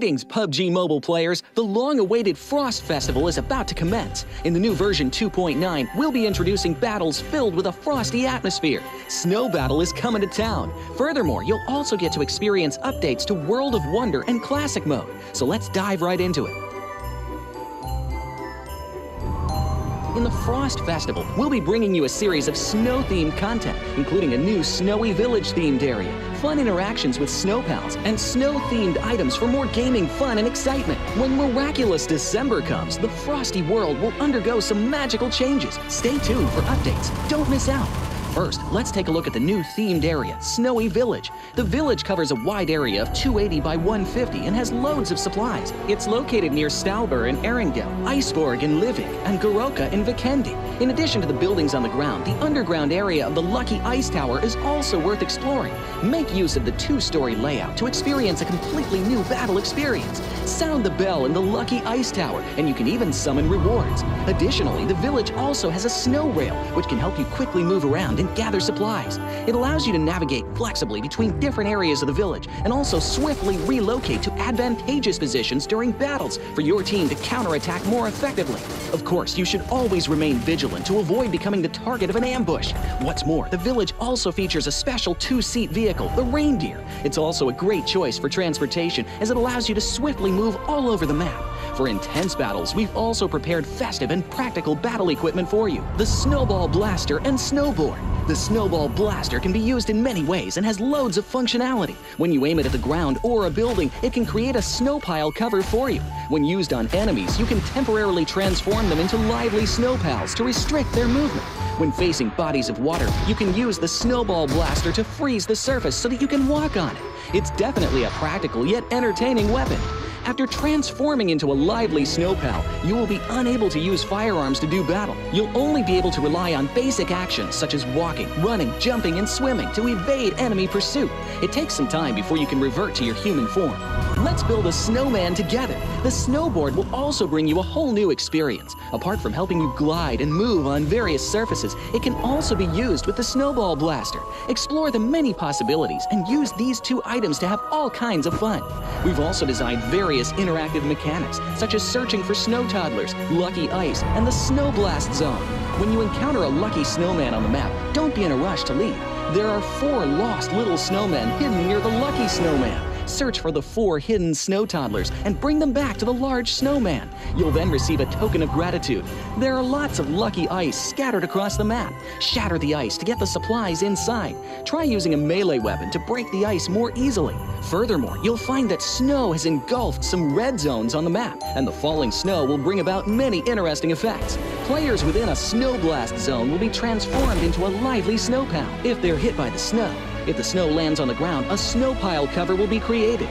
Greetings, PUBG Mobile players! The long-awaited Frost Festival is about to commence. In the new version 2.9, we'll be introducing battles filled with a frosty atmosphere. Snow Battle is coming to town. Furthermore, you'll also get to experience updates to World of Wonder and Classic Mode. So let's dive right into it. In the Frost Festival, we'll be bringing you a series of snow-themed content, including a new Snowy Village-themed area, fun interactions with snow pals, and snow-themed items for more gaming fun and excitement. When miraculous December comes, the frosty world will undergo some magical changes. Stay tuned for updates. Don't miss out. First, let's take a look at the new themed area, Snowy Village. The village covers a wide area of 280 by 150 and has loads of supplies. It's located near Stalber in Erringel, Iceborg in Livik, and Goroka in Vikendi. In addition to the buildings on the ground, the underground area of the Lucky Ice Tower is also worth exploring. Make use of the two-story layout to experience a completely new battle experience. Sound the bell in the Lucky Ice Tower, and you can even summon rewards. Additionally, the village also has a snow rail, which can help you quickly move around and gather supplies. It allows you to navigate flexibly between different areas of the village and also swiftly relocate to advantageous positions during battles for your team to counterattack more effectively. Of course, you should always remain vigilant to avoid becoming the target of an ambush. What's more, the village also features a special two-seat vehicle, the Reindeer. It's also a great choice for transportation as it allows you to swiftly move all over the map. For intense battles, we've also prepared festive and practical battle equipment for you, the Snowball Blaster and Snowboard. The Snowball Blaster can be used in many ways and has loads of functionality. When you aim it at the ground or a building, it can create a snow pile cover for you. When used on enemies, you can temporarily transform them into lively snow pals to restrict their movement. When facing bodies of water, you can use the Snowball Blaster to freeze the surface so that you can walk on it. It's definitely a practical yet entertaining weapon. After transforming into a lively snow pal, you will be unable to use firearms to do battle. You'll only be able to rely on basic actions such as walking, running, jumping, and swimming to evade enemy pursuit. It takes some time before you can revert to your human form. Let's build a snowman together. The snowboard will also bring you a whole new experience. Apart from helping you glide and move on various surfaces, it can also be used with the Snowball Blaster. Explore the many possibilities and use these two items to have all kinds of fun. We've also designed various interactive mechanics, such as searching for snow toddlers, lucky ice, and the snow blast zone. When you encounter a lucky snowman on the map, don't be in a rush to leave. There are 4 lost little snowmen hidden near the lucky snowman. Search for the 4 hidden snow toddlers and bring them back to the large snowman. You'll then receive a token of gratitude. There are lots of lucky ice scattered across the map. Shatter the ice to get the supplies inside. Try using a melee weapon to break the ice more easily. Furthermore, you'll find that snow has engulfed some red zones on the map, and the falling snow will bring about many interesting effects. Players within a snow blast zone will be transformed into a lively snow pal if they're hit by the snow. If the snow lands on the ground, a snow pile cover will be created.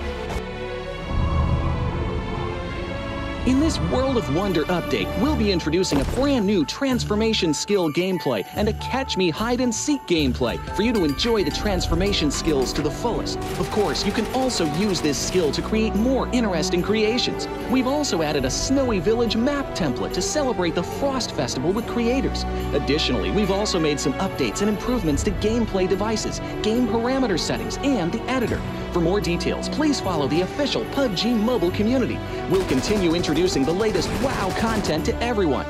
In this World of Wonder update, we'll be introducing a brand new transformation skill gameplay and a catch me hide and seek gameplay for you to enjoy the transformation skills to the fullest. Of course, you can also use this skill to create more interesting creations. We've also added a Snowy Village map template to celebrate the Frost Festival with creators. Additionally, we've also made some updates and improvements to gameplay devices, game parameter settings, and the editor. For more details, please follow the official PUBG Mobile community. We'll continue introducing the latest WoW content to everyone.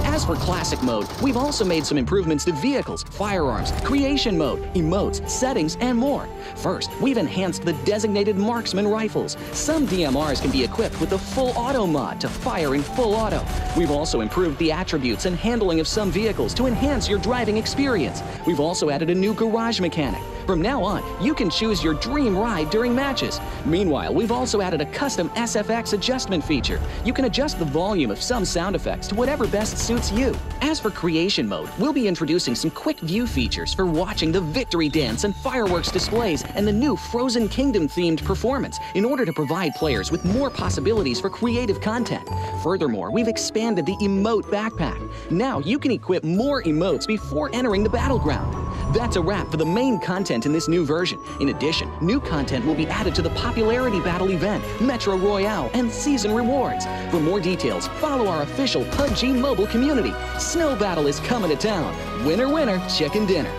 As for Classic Mode, we've also made some improvements to vehicles, firearms, creation mode, emotes, settings, and more. First, we've enhanced the designated marksman rifles. Some DMRs can be equipped with the full auto mod to fire in full auto. We've also improved the attributes and handling of some vehicles to enhance your driving experience. We've also added a new garage mechanic. From now on, you can choose your dream ride during matches. Meanwhile, we've also added a custom SFX adjustment feature. You can adjust the volume of some sound effects to whatever best suits you. As for creation mode, we'll be introducing some quick view features for watching the victory dance and fireworks displays and the new Frozen Kingdom themed performance in order to provide players with more possibilities for creative content. Furthermore, we've expanded the emote backpack. Now you can equip more emotes before entering the battleground. That's a wrap for the main content in this new version. In addition, new content will be added to the Popularity Battle event, Metro Royale, and Season Rewards. For more details, follow our official PUBG Mobile community. Snow Battle is coming to town. Winner, winner, chicken dinner.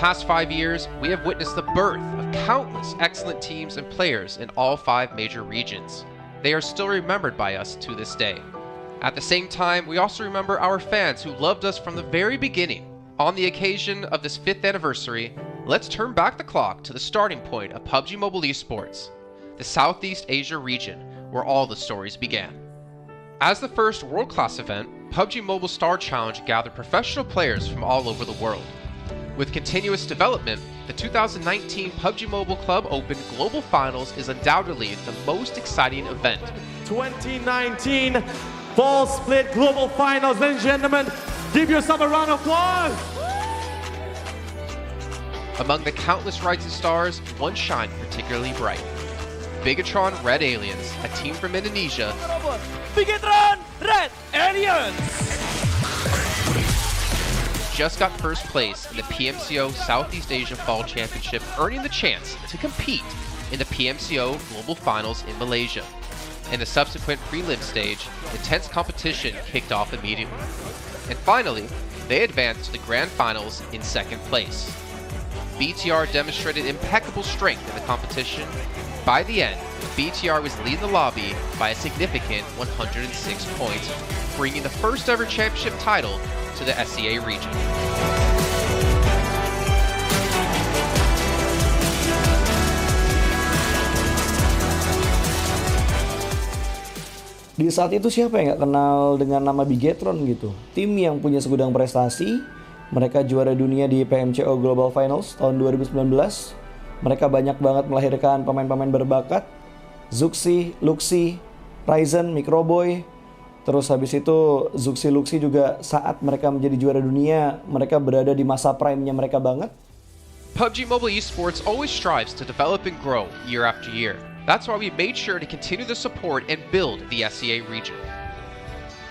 past 5 years, we have witnessed the birth of countless excellent teams and players in all 5 major regions. They are still remembered by us to this day. At the same time, we also remember our fans who loved us from the very beginning. On the occasion of this 5th anniversary, let's turn back the clock to the starting point of PUBG Mobile esports, the Southeast Asia region, where all the stories began. As the first world-class event, PUBG Mobile Star Challenge gathered professional players from all over the world. With continuous development, the 2019 PUBG Mobile Club Open Global Finals is undoubtedly the most exciting event. 2019 Fall Split Global Finals, ladies and gentlemen, give yourself a round of applause! Among the countless rising stars, one shined particularly bright. Bigatron Red Aliens, a team from Indonesia, Bigatron Red Aliens! just got first place in the PMCO Southeast Asia Fall Championship, earning the chance to compete in the PMCO Global Finals in Malaysia. In the subsequent prelim stage, intense competition kicked off immediately. And finally, they advanced to the Grand Finals in 2nd place. BTR demonstrated impeccable strength in the competition. By the end, BTR was leading the lobby by a significant 106 points, bringing the first ever championship title to the SEA region. Di saat itu siapa yang nggak kenal dengan nama Bigatron gitu? Tim yang punya segudang prestasi, mereka juara dunia di PMCO Global Finals tahun 2019. Mereka banyak banget melahirkan pemain-pemain berbakat, Zuxi, Luxi, Ryzen, Microboy. Terus habis itu Zuxi, Luxi juga saat mereka menjadi juara dunia, mereka berada di masa prime-nya mereka banget. PUBG Mobile Esports always strives to develop and grow year after year. That's why we made sure to continue the support and build the SEA region.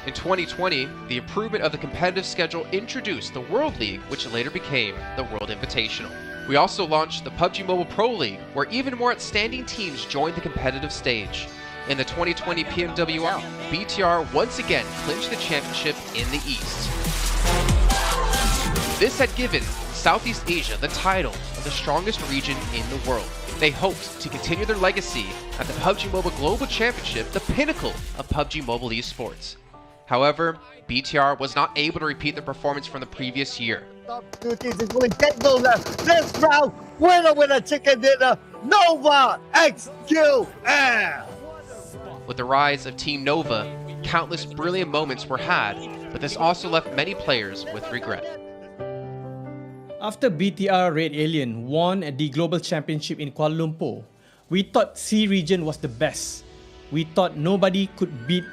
In 2020, the improvement of the competitive schedule introduced the World League, which later became the World Invitational. We also launched the PUBG Mobile Pro League, where even more outstanding teams joined the competitive stage. In the 2020 PMWL, BTR once again clinched the championship in the East. This had given Southeast Asia the title of the strongest region in the world. They hoped to continue their legacy at the PUBG Mobile Global Championship, the pinnacle of PUBG Mobile esports. However, BTR was not able to repeat the performance from the previous year. Top 2 teams is going to get those this round. Winner with a chicken dinner, Nova XQL. With the rise of Team Nova, countless brilliant moments were had, but this also left many players with regret. After BTR Red Alien won at the Global Championship in Kuala Lumpur, we thought C region was the best. We thought nobody could beat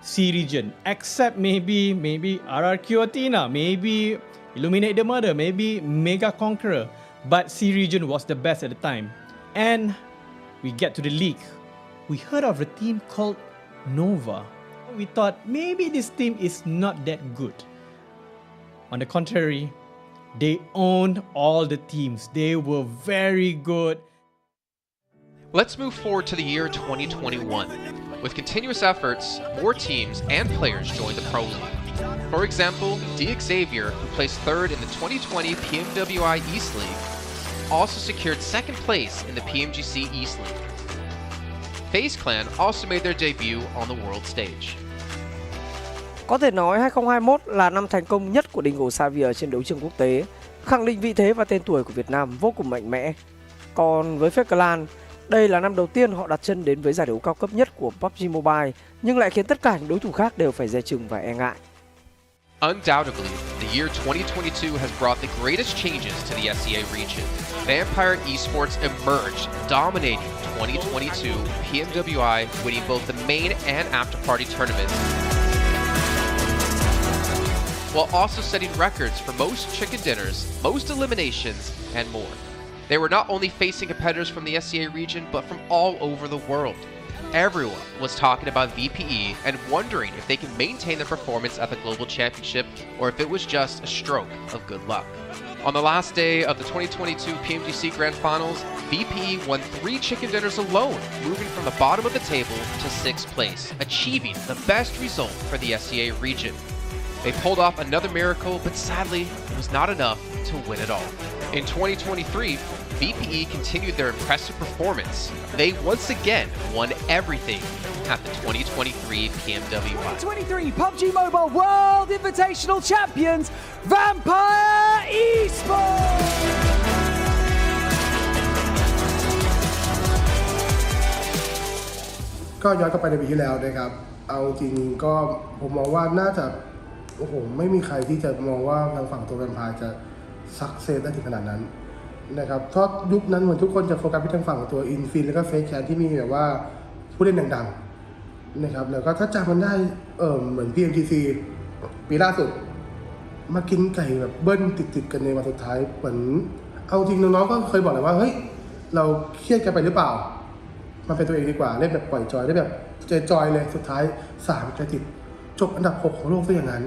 C region except maybe RRQ Athena, maybe Illuminate the Murder, maybe Mega Conqueror, but C region was the best at the time. And we get to the league. We heard of a team called Nova. We thought maybe this team is not that good. On the contrary, they owned all the teams. They were very good. Let's move forward to the year 2021. With continuous efforts, more teams and players joined the Pro League. For example, Xavier, who placed 3rd in the 2020 PMWI East League, also secured 2nd place in the PMGC East League. FaZe Clan also made their debut on the world stage. Có thể nói 2021 là năm thành công nhất của Dingo Xavier trên đấu trường quốc tế, khẳng định vị thế và tên tuổi của Việt Nam vô cùng mạnh mẽ. Còn với FaZe Clan, đây là năm đầu tiên họ đặt chân đến với giải đấu cao cấp nhất của PUBG Mobile, nhưng lại khiến tất cả những đối thủ khác đều phải dè chừng và e ngại. Undoubtedly, the year 2022 has brought the greatest changes to the SEA region. Vampire Esports emerged, dominating 2022 PMWI, winning both the main and after-party tournaments, while also setting records for most chicken dinners, most eliminations, and more. They were not only facing competitors from the SEA region, but from all over the world. Everyone was talking about VPE and wondering if they can maintain their performance at the Global Championship or if it was just a stroke of good luck. On the last day of the 2022 PMGC Grand Finals, VPE won 3 chicken dinners alone, moving from the bottom of the table to 6th place, achieving the best result for the SEA region. They pulled off another miracle, but sadly, it was not enough to win it all. In 2023, BPE continued their impressive performance. They once again won everything at the 2023 PMWI. 2023 PUBG Mobile World Invitational Champions, Vampire Esports! ก็ย้อนกลับไปในปีที่แล้วนะครับเอาจริงก็ผมมองว่าน่าจะโอ้โหไม่มีใครที่จะมองว่าทางฝั่งตัวแวมไพร์จะซักเซสได้ถึงขนาดนั้นนะครับเพราะยุคนั้นเหมือนทุกคนจะโฟกัสไปทางฝั่งตัวอินฟินแล้วก็เฟซแคนที่มีแบบว่าผู้เล่นดังๆนะครับแล้วก็ถ้าจำมันได้เหมือน PMGC ปีล่าสุดมากินไก่แบบเบิ้ลติดๆกันในวันสุดท้ายเหมือนเอาจริงน้องๆก็เคยบอกเลยว่าเฮ้ยเราเครียดกันไปหรือเปล่ามันเป็นตัวเองดีกว่าเล่นแบบปล่อยจอยได้แบบจอยเลยสุดท้าย3กระติดจบอันดับ6ของโลกซะอย่างนั้น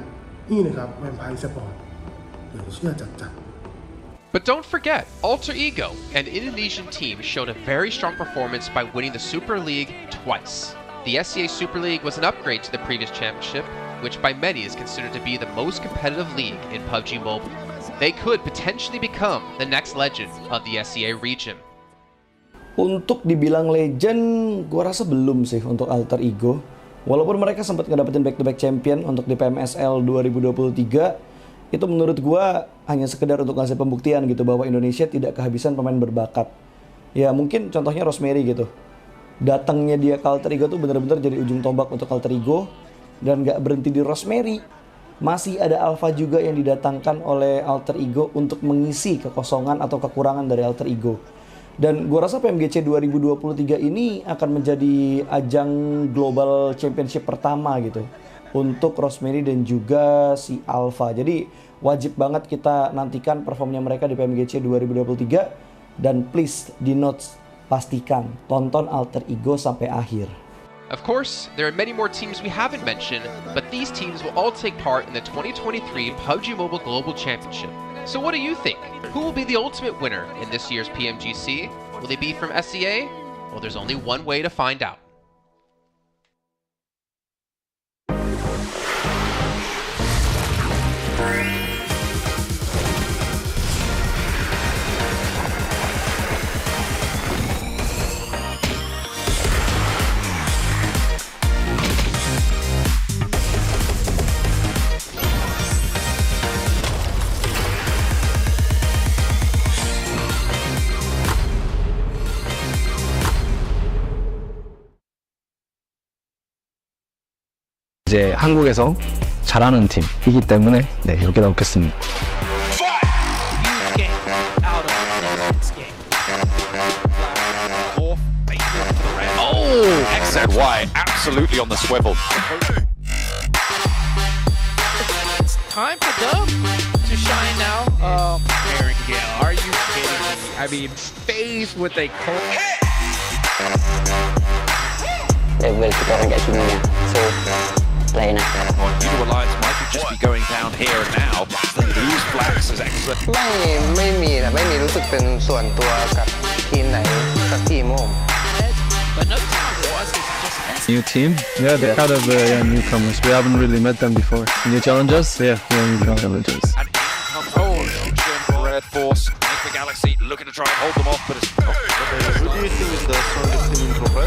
นี่นะครับแวมไพร์สปอร์ตเดี๋ยวเชื่อจัด But don't forget, Alter Ego, an Indonesian team, showed a very strong performance by winning the Super League twice. The SEA Super League was an upgrade to the previous championship, which by many is considered to be the most competitive league in PUBG Mobile. They could potentially become the next legend of the SEA region. Untuk dibilang legend, gue rasa belum sih untuk Alter Ego. Walaupun mereka sempat ngedapetin back-to-back champion untuk di PMSL 2023, itu menurut gue hanya sekedar untuk ngasih pembuktian gitu bahwa Indonesia tidak kehabisan pemain berbakat. Ya mungkin contohnya Rosemary gitu. Datangnya dia ke Alter Ego tuh bener-bener jadi ujung tombak untuk Alter Ego. Dan gak berhenti di Rosemary. Masih ada Alpha juga yang didatangkan oleh Alter Ego untuk mengisi kekosongan atau kekurangan dari Alter Ego. Dan gue rasa PMGC 2023 ini akan menjadi ajang global championship pertama gitu untuk Rosemary dan juga si Alpha. Jadi wajib banget kita nantikan performnya mereka di PMGC 2023 dan please di notes pastikan tonton Alter Ego sampai akhir. Of course, there are many more teams we haven't mentioned, but these teams will all take part in the 2023 PUBG Mobile Global Championship. So what do you think? Who will be the ultimate winner in this year's PMGC? Will they be from SEA? Well, there's only one way to find out. 이제 한국에서 잘하는 팀이기 때문에 네, 이렇게 나오겠습니다. Oh, XZY absolutely on the swivel. It's time for Dub to shine now. Eric Gale, are you kidding me? I mean, faced with a cold level kita orang kat sini ni. So lain lah. New Alliance might just be going down here and now. They lose Blacks as excellent. ไม่มีนะไม่มีรู้สึกเป็นส่วนตัวกับทีมไหนสักทีมผม But no time was just New team? Yeah, they're kind of newcomers. We haven't really met them before. New challengers? Yeah, new challengers. And in comes Red Force. Make the Galaxy looking to try and hold them off, but it's not. Who do you think is the strongest team in Pro?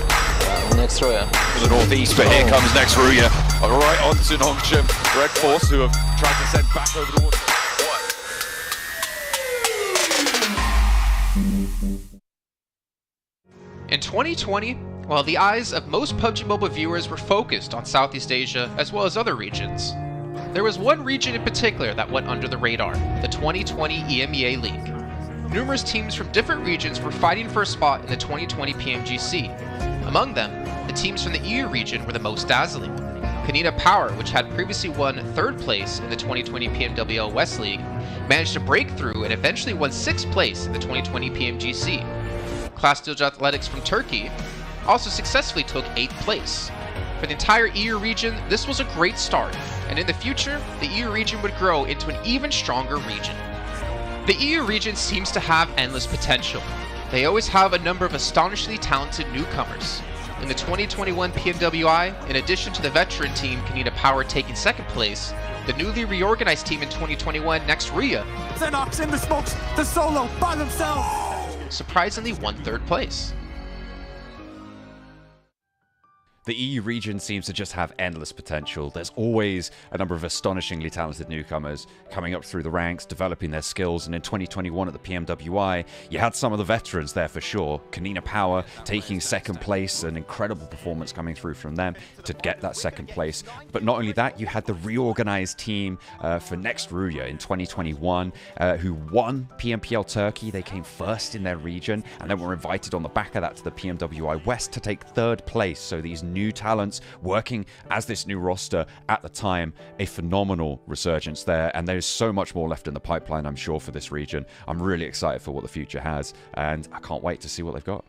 Next Ruya. To the northeast, but here comes next Ruya. Right on to Nongshim. Red Force, who have tried to send back over the water. In 2020, while the eyes of most PUBG Mobile viewers were focused on Southeast Asia as well as other regions, there was one region in particular that went under the radar, the 2020 EMEA League. Numerous teams from different regions were fighting for a spot in the 2020 PMGC. Among them, the teams from the EU region were the most dazzling. Kanina Power, which had previously won 3rd place in the 2020 PMWL West League, managed to break through and eventually won 6th place in the 2020 PMGC. Class Dilge Athletics from Turkey also successfully took 8th place. For the entire EU region, this was a great start, and in the future, the EU region would grow into an even stronger region. The EU region seems to have endless potential. They always have a number of astonishingly talented newcomers. In the 2021 PMWI, in addition to the veteran team Kanina Power taking second place, the newly reorganized team in 2021, Next Ria, Xenox in the smokes, the solo by themselves, surprisingly won third place. The EU region seems to just have endless potential. There's always a number of astonishingly talented newcomers coming up through the ranks, developing their skills, and in 2021 at the PMWI, you had some of the veterans there for sure. Kanina Power taking second place, an incredible performance coming through from them to get that second place. But not only that, you had the reorganized team for Next Ria in 2021 who won PMPL Turkey. They came first in their region and then were invited on the back of that to the PMWI West to take third place. So these new talents working as this new roster at the time, a phenomenal resurgence there, and there's so much more left in the pipeline, I'm sure, for this region. I'm really excited for what the future has, and I can't wait to see what they've got.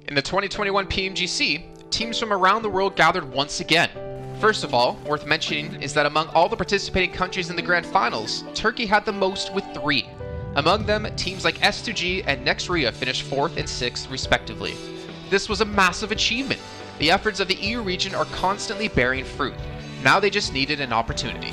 In the 2021 PMGC, teams from around the world gathered once again. First of all, worth mentioning is that among all the participating countries in the Grand Finals, Turkey had the most with 3. Among them, teams like S2G and Next Ria finished 4th and 6th respectively. This was a massive achievement. The efforts of the EU region are constantly bearing fruit. Now they just needed an opportunity.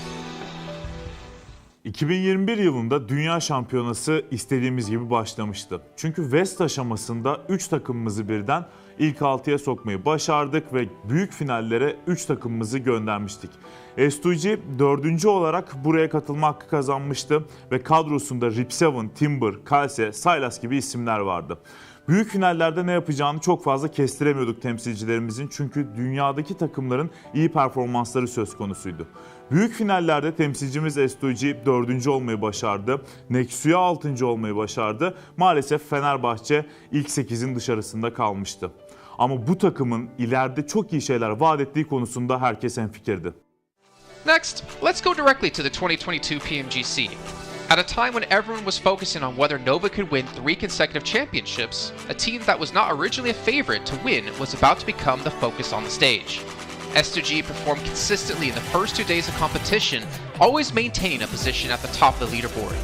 2021 yılında Dünya Şampiyonası istediğimiz gibi başlamıştı. Çünkü West aşamasında 3 takımımızı birden ilk 6'ya sokmayı başardık ve büyük finallere 3 takımımızı göndermiştik. S2G 4. olarak buraya katılma hakkı kazanmıştı ve kadrosunda Rip7, Timber, Kalse, Silas gibi isimler vardı. Büyük finallerde ne yapacağını çok fazla kestiremiyorduk temsilcilerimizin, çünkü dünyadaki takımların iyi performansları söz konusuydu. Büyük finallerde temsilcimiz S2G 4. olmayı başardı, Nexu'ya 6. olmayı başardı. Maalesef Fenerbahçe ilk 8'in dışarısında kalmıştı. Ama bu takımın ileride çok iyi şeyler vaat ettiği konusunda herkes hemfikirdi. Next, let's go directly to the 2022 PMGC. At a time when everyone was focusing on whether Nova could win 3 consecutive championships, a team that was not originally a favorite to win was about to become the focus on the stage. S2G performed consistently in the first 2 days of competition, always maintaining a position at the top of the leaderboard.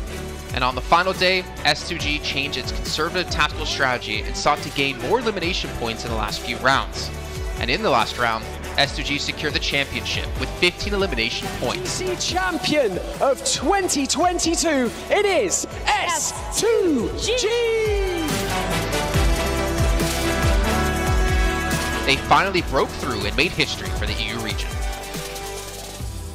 And on the final day, S2G changed its conservative tactical strategy and sought to gain more elimination points in the last few rounds. And in the last round, S2G secured the championship with 15 elimination points. Champion of 2022, it is S2G! They finally broke through and made history for the EU region.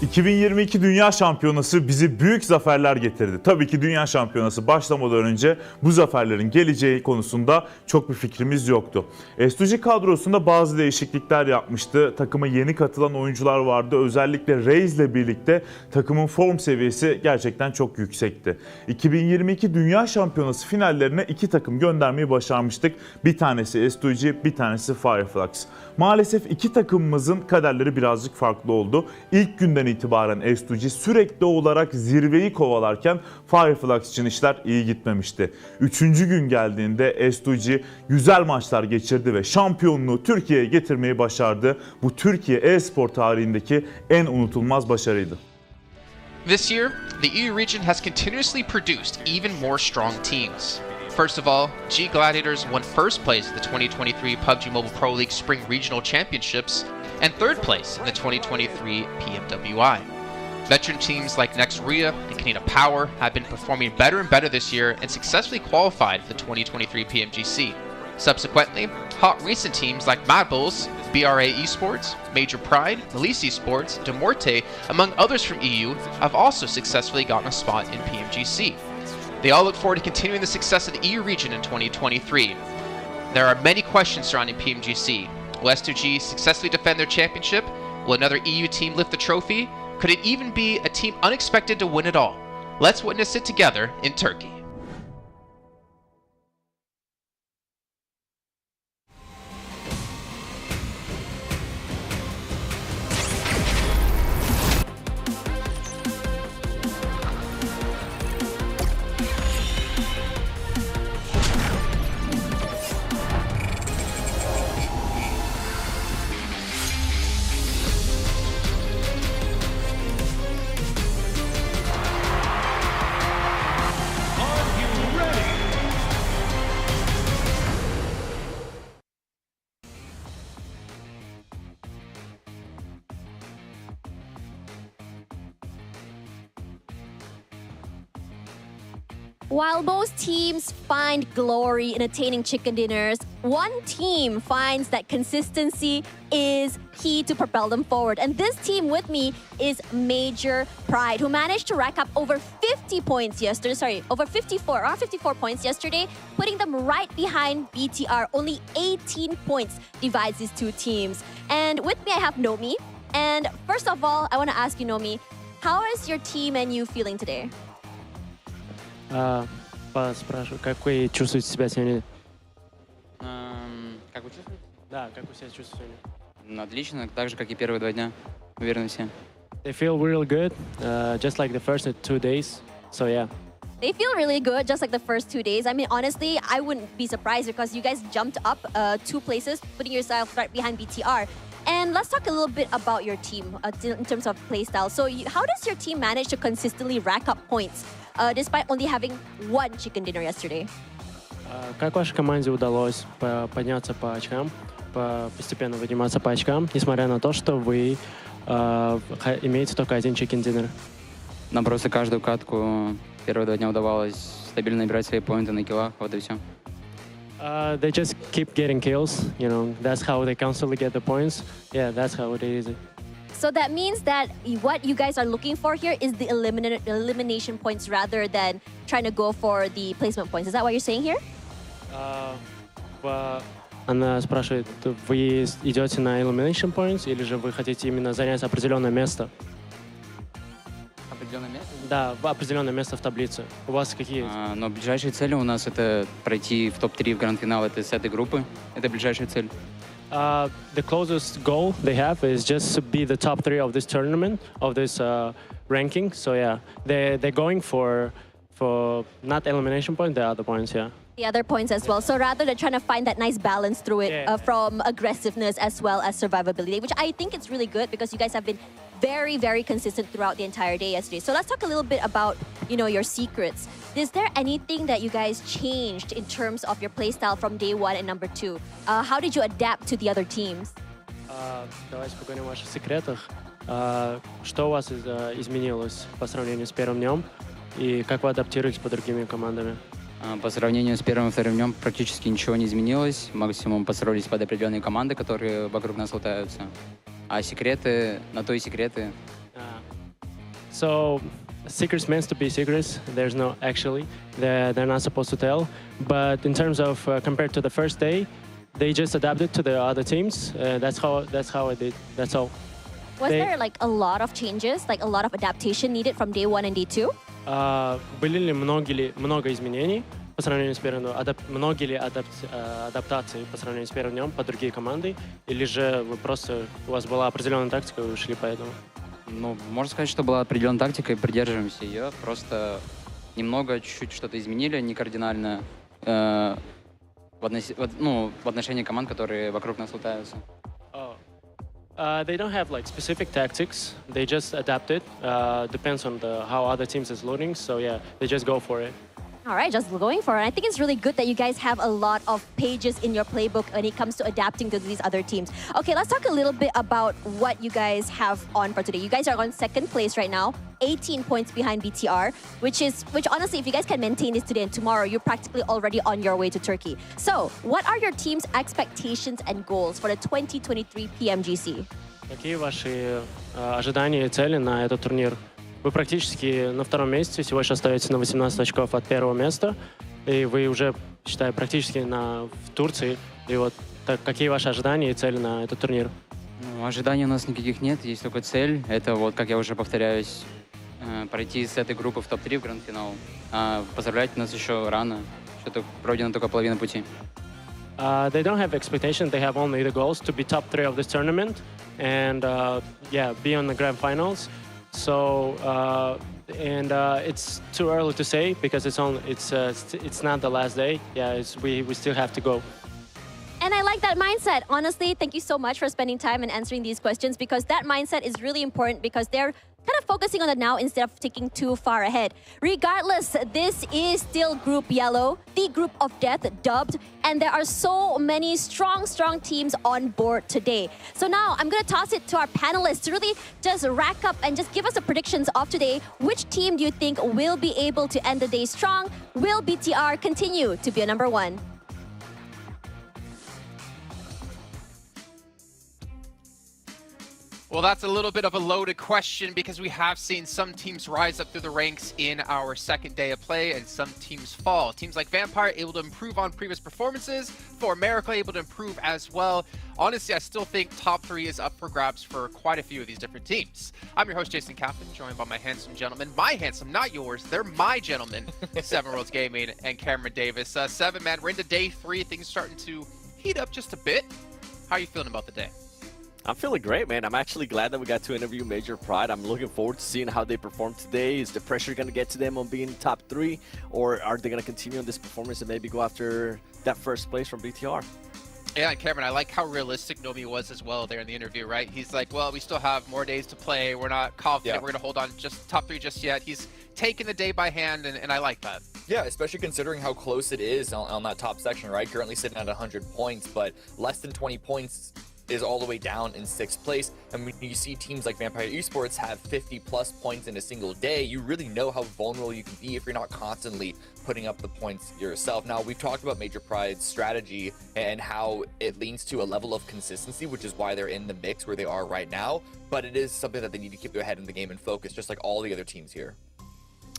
2022 Dünya Şampiyonası bizi büyük zaferler getirdi. Tabii ki Dünya Şampiyonası başlamadan önce bu zaferlerin geleceği konusunda çok bir fikrimiz yoktu. S2G kadrosunda bazı değişiklikler yapmıştı. Takıma yeni katılan oyuncular vardı. Özellikle Reis ile birlikte takımın form seviyesi gerçekten çok yüksekti. 2022 Dünya Şampiyonası finallerine 2 takım göndermeyi başarmıştık. Bir tanesi S2G, bir tanesi Fireflux. Maalesef 2 takımımızın kaderleri birazcık farklı oldu. İlk günden itibaren S2G sürekli olarak zirveyi kovalarken Fireflux için işler iyi gitmemişti. 3. gün geldiğinde S2G güzel maçlar geçirdi ve şampiyonluğu Türkiye'ye getirmeyi başardı. Bu Türkiye e-spor tarihindeki en unutulmaz başarıydı. This year, the EU region has continuously produced even more strong teams. First of all, G Gladiators won first place at the 2023 PUBG Mobile Pro League Spring Regional Championships and third place in the 2023 PMWI. Veteran teams like Next Ria and Kanina Power have been performing better and better this year and successfully qualified for the 2023 PMGC. Subsequently, hot recent teams like Mad Bulls, BRA Esports, Major Pride, Elise Esports, Demorte, among others from EU, have also successfully gotten a spot in PMGC. They all look forward to continuing the success of the EU region in 2023. There are many questions surrounding PMGC. Will S2G successfully defend their championship? Will another EU team lift the trophy? Could it even be a team unexpected to win it all? Let's witness it together in Turkey. While most teams find glory in attaining chicken dinners, one team finds that consistency is key to propel them forward. And this team with me is Major Pride, who managed to rack up over 50 points yesterday. Over 54 points yesterday, putting them right behind BTR. Only 18 points divides these two teams. And with me, I have Nomi. And first of all, I want to ask you, Nomi, how is your team and you feeling today? Спрашиваю, как вы чувствуете себя сегодня? Как вы чувствуете? Да, как вы себя чувствуете сегодня? Отлично, так же, как и первые 2 дня. Уверены все. They feel really good, just like the first 2 days. So yeah. They feel really good, just like the first 2 days. I mean, honestly, I wouldn't be surprised because you guys jumped up 2 places, putting yourself right behind BTR. And let's talk a little bit about your team in terms of playstyle. So how does your team manage to consistently rack up points despite only having 1 chicken dinner yesterday? Как вашей команде удалось подняться по очкам, постепенно подниматься по очкам, несмотря на то, что вы имеете только 1 chicken dinner? Нам просто каждую катку первые 2 дня удавалось стабильно набирать свои поинты на киллах, вот и все. They just keep getting kills, you know, that's how they constantly get the points. Yeah, that's how it is. So that means that what you guys are looking for here is the elimination points rather than trying to go for the placement points. Is that what you're saying here? Она спрашивает, вы идете на elimination points или же вы хотите именно занять определенное место? Определенное место? Да, определенное место в таблице. У вас какие есть? Но ближайшие цели у нас это пройти в топ-3 в гранд-финал с этой группы. Это ближайшая цель. The closest goal they have is just to be the top 3 of this tournament, of this ranking. So yeah, they're going for not elimination point, the other points, yeah. The other points as well. So rather they're trying to find that nice balance through it from aggressiveness as well as survivability, which I think it's really good because you guys have been very, very consistent throughout the entire day yesterday. So let's talk a little bit about, you know, your secrets. Is there anything that you guys changed in terms of your playstyle from day 1 and number 2? How did you adapt to the other teams? Давайте поговорим о ваших секретах. Что у вас изменилось по сравнению с первым днем и как вы адаптируетесь по другими командами? По сравнению с первым и вторым днем практически ничего не изменилось. Максимум построились под определенные команды, которые вокруг нас лутаются. А секреты, на то и секреты. So, secrets meant to be secrets. There's no actually. They're not supposed to tell. But in terms of compared to the first day, they just adapted to the other teams. That's how I did. That's all. Was there like a lot of changes, like a lot of adaptation needed from day 1 and day 2? Были ли много изменений по сравнению с первым днем? Многие ли адаптации по сравнению с первым днем по другие команды? Или же вы просто, у вас была определенная тактика, и вы шли по этому? Ну, можно сказать, что была определенная тактика, и придерживаемся ее. Просто немного, чуть-чуть что-то изменили, не кардинально, в отношении команд, которые вокруг нас лутаются. They don't have like specific tactics. They just adapt it. Depends on how other teams is loading. So yeah, they just go for it. All right, just going for it. I think it's really good that you guys have a lot of pages in your playbook when it comes to adapting to these other teams. Okay, let's talk a little bit about what you guys have on for today. You guys are on 2nd place right now, 18 points behind BTR, which honestly, if you guys can maintain this today and tomorrow, you're practically already on your way to Turkey. So, what are your team's expectations and goals for the 2023 PMGC? Какие ваши ожидания и цели на этот турнир? Вы практически на 2-м месте, всего лишь остаетесь на 18 очков от 1-го места, и вы уже, считаю, практически в Турции. И вот какие ваши ожидания и цели на этот турнир? Ну, ожиданий у нас никаких нет, есть только цель. Это вот, как я уже повторяюсь, пройти с этой группы в топ-3 в гранд-финал. Поздравлять нас еще рано, что-то пройдено только половина пути. They don't have expectations, they have only the goals to be top 3 of this tournament and be on the Grand Finals. So it's too early to say because it's not the last day. Yeah, we still have to go. And I like that mindset. Honestly, thank you so much for spending time and answering these questions because that mindset is really important because they're kind of focusing on the now instead of thinking too far ahead. Regardless, this is still Group Yellow, the group of death dubbed, and there are so many strong teams on board today. So now I'm gonna toss it to our panelists to really just rack up and just give us the predictions of today. Which team do you think will be able to end the day strong? Will BTR continue to be a number one? Well, that's a little bit of a loaded question because we have seen some teams rise up through the ranks in our second day of play and some teams fall. Teams like Vampire able to improve on previous performances, For Miracle able to improve as well. Honestly, I still think top 3 is up for grabs for quite a few of these different teams. I'm your host, Jason Kaplan, joined by my handsome gentlemen. My handsome, not yours. They're my gentlemen. Seven Worlds Gaming and Cameron Davis. Seven, man, we're into day 3. Things starting to heat up just a bit. How are you feeling about the day? I'm feeling great, man. I'm actually glad that we got to interview Major Pride. I'm looking forward to seeing how they perform today. Is the pressure going to get to them on being top 3, or are they going to continue on this performance and maybe go after that first place from BTR? Yeah, and Cameron, I like how realistic Nomi was as well there in the interview, right? He's like, well, we still have more days to play. We're not confident we're going to hold on just top 3 just yet. He's taking the day by hand, and I like that. Yeah, especially considering how close it is on that top section, right? Currently sitting at 100 points, but less than 20 points is all the way down in 6th place. And when you see teams like Vampire Esports have 50 plus points in a single day, you really know how vulnerable you can be if you're not constantly putting up the points yourself. Now, we've talked about Major Pride's strategy and how it leans to a level of consistency, which is why they're in the mix where they are right now. But it is something that they need to keep their head in the game and focus, just like all the other teams here.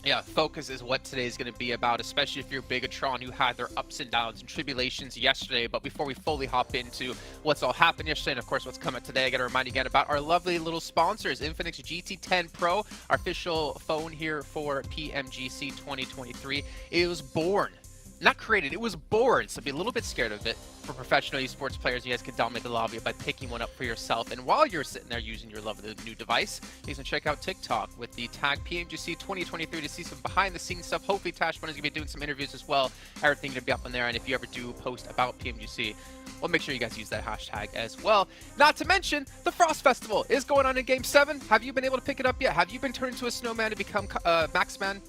Yeah, focus is what today's going to be about, especially if you're Bigatron, who had their ups and downs and tribulations yesterday. But before we fully hop into what's all happened yesterday and, of course, what's coming today, I got to remind you again about our lovely little sponsors, Infinix GT10 Pro, our official phone here for PMGC 2023. It was born, not created, it was born, so be a little bit scared of it. For professional esports players, you guys can dominate the lobby by picking one up for yourself. And while you're sitting there using your lovely new device, you can check out TikTok with the tag PMGC 2023 to see some behind-the-scenes stuff. Hopefully, Tashbun is going to be doing some interviews as well. Everything going to be up on there. And if you ever do post about PMGC, well, make sure you guys use that hashtag as well. Not to mention, the Frost Festival is going on in Game 7. Have you been able to pick it up yet? Have you been turned into a snowman to become Maxman?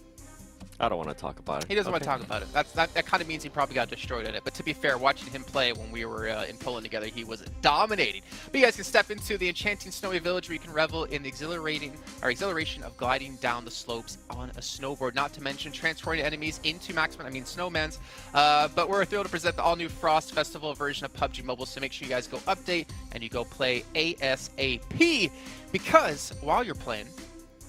I don't want to talk about it. He doesn't want to talk about it. That kind of means he probably got destroyed at it. But to be fair, watching him play when we were in Poland together, he was dominating. But you guys can step into the enchanting snowy village where you can revel in the exhilaration of gliding down the slopes on a snowboard. Not to mention transforming enemies into snowmans. But we're thrilled to present the all-new Frost Festival version of PUBG Mobile. So make sure you guys go update and you go play ASAP. Because while you're playing,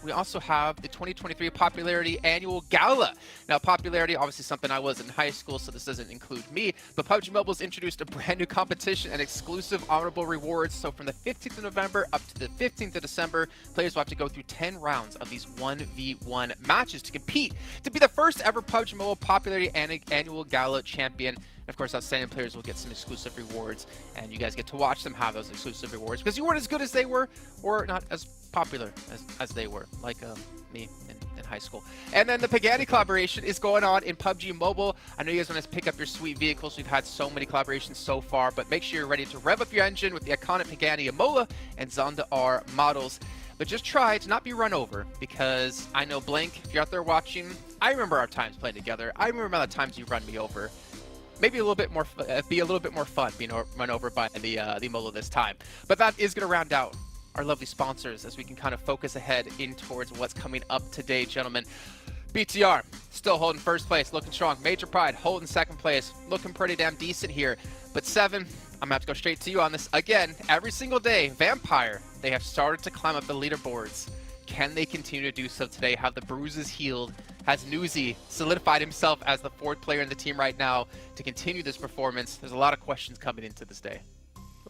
we also have the 2023 Popularity Annual Gala. Now, popularity, obviously something I was in high school, so this doesn't include me, but PUBG Mobile's introduced a brand new competition and exclusive honorable rewards. So from the 15th of November up to the 15th of December, players will have to go through 10 rounds of these 1v1 matches to compete to be the first ever PUBG Mobile Popularity Annual Gala champion. And of course, outstanding players will get some exclusive rewards, and you guys get to watch them have those exclusive rewards because you weren't as good as they were or not as popular as they were, like me in high school. And then the Pagani collaboration is going on in PUBG Mobile. I know you guys want to pick up your sweet vehicles. We've had so many collaborations so far, but make sure you're ready to rev up your engine with the iconic Pagani Amola and Zonda R models. But just try to not be run over, because I know, Blank, if you're out there watching, I remember our times playing together. I remember the times you run me over. Maybe a little bit more, be a little bit more fun being run over by the Molo this time. But that is going to round out our lovely sponsors as we can kind of focus ahead in towards what's coming up today, gentlemen. BTR still holding first place, looking strong. Major Pride holding second place, looking pretty damn decent here. But Seven, I'm gonna have to go straight to you on this again. Every single day, Vampire, they have started to climb up the leaderboards. Can they continue to do so today? Have the bruises healed? Has Newsy solidified himself as the 4th player in the team right now to continue this performance? There's a lot of questions coming into this day.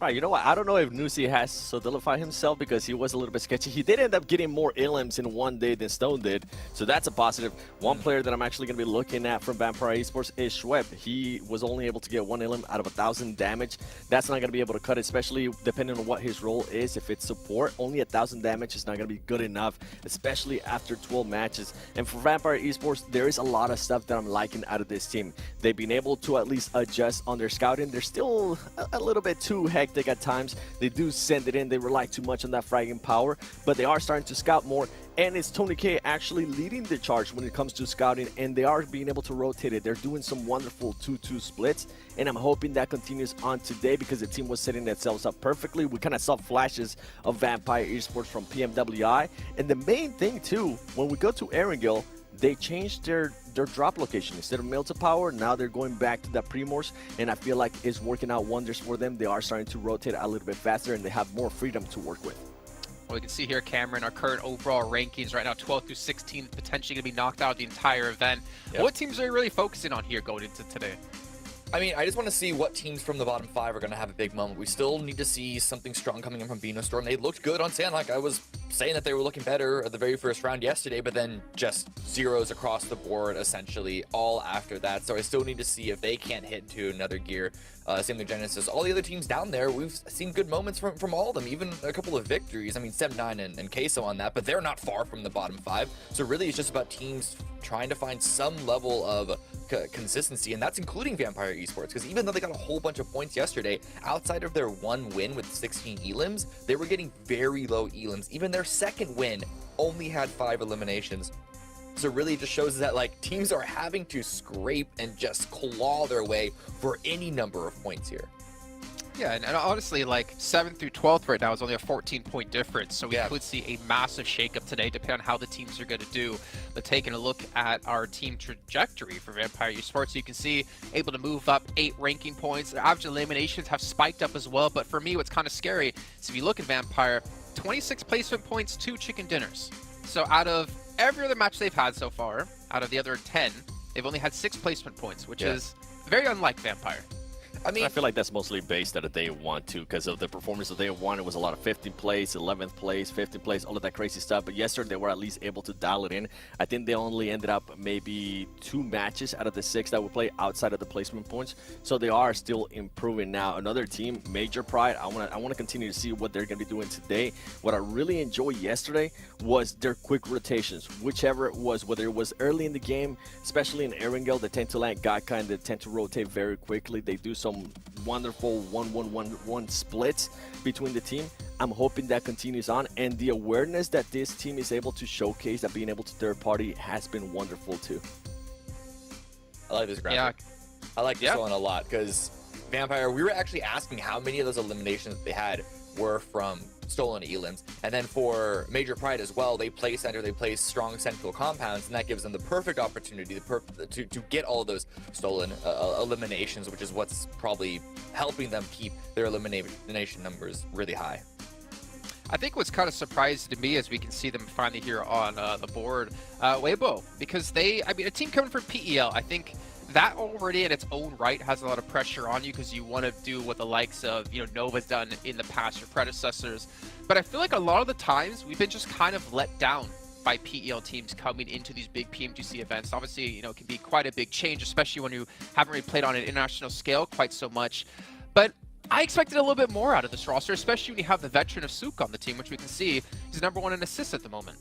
Right, you know what? I don't know if Nusi has solidified himself because he was a little bit sketchy. He did end up getting more elims in one day than Stone did, so that's a positive. One player that I'm actually going to be looking at from Vampire Esports is Schweb. He was only able to get 1 elim out of 1,000 damage. That's not going to be able to cut it, especially depending on what his role is. If it's support, only 1,000 damage is not going to be good enough, especially after 12 matches. And for Vampire Esports, there is a lot of stuff that I'm liking out of this team. They've been able to at least adjust on their scouting. They're still a little bit too heavy hectic at times. They do send it in. They rely too much on that fragging power, but they are starting to scout more. And it's Tony K actually leading the charge when it comes to scouting, and they are being able to rotate it. They're doing some wonderful 2-2 splits, and I'm hoping that continues on today because the team was setting themselves up perfectly. We kind of saw flashes of Vampire Esports from PMWI. And the main thing, too, when we go to Erangel, they changed their drop location. Instead of Melta Power, now they're going back to that Primors, and I feel like it's working out wonders for them. They are starting to rotate a little bit faster, and they have more freedom to work with. Well, we can see here, Cameron, our current overall rankings right now, 12 through 16, potentially going to be knocked out the entire event. Yep. What teams are you really focusing on here going into today? I mean, I just want to see what teams from the bottom 5 are going to have a big moment. We still need to see something strong coming in from Venusaur. They looked good on Sandhawk. I was saying that they were looking better at the very first round yesterday, but then just zeros across the board, essentially, all after that. So I still need to see if they can't hit into another gear. Same with Genesis. All the other teams down there, we've seen good moments from all of them, even a couple of victories. I mean, 7-9 and Queso on that, but they're not far from the bottom 5. So really, it's just about teams trying to find some level of consistency, and that's including Vampire Esports, because even though they got a whole bunch of points yesterday, outside of their one win with 16 elims, they were getting very low elims. Even their second win only had 5 eliminations. So it really just shows that like teams are having to scrape and just claw their way for any number of points here. Yeah, and honestly, like 7th through 12th right now is only a 14-point difference, so we could see a massive shakeup today, depending on how the teams are going to do. But taking a look at our team trajectory for Vampire Esports, you can see able to move up 8 ranking points. Their average eliminations have spiked up as well, but for me, what's kind of scary is if you look at Vampire, 26 placement points, 2 chicken dinners. So out of every other match they've had so far, out of the other 10, they've only had 6 placement points, which is very unlike Vampire. I mean, I feel like that's mostly based out of day 1 too, because of the performance of day 1. It was a lot of 15th place, 11th place, 15th place, all of that crazy stuff. But yesterday they were at least able to dial it in. I think they only ended up maybe 2 matches out of the 6 that we play outside of the placement points. So they are still improving now. Another team, Major Pride. I want to continue to see what they're going to be doing today. What I really enjoyed yesterday was their quick rotations, whichever it was, whether it was early in the game, especially in Erangel, they tend to land Gaikai and they tend to rotate very quickly. They do some wonderful 1-1-1-1 splits between the team. I'm hoping that continues on, and the awareness that this team is able to showcase, that being able to third party, has been wonderful too. I like this graphic. I like this one a lot, because Vampire, we were actually asking how many of those eliminations they had were from stolen elims, and then for Major Pride as well, they play center, they play strong central compounds, and that gives them the perfect opportunity to get all of those stolen eliminations, which is what's probably helping them keep their elimination numbers really high. I think what's kind of surprising to me as we can see them finally here on the board, Weibo, because a team coming from PEL, I think that already in its own right has a lot of pressure on you because you want to do what the likes of, Nova's done in the past, your predecessors. But I feel like a lot of the times we've been just kind of let down by PEL teams coming into these big PMGC events. Obviously, it can be quite a big change, especially when you haven't really played on an international scale quite so much. But I expected a little bit more out of this roster, especially when you have the veteran of Suk on the team, which we can see is #1 in assists at the moment.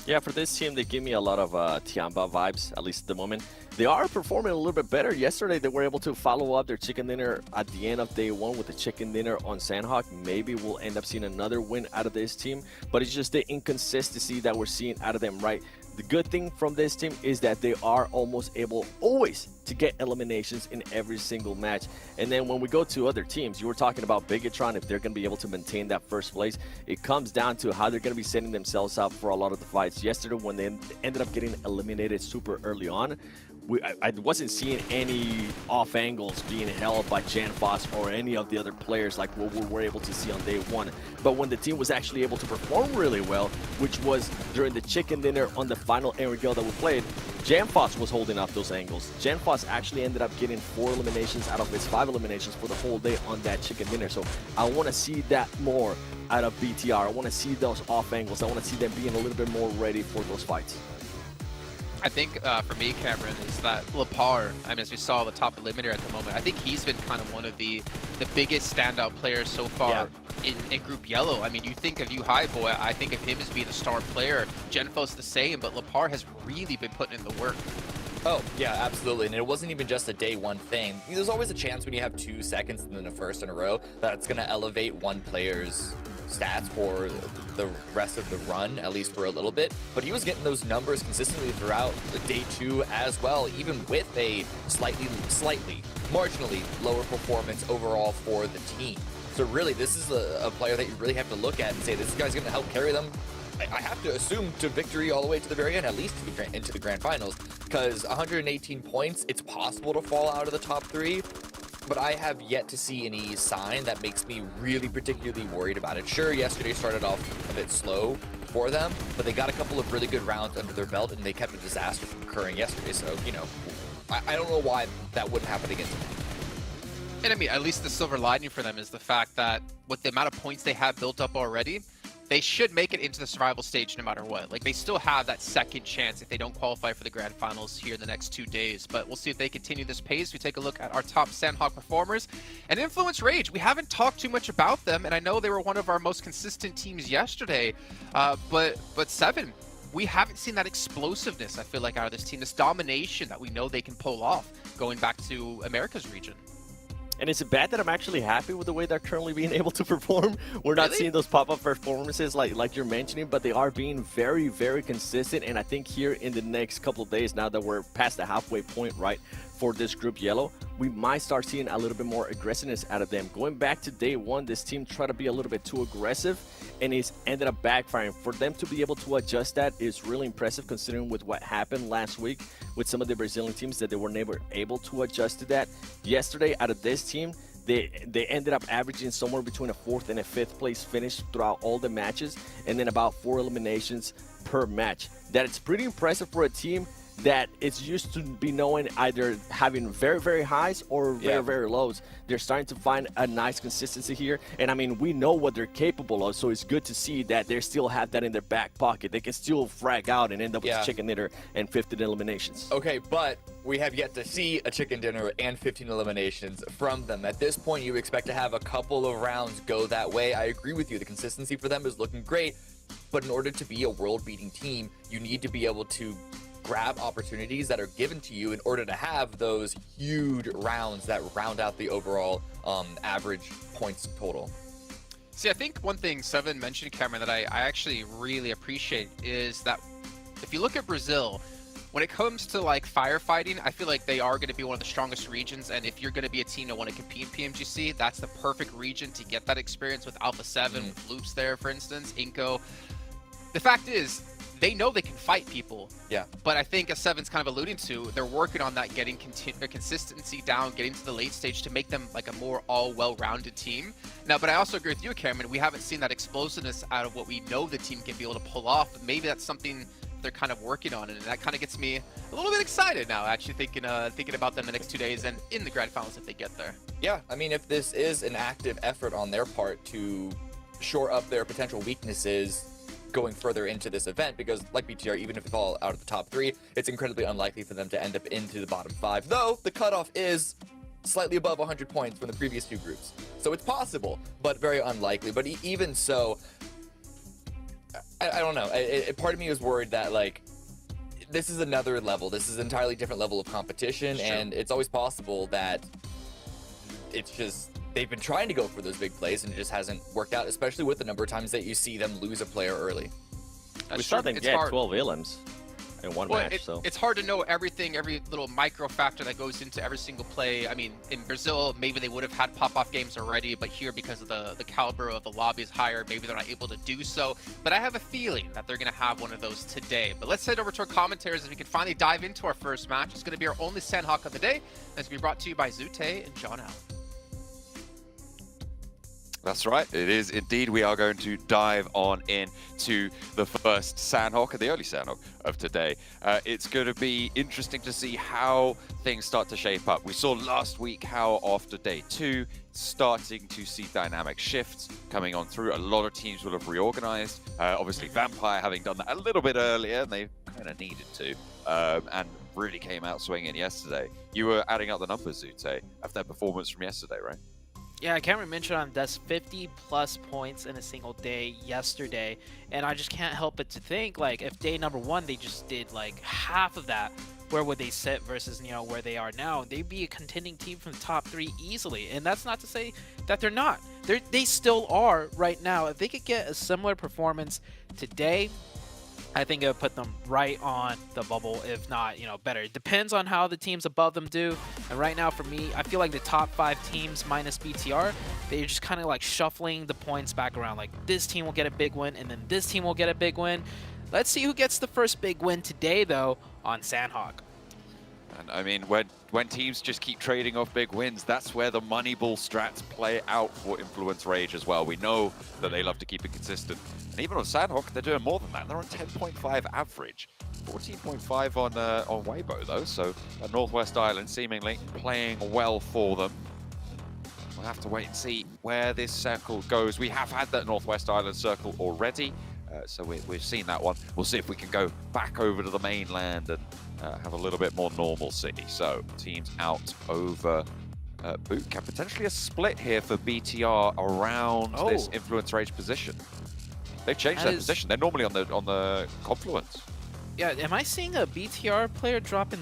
Yeah, for this team, they give me a lot of Tiamba vibes, at least at the moment. They are performing a little bit better. Yesterday, they were able to follow up their chicken dinner at the end of day 1 with the chicken dinner on Sandhawk. Maybe we'll end up seeing another win out of this team, but it's just the inconsistency that we're seeing out of them, right? The good thing from this team is that they are almost able always to get eliminations in every single match. And then when we go to other teams, you were talking about Bigatron, if they're going to be able to maintain that first place. It comes down to how they're going to be setting themselves up for a lot of the fights. Yesterday, when they ended up getting eliminated super early on, I wasn't seeing any off angles being held by Janfoss or any of the other players like what we were able to see on day 1. But when the team was actually able to perform really well, which was during the chicken dinner on the final Erangel that we played, Janfoss was holding up those angles. Janfoss actually ended up getting 4 eliminations out of his 5 eliminations for the whole day on that chicken dinner. So I want to see that more out of BTR. I want to see those off angles. I want to see them being a little bit more ready for those fights. I think for me, Cameron, is that Lepar, as we saw the top eliminator at the moment, I think he's been kind of one of the biggest standout players so far in Group Yellow. You think of High Boy, I think of him as being a star player. Genfos the same, but Lepar has really been putting in the work. Oh, yeah, absolutely. And it wasn't even just a day one thing. There's always a chance when you have 2 seconds and then a first in a row that it's going to elevate one player's stats for the rest of the run, at least for a little bit. But he was getting those numbers consistently throughout the day 2 as well, even with a slightly, marginally lower performance overall for the team. So really, this is a player that you really have to look at and say, this guy's going to help carry them, I have to assume, to victory all the way to the very end, at least into the Grand Finals, because 118 points, it's possible to fall out of the top 3, but I have yet to see any sign that makes me really particularly worried about it. Sure, yesterday started off a bit slow for them, but they got a couple of really good rounds under their belt, and they kept a disaster from occurring yesterday, so, you know, I don't know why that wouldn't happen again today. And I mean, at least the silver lining for them is the fact that with the amount of points they have built up already, they should make it into the survival stage no matter what. Like, they still have that second chance if they don't qualify for the Grand Finals here in the next 2 days. But we'll see if they continue this pace. We take a look at our top Sandhawk performers. And Influence Rage, we haven't talked too much about them, and I know they were one of our most consistent teams yesterday. But Seven, we haven't seen that explosiveness, I feel like, out of this team. This domination that we know they can pull off going back to America's region. And is it bad that I'm actually happy with the way they're currently being able to perform? We're not seeing those pop-up performances like you're mentioning, but they are being very, very consistent. And I think here in the next couple of days, now that we're past the halfway point, right, for this group yellow, we might start seeing a little bit more aggressiveness out of them. Going back to day 1, this team tried to be a little bit too aggressive, and it's ended up backfiring. For them to be able to adjust that is really impressive, considering with what happened last week with some of the Brazilian teams, that they were never able to adjust to that. Yesterday, out of this team, they ended up averaging somewhere between a 4th and a 5th place finish throughout all the matches, and then about 4 eliminations per match. That it's pretty impressive for a team that it's used to be knowing either having very, very highs or very, very lows. They're starting to find a nice consistency here. And I mean, we know what they're capable of, so it's good to see that they still have that in their back pocket. They can still frag out and end up with a chicken dinner and 15 eliminations. Okay, but we have yet to see a chicken dinner and 15 eliminations from them. At this point, you expect to have a couple of rounds go that way. I agree with you. The consistency for them is looking great. But in order to be a world-beating team, you need to be able to grab opportunities that are given to you in order to have those huge rounds that round out the overall average points total. See, I think one thing Seven mentioned, Cameron, that I actually really appreciate is that if you look at Brazil, when it comes to like firefighting, I feel like they are going to be one of the strongest regions, and if you're going to be a team that want to compete in PMGC, that's the perfect region to get that experience with Alpha 7, with Loops there, for instance, Inko. The fact is, they know they can fight people. Yeah. But I think, as Seven's kind of alluding to, they're working on that, getting consistency down, getting to the late stage to make them like a more well-rounded team. Now, but I also agree with you, Cameron. We haven't seen that explosiveness out of what we know the team can be able to pull off. But maybe that's something they're kind of working on, and that kind of gets me a little bit excited now, actually thinking about them the next 2 days and in the Grand Finals if they get there. Yeah, I mean, if this is an active effort on their part to shore up their potential weaknesses going further into this event, because like BTR, even if they fall out of the top 3, it's incredibly unlikely for them to end up into the bottom 5, though the cutoff is slightly above 100 points from the previous 2 groups. So it's possible, but very unlikely. But even so, I don't know. Part of me is worried that, like, this is another level. This is an entirely different level of competition, and it's always possible that it's just they've been trying to go for those big plays and it just hasn't worked out, especially with the number of times that you see them lose a player early. We saw them get 12 elims in one match, so it's hard to know everything, every little micro factor that goes into every single play. I mean, in Brazil, maybe they would have had pop-off games already, but here, because of the caliber of the lobby is higher, maybe they're not able to do so. But I have a feeling that they're going to have one of those today. But let's head over to our commentators and we can finally dive into our first match. It's going to be our only Sandhawk of the day, and it's going to be brought to you by Zute and John Al. That's right, it is indeed. We are going to dive on in to the first Sandhawk, and the only Sandhawk of today. It's going to be interesting to see how things start to shape up. We saw last week how after day 2, starting to see dynamic shifts coming on through. A lot of teams will have reorganized. Obviously, Vampire having done that a little bit earlier, and they kind of needed to, and really came out swinging yesterday. You were adding up the numbers, Zute, of their performance from yesterday, right? Yeah, Cameron mentioned on this 50+ points in a single day yesterday, and I just can't help but to think, like, if day number 1 they just did like half of that where would they sit versus, you know, where they are now? They'd be a contending team from the top 3 easily. And that's not to say that they're not. They still are right now. If they could get a similar performance today, I think it would put them right on the bubble, if not, you know, better. It depends on how the teams above them do. And right now, for me, I feel like the top 5 teams minus BTR, they're just kind of like shuffling the points back around. Like, this team will get a big win, and then this team will get a big win. Let's see who gets the first big win today, though, on Sandhawk. And I mean, when teams just keep trading off big wins, that's where the Moneyball strats play out for Influence Rage as well. We know that they love to keep it consistent. And even on Sandhawk, they're doing more than that. They're on 10.5 average. 14.5 on Weibo, though. So Northwest Island seemingly playing well for them. We'll have to wait and see where this circle goes. We have had that Northwest Island circle already. So we've seen that one. We'll see if we can go back over to the mainland and have a little bit more normalcy. So teams out over boot camp. Potentially a split here for BTR around this Influence Rage position. They've changed their position. They're normally on the confluence. Yeah, am I seeing a BTR player drop in?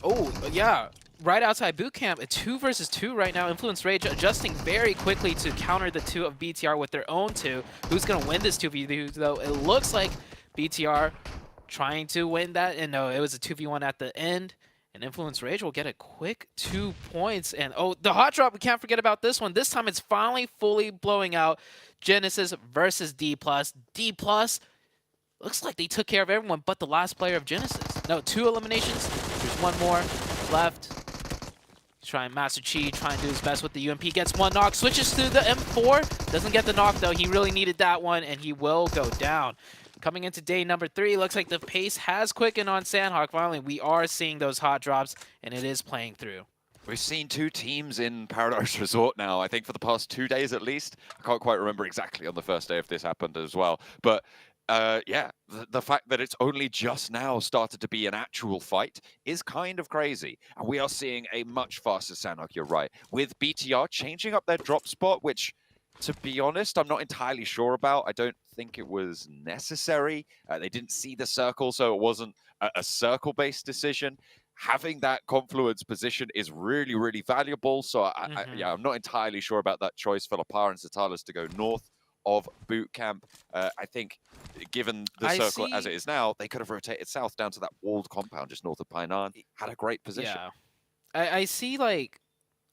Oh, yeah. Right outside boot camp, a 2 versus 2 right now. Influence Rage adjusting very quickly to counter the 2 of BTR with their own 2. Who's going to win this 2v2, though? It looks like BTR trying to win that. And no, it was a 2v1 at the end. And Influence Rage will get a quick 2 points. And oh, the hot drop, we can't forget about this one. This time it's finally fully blowing out. Genesis versus D+. D+, looks like they took care of everyone but the last player of Genesis. No, 2 eliminations. There's 1 more left. Trying Master Chi, trying to do his best with the UMP. Gets 1 knock, switches to the M4. Doesn't get the knock, though. He really needed that one, and he will go down. Coming into day number 3, looks like the pace has quickened on Sandhawk. Finally, we are seeing those hot drops, and it is playing through. We've seen 2 teams in Paradise Resort now, I think for the past 2 days at least. I can't quite remember exactly on the first day if this happened as well. But yeah, the fact that it's only just now started to be an actual fight is kind of crazy. And we are seeing a much faster Sandhawk, you're right. With BTR changing up their drop spot, which, to be honest, I'm not entirely sure about. I don't think it was necessary. They didn't see the circle, so it wasn't a circle-based decision. Having that confluence position is really, really valuable. So, yeah, I'm not entirely sure about that choice for Lapar and Satalis to go north of boot camp. I think, given the circle as it is now, they could have rotated south down to that walled compound just north of Painan. Had a great position. Yeah,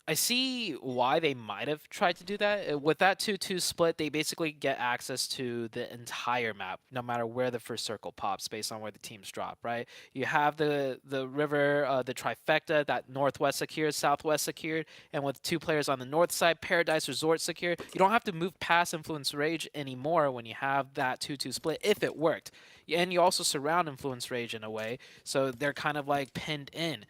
I see why they might have tried to do that. With that 2-2 split, they basically get access to the entire map, no matter where the first circle pops, based on where the teams drop, right? You have the river, the trifecta, that northwest secured, southwest secured, and with 2 players on the north side, Paradise Resort secured. You don't have to move past Influence Rage anymore when you have that 2-2 split, if it worked. And you also surround Influence Rage in a way, so they're kind of like pinned in.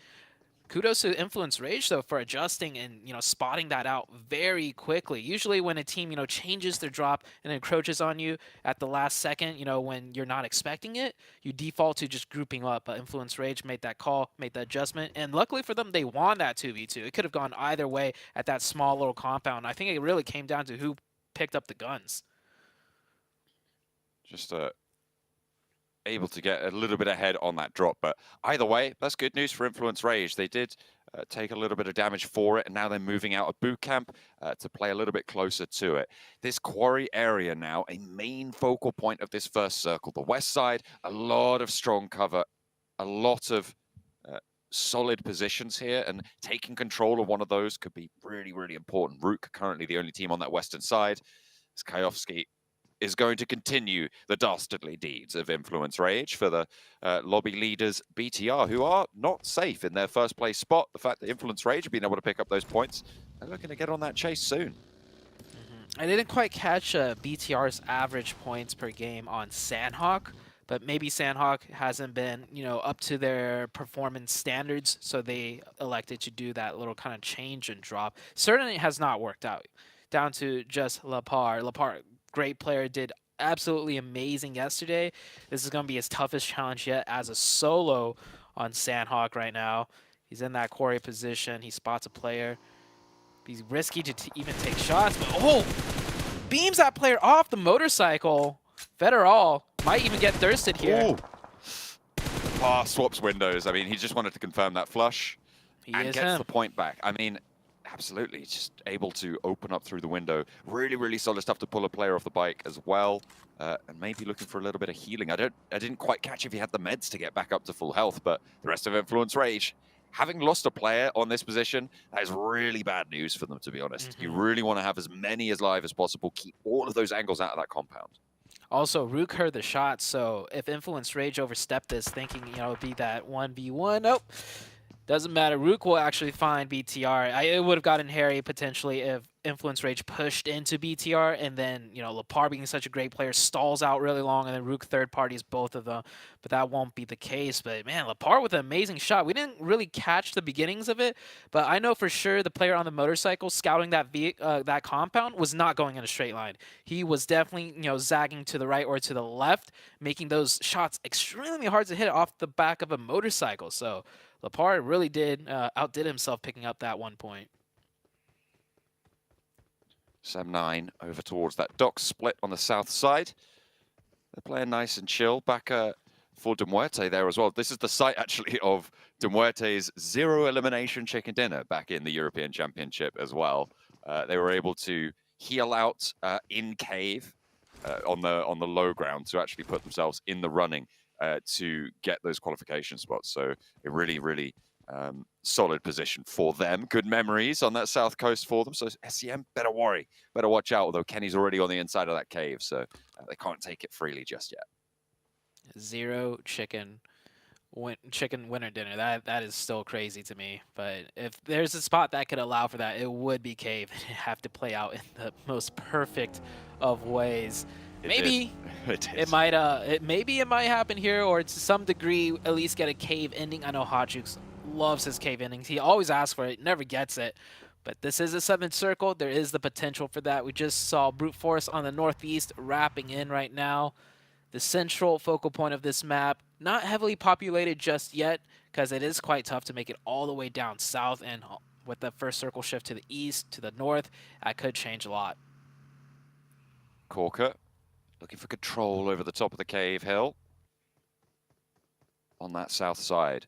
Kudos to Influence Rage, though, for adjusting and, you know, spotting that out very quickly. Usually when a team, you know, changes their drop and encroaches on you at the last second, you know, when you're not expecting it, you default to just grouping up. But Influence Rage made that call, made that adjustment, and luckily for them, they won that 2v2. It could have gone either way at that small little compound. I think it really came down to who picked up the guns. Just able to get a little bit ahead on that drop, but either way, that's good news for Influence Rage. They did take a little bit of damage for it, and now they're moving out of boot camp to play a little bit closer to it. This quarry area now, a main focal point of this first circle. The west side, a lot of strong cover, a lot of solid positions here, and taking control of one of those could be really, really important. Rook currently the only team on that western side. Skayovsky is going to continue the dastardly deeds of Influence Rage for the lobby leaders BTR, who are not safe in their first place spot. The fact that Influence Rage have been able to pick up those points, they're looking to get on that chase soon. I didn't quite catch BTR's average points per game on Sandhawk, but maybe Sandhawk hasn't been, you know, up to their performance standards, so they elected to do that little kind of change and drop. Certainly has not worked out. Down to just Lapar. Lapar, great player, did absolutely amazing yesterday. This is going to be his toughest challenge yet as a solo on Sandhawk right now. He's in that quarry position. He spots a player. He's risky to even take shots, but oh! Beams that player off the motorcycle. Federal might even get thirsted here. Ooh. Lepar swaps windows. I mean, he just wanted to confirm that flush and gets the point back. I mean, absolutely, he's just able to open up through the window. Really, really solid stuff to pull a player off the bike as well. And maybe looking for a little bit of healing. I didn't quite catch if he had the meds to get back up to full health, but the rest of Influence Rage, having lost a player on this position, that is really bad news for them, to be honest. You really want to have as many as live as possible, keep all of those angles out of that compound. Also, Rook heard the shot, so if Influence Rage overstepped this, thinking, you know, it'd be that 1v1, nope. Doesn't matter. Rook will actually find BTR. It would have gotten hairy potentially if Influence Rage pushed into BTR and then, you know, Lepar being such a great player stalls out really long and then Rook third parties both of them. But that won't be the case. But man, Lepar with an amazing shot. We didn't really catch the beginnings of it, but I know for sure the player on the motorcycle scouting that compound was not going in a straight line. He was definitely, you know, zagging to the right or to the left, making those shots extremely hard to hit off the back of a motorcycle. So Lepar really outdid himself picking up that 1 point. Sam9 over towards that dock split on the south side. They're playing nice and chill. Back for Demuerte there as well. This is the site actually of Demuerte's 0 elimination chicken dinner back in the European Championship as well. They were able to heal out in cave on the low ground to actually put themselves in the running to get those qualification spots. So a really, really solid position for them. Good memories on that south coast for them. So SCM better watch out. Although Kenny's already on the inside of that cave, so they can't take it freely just yet. 0 chicken winner dinner. That is still crazy to me. But if there's a spot that could allow for that, it would be cave. It'd have to play out in the most perfect of ways. Maybe it might happen here, or to some degree at least get a cave ending. I know Hotjukes loves his cave endings. He always asks for it, never gets it. But this is a 7th circle. There is the potential for that. We just saw Brute Force on the northeast wrapping in right now. The central focal point of this map, not heavily populated just yet, because it is quite tough to make it all the way down south. And with the first circle shift to the east, to the north, that could change a lot. Corker looking for control over the top of the cave hill. On that south side,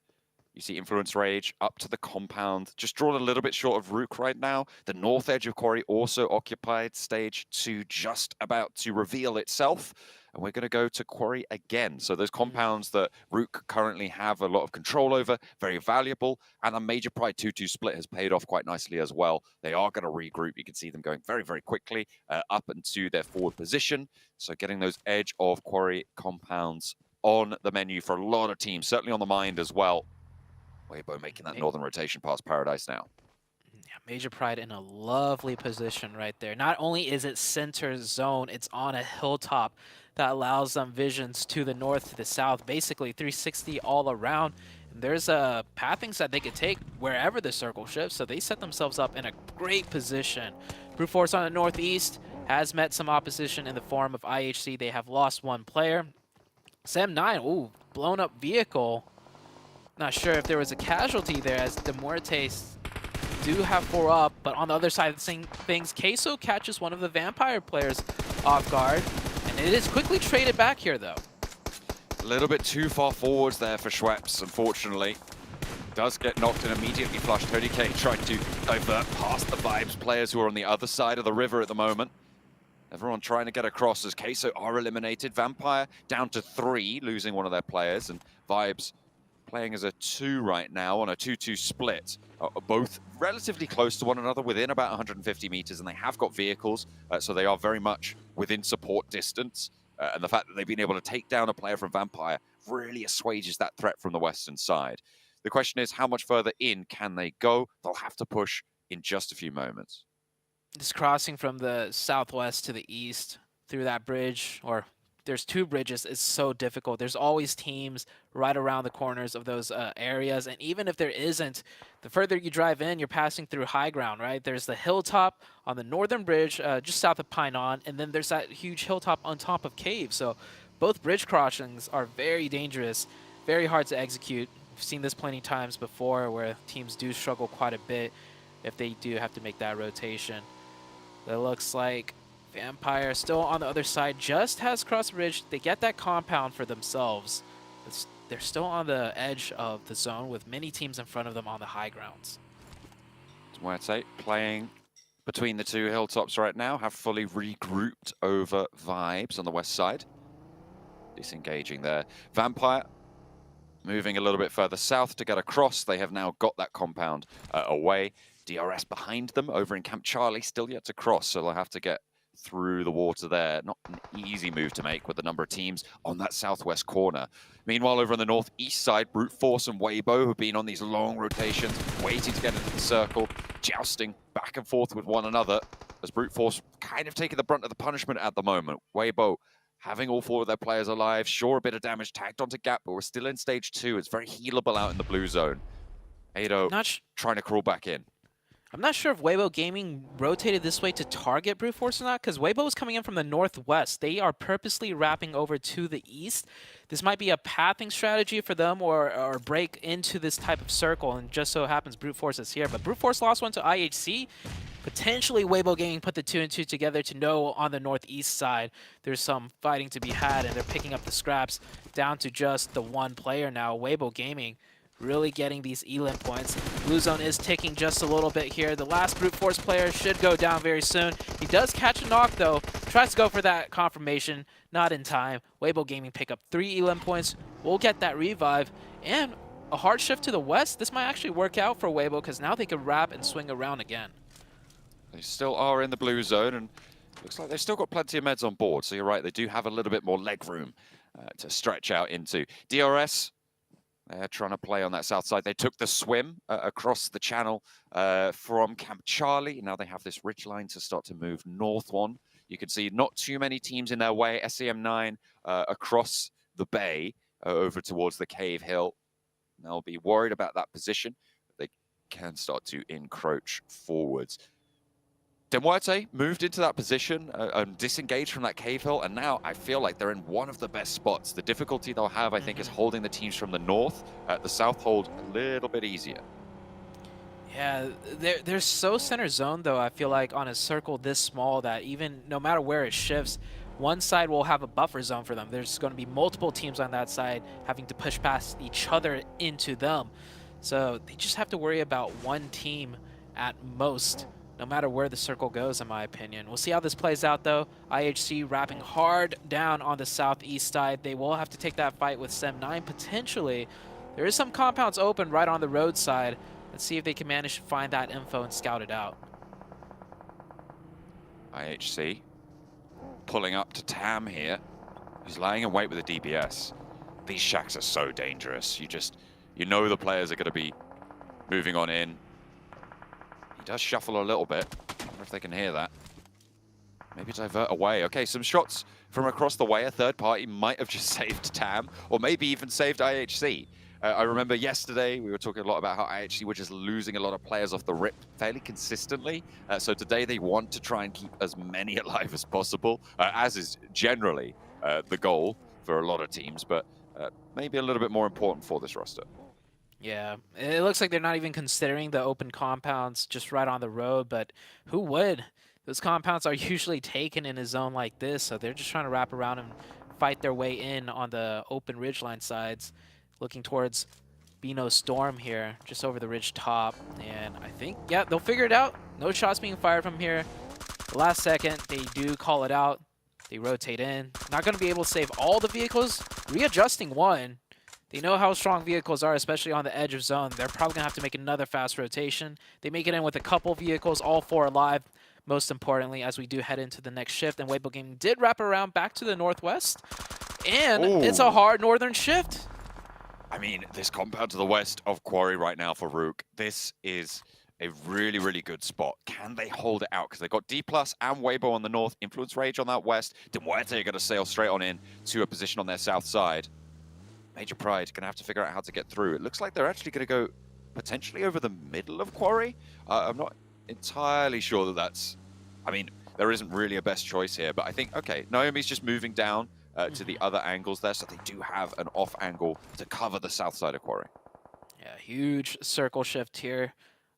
you see Influence Rage up to the compound, just drawn a little bit short of Rook right now. The north edge of Quarry also occupied. Stage 2 just about to reveal itself. And we're going to go to Quarry again. So those compounds that Rook currently have a lot of control over, very valuable. And the Major Pride 2-2 split has paid off quite nicely as well. They are going to regroup. You can see them going very, very quickly up into their forward position. So getting those edge of Quarry compounds on the menu for a lot of teams, certainly on the mind as well. Weibo making that northern rotation past Paradise now. Yeah, Major Pride in a lovely position right there. Not only is it center zone, it's on a hilltop that allows them visions to the north, to the south, basically 360 all around. And there's pathings that they could take wherever the circle shifts, so they set themselves up in a great position. Brute Force on the northeast has met some opposition in the form of IHC. They have lost 1 player. Sam9, ooh, blown up vehicle. Not sure if there was a casualty there, as Demuertes do have 4 up, but on the other side of the same things, Queso catches one of the Vampire players off guard, and it is quickly traded back here, though. A little bit too far forwards there for Schweppes, unfortunately. Does get knocked and immediately flushed. Cody K trying to divert past the Vibes players who are on the other side of the river at the moment. Everyone trying to get across as Queso are eliminated. Vampire down to 3, losing one of their players, and Vibes playing as a 2 right now on a 2-2 split. Both relatively close to one another, within about 150 meters, and they have got vehicles, so they are very much within support distance. And the fact that they've been able to take down a player from Vampire really assuages that threat from the western side. The question is, how much further in can they go? They'll have to push in just a few moments. This crossing from the southwest to the east through that bridge, or there's 2 bridges, is so difficult. There's always teams right around the corners of those areas. And even if there isn't, the further you drive in, you're passing through high ground, right? There's the hilltop on the northern bridge just south of Pinon, and then there's that huge hilltop on top of Cave. So both bridge crossings are very dangerous, very hard to execute. We've seen this plenty times before where teams do struggle quite a bit if they do have to make that rotation. It looks like Vampire still on the other side, just has crossed bridge. They get that compound for themselves. It's they're still on the edge of the zone with many teams in front of them on the high grounds. Muerte playing between the two hilltops right now, have fully regrouped over Vibes on the west side. Disengaging there. Vampire moving a little bit further south to get across. They have now got that compound away. DRS behind them over in Camp Charlie, still yet to cross, so they'll have to get through the water there. Not an easy move to make with the number of teams on that southwest corner. Meanwhile, over on the northeast side, Brute Force and Weibo have been on these long rotations, waiting to get into the circle, jousting back and forth with one another, as Brute Force kind of taking the brunt of the punishment at the moment. Weibo having all four of their players alive, sure, a bit of damage tagged onto Gap, but we're still in stage 2. It's very healable out in the blue zone. Ado trying to crawl back in. I'm not sure if Weibo Gaming rotated this way to target Brute Force or not, because Weibo is coming in from the northwest. They are purposely wrapping over to the east. This might be a pathing strategy for them, or break into this type of circle, and just so happens Brute Force is here. But Brute Force lost one to IHC. Potentially Weibo Gaming put the 2 and 2 together to know on the northeast side there's some fighting to be had, and they're picking up the scraps down to just the one player now. Weibo Gaming really getting these elim points. Blue zone is ticking just a little bit here. The last Brute Force player should go down very soon. He does catch a knock though. Tries to go for that confirmation. Not in time. Weibo Gaming pick up 3 elim points. We'll get that revive. And a hard shift to the west. This might actually work out for Weibo because now they can wrap and swing around again. They still are in the blue zone, and looks like they've still got plenty of meds on board. So you're right, they do have a little bit more leg room to stretch out into. DRS, they're trying to play on that south side. They took the swim across the channel from Camp Charlie. Now they have this ridge line to start to move north on. You can see not too many teams in their way. SEM9 across the bay over towards the Cave Hill. They'll be worried about that position. They can start to encroach forwards. Demuerte moved into that position and disengaged from that cave hill, and now I feel like they're in one of the best spots. The difficulty they'll have, I think, is holding the teams from the north. The south hold a little bit easier. Yeah, they're so center zone, though, I feel like, on a circle this small that even no matter where it shifts, one side will have a buffer zone for them. There's going to be multiple teams on that side having to push past each other into them. So they just have to worry about one team at most, no matter where the circle goes, in my opinion. We'll see how this plays out, though. IHC wrapping hard down on the southeast side. They will have to take that fight with SEM9, potentially. There is some compounds open right on the roadside. Let's see if they can manage to find that info and scout it out. IHC pulling up to Tam here. He's lying in wait with a DPS. These shacks are so dangerous. You know the players are going to be moving on in. Does shuffle a little bit. I wonder if they can hear that. Maybe divert away. Okay, some shots from across the way. A third party might have just saved Tam, or maybe even saved IHC. I remember yesterday we were talking a lot about how IHC were just losing a lot of players off the rip fairly consistently. So today they want to try and keep as many alive as possible, as is generally the goal for a lot of teams, but maybe a little bit more important for this roster. Yeah, it looks like they're not even considering the open compounds just right on the road, but who would? Those compounds are usually taken in a zone like this, so they're just trying to wrap around and fight their way in on the open ridgeline sides, looking towards Bino Storm here, just over the ridge top. And I think, yeah, they'll figure it out. No shots being fired from here. Last second, they do call it out. They rotate in. Not going to be able to save all the vehicles. Readjusting one. They know how strong vehicles are, especially on the edge of zone. They're probably going to have to make another fast rotation. They make it in with a couple vehicles, all 4 alive, most importantly, as we do head into the next shift. And Weibo Gaming did wrap around back to the northwest. And it's a hard northern shift. I mean, this compound to the west of Quarry right now for Rook, this is a really, really good spot. Can they hold it out? Because they've got D+ and Weibo on the north, Influence Rage on that west. Demuerte are going to sail straight on in to a position on their south side. Major Pride going to have to figure out how to get through. It looks like they're actually going to go potentially over the middle of Quarry. I'm not entirely sure that that's... I mean, there isn't really a best choice here, but I think, okay, Naomi's just moving down to the other angles there, so they do have an off angle to cover the south side of Quarry. Yeah, huge circle shift here.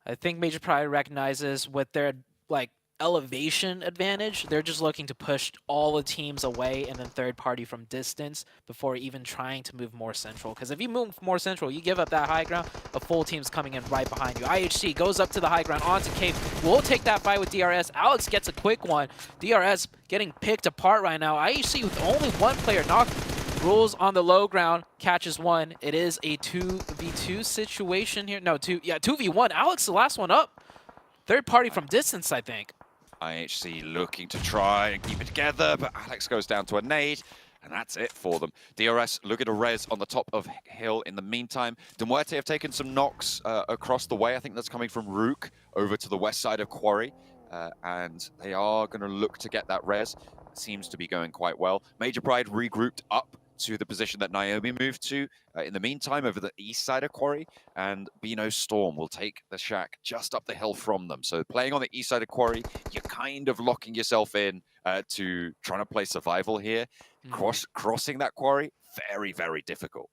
I think Major Pride recognizes with their, like, elevation advantage. They're just looking to push all the teams away and then third party from distance before even trying to move more central. Because if you move more central, you give up that high ground, a full team's coming in right behind you. IHC goes up to the high ground onto Cave. We'll take that fight with DRS. Alex gets a quick one. DRS getting picked apart right now. IHC with only one player knocked. Rules on the low ground, catches one. It is a 2v2 situation here. No, 2v1. Alex, the last one up. Third party from distance, I think. IHC looking to try and keep it together, but Alex goes down to a nade, and that's it for them. DRS looking to res on the top of hill in the meantime. Demuerte have taken some knocks across the way. I think that's coming from Rook over to the west side of Quarry, and they are going to look to get that res. Seems to be going quite well. Major Pride regrouped up to the position that Naomi moved to in the meantime over the east side of Quarry, and Bino Storm will take the shack just up the hill from them. So playing on the east side of Quarry, you're kind of locking yourself in to trying to play survival here. Crossing that Quarry, very, very difficult.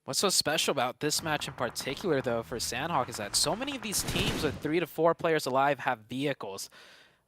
What's so special about this match in particular, though, for Sandhawk is that so many of these teams with 3 to 4 players alive have vehicles.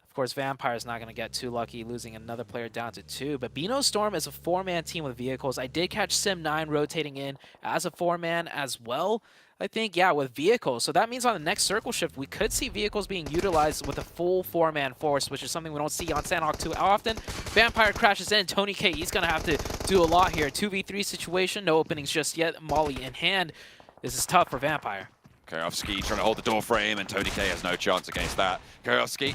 Of course, Vampire's not going to get too lucky, losing another player down to 2. But Bino Storm is a 4-man team with vehicles. I did catch Sim9 rotating in as a 4-man as well, I think, yeah, with vehicles. So that means on the next circle shift, we could see vehicles being utilized with a full 4-man force, which is something we don't see on Sandhawk too often. Vampire crashes in. Tony K, he's going to have to do a lot here. 2v3 situation, no openings just yet. Molly in hand. This is tough for Vampire. Kayovsky trying to hold the door frame, and Tony K has no chance against that. Kayovsky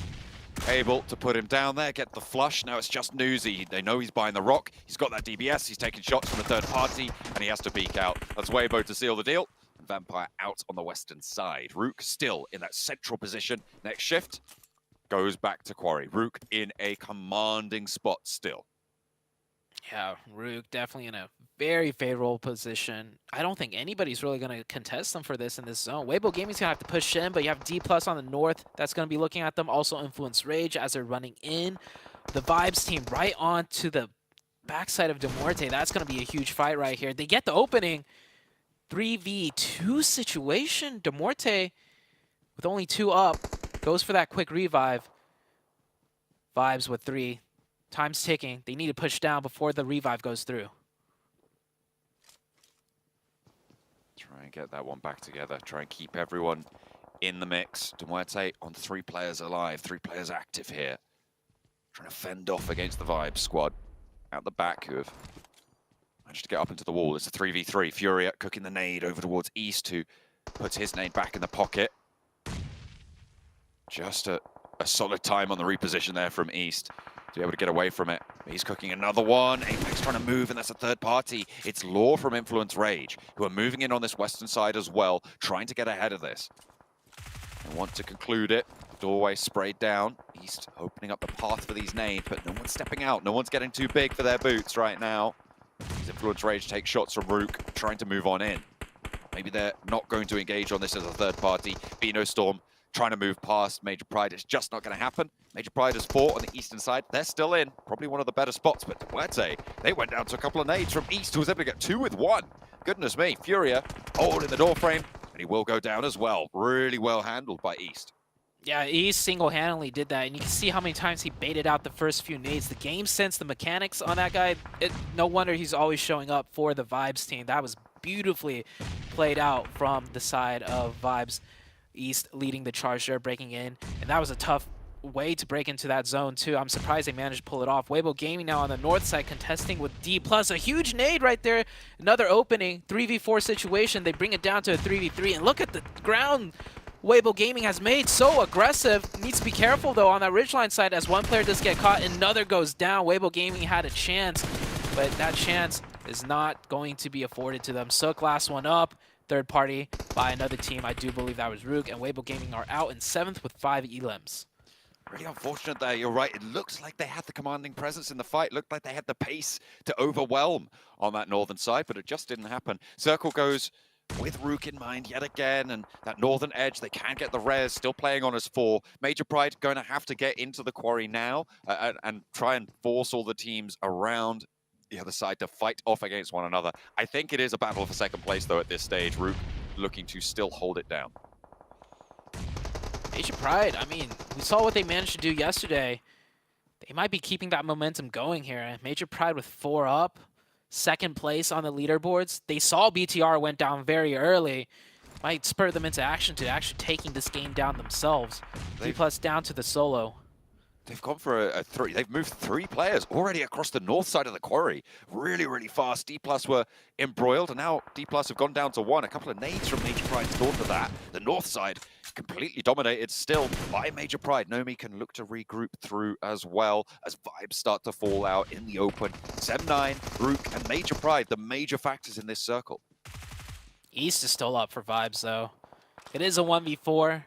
able to put him down there, get the flush. Now it's just Newsy. They know he's behind the rock. He's got that DBS. He's taking shots from the third party, and he has to peek out. That's Weibo to seal the deal. Vampire out on the western side. Rook still in that central position. Next shift goes back to Quarry. Rook in a commanding spot still. Yeah, Rook definitely in a very favorable position. I don't think anybody's really going to contest them for this in this zone. Weibo Gaming's going to have to push in, but you have D+ on the north that's going to be looking at them. Also Influence Rage as they're running in. The Vibes team right on to the backside of Demuerte. That's going to be a huge fight right here. They get the opening. 3v2 situation. Demuerte with only 2 up goes for that quick revive. Vibes with 3. Time's ticking. They need to push down before the revive goes through. Try and get that one back together. Try and keep everyone in the mix. Demuerte on 3 players alive, 3 players active here. Trying to fend off against the Vibe squad out the back who have managed to get up into the wall. It's a 3v3. Furia cooking the nade over towards East, who puts his nade back in the pocket. Just a solid time on the reposition there from East to be able to get away from it. He's cooking another one. Apex trying to move, and that's a third party. It's Law from Influence Rage, who are moving in on this western side as well, trying to get ahead of this. They want to conclude it. Doorway sprayed down. East opening up the path for these nades, but no one's stepping out. No one's getting too big for their boots right now. As Influence Rage takes shots from Rook, trying to move on in. Maybe they're not going to engage on this as a third party. Bino Storm trying to move past Major Pride. It's just not going to happen. Major Pride has fought on the eastern side. They're still in. Probably one of the better spots, but Duerte, they went down to a couple of nades from East, who was able to get 2 with 1. Goodness me. Furia holding the door frame, and he will go down as well. Really well handled by East. Yeah, East single-handedly did that, and you can see how many times he baited out the first few nades. The game sense, the mechanics on that guy, no wonder he's always showing up for the Vibes team. That was beautifully played out from the side of Vibes. East leading the charge there, breaking in, and that was a tough way to break into that zone too. I'm surprised they managed to pull it off. Weibo Gaming now on the north side contesting with D+. A huge nade right there. Another opening, 3v4 situation. They bring it down to a 3v3, and look at the ground Weibo Gaming has made. So aggressive. Needs to be careful though on that ridgeline side as one player does get caught, another goes down. Weibo Gaming had a chance, but that chance is not going to be afforded to them. Sook last one up. Third party by another team. I do believe that was Rook, and Weibo Gaming are out in 7th with 5 elims. Really unfortunate there, you're right. It looks like they had the commanding presence in the fight. Looked like they had the pace to overwhelm on that northern side, but it just didn't happen. Circle goes with Rook in mind yet again, and that northern edge, they can get the res, still playing on as 4. Major Pride going to have to get into the quarry now and try and force all the teams around the other side to fight off against one another. I think it is a battle for second place, though, at this stage. Rook looking to still hold it down. Major Pride, I mean, we saw what they managed to do yesterday. They might be keeping that momentum going here. Major Pride with 4 up, 2nd place on the leaderboards. They saw BTR went down very early. Might spur them into action to actually taking this game down themselves. D+ down to the solo. They've gone for a 3. They've moved 3 players already across the north side of the quarry. Really, really fast. D+ were embroiled, and now D+ have gone down to 1. A couple of nades from Major Pride's north of that. The north side completely dominated still by Major Pride. Nomi can look to regroup through as well as vibes start to fall out in the open. Sem9, Rook, and Major Pride, the major factors in this circle. East is still up for vibes, though. It is a 1v4.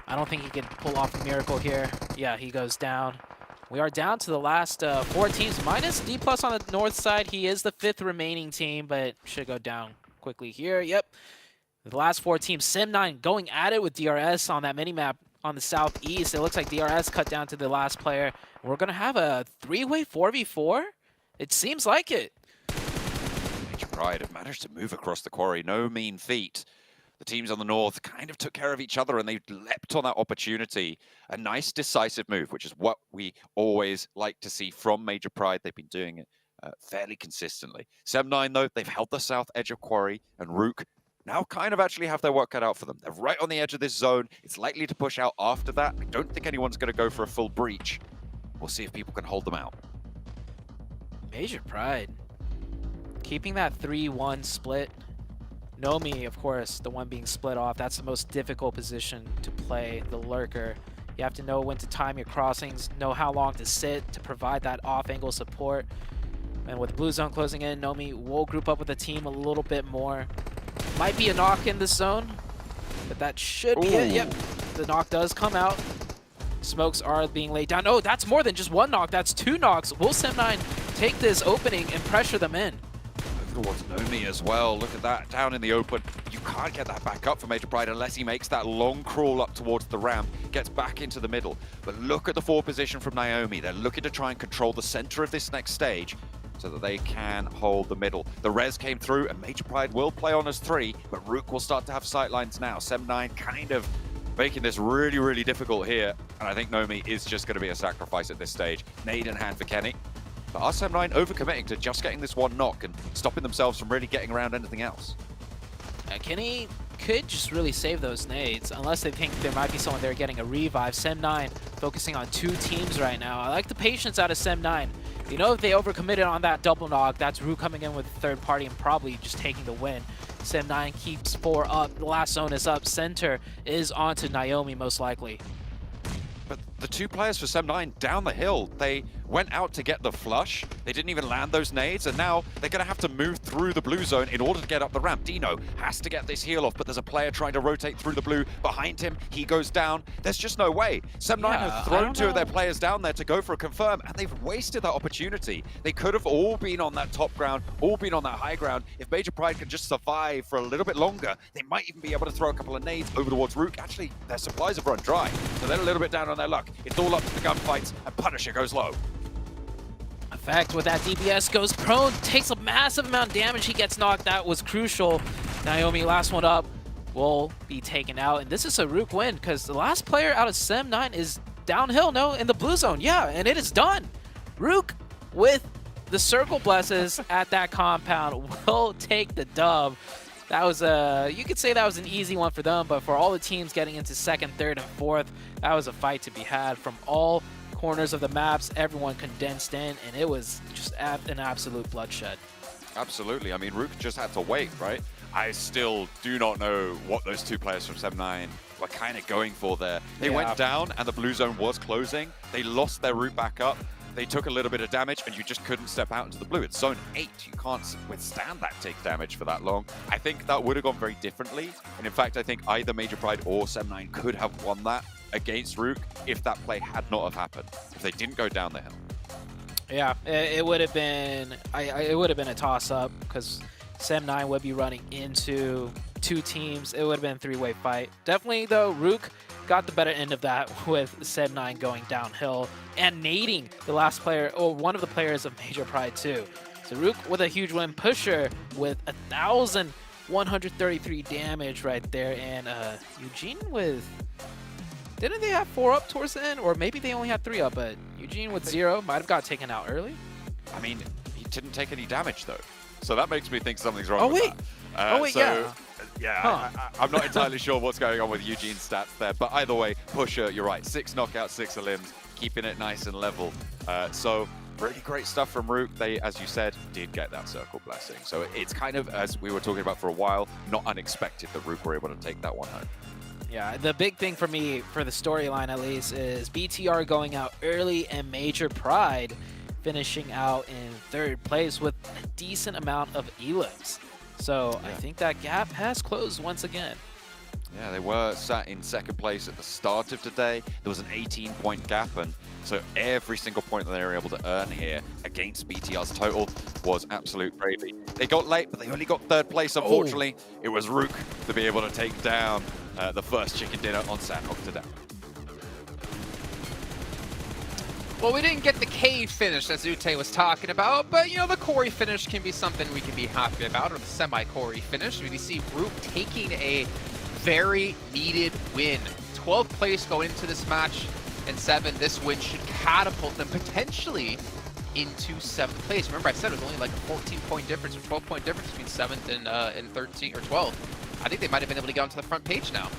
I don't think he can pull off a miracle here. Yeah, he goes down. We are down to the last 4 teams, minus D+ on the north side. He is the 5th remaining team, but should go down quickly here. Yep. The last 4 teams, Sem9 going at it with DRS on that minimap on the southeast. It looks like DRS cut down to the last player. We're going to have a 3-way 4v4? It seems like it. Major Pride have managed to move across the quarry. No mean feat. The teams on the north kind of took care of each other, and they leapt on that opportunity. A nice decisive move, which is what we always like to see from Major Pride. They've been doing it fairly consistently. Sem9, though, they've held the south edge of quarry, and Rook now kind of actually have their work cut out for them. They're right on the edge of this zone. It's likely to push out after that. I don't think anyone's going to go for a full breach. We'll see if people can hold them out. Major Pride keeping that 3-1 split. Nomi, of course, the one being split off. That's the most difficult position to play, the lurker. You have to know when to time your crossings, know how long to sit to provide that off-angle support. And with blue zone closing in, Nomi will group up with the team a little bit more. Might be a knock in this zone, but that should be it. Yep, the knock does come out. Smokes are being laid down. Oh, that's more than just 1 knock. That's 2 knocks. Will Sem9 take this opening and pressure them in? Towards Nomi as well. Look at that, down in the open. You can't get that back up for Major Pride unless he makes that long crawl up towards the ramp, gets back into the middle. But look at the 4 position from Naomi. They're looking to try and control the center of this next stage so that they can hold the middle. The res came through, and Major Pride will play on as 3, but Rook will start to have sightlines now. Sem9 kind of making this really, really difficult here, and I think Nomi is just going to be a sacrifice at this stage. Nade in hand for Kenny. But are Sem9 overcommitting to just getting this 1 knock and stopping themselves from really getting around anything else? Kenny could just really save those nades, unless they think there might be someone there getting a revive. Sem9 focusing on 2 teams right now. I like the patience out of Sem9. You know, if they overcommitted on that double knock, that's Rue coming in with a 3rd party and probably just taking the win. Sem9 keeps 4 up. The last zone is up. Center is onto Naomi, most likely. But the 2 players for Sem9 down the hill, they went out to get the flush. They didn't even land those nades, and now they're going to have to move through the blue zone in order to get up the ramp. Dino has to get this heal off, but there's a player trying to rotate through the blue behind him. He goes down. There's just no way. Sem9 have thrown 2 of their players down there to go for a confirm, and they've wasted that opportunity. They could have all been on that top ground, all been on that high ground. If Major Pride could just survive for a little bit longer, they might even be able to throw a couple of nades over towards Rook. Actually, their supplies have run dry, so they're a little bit down on their luck. It's all up to the gunfights, and Punisher goes low. Effect with that DBS goes prone, takes a massive amount of damage. He gets knocked. That was crucial. Naomi, last one up, will be taken out. And this is a Rook win because the last player out of Sem9 is downhill, no, in the blue zone. Yeah, and it is done. Rook with the circle blesses at that compound will take the dub. That was you could say that was an easy one for them, but for all the teams getting into 2nd, 3rd, and 4th, that was a fight to be had from all corners of the maps. Everyone condensed in, and it was just an absolute bloodshed. Absolutely. I mean, Rook just had to wait, right? I still do not know what those 2 players from Sem9 were kind of going for there. They went down, and the blue zone was closing. They lost their route back up. They took a little bit of damage, and you just couldn't step out into the blue. It's zone 8. You can't withstand that take damage for that long. I think that would have gone very differently. And in fact, I think either Major Pride or Sem9 could have won that against Rook if that play had not have happened, if they didn't go down the hill. Yeah, it would have been it would have been a toss-up because Sem9 would be running into 2 teams. It would have been a 3-way fight. Definitely, though, Rook got the better end of that with Sem9 going downhill and nading the last player, or one of the players of Major Pride too. So Rook with a huge win. Pusher with 1,000 133 damage right there. And Eugene with... Didn't they have 4 up towards the end? Or maybe they only had 3 up, but Eugene with 0 might have got taken out early. I mean, he didn't take any damage, though. So that makes me think something's wrong Oh, with wait. that. Yeah. Yeah, Huh. I'm not entirely sure what's going on with Eugene's stats there, but either way, Pusher, you're right, 6 knockouts, 6 limbs, keeping it nice and level. So really great stuff from Rook. They, as you said, did get that circle blessing. So it's kind of, as we were talking about for a while, not unexpected that Rook were able to take that one home. Yeah, the big thing for me, for the storyline at least, is BTR going out early and Major Pride finishing out in 3rd place with a decent amount of elims. So I think that gap has closed once again. Yeah, they were sat in 2nd place at the start of today. There was an 18-point gap, and so every single point that they were able to earn here against BTR's total was absolute gravy. They got late, but they only got 3rd place, unfortunately. It was Rook to be able to take down the first chicken dinner on Sandhawk today. Well, we didn't get the K finish as Ute was talking about, but, you know, the Corey finish can be something we can be happy about, or the semi-Corey finish. We see Rook taking a very needed win. 12th place going into this match, and 7. This win should catapult them potentially into 7th place. Remember, I said it was only like a 14-point difference or 12-point difference between 7th and 13 or 12th. I think they might have been able to get onto the front page now.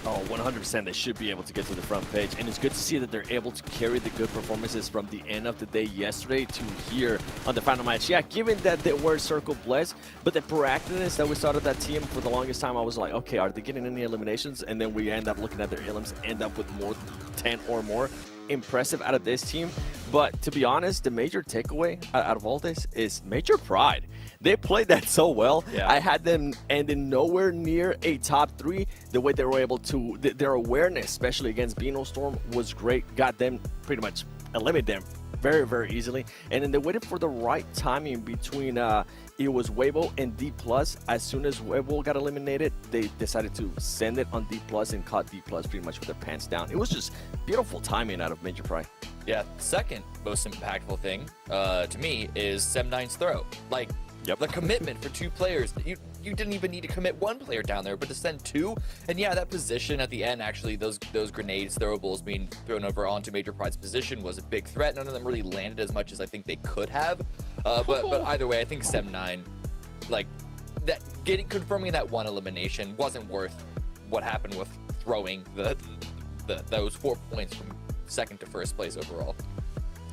Oh, 100% they should be able to get to the front page, and it's good to see that they're able to carry the good performances from the end of the day yesterday to here on the final match. Yeah, given that they were circle blessed, but the proactiveness that we saw of that team for the longest time, I was like, okay, are they getting any eliminations? And then we end up looking at their elims, end up with more 10 or more. Impressive out of this team, but to be honest, the major takeaway out of all this is Major Pride. They played that so well. Yeah. I had them ending nowhere near a top 3. The way they were able to, their awareness, especially against Beano Storm, was great. Got them pretty much, eliminated them very, very easily. And then they waited for the right timing between it was Weibo and D+. As soon as Weibo got eliminated, they decided to send it on D+ and caught D+ pretty much with their pants down. It was just beautiful timing out of Major Pride. Yeah, second most impactful thing to me is Sem9's throw. Like, the commitment for 2 players. You didn't even need to commit 1 player down there, but to send 2. And yeah, that position at the end, actually, those grenades, throwables being thrown over onto Major Pride's position was a big threat. None of them really landed as much as I think they could have. But either way, I think Sem9, like, confirming that 1 elimination wasn't worth what happened with throwing those 4 points from 2nd to 1st place overall.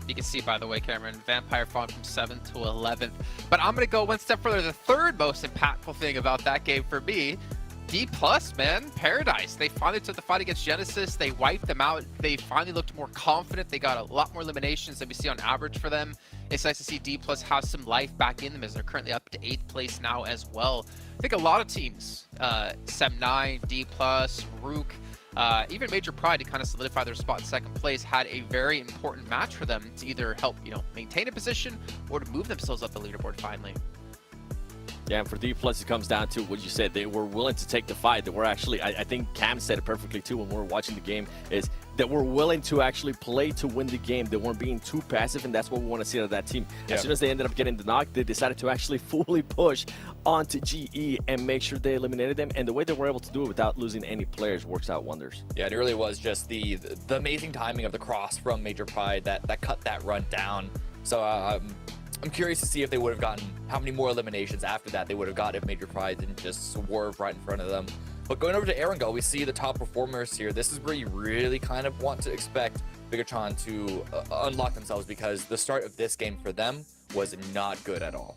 You can see, by the way, Cameron, Vampire falling from 7th to 11th. But I'm going to go one step further. The 3rd most impactful thing about that game for me, D+, man, Paradise. They finally took the fight against Genesis. They wiped them out. They finally looked more confident. They got a lot more eliminations than we see on average for them. It's nice to see D+ have some life back in them as they're currently up to 8th place now as well. I think a lot of teams, Sem9, D+, Rook, even Major Pride, to kind of solidify their spot in 2nd place, had a very important match for them to either help, maintain a position or to move themselves up the leaderboard finally. Yeah, and for D+, it comes down to what you said. They were willing to take the fight. They were actually, I think Cam said it perfectly too when we were watching the game, is that we're willing to actually play to win the game. They weren't being too passive, and that's what we want to see out of that team. Yeah. As soon as they ended up getting the knock, they decided to actually fully push onto GE and make sure they eliminated them. And the way they were able to do it without losing any players works out wonders. Yeah, it really was just the amazing timing of the cross from Major Pride that cut that run down. So I'm curious to see if they would have gotten, how many more eliminations after that they would have got if Major Pride didn't just swerve right in front of them. But going over to Erangel, we see the top performers here. This is where you really kind of want to expect Bigatron to unlock themselves, because the start of this game for them was not good at all.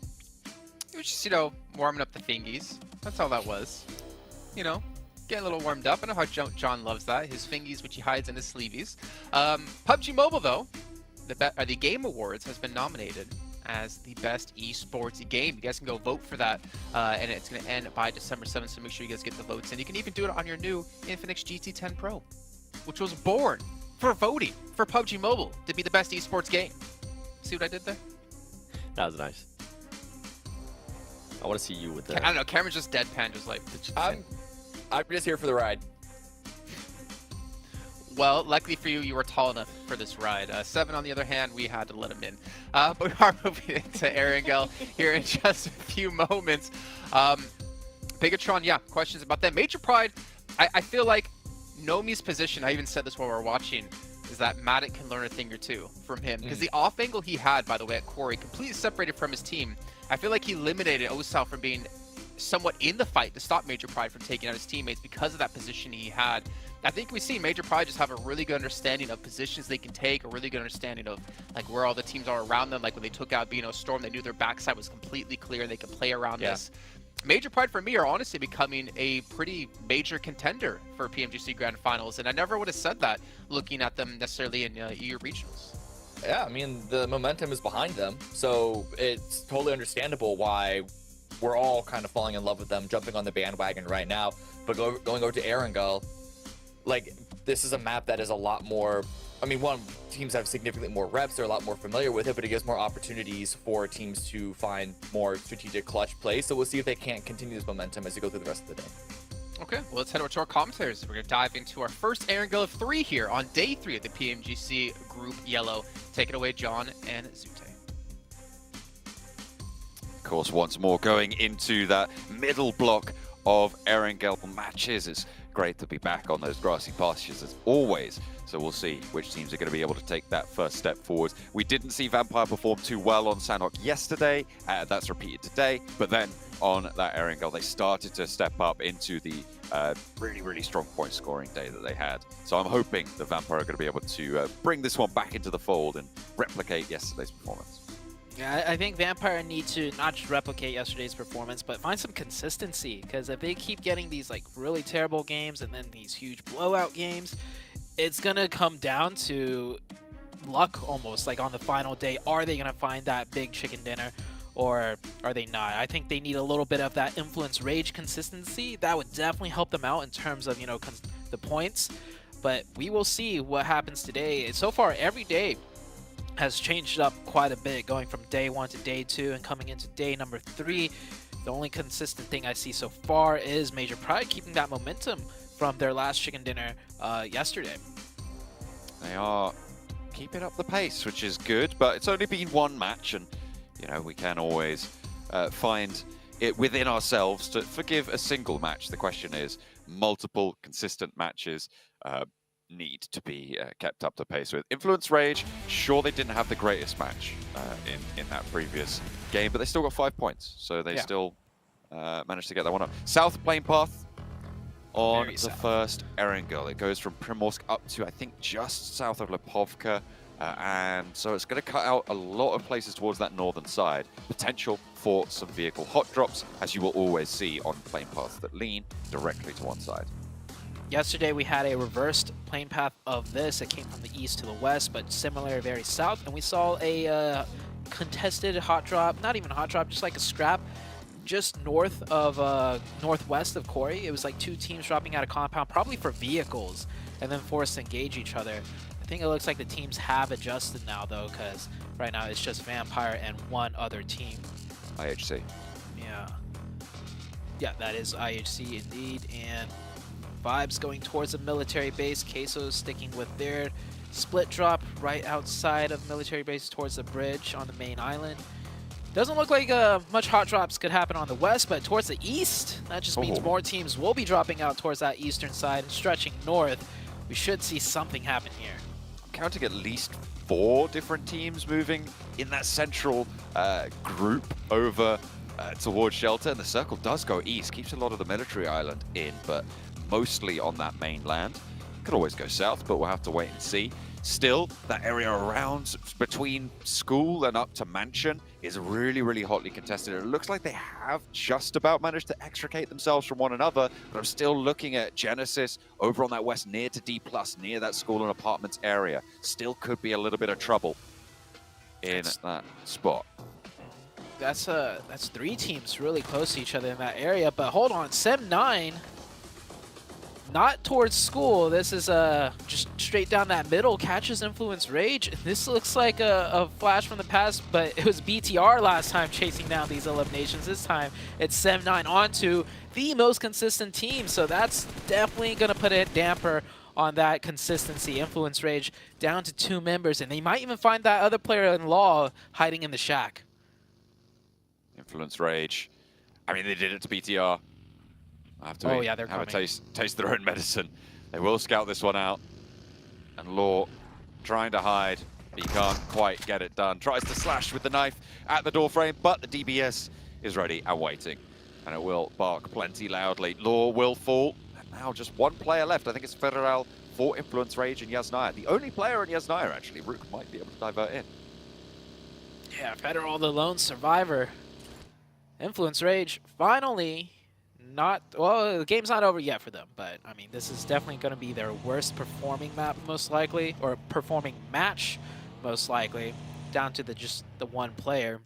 It was just, warming up the fingies. That's all that was. Getting a little warmed up. I know how John loves that. His fingies, which he hides in his sleeveys. PUBG Mobile, though, the Game Awards has been nominated as the best esports game. You guys can go vote for that, and it's going to end by December 7th, so make sure you guys get the votes in. You can even do it on your new Infinix GT10 Pro, which was born for voting for PUBG Mobile to be the best esports game. See what I did there? That was nice. I want to see you with that. I don't know, Cameron's just deadpan, just like... I'm just here for the ride. Well, luckily for you, you were tall enough for this ride. 7, on the other hand, we had to let him in. But we are moving into Erangel here in just a few moments. Bigatron, yeah, questions about that. Major Pride, I feel like Nomi's position, I even said this while we were watching, is that Matic can learn a thing or two from him. Because the off angle he had, by the way, at Quarry, completely separated from his team. I feel like he eliminated Osal from being somewhat in the fight to stop Major Pride from taking out his teammates because of that position he had. I think we've seen Major Pride just have a really good understanding of positions they can take, a really good understanding of like where all the teams are around them. Like when they took out Beano Storm, they knew their backside was completely clear and they could play around this. Major Pride for me are honestly becoming a pretty major contender for PMGC Grand Finals, and I never would have said that looking at them necessarily in EU Regionals. Yeah, I mean, the momentum is behind them, so it's totally understandable why we're all kind of falling in love with them, jumping on the bandwagon right now. But going over to Erangel, like, this is a map that is a lot more, I mean, one, teams have significantly more reps, they're a lot more familiar with it, but it gives more opportunities for teams to find more strategic clutch plays. So we'll see if they can't continue this momentum as we go through the rest of the day. Okay, well, let's head over to our commentators. We're going to dive into our first Erangel of 3 here on day 3 of the PMGC Group Yellow. Take it away, John and Zute. Of course, once more going into that middle block of Erangel matches. It's great to be back on those grassy pastures as always. So we'll see which teams are going to be able to take that first step forward. We didn't see Vampire perform too well on Sanhok yesterday. That's repeated today. But then on that Erangel, they started to step up into the really strong point scoring day that they had. So I'm hoping the Vampire are going to be able to bring this one back into the fold and replicate yesterday's performance. Yeah, I think Vampire need to not just replicate yesterday's performance, but find some consistency. Because if they keep getting these like really terrible games and then these huge blowout games, it's gonna come down to luck almost. Like on the final day, are they gonna find that big chicken dinner, or are they not? I think they need a little bit of that influence rage consistency. That would definitely help them out in terms of, you know, the points. But we will see what happens today. So far, every day has changed up quite a bit, going from day 1 to day 2 and coming into day number 3. The only consistent thing I see so far is Major Pride keeping that momentum from their last chicken dinner yesterday. They are keeping up the pace, which is good, but it's only been one match, and you know, we can always find it within ourselves to forgive a single match. The question is, multiple consistent matches need to be kept up to pace with. Influence Rage, sure, they didn't have the greatest match in that previous game, but they still got 5 points, so they still managed to get that one up. South Plane Path on the first Erangel. It goes from Primorsk up to, I think, just south of Lipovka, and so it's going to cut out a lot of places towards that northern side. Potential for some vehicle hot drops, as you will always see on plane paths that lean directly to one side. Yesterday we had a reversed plane path of this. It came from the east to the west, but similar, very south. And we saw a contested hot drop, not even a hot drop, just like a scrap, just north of, northwest of Quarry. It was like 2 teams dropping out of compound, probably for vehicles, and then forced to engage each other. I think it looks like the teams have adjusted now, though, because right now it's just Vampire and one other team. IHC. Yeah. Yeah, that is IHC indeed, and Vibes going towards the military base. Queso sticking with their split drop right outside of military base towards the bridge on the main island. Doesn't look like much hot drops could happen on the west, but towards the east, that just means more teams will be dropping out towards that eastern side and stretching north. We should see something happen here. I'm counting at least 4 different teams moving in that central group over towards Shelter, and the circle does go east, keeps a lot of the military island in, but mostly on that mainland. Could always go south, but we'll have to wait and see. Still, that area around between school and up to mansion is really hotly contested. It looks like they have just about managed to extricate themselves from one another, but I'm still looking at Genesis over on that west near to D+, near that school and apartments area. Still could be a little bit of trouble in that spot. That's 3 teams really close to each other in that area, but hold on, Sem9, not towards school. This is just straight down that middle, catches Influence Rage. This looks like a flash from the past, but it was BTR last time chasing down these eliminations. This time it's Sem9 onto the most consistent team, so that's definitely going to put a damper on that consistency. Influence Rage down to 2 members, and they might even find that other player in law hiding in the shack. Influence Rage. I mean, they did it to BTR. Have to yeah, they're have coming. a taste their own medicine. They will scout this one out. And Law trying to hide. He can't quite get it done. Tries to slash with the knife at the door frame, but the DBS is ready and waiting. And it will bark plenty loudly. Law will fall. And now just one player left. I think it's Federal for Influence Rage and Yasnaya. The only player in Yasnaya, actually. Rook might be able to divert in. Yeah, Federal, the lone survivor. Influence Rage, finally, well, the game's not over yet for them, but, I mean, this is definitely going to be their worst performing map, most likely, or performing match, most likely, down to just the one player.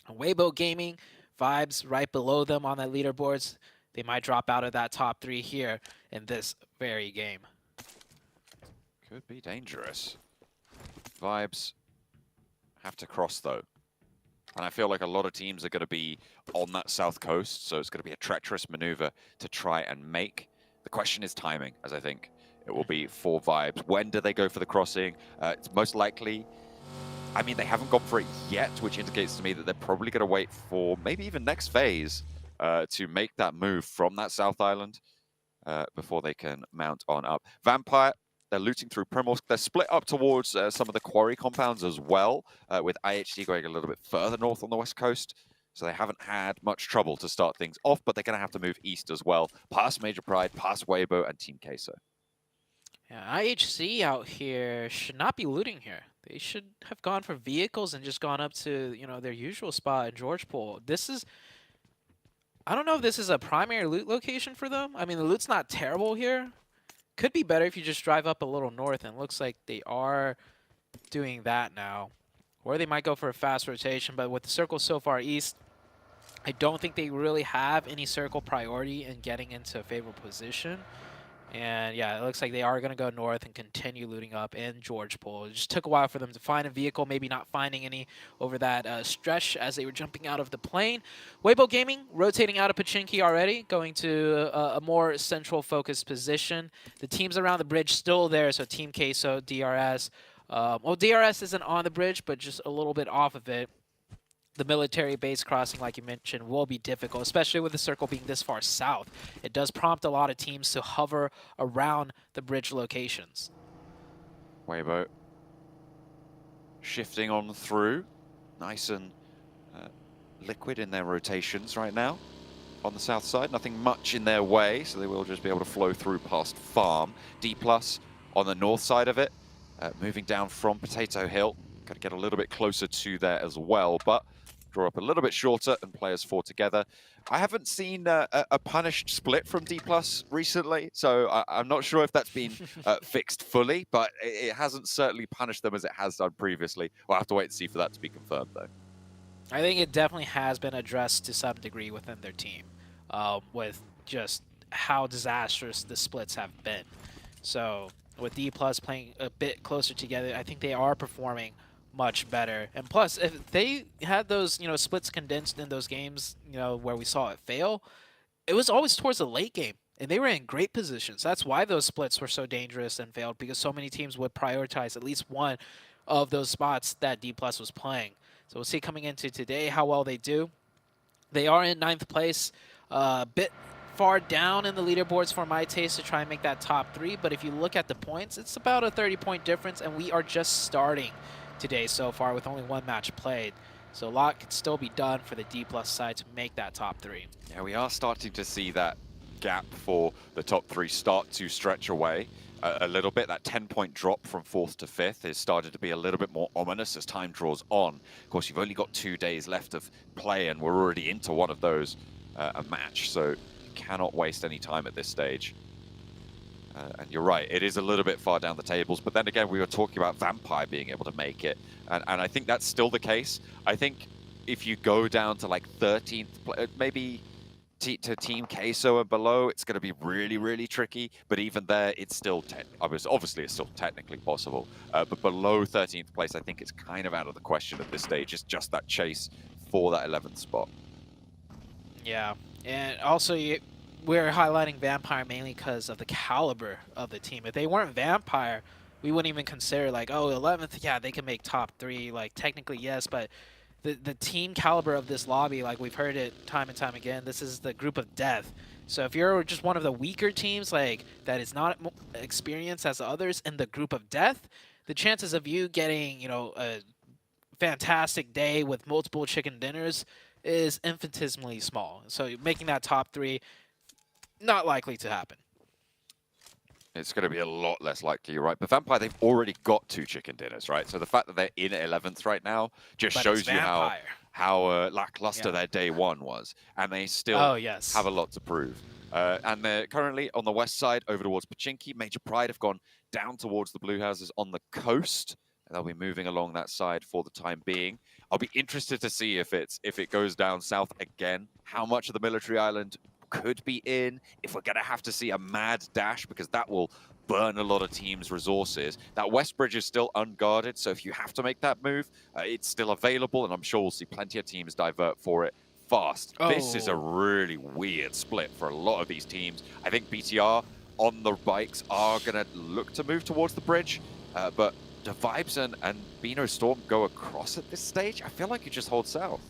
Weibo Gaming, Vibes right below them on that leaderboards. They might drop out of that top 3 here in this very game. Could be dangerous. Vibes have to cross, though. And I feel like a lot of teams are going to be on that south coast, so it's going to be a treacherous maneuver to try and make. The question is timing, as I think it will be for Vibes. When do they go for the crossing? It's most likely... I mean, they haven't gone for it yet, which indicates to me that they're probably going to wait for maybe even next phase to make that move from that South Island before they can mount on up. Vampire, they're looting through Primorsk. They're split up towards some of the quarry compounds as well, with IHD going a little bit further north on the west coast. So they haven't had much trouble to start things off, but they're going to have to move east as well, past Major Pride, past Weibo, and Team Queso. Yeah, IHC out here should not be looting here. They should have gone for vehicles and just gone up to, you know, their usual spot in Georgepol. This is... I don't know if this is a primary loot location for them. I mean, the loot's not terrible here. Could be better if you just drive up a little north, and it looks like they are doing that now. Or they might go for a fast rotation, but with the circle so far east, I don't think they really have any circle priority in getting into a favorable position. And yeah, it looks like they are going to go north and continue looting up in Georgepol. It just took a while for them to find a vehicle, maybe not finding any over that stretch as they were jumping out of the plane. Weibo Gaming rotating out of Pachinki already, going to a more central focused position. The teams around the bridge still there, so Team Queso, DRS. Well, DRS isn't on the bridge, but just a little bit off of it. The military base crossing, like you mentioned, will be difficult, especially with the circle being this far south. It does prompt a lot of teams to hover around the bridge locations. Weibo shifting on through. Nice and liquid in their rotations right now. On the south side, nothing much in their way, so they will just be able to flow through past Farm. D+ on the north side of it, moving down from Potato Hill. Got to get a little bit closer to there as well, but draw up a little bit shorter and players 4 together. I haven't seen a punished split from D+ recently, so I'm not sure if that's been fixed fully, but it hasn't certainly punished them as it has done previously. We'll have to wait and see for that to be confirmed, though. I think it definitely has been addressed to some degree within their team, with just how disastrous the splits have been. So with D+ playing a bit closer together, I think they are performing much better. And plus, if they had those, you know, splits condensed in those games, you know, where we saw it fail, it was always towards the late game, and they were in great positions. That's why those splits were so dangerous and failed, because so many teams would prioritize at least one of those spots that D+ was playing. So we'll see coming into today how well they do. They are in 9th place, a bit far down in the leaderboards for my taste to try and make that top 3, but if you look at the points, it's about a 30-point difference, and we are just starting today so far with only 1 match played. So a lot can still be done for the D+ side to make that top 3. Yeah, we are starting to see that gap for the top 3 start to stretch away a little bit. That 10-point drop from 4th to 5th has started to be a little bit more ominous as time draws on. Of course, you've only got 2 days left of play, and we're already into one of those, a match, so you cannot waste any time at this stage. And you're right, it is a little bit far down the tables, but then again, we were talking about Vampire being able to make it, and I think that's still the case. I think if you go down to like 13th, maybe to Team Queso and below, it's going to be really, really tricky, but even there, it's still, obviously it's still technically possible, but below 13th place, I think it's kind of out of the question at this stage. It's just that chase for that 11th spot. Yeah, and also we're highlighting Vampire mainly because of the caliber of the team. If they weren't Vampire, we wouldn't even consider like, oh, 11th, yeah, they can make top 3. Like, technically, yes, but the team caliber of this lobby, like we've heard it time and time again, this is the group of death. So if you're just one of the weaker teams, like that is not experienced as the others in the group of death, the chances of you getting, you know, a fantastic day with multiple chicken dinners is infinitesimally small. So making that top 3, not likely to happen. It's going to be a lot less likely, you're right. But Vampire, they've already got 2 chicken dinners, right? So the fact that they're in 11th right now just shows you how lackluster their day 1 was. And they still have a lot to prove. And they're currently on the west side over towards Pachinki. Major Pride have gone down towards the blue houses on the coast. And they'll be moving along that side for the time being. I'll be interested to see if it goes down south again, how much of the military island could be in, if we're going to have to see a mad dash, because that will burn a lot of teams' resources. That west bridge is still unguarded, so if you have to make that move, it's still available, and I'm sure we'll see plenty of teams divert for it fast. This is a really weird split for a lot of these teams. I think BTR on the bikes are going to look to move towards the bridge, but do Vibes and Beano Storm go across at this stage? I feel like you just hold south.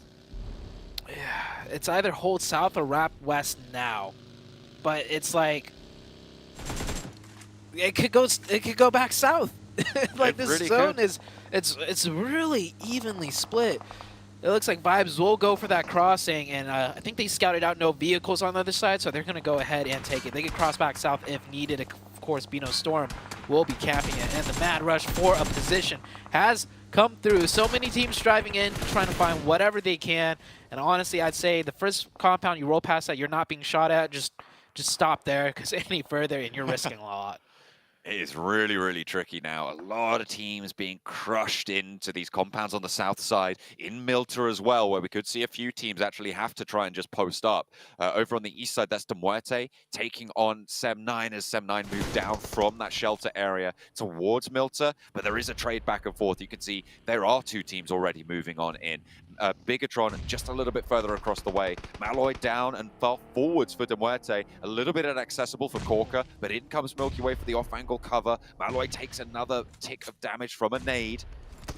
Yeah, it's either hold south or wrap west now, but it's like it could go back south. Like this really zone it's really evenly split. It looks like Vibes will go for that crossing, and I think they scouted out no vehicles on the other side, so they're going to go ahead and take it. They can cross back south if needed. Of course, Beano Storm will be capping it, and the mad rush for a position has come through. So many teams driving in, trying to find whatever they can, and honestly, I'd say the first compound you roll past that you're not being shot at, just stop there, because any further and you're risking a lot. It is really, really tricky now. A lot of teams being crushed into these compounds on the south side, in Milta as well, where we could see a few teams actually have to try and just post up. Over on the east side, that's De Muerte taking on Sem9 as Sem9 move down from that shelter area towards Milta, but there is a trade back and forth. You can see there are 2 teams already moving on in. Bigatron just a little bit further across the way. Malloy down and far forwards for De Muerte. A little bit inaccessible for Corker, but in comes Milky Way for the off-angle cover. Malloy takes another tick of damage from a nade.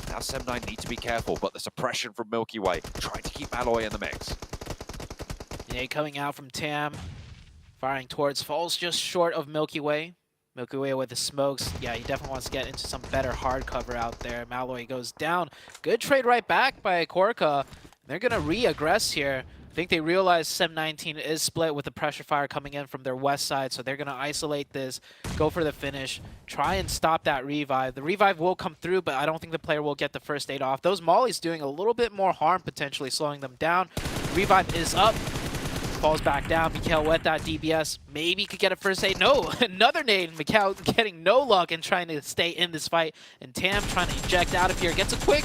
Now Sem9 need to be careful, but the suppression from Milky Way trying to keep Malloy in the mix. Nade coming out from Tam, firing towards, falls just short of Milky Way. Milky Way with the smokes. Yeah, he definitely wants to get into some better hard cover out there. Malloy goes down. Good trade right back by Korka. They're going to re-aggress here. I think they realize Sem19 is split with the pressure fire coming in from their west side, so they're going to isolate this, go for the finish, try and stop that revive. The revive will come through, but I don't think the player will get the first aid off. Those mollies doing a little bit more harm, potentially slowing them down. Revive is up. Falls back down. Mikhail with that DBS. Maybe could get a first aid. No, another nade. Mikhail getting no luck and trying to stay in this fight. And Tam trying to eject out of here. Gets a quick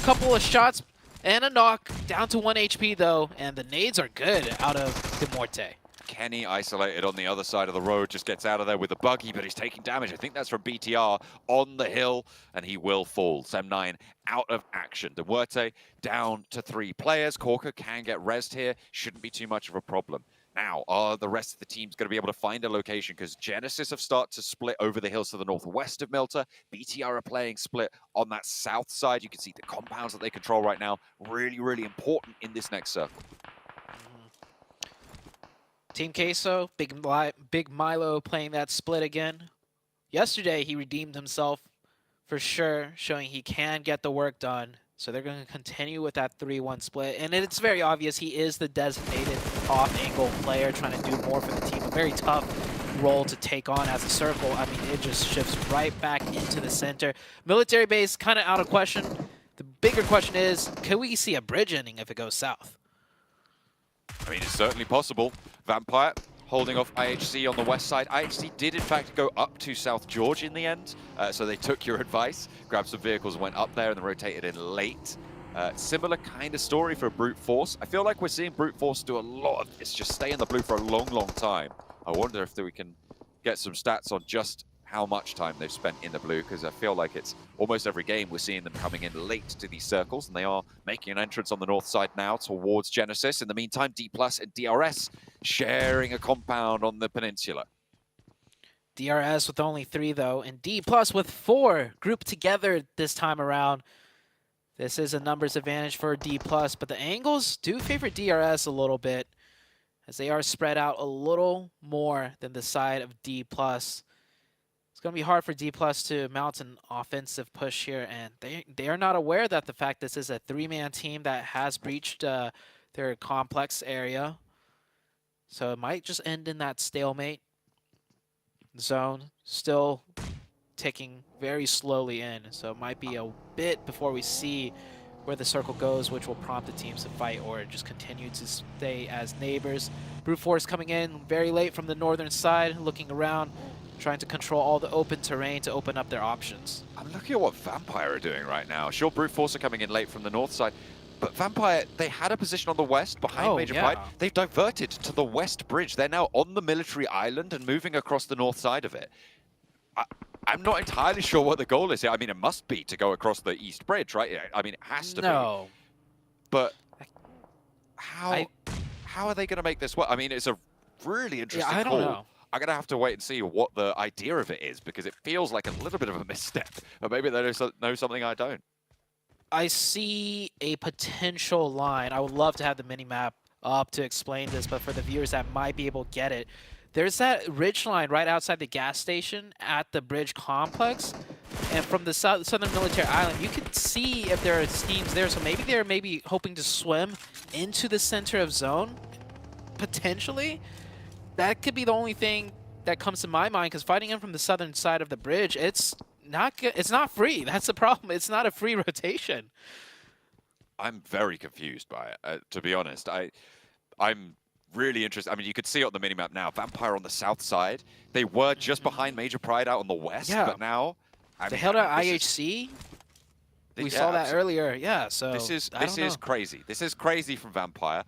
couple of shots and a knock. Down to 1 HP though. And the nades are good out of De Muerte. Kenny isolated on the other side of the road, just gets out of there with a buggy, but he's taking damage. I think that's from BTR on the hill, and he will fall. Sem9 out of action. De Muerte down to 3 players. Corker can get rezzed here. Shouldn't be too much of a problem. Now, are the rest of the teams going to be able to find a location? Because Genesis have started to split over the hills to the northwest of Milta. BTR are playing split on that south side. You can see the compounds that they control right now. Really, really important in this next circle. Team Queso, Big Milo playing that split again. Yesterday, he redeemed himself for sure, showing he can get the work done. So they're going to continue with that 3-1 split. And it's very obvious he is the designated off-angle player trying to do more for the team. A very tough role to take on as a circle. I mean, it just shifts right back into the center. Military base kind of out of question. The bigger question is, can we see a bridge ending if it goes south? I mean, it's certainly possible. Vampire holding off IHC on the west side. IHC did, in fact, go up to South George in the end, so they took your advice, grabbed some vehicles, went up there, and then rotated in late. Similar kind of story for Brute Force. I feel like we're seeing Brute Force do a lot of this, just stay in the blue for a long, long time. I wonder if we can get some stats on just how much time they've spent in the blue, because I feel like it's almost every game we're seeing them coming in late to these circles, and they are making an entrance on the north side now towards Genesis. In the meantime, D+ and DRS sharing a compound on the peninsula. DRS with only 3 though, and D+ with 4 grouped together this time around. This is a numbers advantage for D+, but the angles do favor DRS a little bit, as they are spread out a little more than the side of D+. It's going to be hard for D+ to mount an offensive push here, and they are not aware that the fact this is a 3-man team that has breached their complex area. So it might just end in that stalemate. Zone still ticking very slowly in, so it might be a bit before we see where the circle goes, which will prompt the teams to fight or just continue to stay as neighbors. Brute Force coming in very late from the northern side, looking around, trying to control all the open terrain to open up their options. I'm looking at what Vampire are doing right now. Sure, Brute Force are coming in late from the north side, but Vampire, they had a position on the west behind Major Pride. They've diverted to the west bridge. They're now on the military island and moving across the north side of it. I'm not entirely sure what the goal is here. I mean, it must be to go across the east bridge, right? I mean, it has to be. But how are they going to make this work? I mean, it's a really interesting call. I don't know. I'm going to have to wait and see what the idea of it is, because it feels like a little bit of a misstep. Or maybe they know something I don't. I see a potential line. I would love to have the mini-map up to explain this, but for the viewers that might be able to get it, there's that ridge line right outside the gas station at the bridge complex. And from the southern military island, you can see if there are teams there. So maybe they're hoping to swim into the center of zone, potentially. That could be the only thing that comes to my mind, because fighting in from the southern side of the bridge, it's not free. That's the problem. It's not a free rotation. I'm very confused by it, to be honest. I'm really interested. I mean, you could see it on the minimap now. Vampire on the south side. They were just behind Major Pride out on the west, but now they held out IHC. We saw that earlier. Yeah, so this is crazy. This is crazy from Vampire,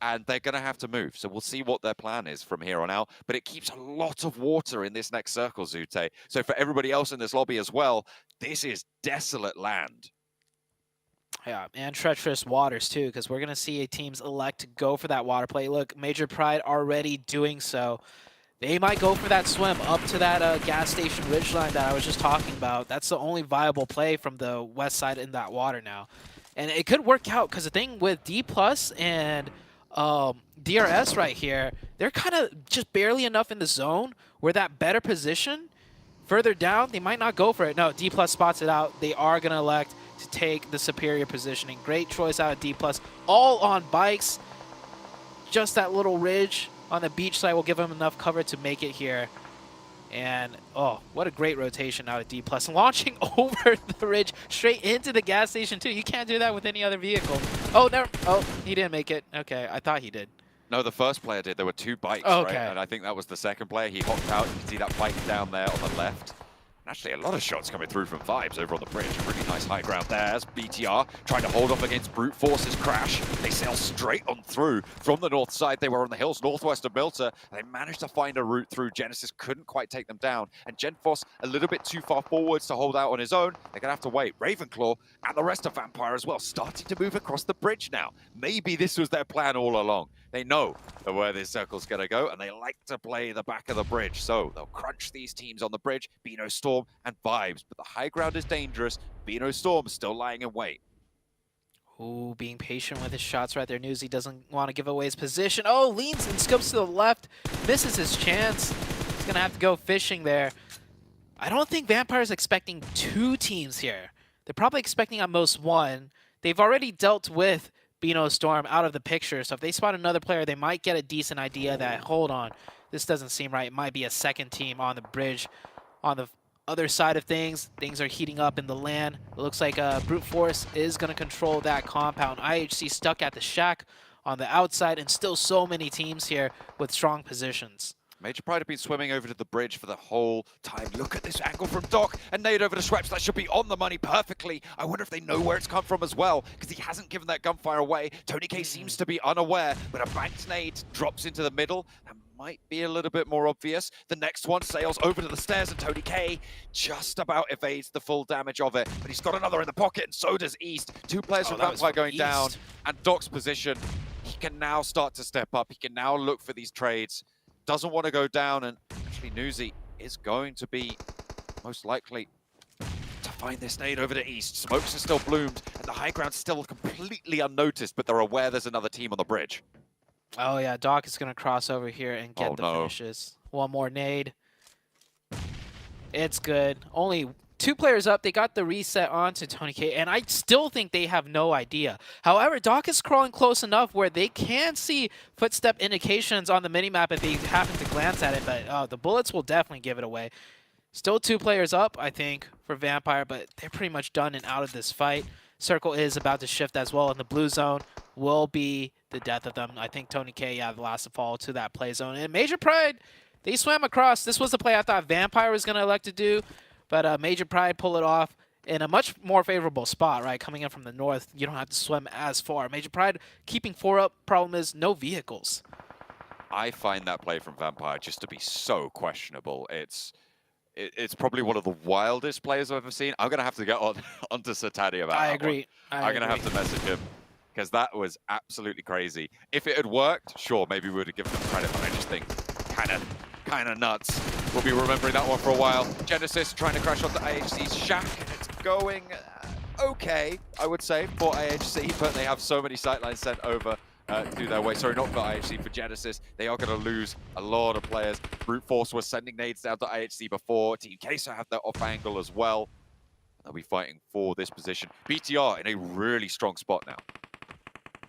and they're going to have to move. So we'll see what their plan is from here on out. But it keeps a lot of water in this next circle, Zute. So for everybody else in this lobby as well, this is desolate land. Yeah, and treacherous waters too, because we're going to see teams elect to go for that water play. Look, Major Pride already doing so. They might go for that swim up to that gas station ridgeline that I was just talking about. That's the only viable play from the west side in that water now. And it could work out, because the thing with D+ and DRS right here, they're kind of just barely enough in the zone where that better position, further down, they might not go for it. No, D+ spots it out. They are going to elect to take the superior positioning. Great choice out of D+. All on bikes. Just that little ridge on the beach side will give them enough cover to make it here. And, oh, what a great rotation out of D+. Launching over the ridge straight into the gas station, too. You can't do that with any other vehicle. Oh, never. Oh, he didn't make it. Okay, I thought he did. No, the first player did. There were 2 bikes, right? And I think that was the second player. He hopped out. You can see that bike down there on the left. And actually, a lot of shots coming through from Vibes over on the bridge. A really nice high ground there as BTR trying to hold off against Brute Force's crash. They sail straight on through from the north side. They were on the hills northwest of Milta. They managed to find a route through. Genesis couldn't quite take them down. And Genforce a little bit too far forwards to hold out on his own. They're going to have to wait. Ravenclaw and the rest of Vampire as well starting to move across the bridge now. Maybe this was their plan all along. They know where this circle's going to go, and they like to play the back of the bridge. So they'll crunch these teams on the bridge, Beano Storm and Vibes. But the high ground is dangerous. Beano Storm still lying in wait. Ooh, being patient with his shots right there. Newsy doesn't want to give away his position. Oh, leans and scopes to the left. Misses his chance. He's going to have to go fishing there. I don't think Vampire's expecting 2 teams here. They're probably expecting at most 1. They've already dealt with Beano Storm out of the picture, so if they spot another player, they might get a decent idea that, hold on, this doesn't seem right. It might be a second team on the bridge. On the other side of things are heating up in the land. It looks like Brute Force is going to control that compound. IHC stuck at the shack on the outside, and still so many teams here with strong positions. Major Pride have been swimming over to the bridge for the whole time. Look at this angle from Doc, and nade over to Schweppes. That should be on the money perfectly. I wonder if they know where it's come from as well, because he hasn't given that gunfire away. Tony K seems to be unaware, but a banked nade drops into the middle. That might be a little bit more obvious. The next one sails over to the stairs, and Tony K just about evades the full damage of it, but he's got another in the pocket, and so does East. 2 players from Vampire going down, and Doc's position, he can now start to step up. He can now look for these trades. Doesn't want to go down, and actually Newsy is going to be most likely to find this nade over to east. Smokes are still bloomed, and the high ground's still completely unnoticed, but they're aware there's another team on the bridge. Oh yeah, Doc is gonna cross over here and get the finishes. One more nade. It's good. Only 2 players up. They got the reset onto Tony K, and I still think they have no idea. However, Doc is crawling close enough where they can see footstep indications on the minimap if they happen to glance at it, but the bullets will definitely give it away. Still 2 players up, I think, for Vampire, but they're pretty much done and out of this fight. Circle is about to shift as well, and the blue zone will be the death of them. I think Tony K, the last to fall to that play zone. And Major Pride, they swam across. This was the play I thought Vampire was going to elect to do, but Major Pride pull it off in a much more favorable spot, right? Coming in from the north, you don't have to swim as far. Major Pride keeping 4 up. Problem is no vehicles. I find that play from Vampire just to be so questionable. It's probably one of the wildest players I've ever seen. I'm going to have to get onto Satani about that. I agree. I'm going to have to message him because that was absolutely crazy. If it had worked, sure, maybe we would have given him credit, but I just think kind of nuts. We'll be remembering that one for a while. Genesis trying to crash onto IHC's shack. It's going okay, I would say, for IHC, but they have so many sightlines sent over do their way. Sorry, not for IHC, for Genesis. They are going to lose a lot of players. Brute Force was sending nades down to IHC before. Team Queso have their off angle as well. They'll be fighting for this position. BTR in a really strong spot now.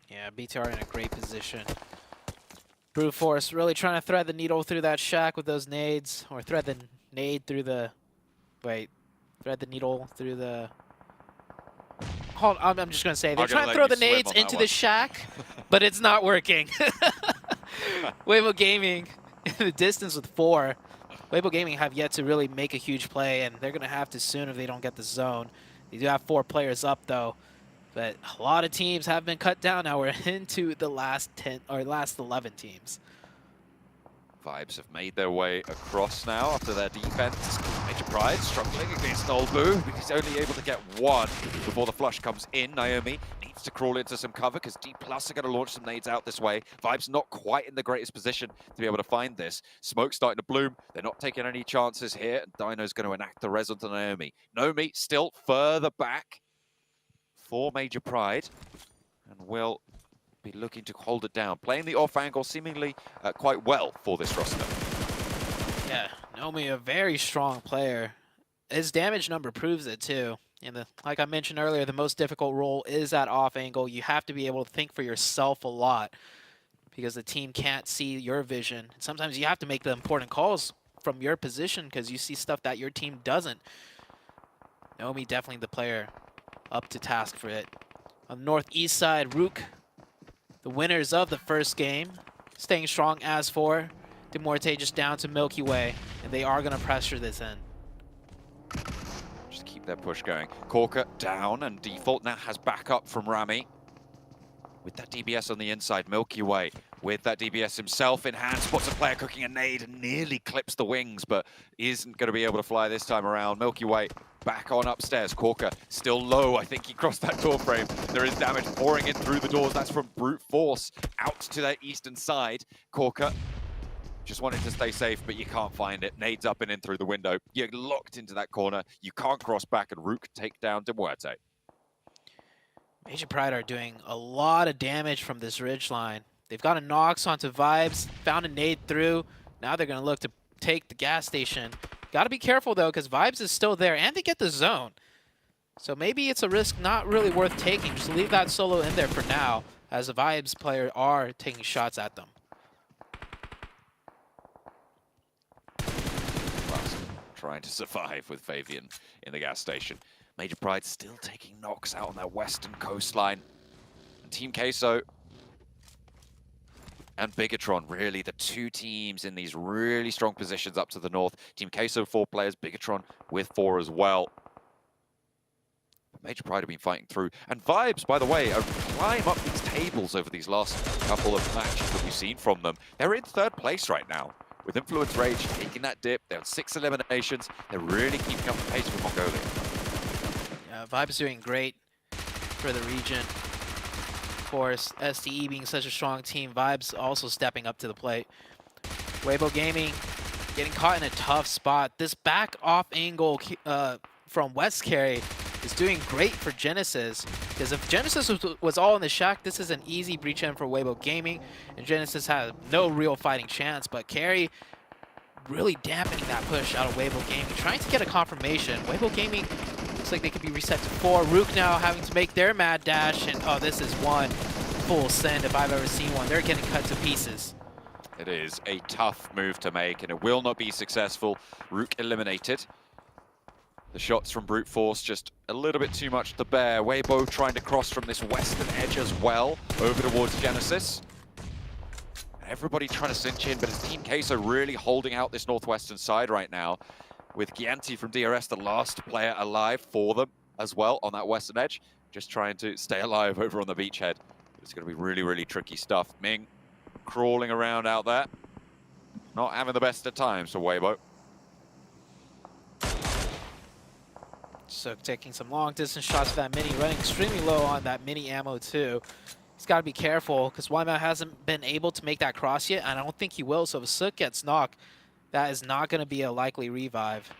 Yeah, BTR in a great position. Brute Force really trying to thread the needle through that shack with those nades, or thread the nade through the... Wait, thread the needle through the... Hold on, I'm just going to say, they're trying to throw the nades into the shack, but it's not working. Weibo Gaming in the distance with 4. Weibo Gaming have yet to really make a huge play, and they're going to have to soon if they don't get the zone. They do have 4 players up, though. But a lot of teams have been cut down. Now we're into the last 10 or last 11 teams. Vibes have made their way across now after their defense. Major Pride struggling against Old Blue. He's only able to get 1 before the flush comes in. Naomi needs to crawl into some cover because D+ are going to launch some nades out this way. Vibes not quite in the greatest position to be able to find this. Smoke starting to bloom. They're not taking any chances here. And Dino's going to enact the res onto Naomi. Naomi still further back for Major Pride, and will be looking to hold it down. Playing the off angle seemingly quite well for this roster. Yeah, Naomi, a very strong player. His damage number proves it too. And like I mentioned earlier, the most difficult role is that off angle. You have to be able to think for yourself a lot because the team can't see your vision. Sometimes you have to make the important calls from your position because you see stuff that your team doesn't. Naomi definitely the player up to task for it. On the northeast side, Rook, the winners of the first game, staying strong as for. Demorte just down to Milky Way, and they are going to pressure this in. Just keep that push going. Corker down, and Default now has backup from Rami. With that DBS on the inside, Milky Way with that DBS himself in hand, spots a player cooking a nade and nearly clips the wings, but isn't going to be able to fly this time around. Milky Way back on upstairs. Corker still low. I think he crossed that door frame. There is damage pouring in through the doors. That's from Brute Force out to their eastern side. Corker just wanted to stay safe, but you can't find it. Nades up and in through the window. You're locked into that corner. You can't cross back, and Rook take down Demuerte. Major Pride are doing a lot of damage from this ridge line. They've got a Nox onto Vibes, found a nade through. Now they're going to look to take the gas station. Got to be careful, though, because Vibes is still there, and they get the zone. So maybe it's a risk not really worth taking. Just leave that solo in there for now, as the Vibes player are taking shots at them. Trying to survive with Fabian in the gas station. Major Pride still taking knocks out on their western coastline. And Team Queso and Bigatron, really the 2 teams in these really strong positions up to the north. Team Queso 4 players, Bigatron with 4 as well. Major Pride have been fighting through. And Vibes, by the way, climb up these tables over these last couple of matches that we've seen from them. They're in 3rd place right now. With Influence Rage taking that dip, they're on 6 eliminations. They're really keeping up the pace with Mongolia. Yeah, Vibes doing great for the region. Of course, STE being such a strong team, Vibes also stepping up to the plate. Weibo Gaming getting caught in a tough spot. This back off angle from West Carry is doing great for Genesis. Because if Genesis was all in the shack, this is an easy breach in for Weibo Gaming. And Genesis had no real fighting chance. But Carry really dampening that push out of Weibo Gaming. Trying to get a confirmation. Weibo Gaming looks like they could be reset to 4. Rook now having to make their mad dash. And oh, this is one full send if I've ever seen one. They're getting cut to pieces. It is a tough move to make, and it will not be successful. Rook eliminated. The shots from Brute Force just a little bit too much to bear. Weibo trying to cross from this western edge as well, over towards Genesis. Everybody trying to cinch in, but it's Team Queso really holding out this northwestern side right now, with Gianti from DRS, the last player alive for them as well on that western edge, just trying to stay alive over on the beachhead. It's going to be really, really tricky stuff. Ming crawling around out there. Not having the best of times for Weibo. So taking some long distance shots for that mini, running extremely low on that mini ammo too. He's got to be careful because Wyman hasn't been able to make that cross yet, and I don't think he will. So if Sook gets knocked, that is not going to be a likely revive.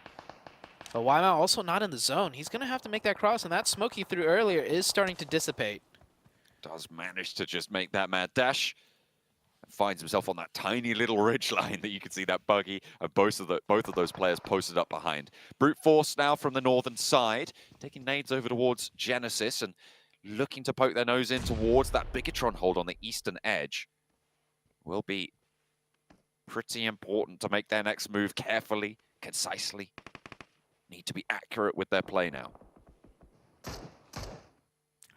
But Wyman also not in the zone. He's going to have to make that cross, and that smoke he threw earlier is starting to dissipate. Does manage to just make that mad dash. Finds himself on that tiny little ridge line that you can see that buggy and both of those players posted up behind. Brute Force now from the northern side, taking nades over towards Genesis and looking to poke their nose in towards that Bigatron hold on the eastern edge. Will be pretty important to make their next move carefully, concisely. Need to be accurate with their play now.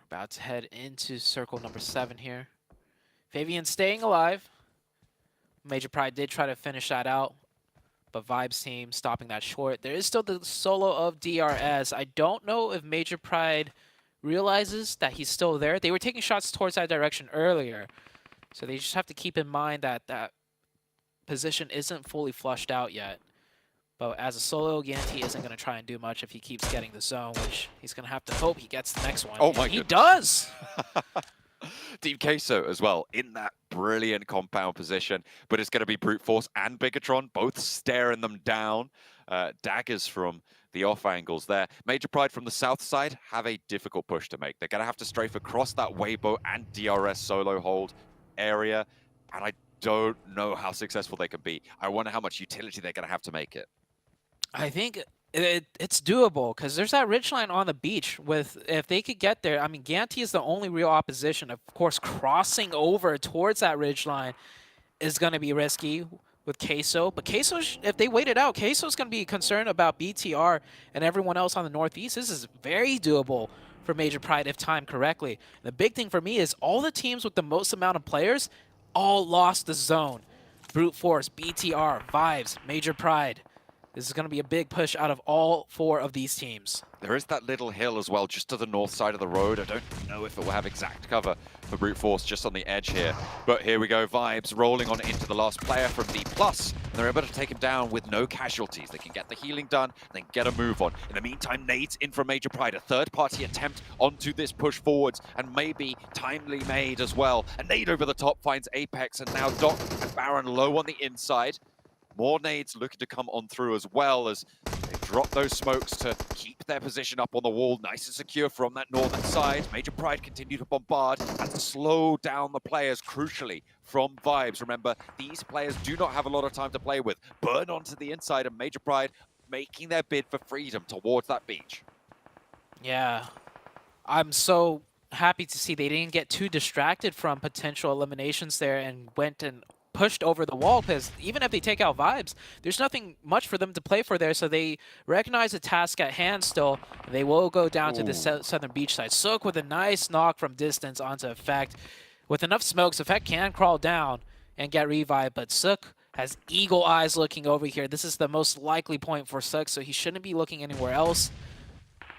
About to head into circle number 7 here. Fabian staying alive. Major Pride did try to finish that out, but Vibes team stopping that short. There is still the solo of DRS. I don't know if Major Pride realizes that he's still there. They were taking shots towards that direction earlier, so they just have to keep in mind that that position isn't fully flushed out yet. But as a solo, Yanti isn't going to try and do much if he keeps getting the zone, which he's going to have to hope he gets the next one. Oh my goodness. He does! Team Queso as well in that brilliant compound position, but it's going to be Brute Force and Bigatron both staring them down. Daggers from the off angles there. Major Pride from the south side have a difficult push to make. They're going to have to strafe across that Weibo and DRS solo hold area, and I don't know how successful they can be. I wonder how much utility they're going to have to make it. I think it's doable because there's that ridgeline on the beach. If they could get there, I mean, Ganti is the only real opposition. Of course, crossing over towards that ridgeline is going to be risky with Queso. But Queso, if they wait it out, Queso's going to be concerned about BTR and everyone else on the northeast. This is very doable for Major Pride if timed correctly. The big thing for me is all the teams with the most amount of players all lost the zone. Brute Force, BTR, Vibes, Major Pride. This is going to be a big push out of all 4 of these teams. There is that little hill as well, just to the north side of the road. I don't know if it will have exact cover for Brute Force just on the edge here. But here we go, Vibes rolling on into the last player from D+. They're able to take him down with no casualties. They can get the healing done, and then get a move on. In the meantime, nades in from Major Pride. A third-party attempt onto this push forwards, and maybe timely made as well. A nade over the top finds Apex, and now Doc and Baron low on the inside. More nades looking to come on through as well as they drop those smokes to keep their position up on the wall nice and secure from that northern side. Major Pride continue to bombard and slow down the players, crucially, from Vibes. Remember, these players do not have a lot of time to play with. Burn onto the inside, and Major Pride making their bid for freedom towards that beach. Yeah, I'm so happy to see they didn't get too distracted from potential eliminations there and went and pushed over the wall, because even if they take out Vibes, there's nothing much for them to play for there, so they recognize the task at hand still. They will go down to the southern beach side. Sook with a nice knock from distance onto Effect. With enough smokes, Effect can crawl down and get revived, but Sook has eagle eyes looking over here. This is the most likely point for Sook, so he shouldn't be looking anywhere else.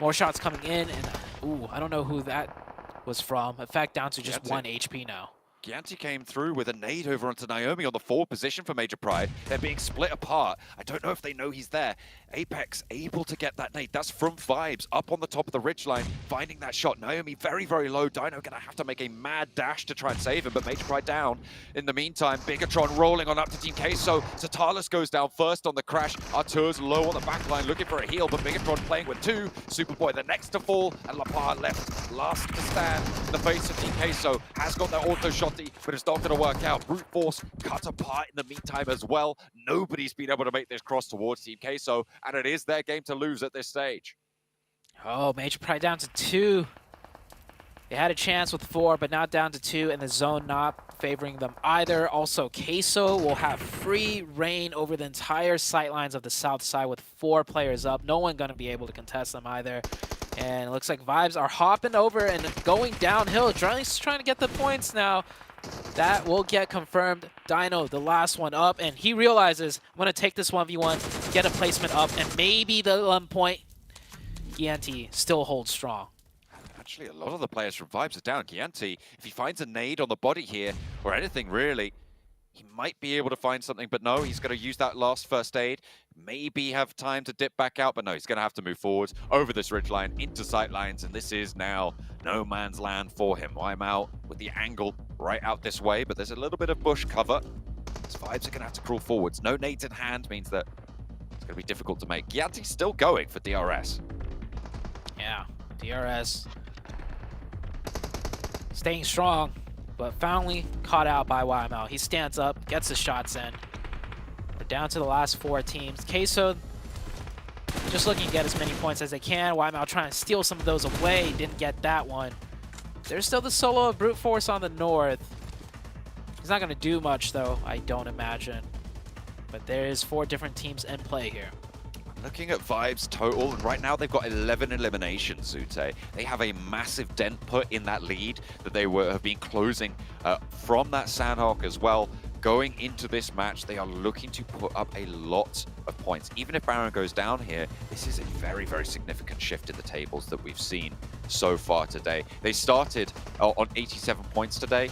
More shots coming in, and ooh, I don't know who that was from. Effect down to just 1 HP now. Gianti came through with a nade over onto Naomi on the forward position for Major Pride. They're being split apart. I don't know if they know he's there. Apex able to get that nade. That's from Vibes up on the top of the ridgeline, finding that shot. Naomi very, very low. Dino gonna have to make a mad dash to try and save him, but Major Pride down. In the meantime, Bigatron rolling on up to Team Queso. Zatalis goes down first on the crash. Artur's low on the back line looking for a heal, but Bigatron playing with two. Superboy the next to fall, and Lapar left last to stand in the face of Team Queso. Has got that auto shotty, but it's not going to work out. Brute Force cut apart in the meantime as well. Nobody's been able to make this cross towards Team Queso, and it is their game to lose at this stage. Oh, Major Pride down to 2. They had a chance with 4, but now down to 2, and the zone not favoring them either. Also, Queso will have free reign over the entire sightlines of the south side with 4 players up. No one going to be able to contest them either. And it looks like Vibes are hopping over and going downhill. Just trying to get the points now. That will get confirmed. Dino, the last one up, and he realizes, I'm going to take this 1v1, get a placement up, and maybe the 1 point. Gianti still holds strong. Actually, a lot of the players from Vibes are down. Gianti, if he finds a nade on the body here, or anything really, he might be able to find something, but no, he's going to use that last first aid. Maybe have time to dip back out, but no, he's going to have to move forwards over this ridgeline into sight lines, and this is now no man's land for him. I'm out with the angle right out this way, but there's a little bit of bush cover. His Vibes are going to have to crawl forwards. No nades in hand means that it's going to be difficult to make. Gianti's still going for DRS. Yeah, DRS staying strong, but finally caught out by YML. He stands up, gets the shots in. We're down to the last 4 teams. Queso just looking to get as many points as they can. YML trying to steal some of those away. Didn't get that one. There's still the solo of Brute Force on the north. He's not going to do much, though, I don't imagine. But there is 4 different teams in play here. Looking at Vibes total, and right now they've got 11 eliminations, Zute. They have a massive dent put in that lead that they have been closing from that Sandhawk as well. Going into this match, they are looking to put up a lot of points. Even if Baron goes down here, this is a very, very significant shift in the tables that we've seen so far today. They started on 87 points today.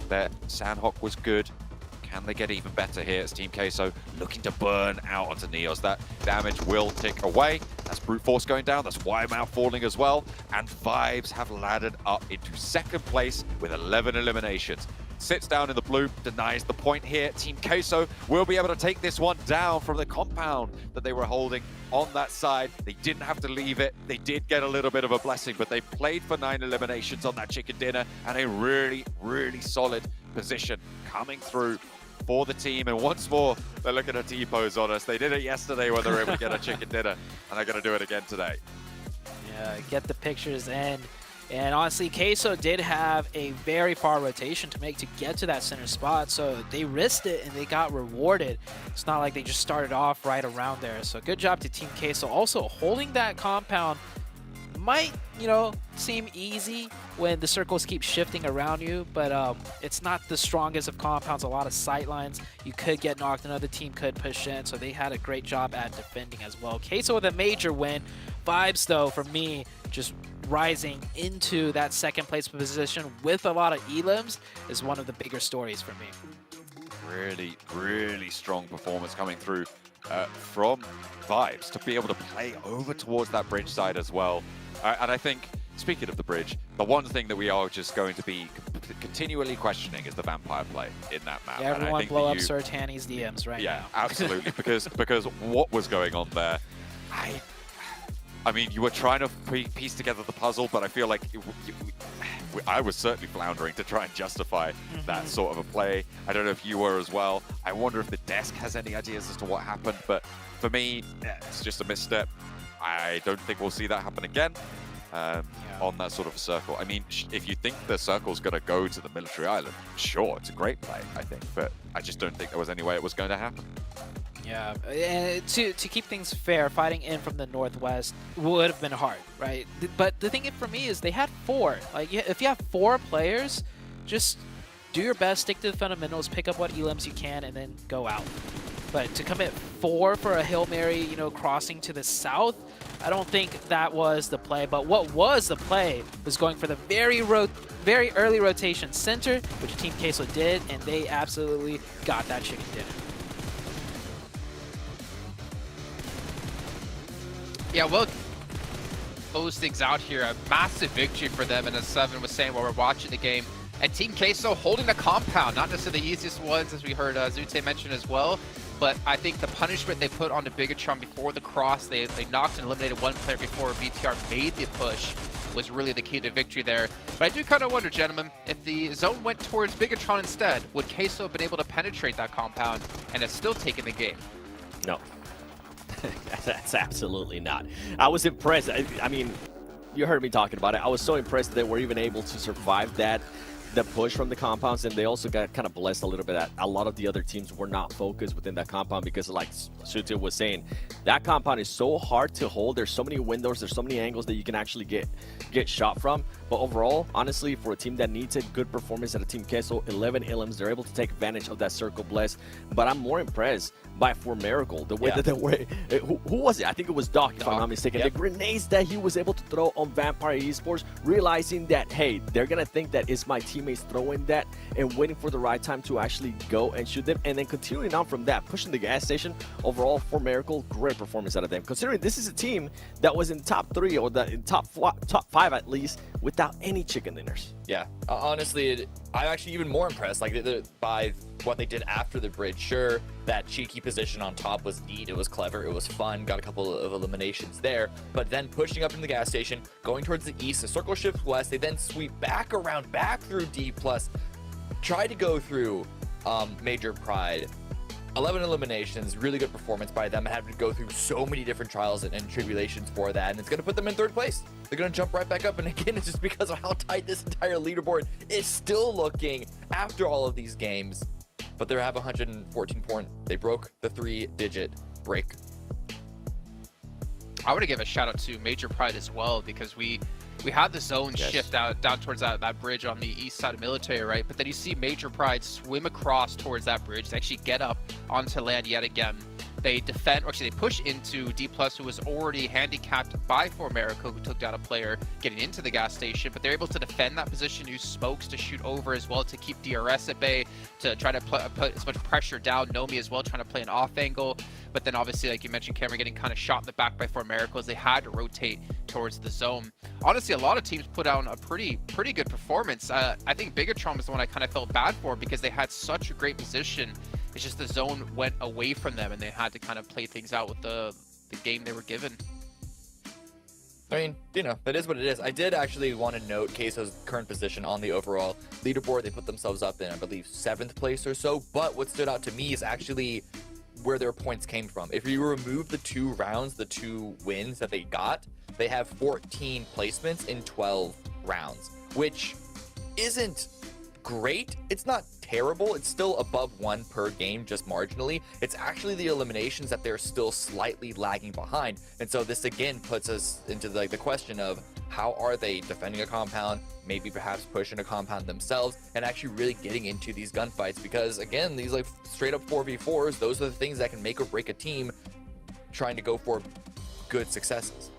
Their Sandhawk was good. Can they get even better here? It's Team Queso looking to burn out onto Neos. That damage will tick away. That's Brute Force going down. That's YML falling as well. And Vibes have laddered up into second place with 11 eliminations. Sits down in the blue, denies the point here. Team Queso will be able to take this one down from the compound that they were holding on that side. They didn't have to leave it. They did get a little bit of a blessing, but they played for 9 eliminations on that chicken dinner and a really, really solid position coming through for the team. And once more, they're looking at T-pose on us. They did it yesterday when they were able to get a chicken dinner, and they're going to do it again today. Yeah, get the pictures in. And honestly, Queso did have a very far rotation to make to get to that center spot, so they risked it and they got rewarded. It's not like they just started off right around there. So good job to Team Queso. Also, holding that compound might, you know, seem easy when the circles keep shifting around you, but it's not the strongest of compounds. A lot of sight lines. You could get knocked, another team could push in, so they had a great job at defending as well. Queso with a major win. Vibes, though, for me, just rising into that second place position with a lot of elims is one of the bigger stories for me. Really, really strong performance coming through from Vibes to be able to play over towards that bridge side as well. And I think, speaking of the bridge, the one thing that we are just going to be continually questioning is the vampire play in that map. Yeah, everyone blow up Sir Tanny's DMs right now. Yeah, absolutely, because what was going on there, I mean, you were trying to piece together the puzzle, but I feel like I was certainly floundering to try and justify that sort of a play. I don't know if you were as well. I wonder if the desk has any ideas as to what happened, but for me, it's just a misstep. I don't think we'll see that happen again on that sort of a circle. I mean, if you think the circle's going to go to the military island, sure, it's a great play, I think, but I just don't think there was any way it was going to happen. Yeah, and to keep things fair, fighting in from the northwest would have been hard, right? But the thing for me is they had 4. Like, if you have 4 players, just do your best, stick to the fundamentals, pick up what elims you can, and then go out. But to commit 4 for a Hail Mary, you know, crossing to the south, I don't think that was the play. But what was the play was going for the very very early rotation center, which Team Queso did, and they absolutely got that chicken dinner. Yeah, well, close things out here. A massive victory for them, and as Seven was saying while we're watching the game. And Team Queso holding the compound, not necessarily the easiest ones, as we heard Zute mention as well. But I think the punishment they put onto Bigatron before the cross, they knocked and eliminated one player before BTR made the push, was really the key to victory there. But I do kind of wonder, gentlemen, if the zone went towards Bigatron instead, would Queso have been able to penetrate that compound and have still taken the game? No. That's absolutely not. I was impressed. I mean, you heard me talking about it. I was so impressed that they were even able to survive that, the push from the compounds, and they also got kind of blessed a little bit that a lot of the other teams were not focused within that compound because, like Sute was saying, that compound is so hard to hold. There's so many windows, there's so many angles that you can actually get shot from. But overall, honestly, for a team that needs a good performance at a Team Queso, 11 Illims, they're able to take advantage of that circle bless. But I'm more impressed by For Miracle, the way that they were. Who was it? I think it was Doc, if I'm not mistaken. Yep. The grenades that he was able to throw on Vampire Esports, realizing that, hey, they're going to think that it's my teammates throwing that and waiting for the right time to actually go and shoot them. And then continuing on from that, pushing the gas station. Overall, For Miracle, great performance out of them. Considering this is a team that was in top 3 or in top 5 at least, without any chicken dinners. Yeah, honestly, I'm actually even more impressed by what they did after the bridge. Sure, that cheeky position on top was neat, it was clever, it was fun, got a couple of eliminations there, but then pushing up in the gas station, going towards the east, the circle shifts west, they then sweep back around, back through D+, try to go through Major Pride. 11 eliminations, really good performance by them, and having to go through so many different trials and tribulations for that, and it's going to put them in 3rd place. They're going to jump right back up, and again, it's just because of how tight this entire leaderboard is still looking after all of these games. But they have 114 points. They broke the 3-digit break. I want to give a shout out to Major Pride as well, because we had the zone shift out down towards that bridge on the east side of Military, right? But then you see Major Pride swim across towards that bridge to actually get up onto land yet again. They defend, or actually they push into D+, who was already handicapped by For Miracle, who took down a player getting into the gas station, but they're able to defend that position, use smokes to shoot over as well to keep DRS at bay, to try to put as much pressure down. Nomi as well, trying to play an off angle, but then obviously, like you mentioned, Cameron, getting kind of shot in the back by For Miracle as they had to rotate towards the zone. Honestly, a lot of teams put out a pretty good performance. I think Bigatron was the one I kind of felt bad for because they had such a great position. It's just the zone went away from them and they had to kind of play things out with the game they were given. I mean, you know, that is what it is. I did actually want to note Queso's current position on the overall leaderboard. They put themselves up in, I believe, 7th place or so. But what stood out to me is actually where their points came from. If you remove the 2 rounds, the 2 wins that they got, they have 14 placements in 12 rounds, which isn't great. It's not terrible. It's still above 1 per game, just marginally. It's actually the eliminations that they're still slightly lagging behind. And so this again puts us into the question of how are they defending a compound, maybe perhaps pushing a compound themselves, and actually really getting into these gunfights, because again, these like straight up 4v4s, those are the things that can make or break a team trying to go for good successes.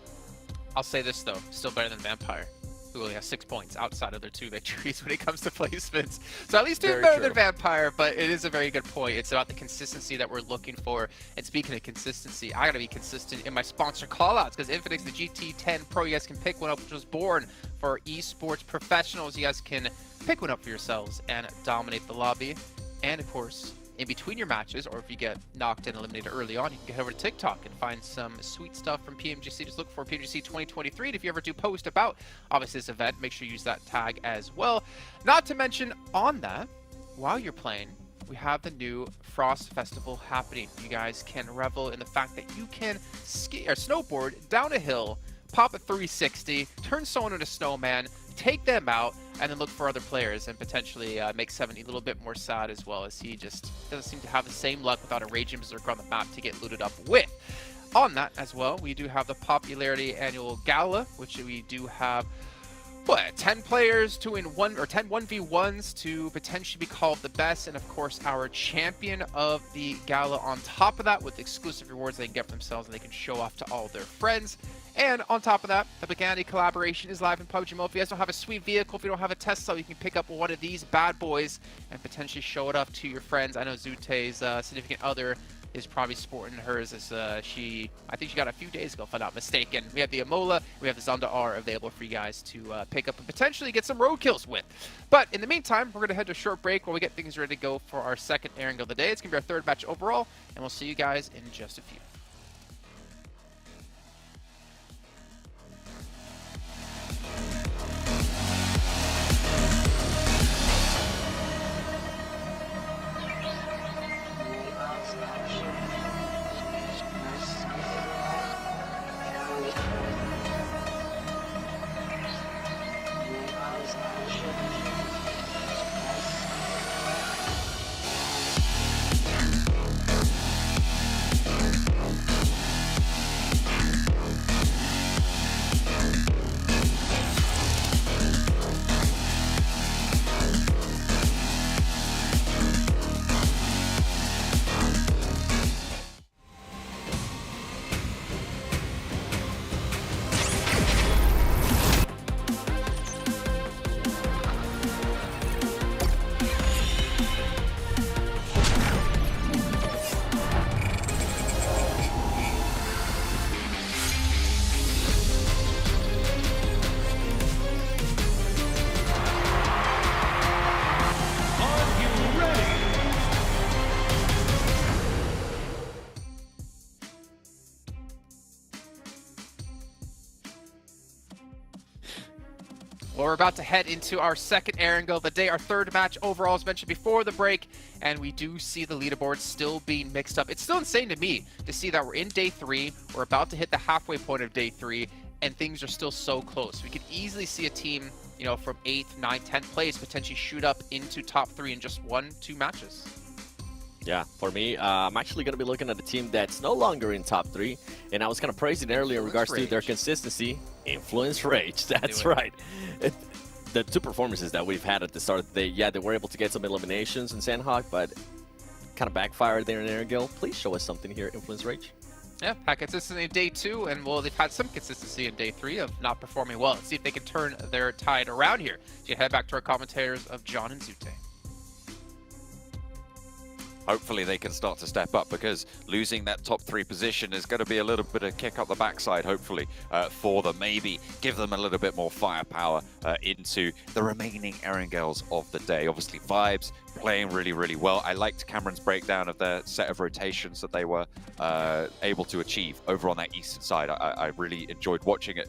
I'll say this though, still better than Vampire, who only has 6 points outside of their 2 victories when it comes to placements. So at least doing better than Vampire, but it is a very good point. It's about the consistency that we're looking for. And speaking of consistency, I gotta be consistent in my sponsor callouts, because Infinix, the GT10 Pro, you guys can pick one up, which was born for esports professionals. You guys can pick one up for yourselves and dominate the lobby. And of course, in between your matches, or if you get knocked and eliminated early on, you can get over to TikTok and find some sweet stuff from PMGC. Just look for PMGC 2023. And if you ever do post about, obviously, this event, make sure you use that tag as well. Not to mention, on that, while you're playing, we have the new Frost Festival happening. You guys can revel in the fact that you can ski or snowboard down a hill, pop a 360, turn someone into a snowman, take them out, and then look for other players and potentially make 70 a little bit more sad, as well as he just doesn't seem to have the same luck without a Raging Berserker on the map to get looted up with. On that as well, we do have the Popularity Annual Gala, which we do have 10 players to win 10 1v1s to potentially be called the best, and of course our champion of the gala on top of that, with exclusive rewards they can get for themselves and they can show off to all their friends. And on top of that, the Bugatti collaboration is live in PUBG Mobile. If you guys don't have a sweet vehicle, if you don't have a Tesla, you can pick up one of these bad boys and potentially show it off to your friends. I know Zute's significant other is probably sporting hers as I think she got a few days ago, if I'm not mistaken. We have the Amola, we have the Zonda R available for you guys to pick up and potentially get some road kills with. But in the meantime, we're going to head to a short break while we get things ready to go for our second airing of the day. It's going to be our third match overall, and we'll see you guys in just a few. Well, we're about to head into our second airing of the day, our third match overall, as mentioned before the break, and we do see the leaderboard still being mixed up. It's still insane to me to see that we're in day 3, we're about to hit the halfway point of day 3, and things are still so close. We could easily see a team, you know, from 8th, 9th, 10th place potentially shoot up into top 3 in just 1-2 matches. Yeah, for me, I'm actually going to be looking at a team that's no longer in top 3, and I was kind of praising earlier in regards to their consistency. Influence Rage, that's right. The two performances that we've had at the start of the day, yeah, they were able to get some eliminations in Sandhawk, but kind of backfired there in Airgill. Please show us something here, Influence Rage. Yeah, had consistency in day 2, and well, they've had some consistency in day 3 of not performing well. Let's see if they can turn their tide around here. So you head back to our commentators of John and Zute. Hopefully they can start to step up, because losing that top 3 position is going to be a little bit of kick up the backside, hopefully, for them. Maybe give them a little bit more firepower into the remaining Erangels of the day. Obviously, Vibes playing really, really well. I liked Cameron's breakdown of their set of rotations that they were able to achieve over on that eastern side. I really enjoyed watching it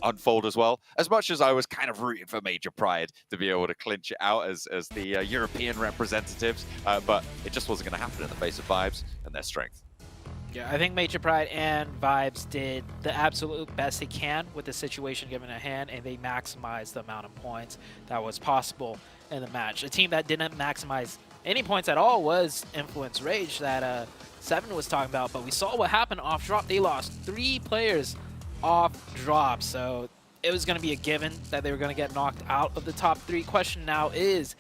unfold as well. As much as I was kind of rooting for Major Pride to be able to clinch it out as the European representatives, but it just wasn't going to happen in the face of Vibes and their strength. Yeah, I think Major Pride and Vibes did the absolute best they can with the situation given at hand, and they maximized the amount of points that was possible in the match. A team that didn't maximize any points at all was Influence Rage that Seven was talking about, but we saw what happened off drop. They lost 3 players off drop, so it was going to be a given that they were going to get knocked out of the top 3. Question now is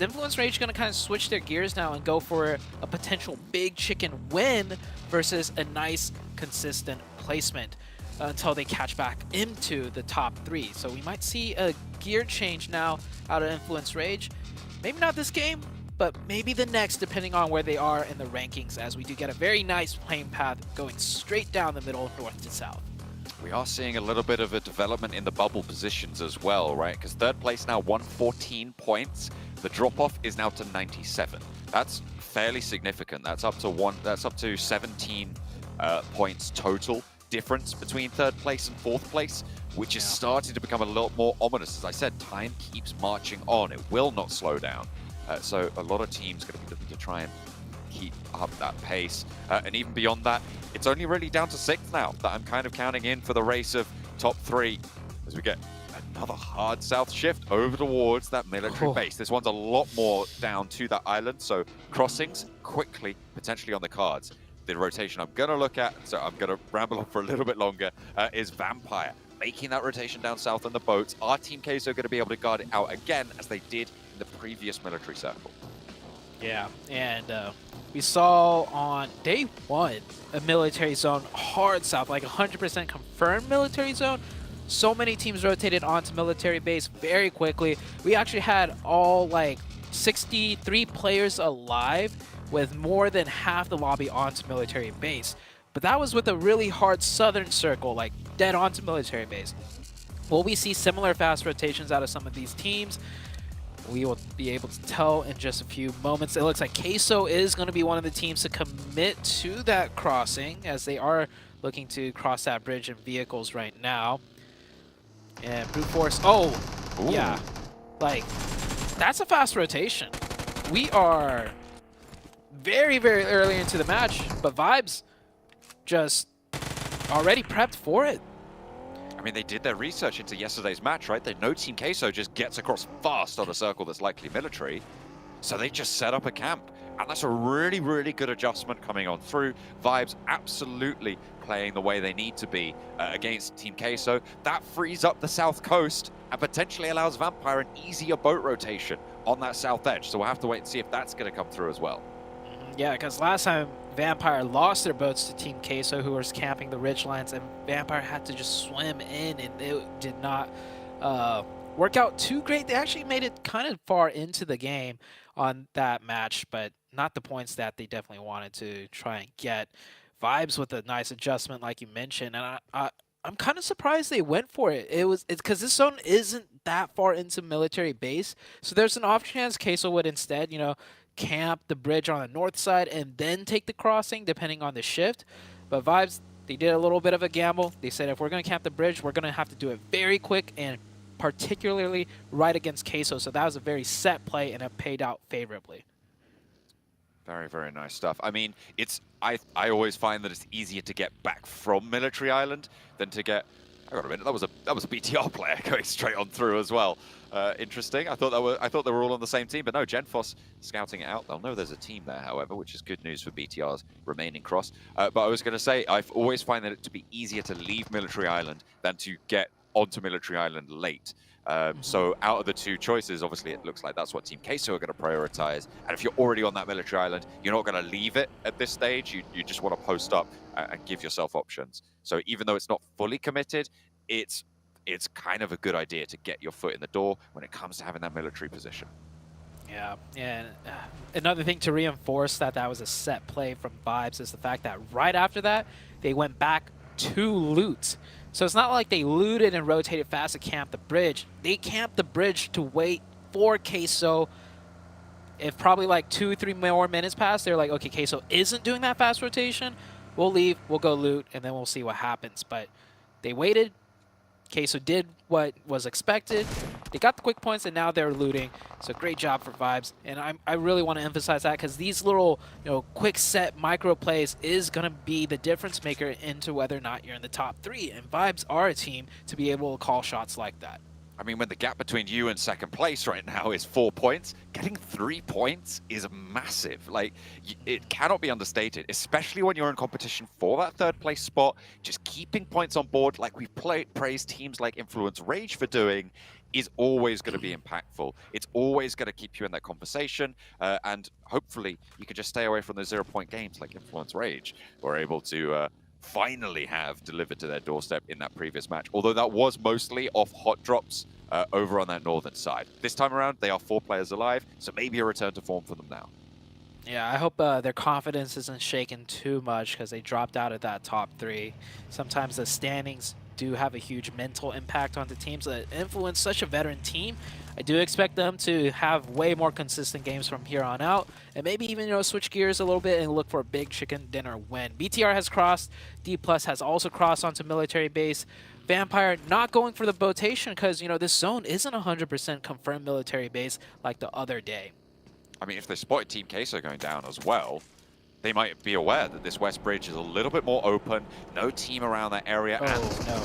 Influence Rage going to kind of switch their gears now and go for a potential big chicken win versus a nice consistent placement until they catch back into the top 3? So we might see a gear change now out of Influence Rage. Maybe not this game, but maybe the next, depending on where they are in the rankings, as we do get a very nice playing path going straight down the middle, north to south. We are seeing a little bit of a development in the bubble positions as well, right? Because third place now 114 points. The drop-off is now to 97. That's fairly significant. That's up to 17 points total difference between third place and fourth place, which is starting to become a lot more ominous. As I said, time keeps marching on. It will not slow down. So a lot of teams are going to be looking to try and keep up that pace. And even beyond that, it's only really down to 6th now that I'm kind of counting in for the race of top 3 as we get another hard south shift over towards that military base. This one's a lot more down to that island, so crossings quickly potentially on the cards. The rotation I'm going to look at, so I'm going to ramble on for a little bit longer, is Vampire. Making that rotation down south on the boats. Our Team Queso going to be able to guard it out again as they did in the previous military circle. Yeah, and we saw on day 1 a military zone hard south, like 100% confirmed military zone. So many teams rotated onto military base very quickly. We actually had all like 63 players alive with more than half the lobby onto military base. But that was with a really hard southern circle, like dead onto military base. Will we see similar fast rotations out of some of these teams? We will be able to tell in just a few moments. It looks like Queso is going to be one of the teams to commit to that crossing, as they are looking to cross that bridge in vehicles right now. And Brute Force, oh, ooh. Yeah, like, that's a fast rotation. We are very, very early into the match, but Vibes just already prepped for it. I mean, they did their research into yesterday's match, right? They know Team Queso just gets across fast on a circle that's likely military, so they just set up a camp. And that's a really, really good adjustment coming on through. Vibes absolutely playing the way they need to be against Team Queso. That frees up the south coast and potentially allows Vampire an easier boat rotation on that south edge. So we'll have to wait and see if that's going to come through as well. Yeah, because last time Vampire lost their boats to Team Queso, who was camping the ridgelines, and Vampire had to just swim in, and it did not work out too great. They actually made it kind of far into the game on that match, but not the points that they definitely wanted to try and get. Vibes with a nice adjustment, like you mentioned, and I'm kind of surprised they went for it. It's because this zone isn't that far into military base, so there's an off chance Queso would instead, you know, camp the bridge on the north side and then take the crossing, depending on the shift. But Vibes, they did a little bit of a gamble. They said, if we're going to camp the bridge, we're going to have to do it very quick and particularly right against Queso. So that was a very set play, and it paid out favorably. Very, very nice stuff. I mean, I always find that it's easier to get back from Military Island than to get... Hang on a minute, that was a BTR player going straight on through as well. Interesting. I thought they were all on the same team, but no, Genfos scouting it out. They'll know there's a team there, however, which is good news for BTR's remaining cross. But I was going to say, I've always find that it to be easier to leave Military Island than to get onto Military Island late. So out of the two choices, obviously it looks like that's what Team Queso are going to prioritize. And if you're already on that Military Island, you're not going to leave it at this stage. You just want to post up and give yourself options. So even though it's not fully committed, it's kind of a good idea to get your foot in the door when it comes to having that military position. Yeah, and another thing to reinforce that was a set play from Vibes is the fact that right after that, they went back to loot. So it's not like they looted and rotated fast to camp the bridge. They camped the bridge to wait for Queso. If probably like 2-3 more minutes passed, they're like, okay, Queso isn't doing that fast rotation. We'll leave, we'll go loot, and then we'll see what happens. But they waited. Queso did what was expected. They got the quick points, and now they're looting. So great job for Vibes. And I really want to emphasize that, because these little, quick set micro plays is going to be the difference maker into whether or not you're in the top 3. And Vibes are a team to be able to call shots like that. I mean, when the gap between you and second place right now is 4 points, getting 3 points is massive. Like, it cannot be understated, especially when you're in competition for that third place spot. Just keeping points on board, like we've praised teams like Influence Rage for doing, is always going to be impactful. It's always going to keep you in that conversation, and hopefully you can just stay away from those 0-point games like Influence Rage. We're able to finally have delivered to their doorstep in that previous match, although that was mostly off hot drops over on that northern side. This time around, they are 4 players alive, so maybe a return to form for them now. Yeah, I hope their confidence isn't shaken too much, because they dropped out of that top 3. Sometimes the standings do have a huge mental impact on the teams that influence such a veteran team. I do expect them to have way more consistent games from here on out, and maybe even switch gears a little bit and look for a big chicken dinner win. BTR has crossed, D+ has also crossed onto military base. Vampire not going for the botation because this zone isn't 100% confirmed military base like the other day. I mean, if they spotted Team Queso going down as well, they might be aware that this west bridge is a little bit more open, no team around that area, and no.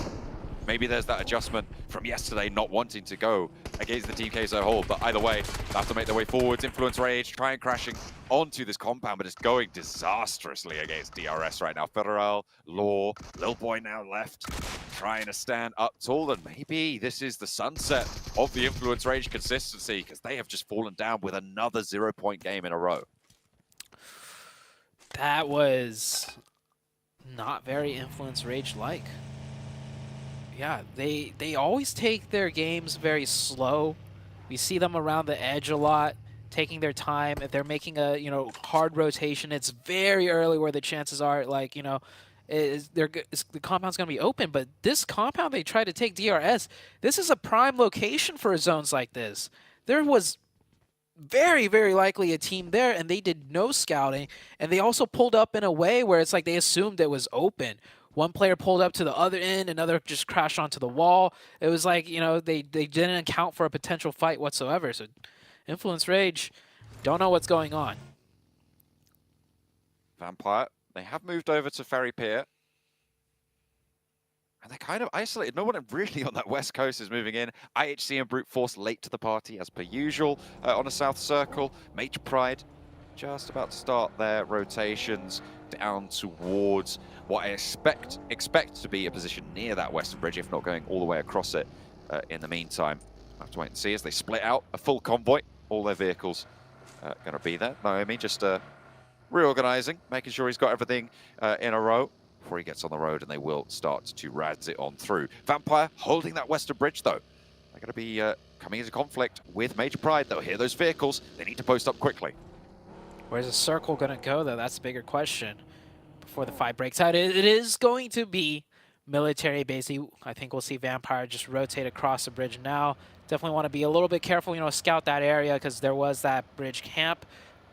Maybe there's that adjustment from yesterday not wanting to go against the Team Queso hold, but either way, they have to make their way forwards. Influence Rage trying crashing onto this compound, but it's going disastrously against DRS right now. Federal, Law, Lil Boy now left. trying to stand up tall, and maybe this is the sunset of the Influence Rage consistency, because they have just fallen down with another 0-point game in a row. That was not very Influence Rage-like. Yeah, they always take their games very slow. We see them around the edge a lot, taking their time. If they're making a hard rotation, it's very early where the chances are the compound's going to be open. But this compound they tried to take DRS, this is a prime location for zones like this. There was very, very likely a team there, and they did no scouting, and they also pulled up in a way where it's like they assumed it was open. One player pulled up to the other end, another just crashed onto the wall. It was like, they didn't account for a potential fight whatsoever. So Influence Rage don't know what's going on. Vampire, they have moved over to Ferry Pier. And they're kind of isolated. No one really on that west coast is moving in. IHC and Brute Force late to the party as per usual on a south circle. Major Pride just about to start their rotations down towards what I expect to be a position near that western bridge, if not going all the way across it in the meantime. I'll have to wait and see as they split out a full convoy. All their vehicles going to be there. Naomi just reorganizing, making sure he's got everything in a row before he gets on the road, and they will start to razz it on through. Vampire holding that western bridge, though. They're going to be coming into conflict with Major Pride. They'll hear those vehicles. They need to post up quickly. Where's the circle going to go, though? That's the bigger question. Before the fight breaks out, it is going to be military base. I think we'll see Vampire just rotate across the bridge now. Definitely want to be a little bit careful, scout that area, because there was that bridge camp.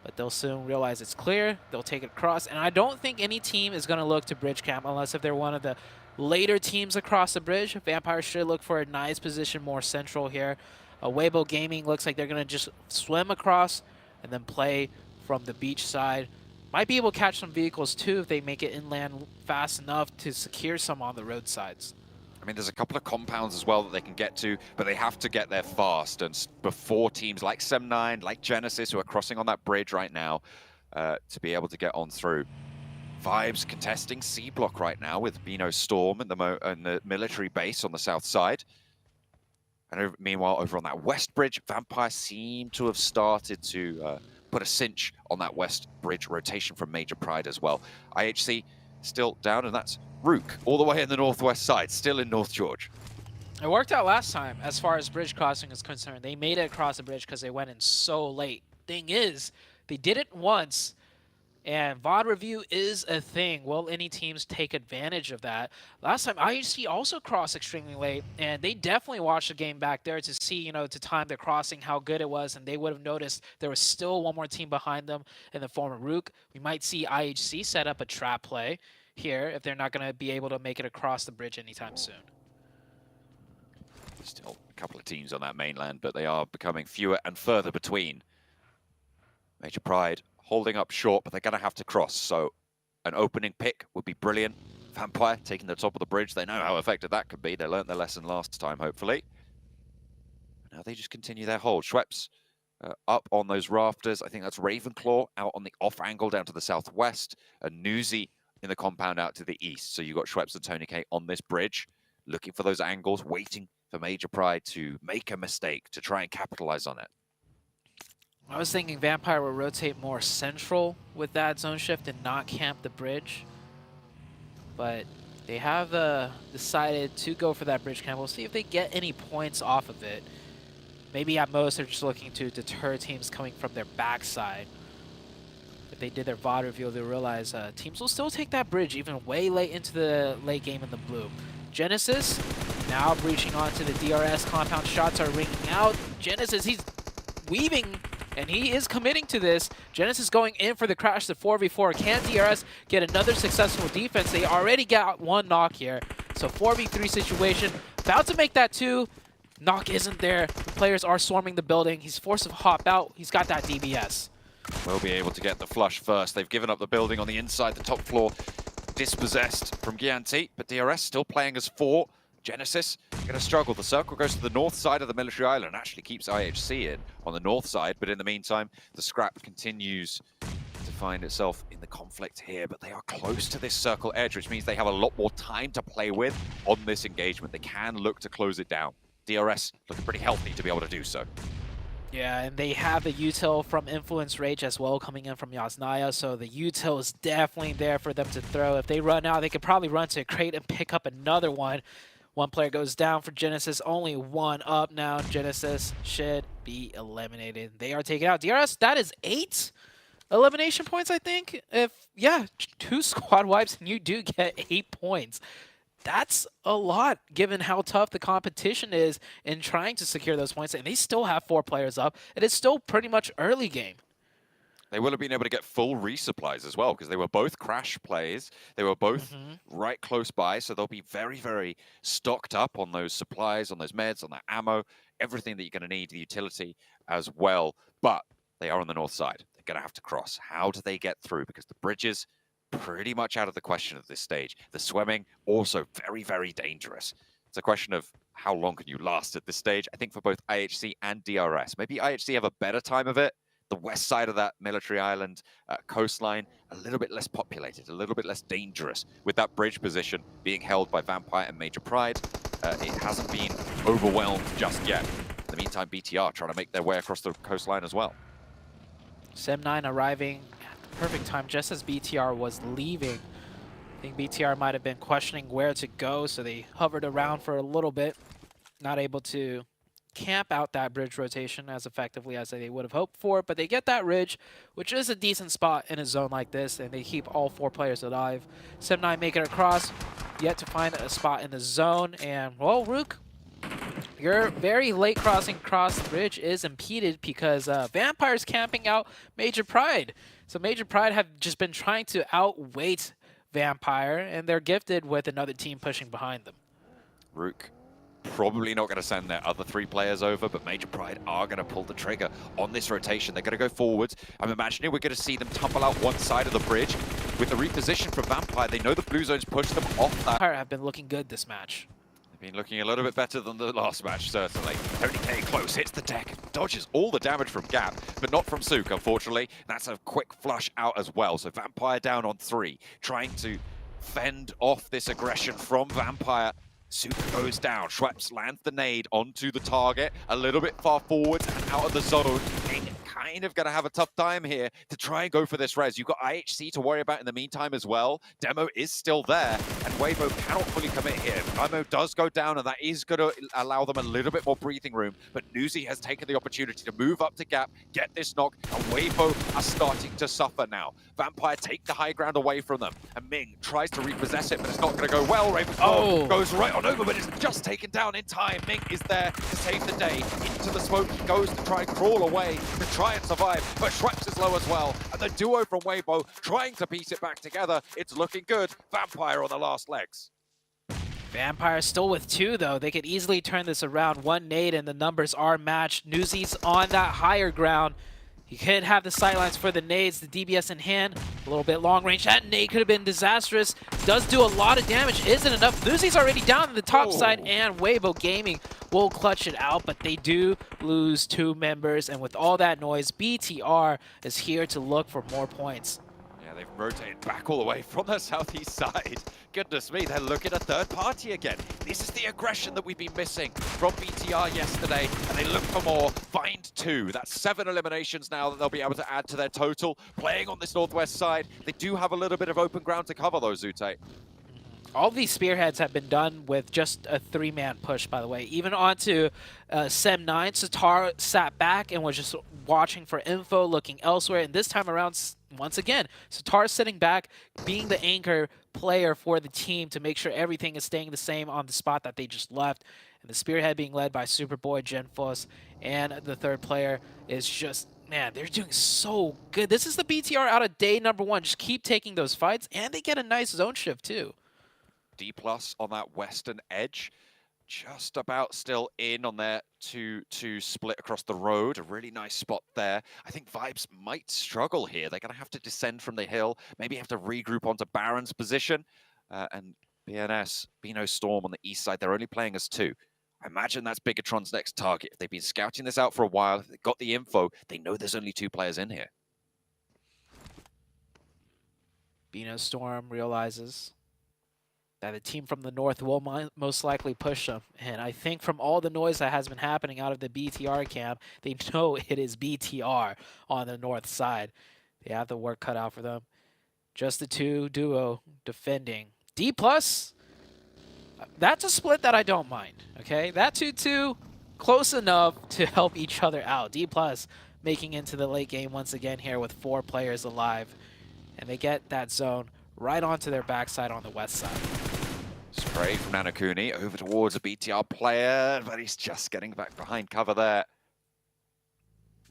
But they'll soon realize it's clear. They'll take it across. And I don't think any team is going to look to bridge camp unless if they're one of the later teams across the bridge. Vampire should look for a nice position more central here. Weibo Gaming looks like they're going to just swim across and then play from the beach side. Might be able to catch some vehicles too if they make it inland fast enough to secure some on the roadsides. I mean, there's a couple of compounds as well that they can get to, but they have to get there fast. And before teams like Sem9, like Genesis, who are crossing on that bridge right now, to be able to get on through. Vibes contesting C block right now with Bino Storm and the military base on the south side. And meanwhile, over on that west bridge, Vampire seem to have started to put a cinch on that west bridge rotation from Major Pride as well. IHC still down, and that's Rook all the way in the northwest side, still in North George. It worked out last time as far as bridge crossing is concerned. They made it across the bridge because they went in so late. Thing is, they did it once, and VOD review is a thing. Will any teams take advantage of that? Last time, IHC also crossed extremely late, and they definitely watched the game back there to see, to time their crossing, how good it was, and they would have noticed there was still one more team behind them in the form of Rook. We might see IHC set up a trap play here if they're not going to be able to make it across the bridge anytime soon. Still a couple of teams on that mainland, but they are becoming fewer and further between. Major Pride holding up short, but they're going to have to cross, so an opening pick would be brilliant. Vampire taking the top of the bridge. They know how effective that could be. They learned their lesson last time, hopefully. Now they just continue their hold. Schweppes up on those rafters. I think that's Ravenclaw out on the off angle down to the southwest, and Newsy in the compound out to the east. So you've got Schweppes and Tony K on this bridge, looking for those angles, waiting for Major Pride to make a mistake to try and capitalize on it. I was thinking Vampire will rotate more central with that zone shift and not camp the bridge. But they have decided to go for that bridge camp. We'll see if they get any points off of it. Maybe at most they're just looking to deter teams coming from their backside. If they did their VOD review, they'll realize teams will still take that bridge even way late into the late game in the blue. Genesis now breaching onto the DRS compound. Shots are ringing out. Genesis, he's weaving, and he is committing to this. Genesis going in for the crash to 4v4. Can DRS get another successful defense? They already got one knock here. So 4v3 situation. About to make that 2. Knock isn't there. The players are swarming the building. He's forced to hop out. He's got that DBS. Will be able to get the flush first. They've given up the building on the inside, the top floor dispossessed from Gianti, but DRS still playing as 4. Genesis going to struggle. The circle goes to the north side of the military island, actually keeps IHC in on the north side, but in the meantime, the scrap continues to find itself in the conflict here, but they are close to this circle edge, which means they have a lot more time to play with on this engagement. They can look to close it down. DRS looking pretty healthy to be able to do so. Yeah, and they have the util from Influence Rage as well coming in from Yasnaya, so the util is definitely there for them to throw. If they run out, they could probably run to a crate and pick up another one. One player goes down for Genesis, only one up now. Genesis should be eliminated. They are taken out. DRS, that is 8 elimination points, I think. Yeah, 2 squad wipes and you do get 8 points. That's a lot given how tough the competition is in trying to secure those points, and they still have 4 players up. It is still pretty much early game. They will have been able to get full resupplies as well, because they were both crash plays. They were both right close by, so they'll be very, very stocked up on those supplies, on those meds, on that ammo, everything that you're going to need, the utility as well. But they are on the north side. They're going to have to cross. How do they get through? Because the bridges pretty much out of the question at this stage. The swimming also very, very dangerous. It's a question of how long can you last at this stage. I think for both IHC and DRS. Maybe IHC have a better time of it. The west side of that military island coastline, a little bit less populated, a little bit less dangerous. With that bridge position being held by Vampire and Major Pride, it hasn't been overwhelmed just yet. In the meantime, BTR trying to make their way across the coastline as well. Sem9 arriving at the perfect time just as BTR was leaving. I think BTR might have been questioning where to go, so they hovered around for a little bit, not able to camp out that bridge rotation as effectively as they would have hoped for, but they get that ridge, which is a decent spot in a zone like this, and they keep all 4 players alive. Sem9 make it across, yet to find a spot in the zone, and, well, Rook, your very late crossing across the bridge is impeded because Vampire's camping out Major Pride. So Major Pride have just been trying to outweight Vampire, and they're gifted with another team pushing behind them. Rook probably not going to send their other 3 players over, but Major Pride are going to pull the trigger on this rotation. They're going to go forwards. I'm imagining we're going to see them tumble out one side of the bridge. With the reposition from Vampire, they know the blue zones push them off that. Vampire have been looking good this match. They've been looking a little bit better than the last match, certainly. Tony K close, hits the deck, dodges all the damage from Gap, but not from Sook, unfortunately. That's a quick flush out as well. So Vampire down on 3, trying to fend off this aggression from Vampire. Sook goes down. Schweppes lands the nade onto the target, a little bit far forward and out of the zone. Kind of going to have a tough time here to try and go for this res. You've got IHC to worry about in the meantime as well. Demo is still there, and Weibo cannot fully commit here. Demo does go down, and that is going to allow them a little bit more breathing room, but Nuzi has taken the opportunity to move up to Gap, get this knock, and Weibo are starting to suffer now. Vampire take the high ground away from them, and Ming tries to repossess it, but it's not going to go well. Ravensfall goes right on over, but it's just taken down in time. Ming is there to save the day. Into the smoke he goes to try and crawl away, to try and survive, but Schweppes is low as well, and the duo from Weibo trying to piece it back together. It's looking good. Vampire on the last legs. Vampire still with 2, though. They could easily turn this around. 1 nade, and the numbers are matched. Nuzi's on that higher ground. He could have the sightlines for the nades, the DBS in hand. A little bit long range. That nade could have been disastrous. Does do a lot of damage. Isn't enough. Nuzi's already down on the top side, and Weibo Gaming will clutch it out, but they do lose 2 members. And with all that noise, BTR is here to look for more points. Yeah, they've rotated back all the way from the southeast side. Goodness me, they're looking at third party again. This is the aggression that we've been missing from BTR yesterday, and they look for more. Find 2. That's 7 eliminations now that they'll be able to add to their total. Playing on this northwest side, they do have a little bit of open ground to cover, though, Zute. All these spearheads have been done with just a 3-man push, by the way. Even onto Sem9, Satar sat back and was just watching for info, looking elsewhere. And this time around, once again, Satar sitting back, being the anchor player for the team to make sure everything is staying the same on the spot that they just left. And the spearhead being led by Superboy, Genfos, and the third player is just, man, they're doing so good. This is the BTR out of day number 1. Just keep taking those fights, and they get a nice zone shift, too. D+ on that western edge, just about still in on their 2-2 split across the road. A really nice spot there. I think Vibes might struggle here. They're going to have to descend from the hill, maybe have to regroup onto Baron's position. And BNS, Bino Storm on the east side, they're only playing as 2. I imagine that's Bigatron's next target. If they've been scouting this out for a while, if they've got the info, they know there's only 2 players in here. Bino Storm realizes that the team from the north will most likely push them. And I think from all the noise that has been happening out of the BTR camp, they know it is BTR on the north side. They have the work cut out for them. Just the two duo defending. D+, that's a split that I don't mind, okay? That 2-2, close enough to help each other out. D+ making into the late game once again here with 4 players alive. And they get that zone right onto their backside on the west side. Spray from Nanokuni over towards a BTR player, but he's just getting back behind cover there.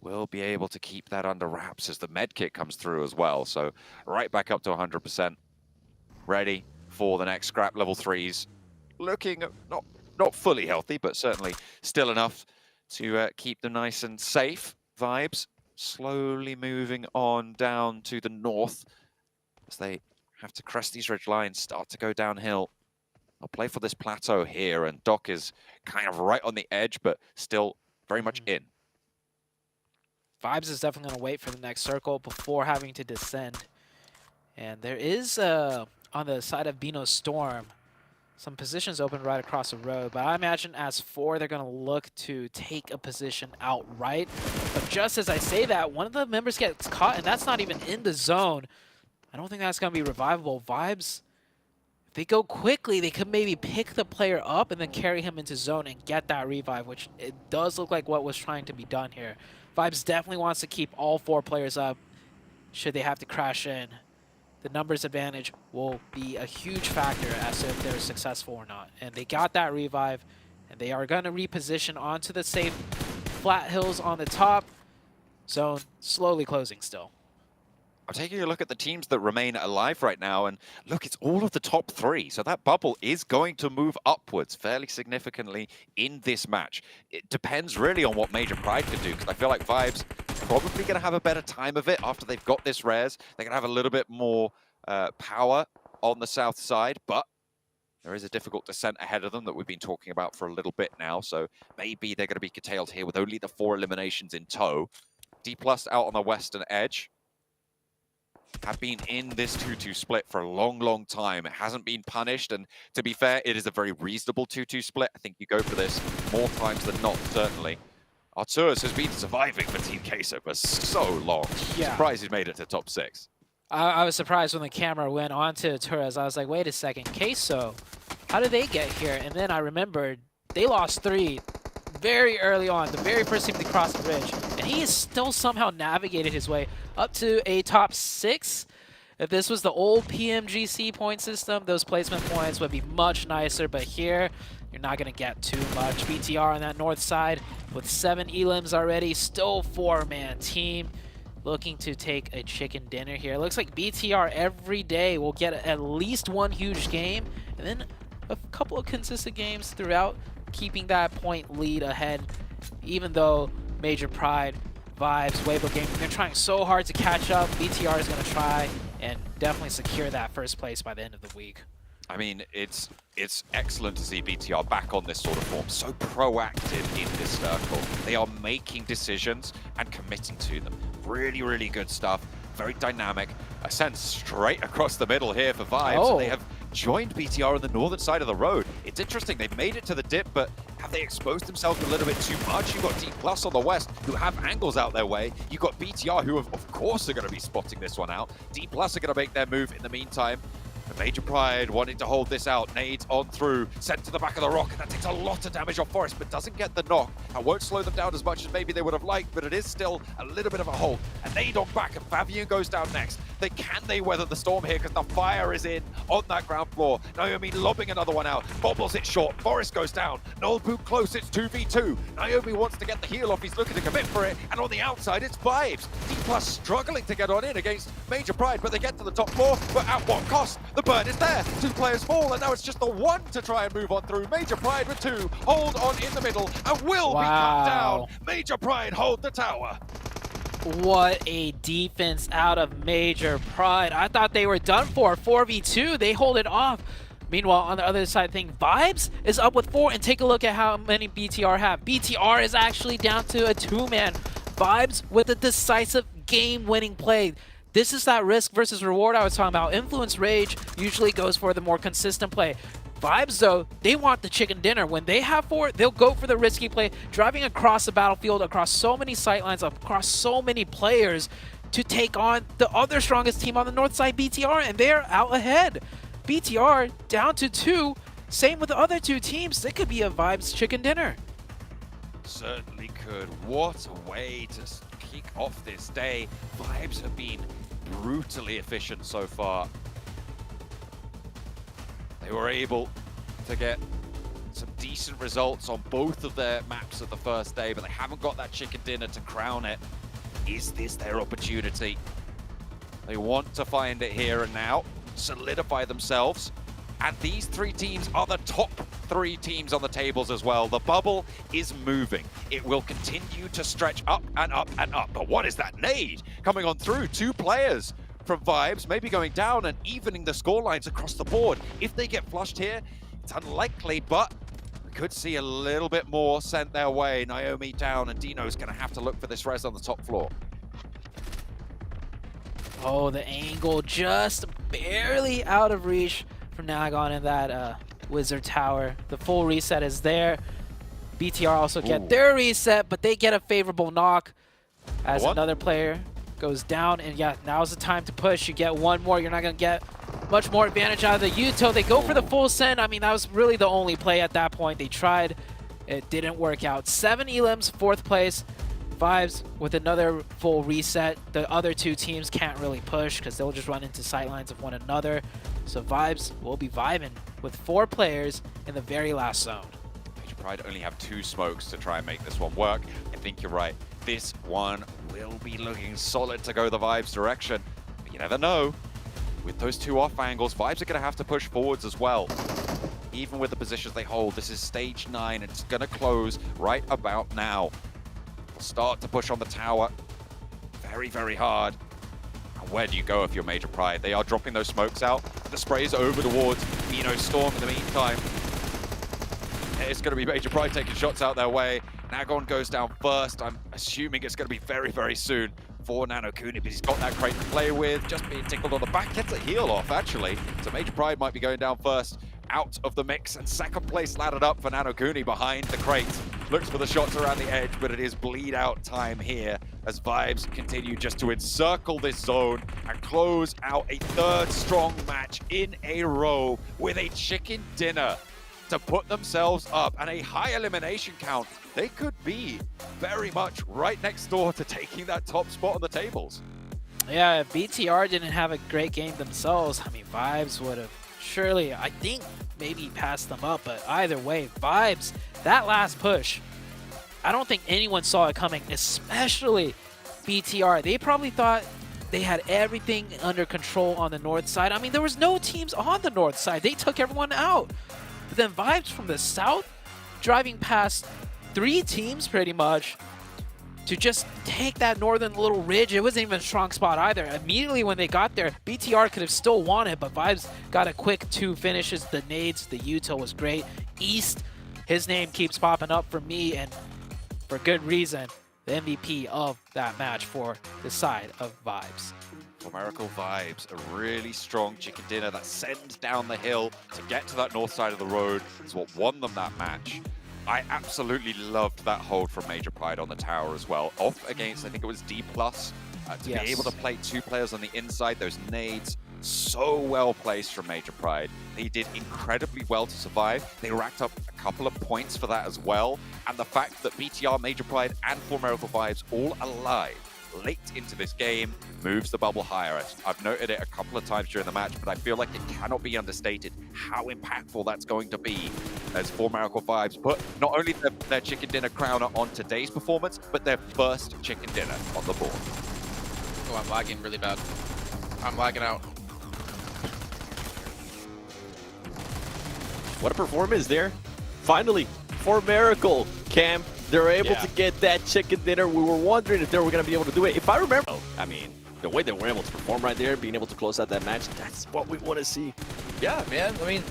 Will be able to keep that under wraps as the med kit comes through as well. So right back up to 100%. Ready for the next scrap. Level 3s. Looking not fully healthy, but certainly still enough to keep them nice and safe. Vibes slowly moving on down to the north as they have to crest these ridge lines, start to go downhill. I'll play for this plateau here, and Doc is kind of right on the edge, but still very much in. Vibes is definitely going to wait for the next circle before having to descend. And there is, on the side of Bino Storm, some positions open right across the road. But I imagine as 4, they're going to look to take a position outright. But just as I say that, one of the members gets caught, and that's not even in the zone. I don't think that's going to be revivable. Vibes, if they go quickly, they could maybe pick the player up and then carry him into zone and get that revive, which it does look like what was trying to be done here. Vibes definitely wants to keep all 4 players up should they have to crash in. The numbers advantage will be a huge factor as to if they're successful or not. And they got that revive, and they are going to reposition onto the safe flat hills on the top. Zone slowly closing still. I'm taking a look at the teams that remain alive right now, and look, it's all of the top 3. So that bubble is going to move upwards fairly significantly in this match. It depends really on what Major Pride can do, because I feel like Vibes probably going to have a better time of it after they've got this res. They're going to have a little bit more power on the south side, but there is a difficult descent ahead of them that we've been talking about for a little bit now, so maybe they're going to be curtailed here with only the 4 eliminations in tow. D+ out on the western edge. Have been in this 2-2 split for a long, long time. It hasn't been punished, and to be fair, it is a very reasonable 2-2 split. I think you go for this more times than not, certainly. Arturus has been surviving for Team Queso for so long. Yeah. Surprised he's made it to top 6. I was surprised when the camera went onto Arturus. I was like, wait a second, Queso, how did they get here? And then I remembered they lost 3 very early on, the very first team to cross the ridge. And he has still somehow navigated his way up to a top 6. If this was the old PMGC point system, those placement points would be much nicer. But here, you're not going to get too much. BTR on that north side with 7 elims already. Still 4-man team looking to take a chicken dinner here. It looks like BTR every day will get at least 1 huge game. And then a couple of consistent games throughout, keeping that point lead ahead. Even though Major Pride, Vibes, Weibo Gaming, they're trying so hard to catch up. BTR is going to try and definitely secure that first place by the end of the week. I mean, it's excellent to see BTR back on this sort of form, so proactive in this circle. They are making decisions and committing to them. Really, really good stuff. Very dynamic. A sense straight across the middle here for Vibes. Oh. They have joined BTR on the northern side of the road. It's interesting, they've made it to the dip, but have they exposed themselves a little bit too much? You've got D+ on the west, who have angles out their way. You've got BTR, who of course are going to be spotting this one out. D+ are going to make their move in the meantime. The Major Pride wanting to hold this out. Nades on through, sent to the back of the rock, and that takes a lot of damage off Forest, but doesn't get the knock. And won't slow them down as much as maybe they would have liked, but it is still a little bit of a hold. And nade on back, and Fabian goes down next. Can they weather the storm here? Because the fire is in on that ground floor. Naomi lobbing another one out. Bobbles it short. Forest goes down. Noel Boot close. It's 2v2. Naomi wants to get the heal off. He's looking to commit for it. And on the outside, it's Vibes. D+ struggling to get on in against Major Pride, but they get to the top floor. But at what cost? The burn is there. 2 players fall, and now it's just the 1 to try and move on through. Major Pride with 2. Hold on in the middle, and will be cut down. Major Pride hold the tower. What a defense out of Major Pride. I thought they were done for. 4v2, they hold it off. Meanwhile, on the other side thing, Vibes is up with 4, and take a look at how many BTR have. BTR is actually down to a 2-man. Vibes with a decisive game-winning play. This is that risk versus reward I was talking about. Influence Rage usually goes for the more consistent play. Vibes, though, they want the chicken dinner. When they have 4, they'll go for the risky play, driving across the battlefield, across so many sightlines, across so many players to take on the other strongest team on the north side, BTR, and they're out ahead. BTR down to 2. Same with the other 2 teams. It could be a Vibes chicken dinner. Certainly could. What a way to kick off this day. Vibes have been brutally efficient so far. They were able to get some decent results on both of their maps of the first day, but they haven't got that chicken dinner to crown it. Is this their opportunity? They want to find it here and now, solidify themselves, and these 3 teams are the top 3 teams on the tables as well. The bubble is moving. It will continue to stretch up and up and up. But what is that nade coming on through? 2 players from Vibes, maybe going down and evening the scorelines across the board. If they get flushed here, it's unlikely, but we could see a little bit more sent their way. Naomi down, and Dino's going to have to look for this res on the top floor. Oh, the angle just barely out of reach from Nagon in that Wizard Tower. The full reset is there. BTR also get their reset, but they get a favorable knock as another player goes down. And yeah, now's the time to push. You get one more. You're not going to get much more advantage out of the Yuto. They go for the full send. I mean, that was really the only play at that point. They tried. It didn't work out. 7 elims, 4th place. Vibes with another full reset. The other 2 teams can't really push because they'll just run into sightlines of one another. So Vibes will be vibing with 4 players in the very last zone. Major Pride only have 2 smokes to try and make this one work. I think you're right. This one will be looking solid to go the Vibes direction. But you never know. With those 2 off angles, Vibes are going to have to push forwards as well. Even with the positions they hold, this is stage 9. It's going to close right about now. We'll start to push on the tower very, very hard. And where do you go if you're Major Pride? They are dropping those smokes out. The sprays over towards Mino Storm in the meantime. It's going to be Major Pride taking shots out their way. Nagon goes down first. I'm assuming it's going to be very, very soon for Nanokuni, but he's got that crate to play with. Just being tickled on the back. Gets a heal off, actually. So Major Pride might be going down first out of the mix, and 2nd place laddered up for Nanokuni behind the crate. Looks for the shots around the edge, but it is bleed out time here as Vibes continue just to encircle this zone and close out a 3rd strong match in a row with a chicken dinner to put themselves up and a high elimination count. They could be very much right next door to taking that top spot on the tables. Yeah, if BTR didn't have a great game themselves, I mean, Vibes would have surely, I think, maybe passed them up. But either way, Vibes, that last push, I don't think anyone saw it coming, especially BTR. They probably thought they had everything under control on the north side. I mean, there was no teams on the north side. They took everyone out. But then Vibes from the south, driving past 3 teams pretty much, to just take that northern little ridge. It wasn't even a strong spot either. Immediately when they got there, BTR could have still won it, but Vibes got a quick 2 finishes. The nades, the Yuto was great. East, his name keeps popping up for me, and for good reason. The MVP of that match for the side of Vibes. For Miracle Vibes, a really strong chicken dinner that sends down the hill to get to that north side of the road is what won them that match. I absolutely loved that hold from Major Pride on the tower as well. Off against, I think it was D+. To be able to play 2 players on the inside, those nades, so well placed from Major Pride. They did incredibly well to survive. They racked up a couple of points for that as well. And the fact that BTR, Major Pride, and 4 Miracle Vibes all alive late into this game moves the bubble higher. I've noted it a couple of times during the match, but I feel like it cannot be understated how impactful that's going to be as 4 Miracle Vibes put not only their chicken dinner crowner on today's performance, but their first chicken dinner on the board. Oh, I'm lagging really bad. I'm lagging out. What a performance there. Finally, for Miracle, Cam, they're able to get that chicken dinner. We were wondering if they were going to be able to do it. If I remember, I mean, the way they were able to perform right there, being able to close out that match, that's what we want to see. Yeah, man. I mean,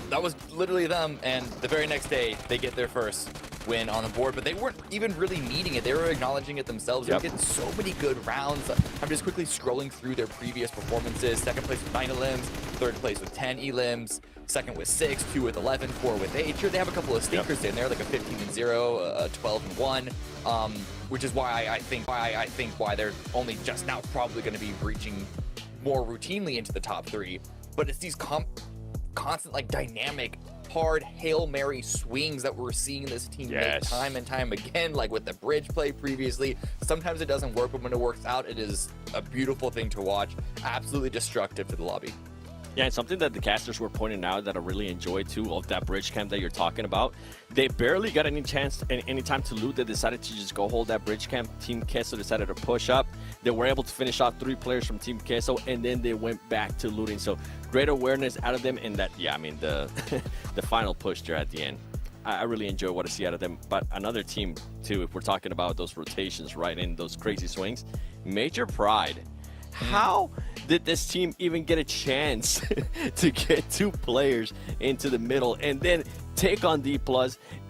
that was literally them, and the very next day, they get their first. win on the board, but they weren't even really needing it. They were acknowledging it themselves. They were getting so many good rounds. I'm just quickly scrolling through their previous performances. Second place with 9 elims, third place with 10 elims, second with 6, 2 with 11, 4 with 8. Sure, they have a couple of stinkers in there, like a 15-0, a 12-1, which is why I think why they're only just now probably going to be reaching more routinely into the top 3. But it's these constant, like, dynamic, hard Hail Mary swings that we're seeing this team make time and time again, like with the bridge play previously. Sometimes it doesn't work, but when it works out, it is a beautiful thing to watch. Absolutely destructive to the lobby. Yeah, and something that the casters were pointing out that I really enjoyed too of that bridge camp that you're talking about. They barely got any chance, any time to loot. They decided to just go hold that bridge camp. Team Queso decided to push up. They were able to finish off 3 players from Team Queso, and then they went back to looting. So great awareness out of them, and that, yeah, I mean, the the final push there at the end. I really enjoy what I see out of them. But another team too, if we're talking about those rotations, right, and those crazy swings, Major Pride. How did this team even get a chance to get 2 players into the middle and then take on D+?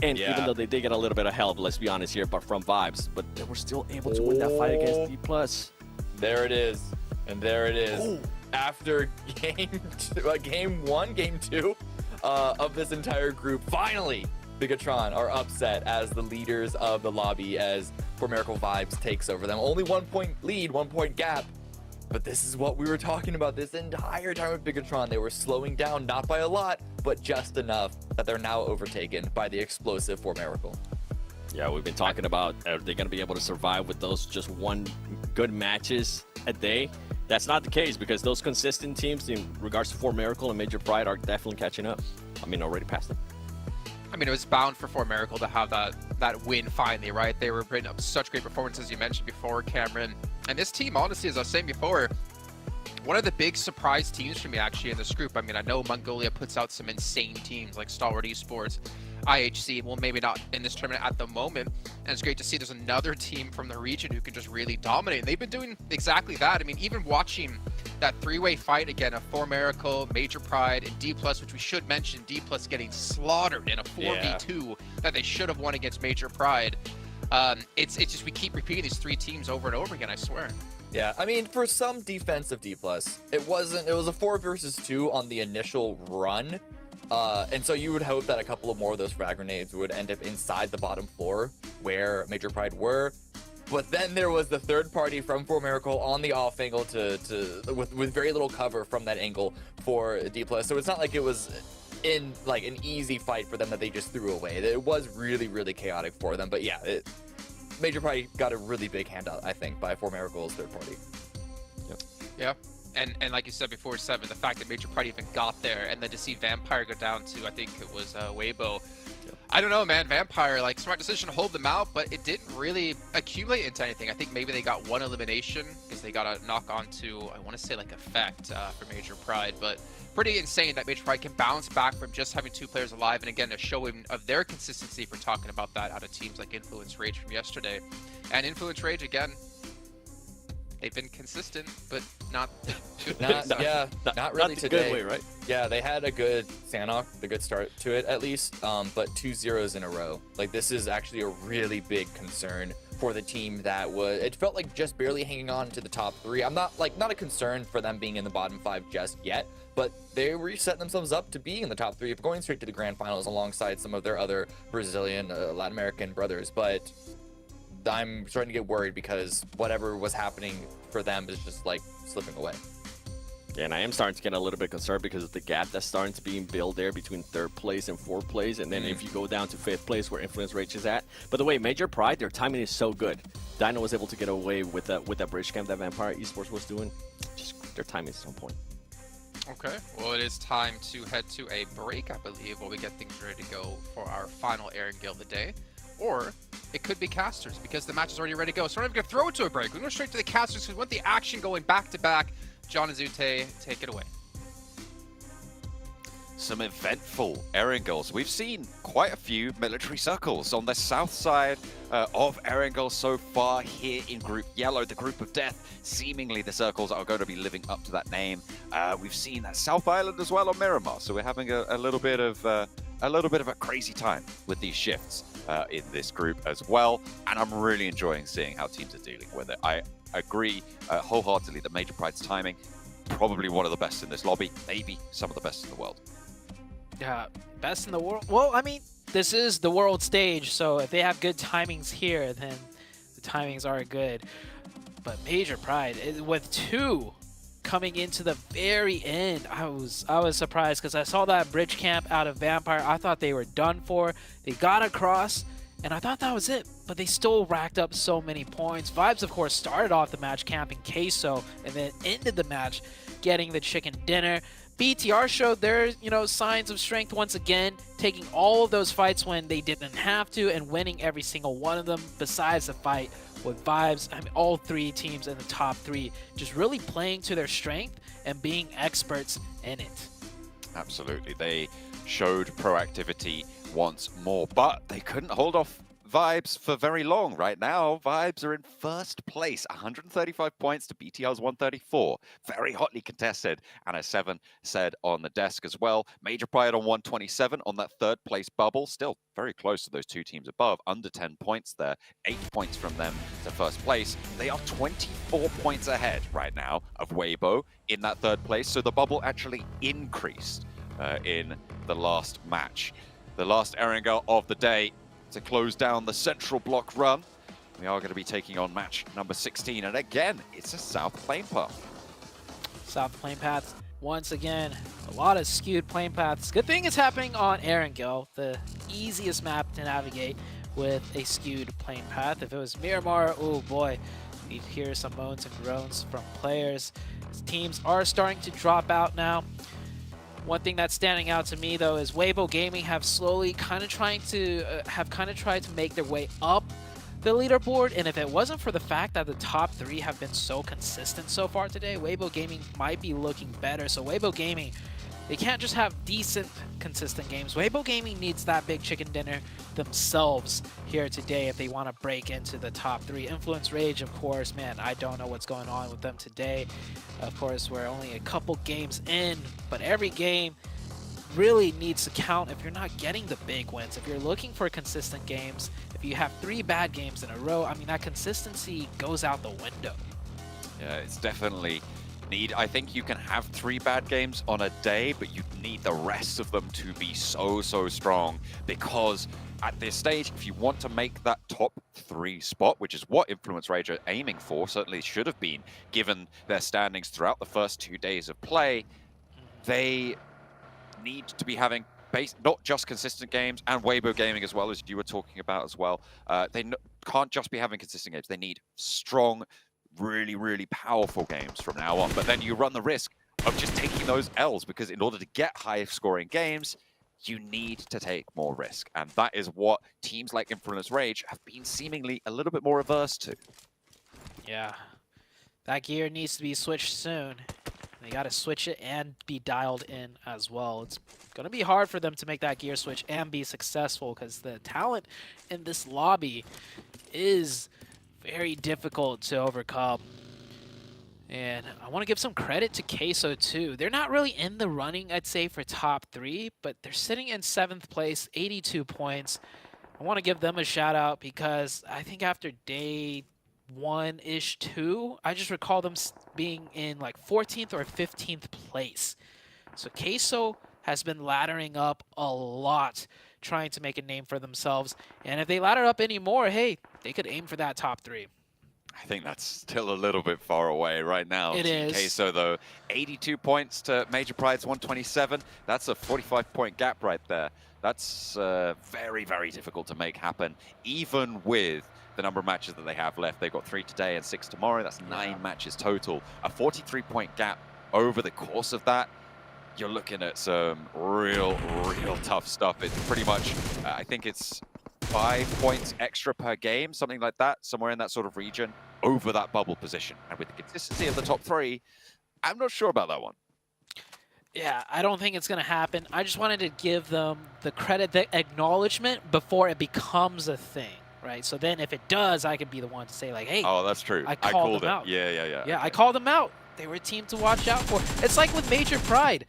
And even though they did get a little bit of help, let's be honest here, but from Vibes, but they were still able to win that fight against D+. There it is. And there it is. After game 1, game 2 of this entire group, finally, Bigatron are upset as the leaders of the lobby as Formerical Vibes takes over them. Only 1 point lead, 1 point gap. But this is what we were talking about this entire time with Bigatron. They were slowing down, not by a lot, but just enough that they're now overtaken by the explosive Formerical. Yeah, we've been talking about, are they going to be able to survive with those just 1 good matches a day? That's not the case, because those consistent teams in regards to Formerical and Major Pride are definitely catching up. I mean, already past them. I mean, it was bound for Formerical to have that win finally, right? They were putting up such great performances, you mentioned before, Cameron. And this team, honestly, as I was saying before, one of the big surprise teams for me, actually, in this group. I mean, I know Mongolia puts out some insane teams like Stalwart Esports, IHC, well, maybe not in this tournament at the moment. And it's great to see there's another team from the region who can just really dominate. And they've been doing exactly that. I mean, even watching that 3-way fight again of Formerical, Major Pride, and D+, which we should mention, D+ getting slaughtered in a 4v2 that they should have won against Major Pride. It's just, we keep repeating these 3 teams over and over again, I swear. Yeah, I mean, for some defensive D+, it was a 4 versus 2 on the initial run. And so you would hope that a couple of more of those frag grenades would end up inside the bottom floor where Major Pride were. But then there was the third party from Formerical on the off angle with very little cover from that angle for D+. So it's not like it was in like an easy fight for them that they just threw away. It was really, really chaotic for them. But yeah, Major Pride got a really big handout, I think, by Formerical's third party. Yep. Yeah. And like you said before, Seven, the fact that Major Pride even got there, and then to see Vampire go down to, I think it was Weibo. Yep. I don't know, man. Vampire, like, smart decision to hold them out, but it didn't really accumulate into anything. I think maybe they got 1 elimination because they got a knock on to, I want to say, like, effect for Major Pride. But pretty insane that Major Pride can bounce back from just having 2 players alive. And again, a showing of their consistency for talking about that out of teams like Influence Rage from yesterday. And Influence Rage, again, they've been consistent, but not not really today. Good way, right? Yeah, they had a good Sanhok, a good start to it at least, but 2 zeros in a row. Like, this is actually a really big concern for the team that it felt like just barely hanging on to the top 3. I'm not a concern for them being in the bottom 5 just yet, but they were setting themselves up to be in the top 3 of going straight to the Grand Finals alongside some of their other Brazilian, Latin American brothers. But I'm starting to get worried because whatever was happening for them is just like slipping away. Yeah, and I am starting to get a little bit concerned because of the gap that's starting to be built there between 3rd place and 4th place. And then if you go down to 5th place where Influence Rage is at. By the way, Major Pride, their timing is so good. Dino was able to get away with that bridge camp that Vampire Esports was doing. Just their timing is on point. Okay, well, it is time to head to a break, I believe, while we get things ready to go for our final Aaron Gill of the day. Or it could be casters because the match is already ready to go. So we're not even going to throw it to a break. We're going to go straight to the casters because we want the action going back to back. John Azute, take it away. Some eventful Erangels. We've seen quite a few military circles on the south side of Erangel so far here in Group Yellow, the Group of Death. Seemingly the circles are going to be living up to that name. We've seen that South Island as well on Miramar, so we're having a little bit of a crazy time with these shifts. in this group as well, and I'm really enjoying seeing how teams are dealing with it. I agree wholeheartedly that Major Pride's timing, probably one of the best in this lobby, maybe some of the best in the world. Yeah, best in the world. Well, I mean, this is the world stage, so if they have good timings here, then the timings are good. But Major Pride, with 2 coming into the very end, I was surprised because I saw that bridge camp out of Vampire. I thought they were done for. They got across, and I thought that was it. But they still racked up so many points. Vibes, of course, started off the match camping Queso, and then ended the match getting the chicken dinner. BTR showed their, signs of strength once again, taking all of those fights when they didn't have to and winning every single one of them. Besides the fight with Vibes, I mean, all 3 teams in the top 3 just really playing to their strength and being experts in it. Absolutely. They showed proactivity once more, but they couldn't hold off Vibes for very long. Right now, Vibes are in first place, 135 points to BTR's 134. Very hotly contested, and as Seven said on the desk as well, Major Pride on 127 on that third place bubble, still very close to those 2 teams above, under 10 points there, 8 points from them to first place. They are 24 points ahead right now of Weibo in that third place, so the bubble actually increased in the last match. The last Erangel of the day to close down the central block run. We are going to be taking on match number 16, and again, it's a South Plane Path. South Plane Path, once again, a lot of skewed plane paths. Good thing it's happening on Erangel, the easiest map to navigate with a skewed plane path. If it was Miramar, oh boy, you'd hear some moans and groans from players. Teams are starting to drop out now. One thing that's standing out to me, though, is Weibo Gaming have slowly tried to make their way up the leaderboard, and if it wasn't for the fact that the top 3 have been so consistent so far today, Weibo Gaming might be looking better. So Weibo Gaming, they can't just have decent, consistent games. Weibo Gaming needs that big chicken dinner themselves here today if they want to break into the top 3. Influence Rage, of course, man, I don't know what's going on with them today. Of course, we're only a couple games in, but every game really needs to count if you're not getting the big wins. If you're looking for consistent games, if you have 3 bad games in a row, I mean, that consistency goes out the window. Yeah, it's definitely I think you can have 3 bad games on a day, but you need the rest of them to be so strong, because at this stage, if you want to make that top 3 spot, which is what Influence Rage are aiming for, certainly should have been given their standings throughout the first 2 days of play, they need to be having not just consistent games, and Weibo Gaming as well, as you were talking about as well. They can't just be having consistent games. They need strong, really powerful games from now on. But then you run the risk of just taking those L's, because in order to get high scoring games, you need to take more risk. And that is what teams like Influence Rage have been seemingly a little bit more averse to. Yeah, that gear needs to be switched soon. They got to switch it and be dialed in as well. It's going to be hard for them to make that gear switch and be successful, because the talent in this lobby is very difficult to overcome. And I want to give some credit to Queso too. They're not really in the running, I'd say, for top 3, but they're sitting in 7th place, 82 points. I want to give them a shout out, because I think after day 1-ish, 2, I just recall them being in like 14th or 15th place. So Queso has been laddering up a lot, trying to make a name for themselves. And if they ladder up any more, hey, they could aim for that top 3. I think that's still a little bit far away right now. It is. Queso, though, 82 points to Major Pride's 127. That's a 45-point gap right there. That's very difficult to make happen, even with the number of matches that they have left. They've got 3 today and 6 tomorrow. That's 9 matches total. A 43-point gap over the course of that. You're looking at some real tough stuff. It's pretty much, I think it's 5 points extra per game, something like that, somewhere in that sort of region, over that bubble position. And with the consistency of the top 3, I'm not sure about that one. Yeah, I don't think it's going to happen. I just wanted to give them the credit, the acknowledgement before it becomes a thing, right? So then if it does, I could be the one to say like, hey, oh, that's true. I called them out. Yeah. Yeah, okay. I called them out. They were a team to watch out for. It's like with Major Pride,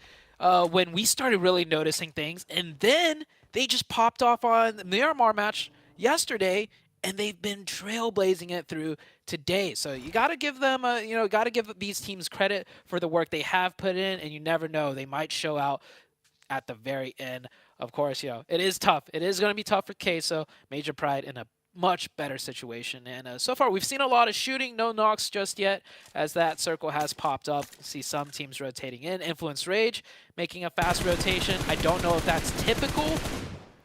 when we started really noticing things, and then they just popped off on the Miramar match, yesterday, and they've been trailblazing it through today. So you got to give them, got to give these teams credit for the work they have put in, and you never know, they might show out at the very end. Of course, it is tough. It is going to be tough for Queso. Major Pride in a much better situation. And so far, we've seen a lot of shooting, no knocks just yet, as that circle has popped up. You see some teams rotating in. Influence Rage making a fast rotation. I don't know if that's typical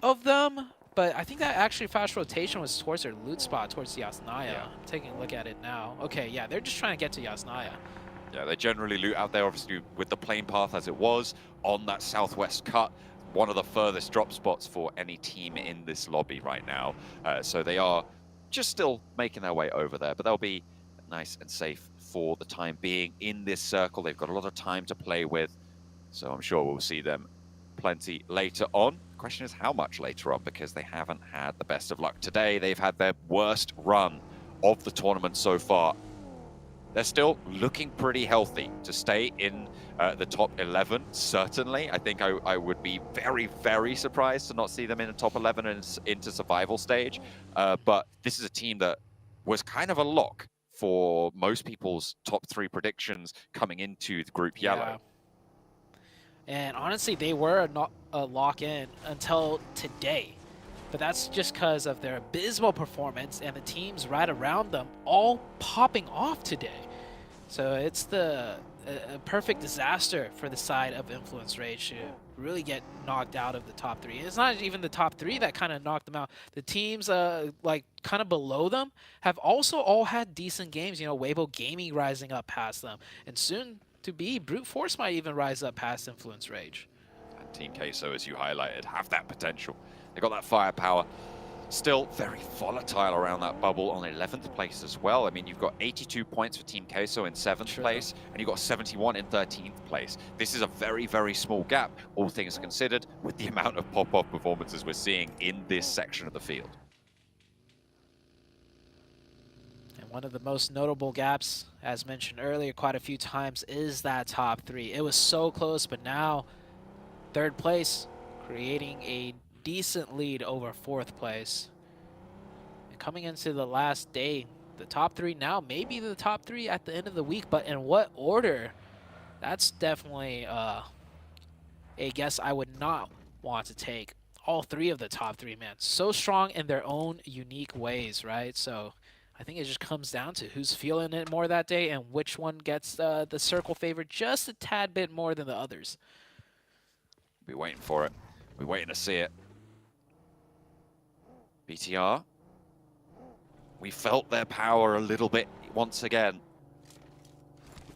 of them, but I think that actually fast rotation was towards their loot spot, towards Yasnaya. Yeah. I'm taking a look at it now. Okay, yeah, they're just trying to get to Yasnaya. Yeah, they generally loot out there, obviously, with the plane path as it was on that southwest cut. One of the furthest drop spots for any team in this lobby right now. So they are just still making their way over there, but they'll be nice and safe for the time being in this circle. They've got a lot of time to play with, so I'm sure we'll see them plenty later on. The question is how much later on, because they haven't had the best of luck today. They've had their worst run of the tournament so far. They're still looking pretty healthy to stay in the top 11, certainly. I think I would be very, very surprised to not see them in the top 11 and into survival stage. But this is a team that was kind of a lock for most people's top 3 predictions coming into the Group Yellow. And honestly, they were not a lock-in until today. But that's just because of their abysmal performance and the teams right around them all popping off today. So it's a perfect disaster for the side of Influence Rage to really get knocked out of the top 3. It's not even the top 3 that kind of knocked them out. The teams like kind of below them have also all had decent games. Weibo Gaming rising up past them, and soon to be Brute Force might even rise up past Influence Rage. And Team Queso, as you highlighted, have that potential. They got that firepower. Still very volatile around that bubble on 11th place as well. I mean, you've got 82 points for Team Queso in 7th place, and you've got 71 in 13th place. This is a very, very small gap, all things considered, with the amount of pop-off performances we're seeing in this section of the field. And one of the most notable gaps, as mentioned earlier quite a few times, is that top 3. It was so close, but now 3rd place, creating a decent lead over 4th place. And coming into the last day, the top 3 now may be the top 3 at the end of the week, but in what order? That's definitely a guess I would not want to take. All 3 of the top 3, man, so strong in their own unique ways, right? So I think it just comes down to who's feeling it more that day and which one gets the circle favor just a tad bit more than the others. Be waiting for it. We're waiting to see it. BTR, we felt their power a little bit once again.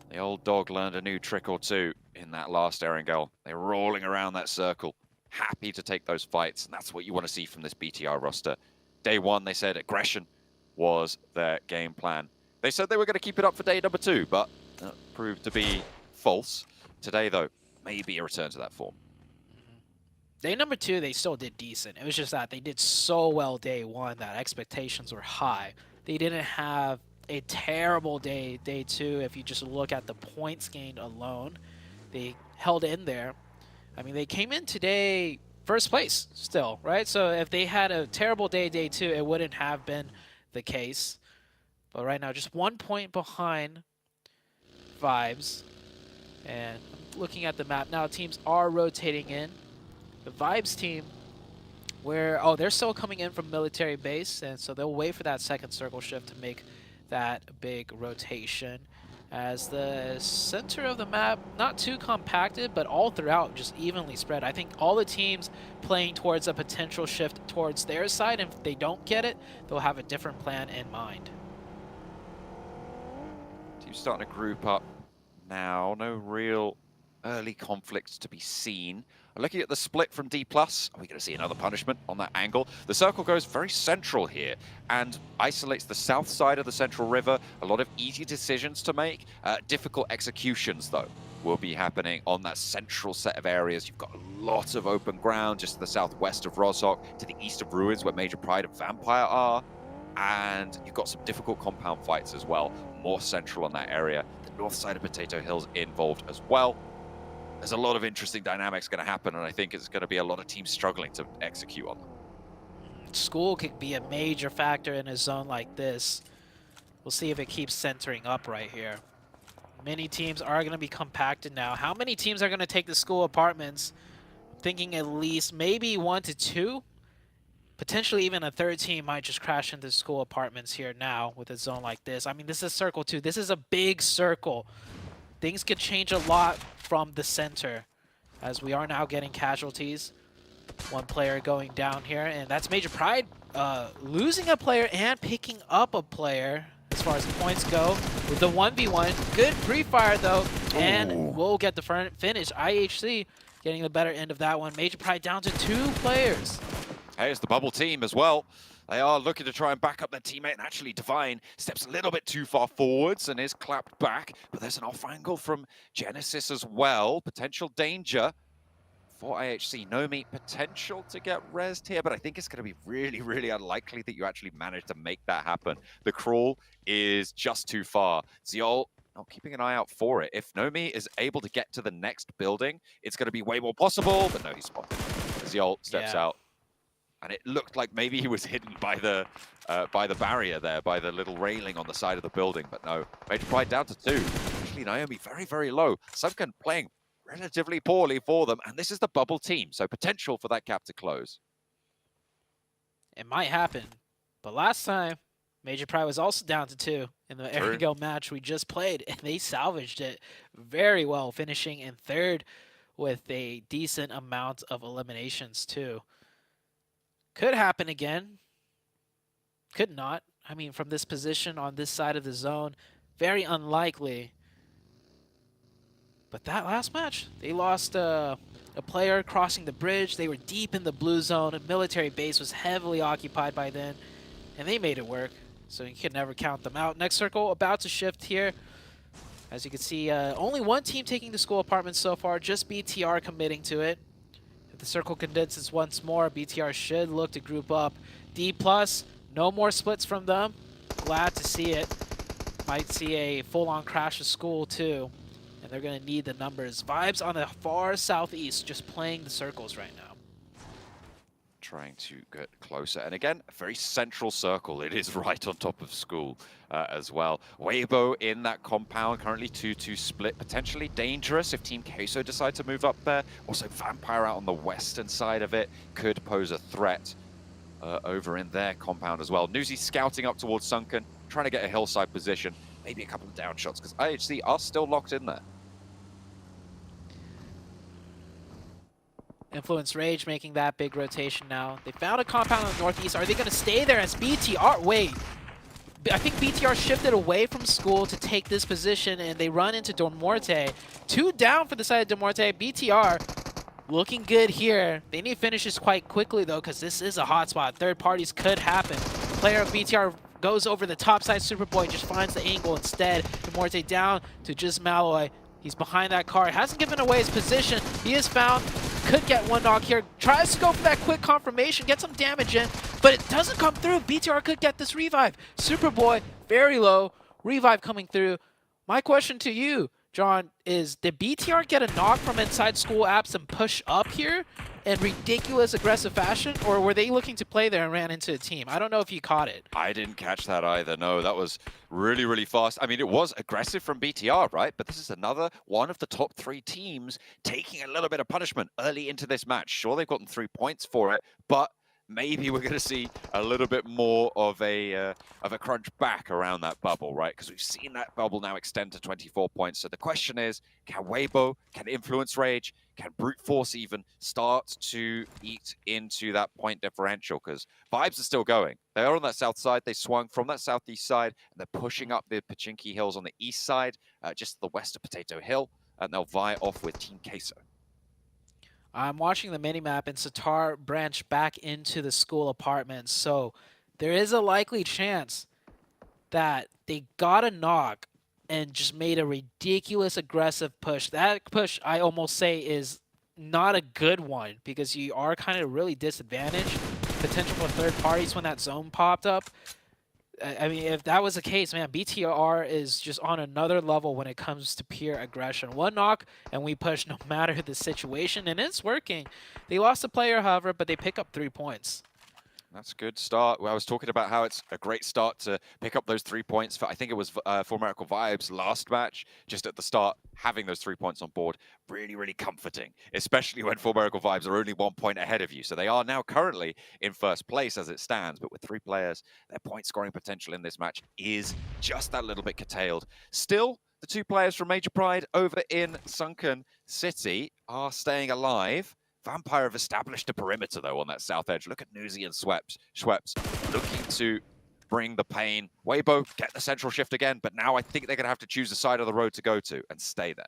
The old dog learned a new trick or two in that last Erangel. They're rolling around that circle, happy to take those fights, and that's what you want to see from this BTR roster. Day 1, they said aggression was their game plan. They said they were going to keep it up for day number 2, but that proved to be false. Today, though, maybe a return to that form. Day number 2, they still did decent. It was just that they did so well day 1 that expectations were high. They didn't have a terrible day 2 if you just look at the points gained alone. They held in there. I mean, they came in today 1st place still, right? So if they had a terrible day 2, it wouldn't have been the case. But right now, just 1 point behind Vibes. And looking at the map now, teams are rotating in. The Vibes team, they're still coming in from military base, and so they'll wait for that 2nd circle shift to make that big rotation. As the center of the map, not too compacted, but all throughout just evenly spread. I think all the teams playing towards a potential shift towards their side, and if they don't get it, they'll have a different plan in mind. Teams starting to group up now. No real early conflicts to be seen. Looking at the split from D+, are we going to see another punishment on that angle? The circle goes very central here and isolates the south side of the central river. A lot of easy decisions to make. Difficult executions, though, will be happening on that central set of areas. You've got a lot of open ground just to the southwest of Rozhok, to the east of Ruins, where Major Pride and Vampire are. And you've got some difficult compound fights as well, more central on that area. The north side of Potato Hill's involved as well. There's a lot of interesting dynamics going to happen, and I think it's going to be a lot of teams struggling to execute on them. School could be a major factor in a zone like this. We'll see if it keeps centering up right here. Many teams are going to be compacted now. How many teams are going to take the school apartments? Thinking at least maybe 1 to 2. Potentially even a third team might just crash into school apartments here now with a zone like this. I mean, this is circle 2. This is a big circle. Things could change a lot from the center as we are now getting casualties. One player going down here, and that's Major Pride losing a player and picking up a player as far as the points go with the 1v1. Good pre-fire though, and we'll get the finish. IHC getting the better end of that one. Major Pride down to 2 players. Hey, it's the bubble team as well. They are looking to try and back up their teammate, and actually Divine steps a little bit too far forwards and is clapped back. But there's an off angle from Genesis as well. Potential danger for IHC. Nomi, potential to get rezzed here, but I think it's going to be really, really unlikely that you actually manage to make that happen. The crawl is just too far. Ziol not keeping an eye out for it. If Nomi is able to get to the next building, it's going to be way more possible, but no, he's spotted. Ziol steps out. And it looked like maybe he was hidden by the barrier there, by the little railing on the side of the building. But no, Major Pride down to 2. Actually, Naomi very, very low. Sunken playing relatively poorly for them. And this is the bubble team, so potential for that gap to close. It might happen. But last time, Major Pride was also down to 2 in the Erigo match we just played. And they salvaged it very well, finishing in 3rd with a decent amount of eliminations too. Could happen again. Could not. I mean, from this position on this side of the zone, very unlikely. But that last match, they lost a player crossing the bridge. They were deep in the blue zone. A military base was heavily occupied by then, and they made it work. So you can never count them out. Next circle about to shift here. As you can see, only one team taking the school apartments so far, just BTR committing to it. The circle condenses once more. BTR should look to group up. D+, no more splits from them. Glad to see it. Might see a full-on crash of school too. And they're going to need the numbers. Vibes on the far southeast, just playing the circles right now. Trying to get closer. And again, a very central circle. It is right on top of school as well. Weibo in that compound, currently 2-2 split. Potentially dangerous if Team Queso decide to move up there. Also, Vampire out on the western side of it could pose a threat over in their compound as well. Nuzi scouting up towards Sunken, trying to get a hillside position. Maybe a couple of down shots, because IHC are still locked in there. Influence Rage making that big rotation now. They found a compound on the northeast. Are they going to stay there as BTR? Wait. I think BTR shifted away from school to take this position, and they run into Dormorte. 2 down for the side of Dormorte. BTR looking good here. They need finishes quite quickly, though, because this is a hotspot. Third parties could happen. Player of BTR goes over the top side. Superboy just finds the angle instead. Dormorte down to just Malloy. He's behind that car. Hasn't given away his position. He is found. Could get one knock here. Tries to go for that quick confirmation. Get some damage in. But it doesn't come through. BTR could get this revive. Superboy, very low. Revive coming through. My question to you, John, is did BTR get a knock from inside school apps and push up here in ridiculous aggressive fashion? Or were they looking to play there and ran into a team? I don't know if you caught it. I didn't catch that either. No, that was really, really fast. I mean, it was aggressive from BTR, right? But this is another one of the top 3 teams taking a little bit of punishment early into this match. Sure, they've gotten 3 points for it, but maybe we're going to see a little bit more of a crunch back around that bubble, right? Because we've seen that bubble now extend to 24 points. So the question is, can Weibo, can Influence Rage, can Brute Force even start to eat into that point differential? Because vibes are still going. They are on that south side. They swung from that southeast side, and they're pushing up the Pachinki Hills on the east side, just to the west of Potato Hill, and they'll vie off with Team Queso. I'm watching the minimap, and Sitar branched back into the school apartments, so there is a likely chance that they got a knock and just made a ridiculous aggressive push. That push, I almost say, is not a good one because you are kind of really disadvantaged. Potential for third parties when that zone popped up. I mean, if that was the case, man, BTR is just on another level when it comes to pure aggression. One knock, and we push no matter the situation, and it's working. They lost a player, however, but they pick up 3 points. That's a good start. Well, I was talking about how it's a great start to pick up those 3 points for, I think it was for Miracle Vibes last match, just at the start, having those 3 points on board, really, really comforting, especially when For Miracle Vibes are only 1 point ahead of you. So they are now currently in first place as it stands, but with 3 players, their point scoring potential in this match is just that little bit curtailed. Still, the 2 players from Major Pride over in Sunken City are staying alive. Vampire have established a perimeter, though, on that south edge. Look at Newsy and Schweppes looking to bring the pain. Weibo get the central shift again, but now I think they're going to have to choose the side of the road to go to and stay there.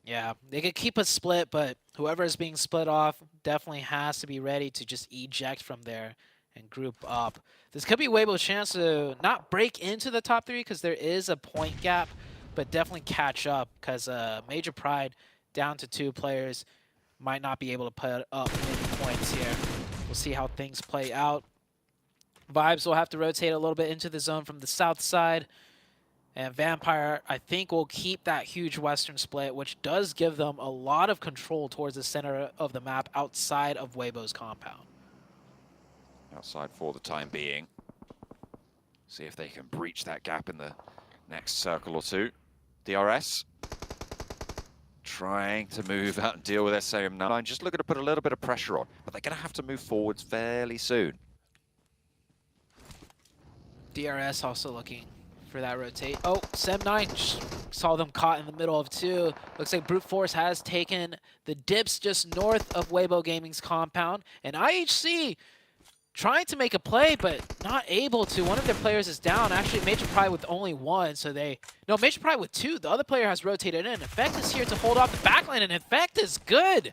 Yeah, they could keep a split, but whoever is being split off definitely has to be ready to just eject from there and group up. This could be Weibo's chance to not break into the top 3 because there is a point gap, but definitely catch up because Major Pride down to 2 players might not be able to put up many points here. We'll see how things play out. Vibes will have to rotate a little bit into the zone from the south side. And Vampire, I think, will keep that huge western split, which does give them a lot of control towards the center of the map outside of Weibo's compound. Outside for the time being. See if they can breach that gap in the next circle or 2. DRS trying to move out and deal with SM9. Just looking to put a little bit of pressure on, but they're going to have to move forwards fairly soon. DRS also looking for that rotate. Oh, SM9 saw them caught in the middle of 2. Looks like Brute Force has taken the dips just north of Weibo Gaming's compound. And IHC trying to make a play, but not able to. One of their players is down. Actually, Major Pride with only 1, so no, Major Pride with 2. The other player has rotated in. Effect is here to hold off the backline, and Effect is good.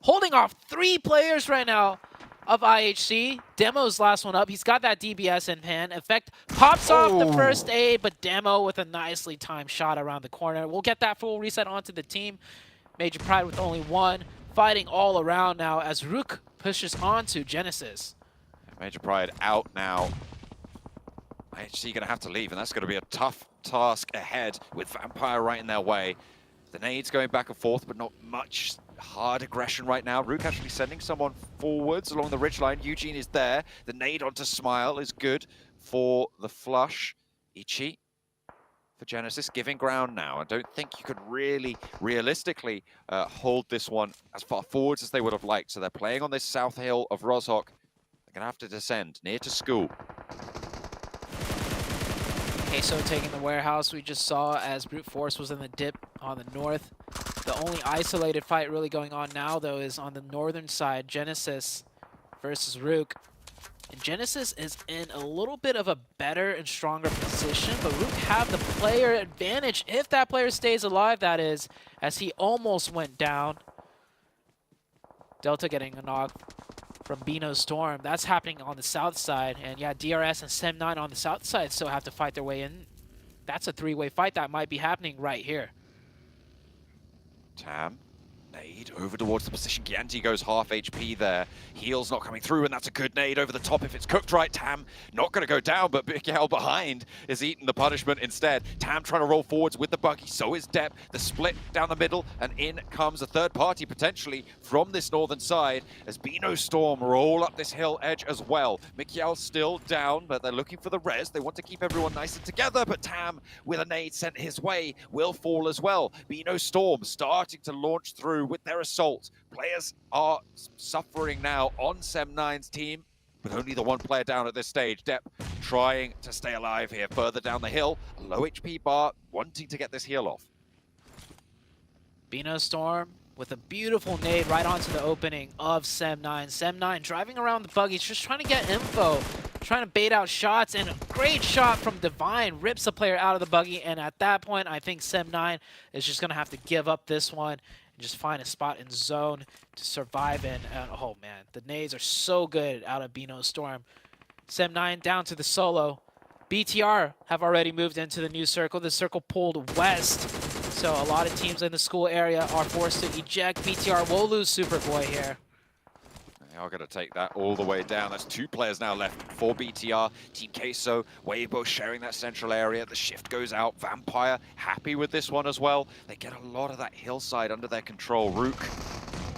Holding off 3 players right now of IHC. Demo's last one up. He's got that DBS in hand. Effect pops off the first aid, but Demo with a nicely timed shot around the corner. We'll get that full reset onto the team. Major Pride with only 1. Fighting all around now as Rook pushes onto Genesis. Major Pride out now. IHC going to have to leave, and that's going to be a tough task ahead with Vampire right in their way. The nades going back and forth, but not much hard aggression right now. Rook actually sending someone forwards along the ridgeline. Eugene is there. The nade onto Smile is good for the flush. Ichi for Genesis giving ground now. I don't think you could really realistically hold this one as far forwards as they would have liked. So they're playing on this south hill of Rozhok. They're going to have to descend near to school. Queso taking the warehouse we just saw as Brute Force was in the dip on the north. The only isolated fight really going on now, though, is on the northern side, Genesis versus Rook. And Genesis is in a little bit of a better and stronger position, but Rook have the player advantage if that player stays alive, that is, as he almost went down. Delta getting a knock from Bino Storm. That's happening on the south side. And yeah, DRS and SM9 on the south side still have to fight their way in. That's a 3-way fight that might be happening right here. Tam, nade over towards the position. Gianti goes half HP there. Heal's not coming through, and that's a good nade over the top if it's cooked right. Tam not going to go down, but Big L behind is eating the punishment instead. Tam trying to roll forwards with the buggy, so is Depp. The split down the middle, and in comes a third party potentially from this northern side as Bino Storm roll up this hill edge as well. Mikiel still down, but they're looking for the res. They want to keep everyone nice and together, but Tam with a nade sent his way will fall as well. Bino Storm starting to launch through with their assault. Players are suffering now on SM9's team, with only the 1 player down at this stage. Depp trying to stay alive here further down the hill. A low HP bar, wanting to get this heal off. Bino Storm with a beautiful nade right onto the opening of SM9. SM9 driving around the buggies, just trying to get info, trying to bait out shots, and a great shot from Divine rips the player out of the buggy, and at that point, I think SM9 is just going to have to give up this one and just find a spot in zone to survive in. And oh man, the nades are so good out of Bino Storm. SM9 down to the solo. BTR have already moved into the new circle. The circle pulled west, so a lot of teams in the school area are forced to eject. BTR will lose Superboy here. They are going to take that all the way down. There's 2 players now left for BTR. Team Queso, Weibo sharing that central area. The shift goes out. Vampire happy with this one as well. They get a lot of that hillside under their control. Rook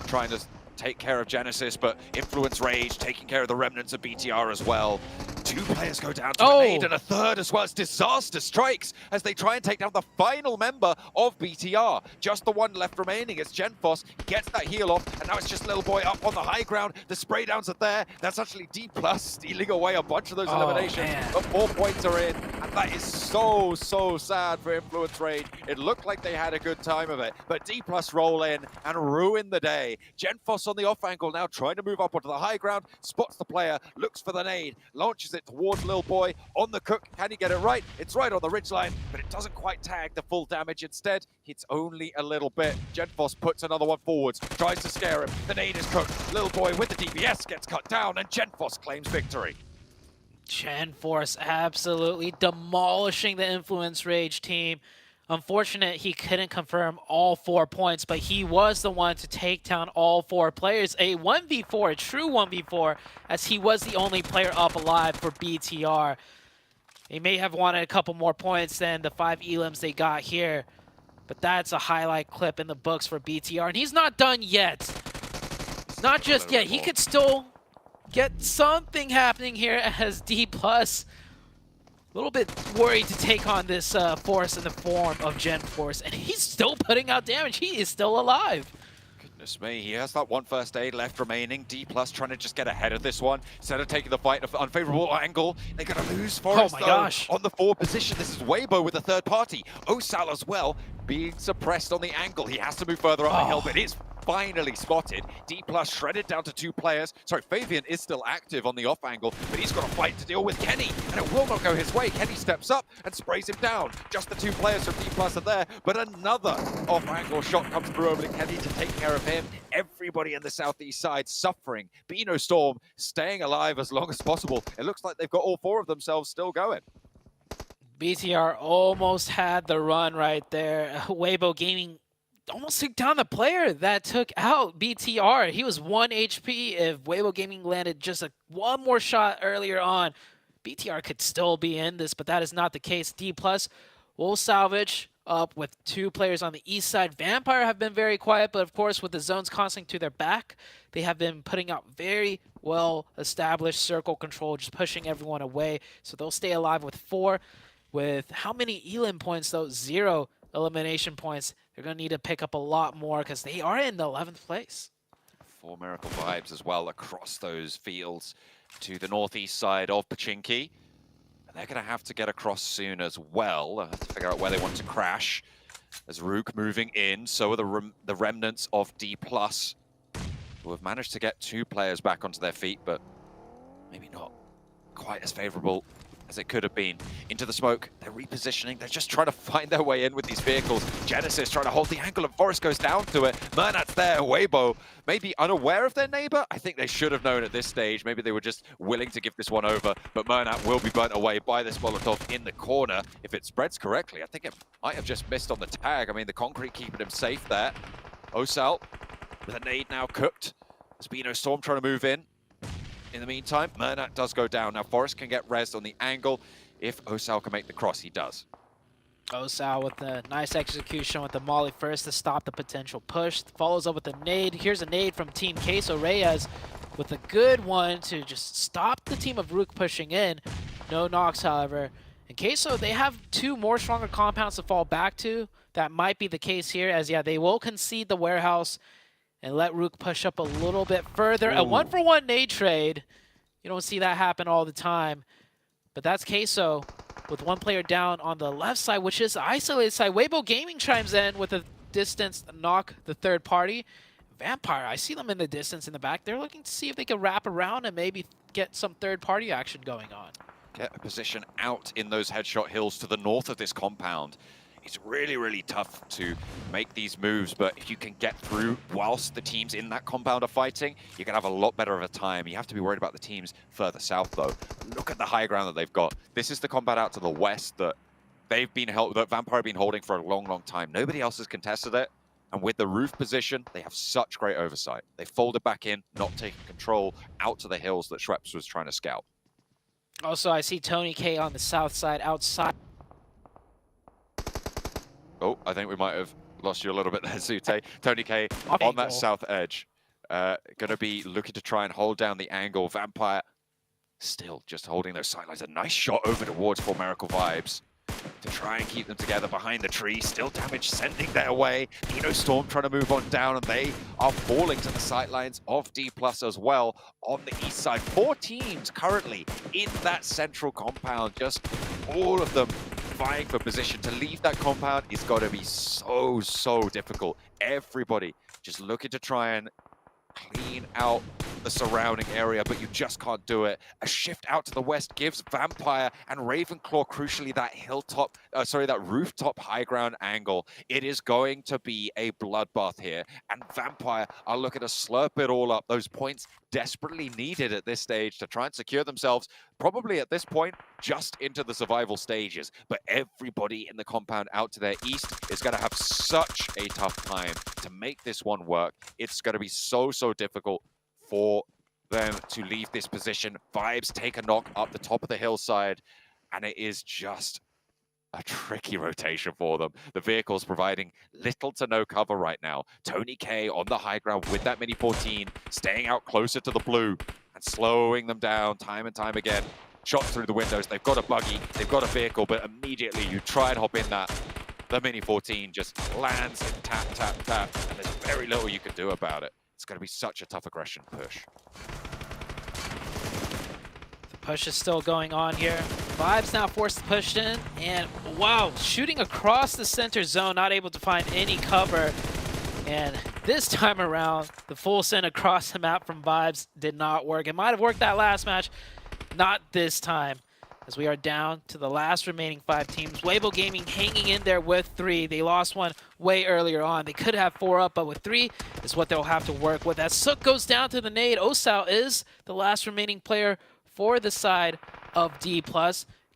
trying to take care of Genesis, but Influence Rage taking care of the remnants of BTR as well. 2 players go down to a nade and a third as well. It's disaster strikes as they try and take down the final member of BTR. Just the one left remaining. It's Genfos. He gets that heal off, and now it's just Little Boy up on the high ground. The spray downs are there. That's actually D+ stealing away a bunch of those eliminations. But 4 points are in, and that is so sad for Influence Rage. It looked like they had a good time of it, but D+ roll in and ruin the day. Genfos on the off angle now trying to move up onto the high ground, spots the player, looks for the nade, launches it towards Lil Boy on the cook. Can he get it right? It's right on the ridgeline, but it doesn't quite tag the full damage. Instead, it's only a little bit. Genfos puts another one forwards, tries to scare him. The nade is cooked. Lil Boy with the DPS gets cut down, and Genfos claims victory. Genfos absolutely demolishing the Influence Rage team. Unfortunate he couldn't confirm all 4 points, but he was the one to take down all 4 players. A 1v4, a true 1v4, as he was the only player up alive for BTR. They may have wanted a couple more points than the 5 elims they got here, but that's a highlight clip in the books for BTR, and he's not done yet. It's not just yet. He could still get something happening here as D+. A little bit worried to take on this force in the form of Genfos, and he's still putting out damage. He is still alive. Goodness me, he has that 1 first aid left remaining. D+ trying to just get ahead of this one. Instead of taking the fight at an unfavorable angle, they're going to lose Forest, gosh. On the forward position. This is Weibo with the third party. Osal as well, being suppressed on the angle. He has to move further up the hill, but it's finally spotted. D+ shredded down to 2 players. Sorry, Fabian is still active on the off angle, but he's got a fight to deal with Kenny, and it will not go his way. Kenny steps up and sprays him down. Just the 2 players from D+ are there, but another off angle shot comes through over to Kenny to take care of him. Everybody in the southeast side suffering. Beano Storm staying alive as long as possible. It looks like they've got all 4 of themselves still going. BTR almost had the run right there. Weibo Gaming almost took down the player that took out BTR. He was 1 HP. If Weibo Gaming landed just one more shot earlier on, BTR could still be in this, but that is not the case. D+ will salvage up with 2 players on the east side. Vampire have been very quiet, but of course with the zones constantly to their back, they have been putting out very well established circle control, just pushing everyone away. So they'll stay alive with 4. With how many elim points though? 0 elimination points. They're going to need to pick up a lot more because they are in the 11th place. 4 Miracle vibes as well across those fields to the northeast side of Pachinki. And they're going to have to get across soon as well to figure out where they want to crash. As Rook moving in, so are the remnants of D+, who have managed to get 2 players back onto their feet, but maybe not quite as favorable as it could have been. Into the smoke, they're repositioning, they're just trying to find their way in with these vehicles. Genesis trying to hold the angle, and Forest goes down to it. Mernat's there, Weibo maybe unaware of their neighbor. I think they should have known at this stage. Maybe they were just willing to give this one over, but Mernat will be burnt away by this Molotov in the corner. If it spreads correctly, I think it might have just missed on the tag. I mean, the concrete keeping him safe there. Osal with a nade now cooked. Beano Storm trying to move in. In the meantime, Mernat does go down. Now Forest can get rezzed on the angle if Osal can make the cross. He does. Osal with a nice execution with the molly first to stop the potential push. Follows up with a nade. Here's a nade from Team Queso. Reyes with a good one to just stop the team of Rook pushing in. No knocks, however. And Queso, they have 2 more stronger compounds to fall back to. That might be the case here, as yeah, they will concede the warehouse and let Rook push up a little bit further. Ooh. A 1-for-1 nade trade. You don't see that happen all the time. But that's Queso with 1 player down on the left side, which is the isolated side. Weibo Gaming chimes in with a distance knock the third party. Vampire, I see them in the distance in the back. They're looking to see if they can wrap around and maybe get some third party action going on. Get a position out in those headshot hills to the north of this compound. It's really, really tough to make these moves, but if you can get through whilst the teams in that compound are fighting, you're going to have a lot better of a time. You have to be worried about the teams further south, though. Look at the high ground that they've got. This is the compound out to the west that that Vampire have been holding for a long, long time. Nobody else has contested it, and with the roof position, they have such great oversight. They folded back in, not taking control out to the hills that Schweppes was trying to scout. Also, I see Tony K on the south side outside. Oh, I think we might have lost you a little bit there, Zute. Tony K on that south edge. going to be looking to try and hold down the angle. Vampire still just holding those sidelines. A nice shot over towards For Miracle Vibes to try and keep them together behind the tree. Still damage sending their way. Nino Storm trying to move on down, and they are falling to the sidelines of D+ as well on the east side. 4 teams currently in that central compound, just all of them vying for position. To leave that compound is got to be so difficult. Everybody just looking to try and clean out the surrounding area, but you just can't do it. A shift out to the west gives Vampire and Ravenclaw crucially that that rooftop high ground angle. It is going to be a bloodbath here, and Vampire are looking to slurp it all up. Those points desperately needed at this stage to try and secure themselves, probably at this point, just into the survival stages. But everybody in the compound out to their east is going to have such a tough time to make this one work. It's going to be so difficult for them to leave this position. Vibes take a knock up the top of the hillside, and it is just a tricky rotation for them. The vehicle's providing little to no cover right now. Tony K on the high ground with that Mini 14, staying out closer to the blue and slowing them down time and time again. Shot through the windows. They've got a buggy, they've got a vehicle, but immediately you try and hop in that, the Mini 14 just lands and tap, and there's very little you can do about it. It's going to be such a tough aggression push. Push is still going on here. Vibes now forced to push in, and wow, shooting across the center zone, not able to find any cover. And this time around, the full send across the map from Vibes did not work. It might have worked that last match, not this time, as we are down to the last remaining 5 teams. Weibo Gaming hanging in there with 3. They lost one way earlier on. They could have 4 up, but with 3 is what they'll have to work with. As Sook goes down to the nade, Osal is the last remaining player for the side of D+.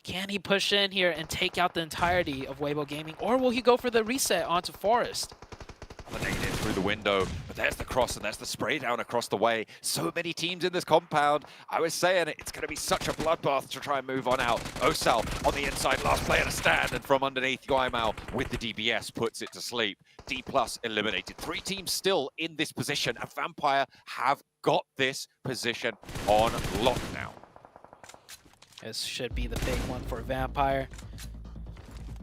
Can he push in here and take out the entirety of Weibo Gaming, or will he go for the reset onto Forest? Eliminated through the window, but there's the cross and there's the spray down across the way. So many teams in this compound. I was saying it's going to be such a bloodbath to try and move on out. Osal on the inside, last player to stand, and from underneath, Guaimao with the DBS puts it to sleep. D+ eliminated. 3 teams still in this position, and Vampire have got this position on lock now. This should be the big one for Vampire.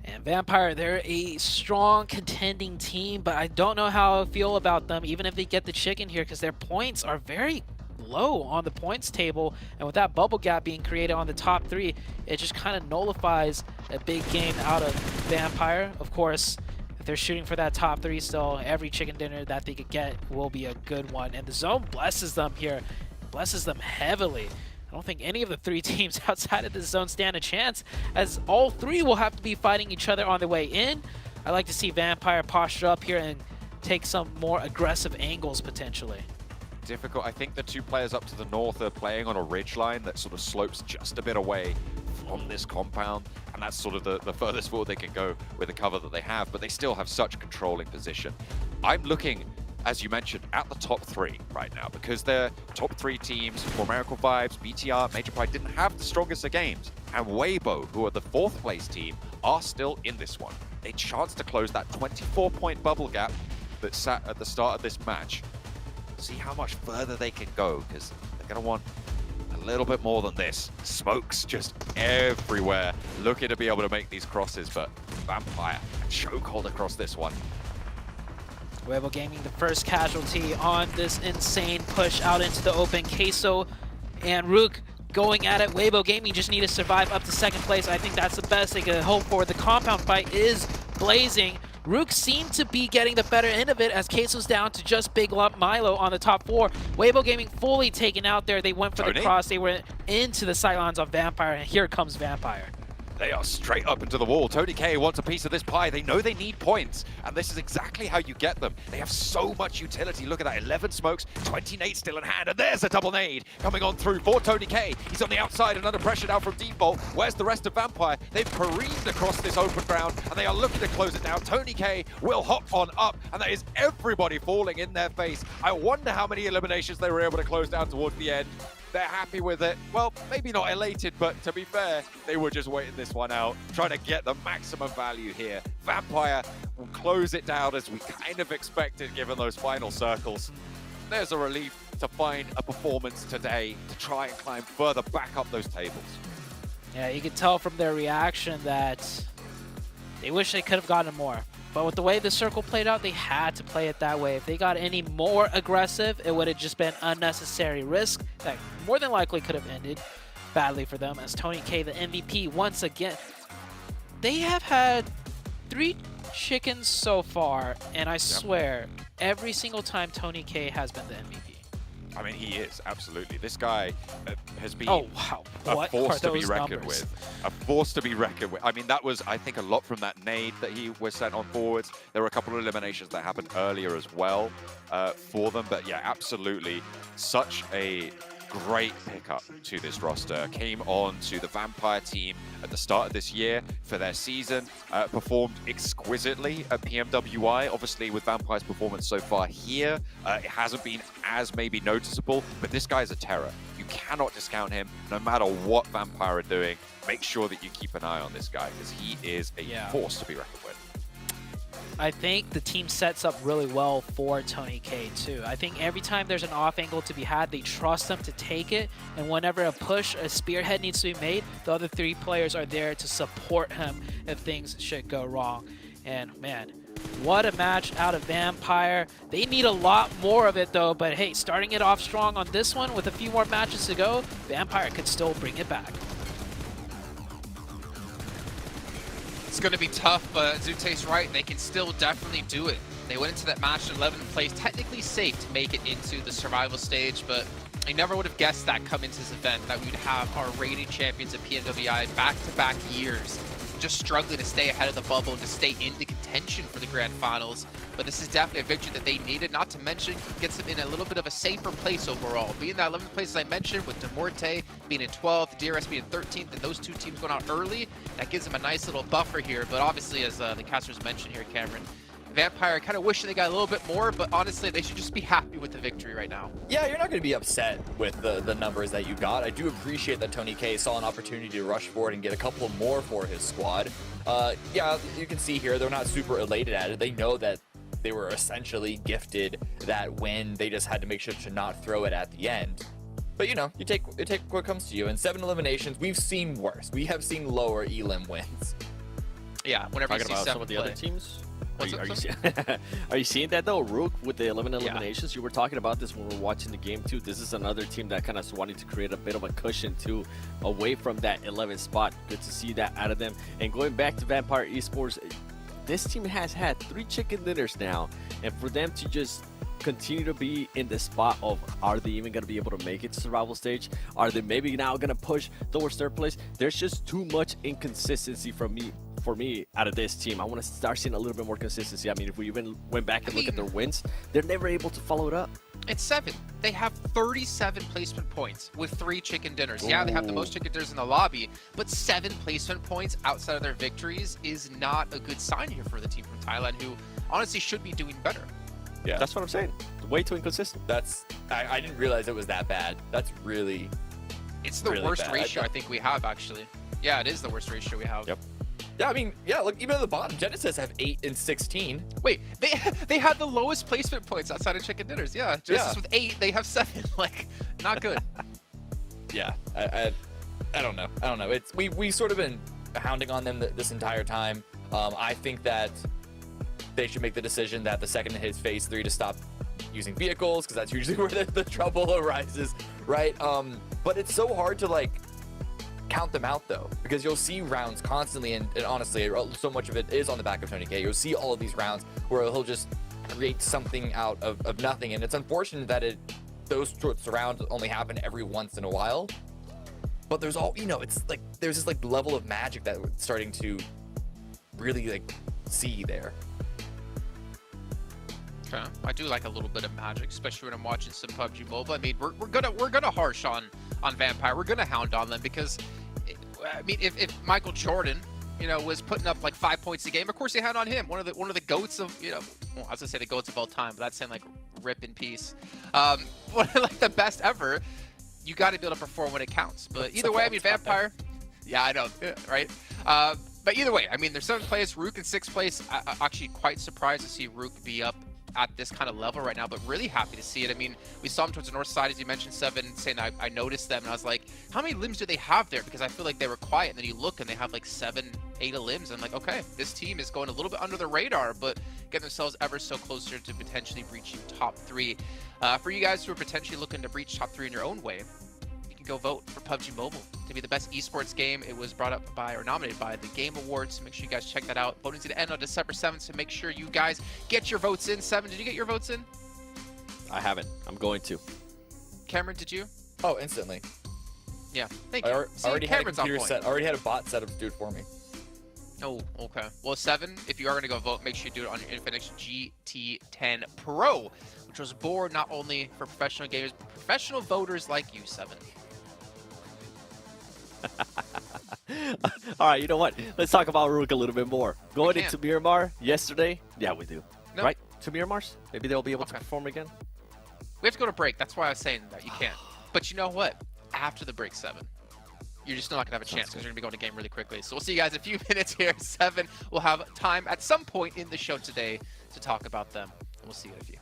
And Vampire, they're a strong contending team, but I don't know how I feel about them, even if they get the chicken here, because their points are very low on the points table. And with that bubble gap being created on the top 3, it just kind of nullifies a big game out of Vampire. Of course, if they're shooting for that top 3 still, every chicken dinner that they could get will be a good one. And the zone blesses them here, blesses them heavily. I don't think any of the 3 teams outside of this zone stand a chance, as all 3 will have to be fighting each other on the way in. I like to see Vampire posture up here and take some more aggressive angles potentially. Difficult. I think the 2 players up to the north are playing on a ridge line that sort of slopes just a bit away from this compound, and that's sort of the furthest forward they can go with the cover that they have, but they still have such controlling position. I'm looking, as you mentioned, at the top 3 right now, because their top 3 teams, For Miracle Vibes, BTR, Major Pride, didn't have the strongest of games. And Weibo, who are the 4th place team, are still in this one. A chance to close that 24-point bubble gap that sat at the start of this match. See how much further they can go, because they're going to want a little bit more than this. Smokes just everywhere, looking to be able to make these crosses, but Vampire and chokehold across this one. Weibo Gaming, the first casualty on this insane push out into the open. Queso and Rook going at it. Weibo Gaming just need to survive up to 2nd place. I think that's the best they could hope for. The compound fight is blazing. Rook seemed to be getting the better end of it, as Queso's down to just Big Lump Milo on the top 4. Weibo Gaming fully taken out there. They went for the cross. They went into the sidelines of Vampire, and here comes Vampire. They are straight up into the wall. Tony K wants a piece of this pie. They know they need points, and this is exactly how you get them. They have so much utility. Look at that, 11 smokes, 20 nades still in hand, and there's a double nade coming on through for Tony K. He's on the outside and under pressure now from Default. Where's the rest of Vampire? They've careened across this open ground, and they are looking to close it down. Tony K will hop on up, and that is everybody falling in their face. I wonder how many eliminations they were able to close down towards the end. They're happy with it. Well, maybe not elated, but to be fair, they were just waiting this one out, trying to get the maximum value here. Vampire will close it down as we kind of expected, given those final circles. there's a relief to find a performance today to try and climb further back up those tables. Yeah, you can tell from their reaction that they wish they could have gotten more. But with the way the circle played out, they had to play it that way. If they got any more aggressive, it would have just been unnecessary risk that more than likely could have ended badly for them, as Tony K, the MVP, once again. They have had 3 chickens so far, and I swear, every single time Tony K has been the MVP. I mean, he is, absolutely. This guy has been Oh, wow. a force to be those reckoned numbers? with. A force to be reckoned with. I mean, that was, I think, a lot from that nade that he was sent on forwards. There were a couple of eliminations that happened earlier as well for them. But yeah, absolutely. Such a great pickup to this roster. Came on to the Vampire team at the start of this year for their season. Performed exquisitely at PMWI. Obviously, with Vampire's performance so far here, it hasn't been as maybe noticeable, but this guy's a terror. You cannot discount him no matter what Vampire are doing. Make sure that you keep an eye on this guy because he is a force to be reckoned with. I think the team sets up really well for Tony K too. I think every time there's an off angle to be had, they trust him to take it. And whenever a push, a spearhead needs to be made, the other 3 players are there to support him if things should go wrong. And man, what a match out of Vampire. They need a lot more of it though, but hey, starting it off strong on this one with a few more matches to go, Vampire could still bring it back. It's going to be tough, but Zute's right. They can still definitely do it. They went into that match in 11th place, technically safe to make it into the survival stage, but I never would have guessed that coming into this event, that we would have our reigning champions of PMWI back-to-back years just struggling to stay ahead of the bubble and to stay into contention for the Grand Finals. But this is definitely a victory that they needed, not to mention gets them in a little bit of a safer place overall. Being that 11th place, as I mentioned, with Demorte being in 12th, DRS being in 13th, and those 2 teams going out early, that gives them a nice little buffer here. But obviously, as the casters mentioned here, Cameron, Vampire kind of wishing they got a little bit more, but honestly, they should just be happy with the victory right now. Yeah, you're not going to be upset with the numbers that you got. I do appreciate that Tony K saw an opportunity to rush forward and get a couple more for his squad. Yeah, you can see here, they're not super elated at it. They know that they were essentially gifted that win. They just had to make sure to not throw it at the end. But you know, you take what comes to you. In 7 eliminations, we've seen worse. We have seen lower elim wins. Yeah, whenever you see some of the other teams. Are you seeing that though, Rook, with the 11 eliminations? You were talking about this when we were watching the game too. This is another team that kind of wanting to create a bit of a cushion too, away from that 11th spot. Good to see that out of them. And going back to Vampire Esports, this team has had 3 chicken dinners now, and for them to just continue to be in the spot of, are they even going to be able to make it to survival stage? Are they maybe now going to push towards 3rd place? There's just too much inconsistency for me out of this team. I want to start seeing a little bit more consistency. I mean, if we even went back and look at their wins, they're never able to follow it up. It's 7. They have 37 placement points with 3 chicken dinners. Yeah, they have the most chicken dinners in the lobby, but 7 placement points outside of their victories is not a good sign here for the team from Thailand, who honestly should be doing better. Yeah, that's what I'm saying. Way too inconsistent. I didn't realize it was that bad. That's really, it's the really worst bad. ratio I think we have, actually. Yeah, it is the worst ratio we have. Yep. Yeah, I mean, yeah, look, even at the bottom, Genesis have 8 and 16. Wait, they had the lowest placement points outside of chicken dinners. Yeah, Genesis with 8, they have 7. Like, not good. Yeah, I don't know. I don't know. It's we sort of been hounding on them this entire time. I think that they should make the decision that the second it hits phase 3 to stop using vehicles, because that's usually where the trouble arises, right? But it's so hard to like count them out though, because you'll see rounds constantly, and honestly, so much of it is on the back of Tony K. You'll see all of these rounds where he'll just create something out of nothing, and it's unfortunate that those sorts of rounds only happen every once in a while. But there's it's like there's this like level of magic that we're starting to really like see there. Okay. I do like a little bit of magic, especially when I'm watching some PUBG Mobile. I mean, we're gonna harsh on Vampire. We're gonna hound on them because, I mean, if Michael Jordan, was putting up like 5 points a game, of course they hound on him. One of the goats of, well, I was gonna say the goats of all time, but that's saying like rip in peace. One of like the best ever. You got to be able to perform when it counts. But either way, I mean, Vampire. Yeah, I know, right? But either way, I mean, there's 7th place, Rook in 6th place. I'm actually quite surprised to see Rook be up at this kind of level right now, but really happy to see it. I mean, we saw them towards the north side, as you mentioned, Seven, saying I noticed them, and I was like, how many limbs do they have there? Because I feel like they were quiet, and then you look, and they have like 7, 8 limbs, and I'm like, okay, this team is going a little bit under the radar, but getting themselves ever so closer to potentially breaching top 3. For you guys who are potentially looking to breach top 3 in your own way, you can go vote for PUBG Mobile to be the best esports game. It was brought up by, or nominated by, the Game Awards. So make sure you guys check that out. Voting's going to end on December 7th, so make sure you guys get your votes in. Seven, did you get your votes in? I haven't. I'm going to. Cameron, did you? Oh, instantly. Yeah, thank you. I already had a Cameron's on computer point. set. I already had a bot set up to do it for me. Oh, okay. Well, Seven, if you are going to go vote, make sure you do it on your Infinix GT10 Pro, which was born not only for professional gamers, but professional voters like you, Seven. All right, you know what? Let's talk about Rook a little bit more. Going into Miramar yesterday, yeah, we do. No. Right? To Miramars? Maybe they'll be able to perform again? We have to go to break. That's why I was saying that you can't. But you know what? After the break, Seven, you're just not going to have a chance because you're going to be going to game really quickly. So we'll see you guys in a few minutes here. Seven will have time at some point in the show today to talk about them. And we'll see you in a few.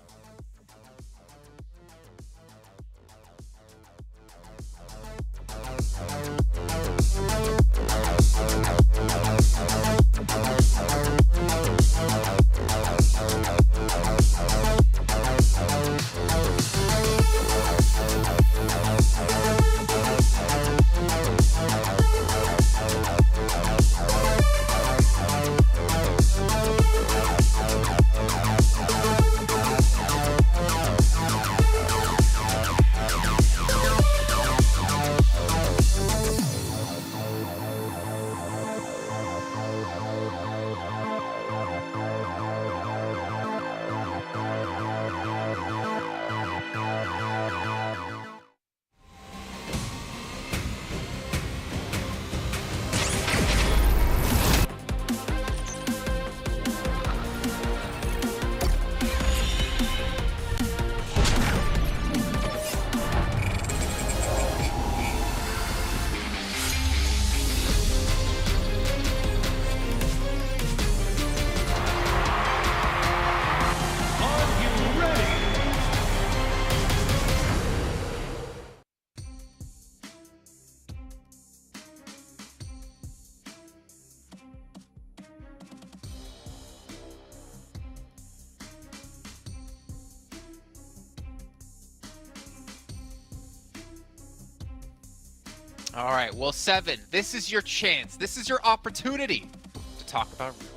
All right, well, Seven, this is your chance. This is your opportunity to talk about Rook.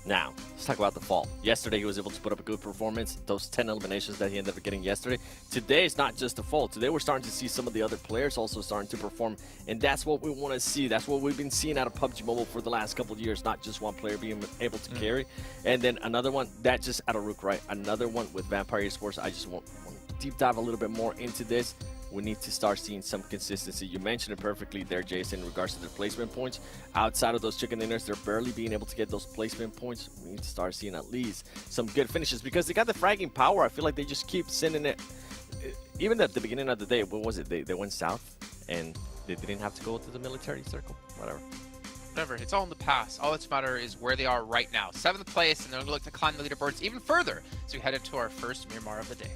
Now, let's talk about the fall. Yesterday, he was able to put up a good performance. Those 10 eliminations that he ended up getting yesterday. Today, it's not just the fall. Today, we're starting to see some of the other players also starting to perform, and that's what we want to see. That's what we've been seeing out of PUBG Mobile for the last couple of years, not just one player being able to carry. And then another one, that just out of Rook, right? Another one with Vampire Esports. I just want to deep dive a little bit more into this. We need to start seeing some consistency. You mentioned it perfectly there, Jason, in regards to their placement points. Outside of those chicken dinners, they're barely being able to get those placement points. We need to start seeing at least some good finishes because they got the fragging power. I feel like they just keep sending it. Even at the beginning of the day, what was it? They went south and they didn't have to go to the military circle. Whatever. It's all in the past. All that's matter is where they are right now. 7th place, and they're going to look to climb the leaderboards even further. So we head into our first Miramar of the day.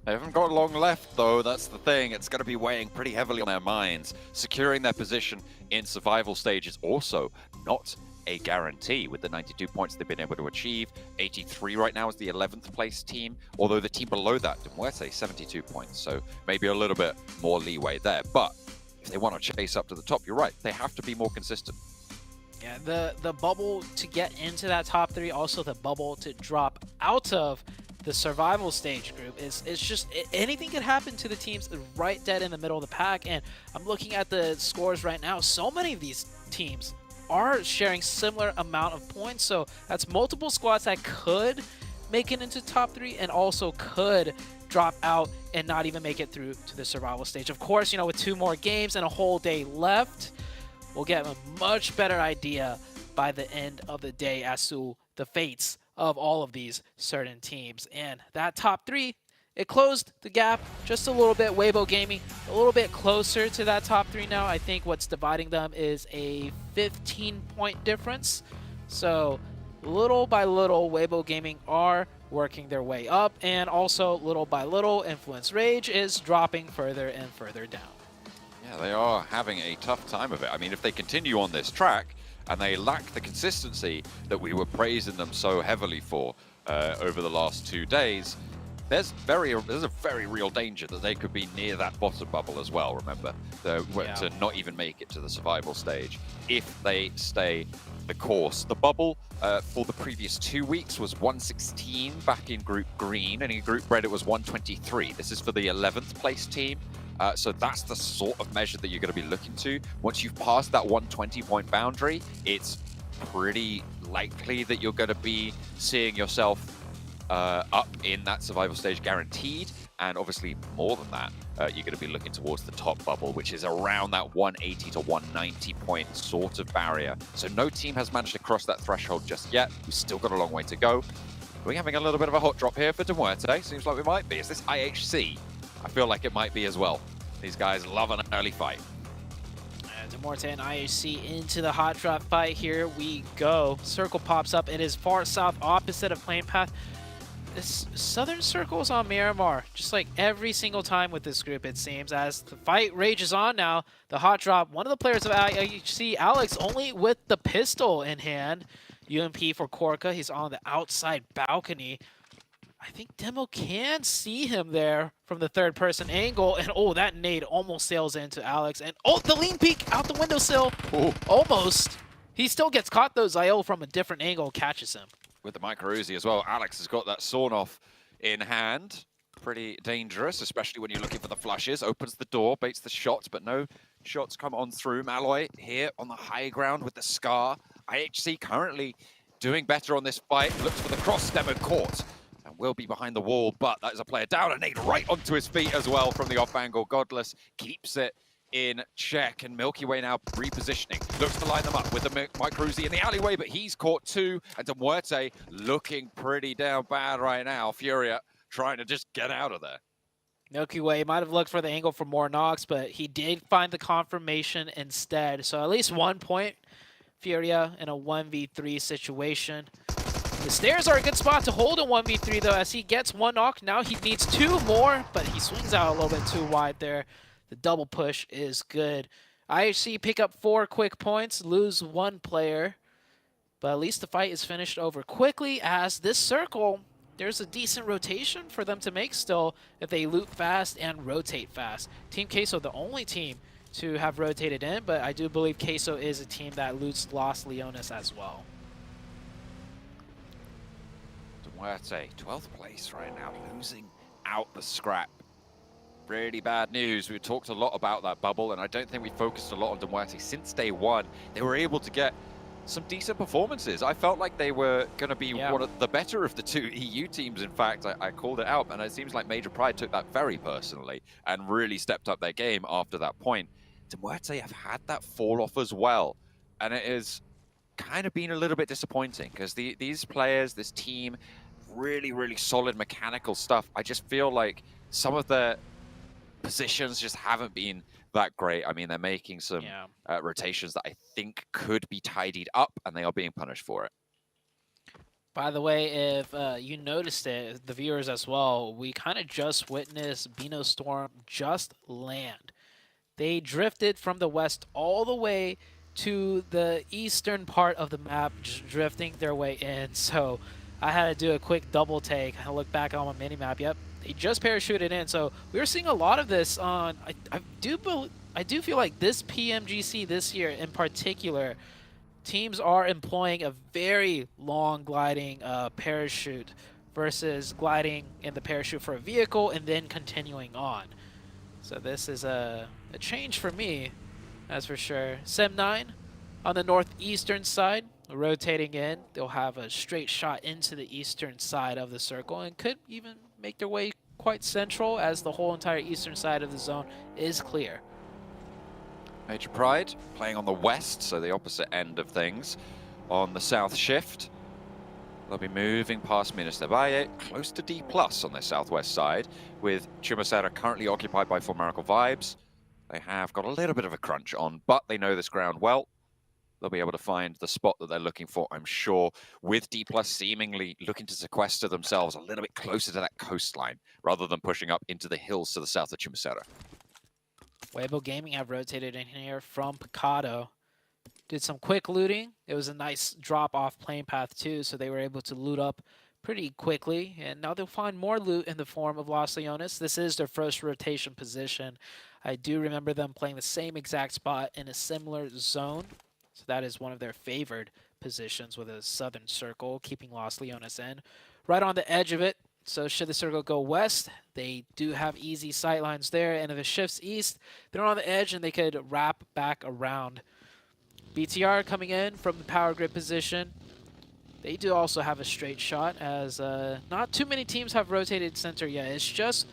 They haven't got long left, though. That's the thing. It's going to be weighing pretty heavily on their minds. Securing their position in survival stage is also not a guarantee with the 92 points they've been able to achieve. 83 right now is the 11th place team, although the team below that, Muerte, 72 points. So maybe a little bit more leeway there. But if they want to chase up to the top, you're right. They have to be more consistent. Yeah, the bubble to get into that top 3, also the bubble to drop out of the survival stage group it's just anything could happen to the teams right dead in the middle of the pack. And I'm looking at the scores right now. So many of these teams are sharing similar amount of points, so that's multiple squads that could make it into top 3 and also could drop out and not even make it through to the survival stage. Of course, you know, with 2 more games and a whole day left, we'll get a much better idea by the end of the day as to the fates of all of these certain teams. And that top 3, it closed the gap just a little bit. Weibo Gaming a little bit closer to that top 3 now. I think what's dividing them is a 15-point difference. So little by little, Weibo Gaming are working their way up, and also little by little, Influence Rage is dropping further and further down. Yeah, they are having a tough time of it. I mean, if they continue on this track and they lack the consistency that we were praising them so heavily for over the last 2 days, there's a very real danger that they could be near that bottom bubble as well, remember, to not even make it to the survival stage if they stay the course. The bubble for the previous 2 weeks was 116 back in Group Green, and in Group Red it was 123. This is for the 11th place team. So that's the sort of measure that you're going to be looking to. Once you've passed that 120-point boundary, it's pretty likely that you're going to be seeing yourself up in that survival stage guaranteed, and obviously more than that, you're going to be looking towards the top bubble, which is around that 180 to 190 point sort of barrier. So no team has managed to cross that threshold just yet. We've still got a long way to go. We're having a little bit of a hot drop here for Demuerte. Seems like we might be. Is this IHC? I feel like it might be as well. These guys love an early fight. Demuerte and IHC into the hot drop fight. Here we go. Circle pops up. It is far south, opposite of plane path. This southern circle is on Miramar, just like every single time with this group, it seems. As the fight rages on now, the hot drop, one of the players of IHC, Alex, only with the pistol in hand. UMP for Korka, he's on the outside balcony. I think Demo can see him there from the third-person angle, and oh, that nade almost sails into Alex, and oh, the lean peek out the windowsill, almost. He still gets caught though. Zael from a different angle catches him. With the micro Uzi as well, Alex has got that sawn-off in hand. Pretty dangerous, especially when you're looking for the flushes. Opens the door, baits the shots, but no shots come on through. Malloy here on the high ground with the Scar. IHC currently doing better on this fight. Looks for the cross, Demo caught, and will be behind the wall, but that is a player down, and nade right onto his feet as well from the off angle. Godless keeps it in check, and Milky Way now repositioning. Looks to line them up with the micro Uzi in the alleyway, but he's caught too, and Demuerte looking pretty down bad right now. Furia trying to just get out of there. Milky Way might have looked for the angle for more knocks, but he did find the confirmation instead. So at least 1 point, Furia in a 1v3 situation. The stairs are a good spot to hold a 1v3 though, as he gets 1 knock. Now he needs 2 more, but he swings out a little bit too wide there. The double push is good. IHC pick up 4 quick points, lose 1 player, but at least the fight is finished over quickly, as this circle, there's a decent rotation for them to make still if they loot fast and rotate fast. Team Queso, the only team to have rotated in, but I do believe Queso is a team that loots Los Leones as well. Demuerte, 12th place right now, losing out the scrap. Really bad news. We talked a lot about that bubble, and I don't think we focused a lot on Demuerte since day one. They were able to get some decent performances. I felt like they were going to be one of the better of the 2 EU teams. In fact, I called it out, and it seems like Major Pride took that very personally and really stepped up their game after that point. Demuerte have had that fall off as well, and it has kind of been a little bit disappointing because these players, this team, really solid mechanical stuff. I just feel like some of the positions just haven't been that great. I mean, they're making some rotations that I think could be tidied up, and they are being punished for it. By the way, if you noticed it, the viewers as well, we kind of just witnessed Beano Storm just land. They drifted from the west all the way to the eastern part of the map, just drifting their way in. So I had to do a quick double take. I look back on my mini map. Yep, they just parachuted in. So we were seeing a lot of this on. I do feel like this PMGC this year in particular, teams are employing a very long gliding parachute versus gliding in the parachute for a vehicle and then continuing on. So this is a change for me, that's for sure. Sem9 on the northeastern side, rotating in. They'll have a straight shot into the eastern side of the circle and could even make their way quite central, as the whole entire eastern side of the zone is clear. Major Pride playing on the west, so the opposite end of things. On the south shift, they'll be moving past Minas de Valle, close to D+ on their southwest side, with Chumacera currently occupied by For Miracle Vibes. They have got a little bit of a crunch on, but they know this ground well. they'll be able to find the spot that they're looking for, I'm sure, with D+ seemingly looking to sequester themselves a little bit closer to that coastline, rather than pushing up into the hills to the south of Chumacera. Weibo Gaming have rotated in here from Picado. Did some quick looting. It was a nice drop off plane path too, so they were able to loot up pretty quickly. And now they'll find more loot in the form of Los Leones. This is their first rotation position. I do remember them playing the same exact spot in a similar zone. So that is one of their favored positions with a southern circle, keeping Los Leones in. Right on the edge of it. So should the circle go west, they do have easy sight lines there. And if it shifts east, they're on the edge and they could wrap back around. BTR coming in from the power grid position. They do also have a straight shot, as not too many teams have rotated center yet. It's just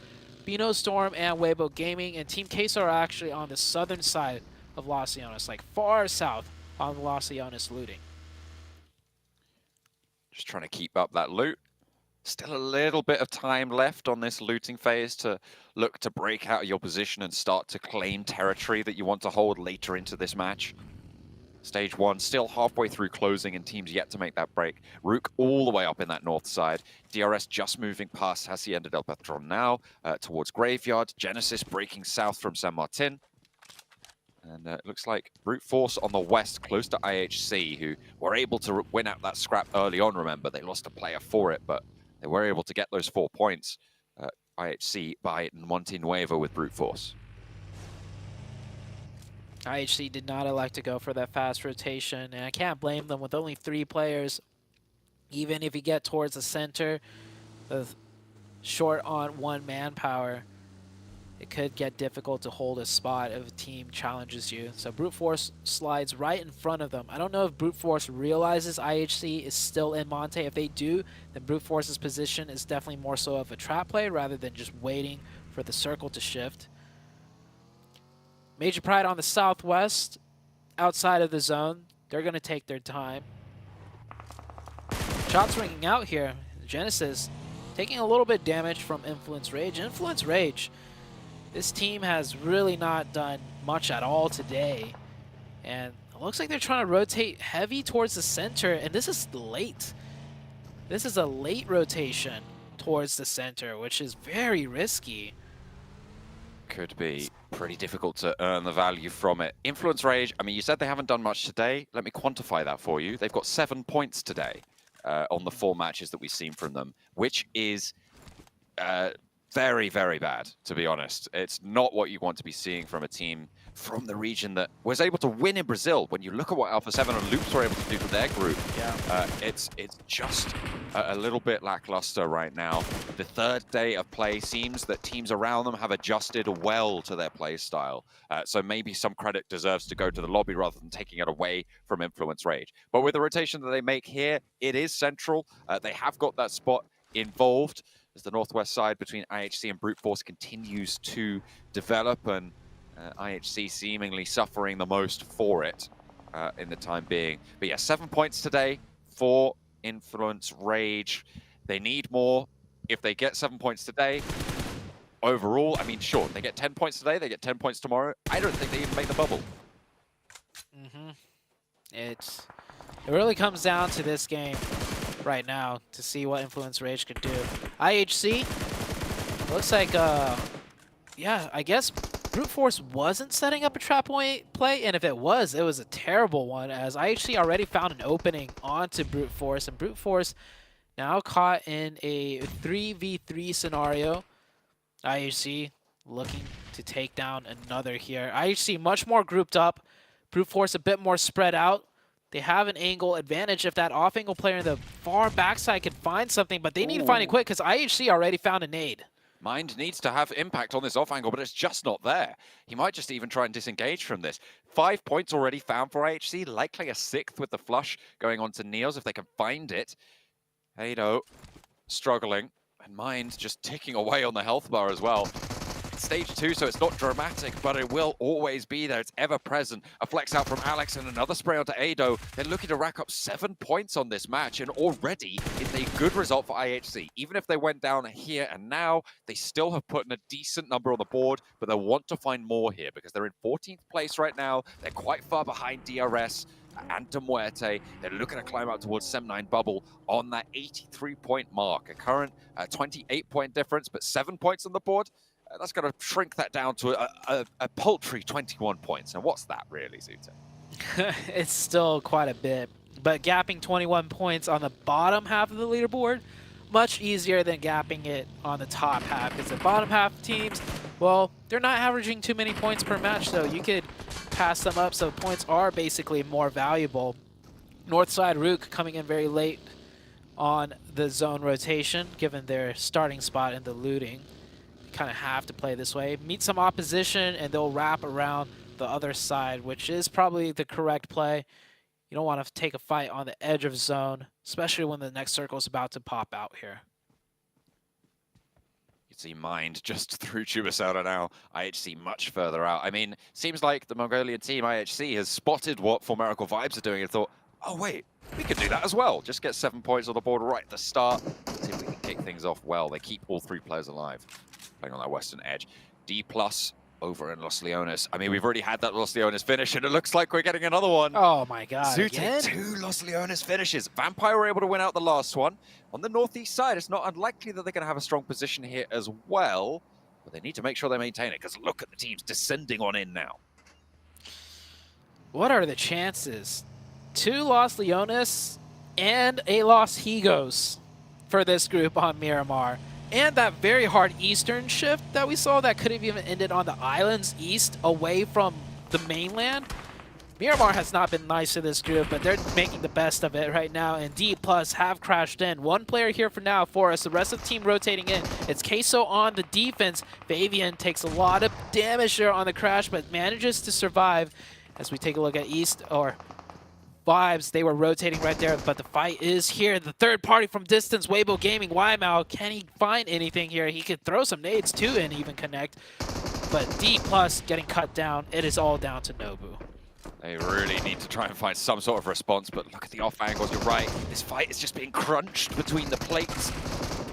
Bino Storm and Weibo Gaming, and Team Queso are actually on the southern side of Los Leones, like far south on Los Leones looting. Just trying to keep up that loot. Still a little bit of time left on this looting phase to look to break out of your position and start to claim territory that you want to hold later into this match. Stage 1 still halfway through closing and teams yet to make that break. Rook all the way up in that north side. DRS just moving past Hacienda del Patron now towards Graveyard. Genesis breaking south from San Martin. And it looks like Brute Force on the west, close to IHC, who were able to win out that scrap early on, remember. They lost a player for it, but they were able to get those 4 points. IHC by Monte Nuevo with Brute Force. IHC did not elect to go for that fast rotation, and I can't blame them with only 3 players. Even if you get towards the center, short on 1 manpower, it could get difficult to hold a spot if a team challenges you. So Brute Force slides right in front of them. I don't know if Brute Force realizes IHC is still in Monte. If they do, then Brute Force's position is definitely more so of a trap play rather than just waiting for the circle to shift. Major Pride on the southwest, outside of the zone. They're going to take their time. Shots ringing out here. Genesis taking a little bit damage from Influence Rage. Influence Rage, this team has really not done much at all today. And it looks like they're trying to rotate heavy towards the center, and this is late. This is a late rotation towards the center, which is very risky. Could be pretty difficult to earn the value from it. Influence Rage, I mean, you said they haven't done much today. Let me quantify that for you. They've got 7 points today on the 4 matches that we've seen from them, which is very, very bad, to be honest. It's not what you want to be seeing from a team from the region that was able to win in Brazil. When you look at what Alpha 7 and Loops were able to do to their group, it's just a little bit lackluster right now. The 3rd day of play seems that teams around them have adjusted well to their play style. So maybe some credit deserves to go to the lobby rather than taking it away from Influence Rage. But with the rotation that they make here, it is central. They have got that spot involved as the northwest side between IHC and Brute Force continues to develop, and IHC seemingly suffering the most for it in the time being. But yeah, 7 points today for Influence Rage. They need more. If they get 7 points today, overall, I mean, sure, they get 10 points today, they get 10 points tomorrow. I don't think they even make the bubble. It really comes down to this game right now to see what Influence Rage can do. IHC, looks like, yeah, I guess Brute Force wasn't setting up a trap point play, and if it was a terrible one, as IHC already found an opening onto Brute Force, and Brute Force now caught in a 3v3 scenario. IHC looking to take down another here. IHC much more grouped up. Brute Force a bit more spread out. They have an angle advantage if that off-angle player in the far backside can find something, but they need to find it quick because IHC already found a nade. Mind needs to have impact on this off angle, but it's just not there. He might just even try and disengage from this. 5 points already found for IHC, likely a 6th with the flush going on to Neos if they can find it. Ado struggling, and Mind just ticking away on the health bar as well. Stage 2, so it's not dramatic, but it will always be there. It's ever present. A flex out from Alex and another spray onto Ado. They're looking to rack up 7 points on this match, and already it's a good result for IHC. Even if they went down here and now, they still have put in a decent number on the board, but they want to find more here because they're in 14th place right now. They're quite far behind DRS. and De Muerte. They're looking to climb up towards Sem9 bubble on that 83-point mark. A current 28-point difference, but 7 points on the board. That's going to shrink that down to a paltry 21 points. And what's that really, Zute? It's still quite a bit. But gapping 21 points on the bottom half of the leaderboard, much easier than gapping it on the top half. Because the bottom half teams, well, they're not averaging too many points per match, so you could pass them up, so points are basically more valuable. Northside Rook coming in very late on the zone rotation, given their starting spot in the looting. Kind of have to play this way. Meet some opposition, and they'll wrap around the other side, which is probably the correct play. You don't want to take a fight on the edge of zone, especially when the next circle is about to pop out here. You see Mind just through Chubasada now. IHC much further out. I mean, seems like the Mongolian team, IHC, has spotted what Formerical Vibes are doing and thought, oh wait, we could do that as well. Just get 7 points on the board right at the start. See if we can kick things off well. They keep all 3 players alive. Playing on that western edge. D+ over in Los Leones. I mean, we've already had that Los Leones finish, and it looks like we're getting another one. Oh my god, Zute, again? 2 Los Leones finishes. Vampire were able to win out the last one. On the northeast side, it's not unlikely that they're going to have a strong position here as well, but they need to make sure they maintain it, because look at the teams descending on in now. What are the chances? 2 Los Leones and a Los Higos for this group on Miramar. And that very hard eastern shift that we saw that could have even ended on the islands east away from the mainland. Miramar has not been nice to this group, but they're making the best of it right now. And D+ have crashed in. 1 player here for now for us. The rest of the team rotating in. It's Queso on the defense. Fabian takes a lot of damage there on the crash, but manages to survive. As we take a look at East, or Vibes, they were rotating right there, but the fight is here. The third party from distance, Weibo Gaming, Waimao, can he find anything here? He could throw some nades too and even connect, but D+ getting cut down. It is all down to Nobu. They really need to try and find some sort of response, but look at the off angles. You're right. This fight is just being crunched between the plates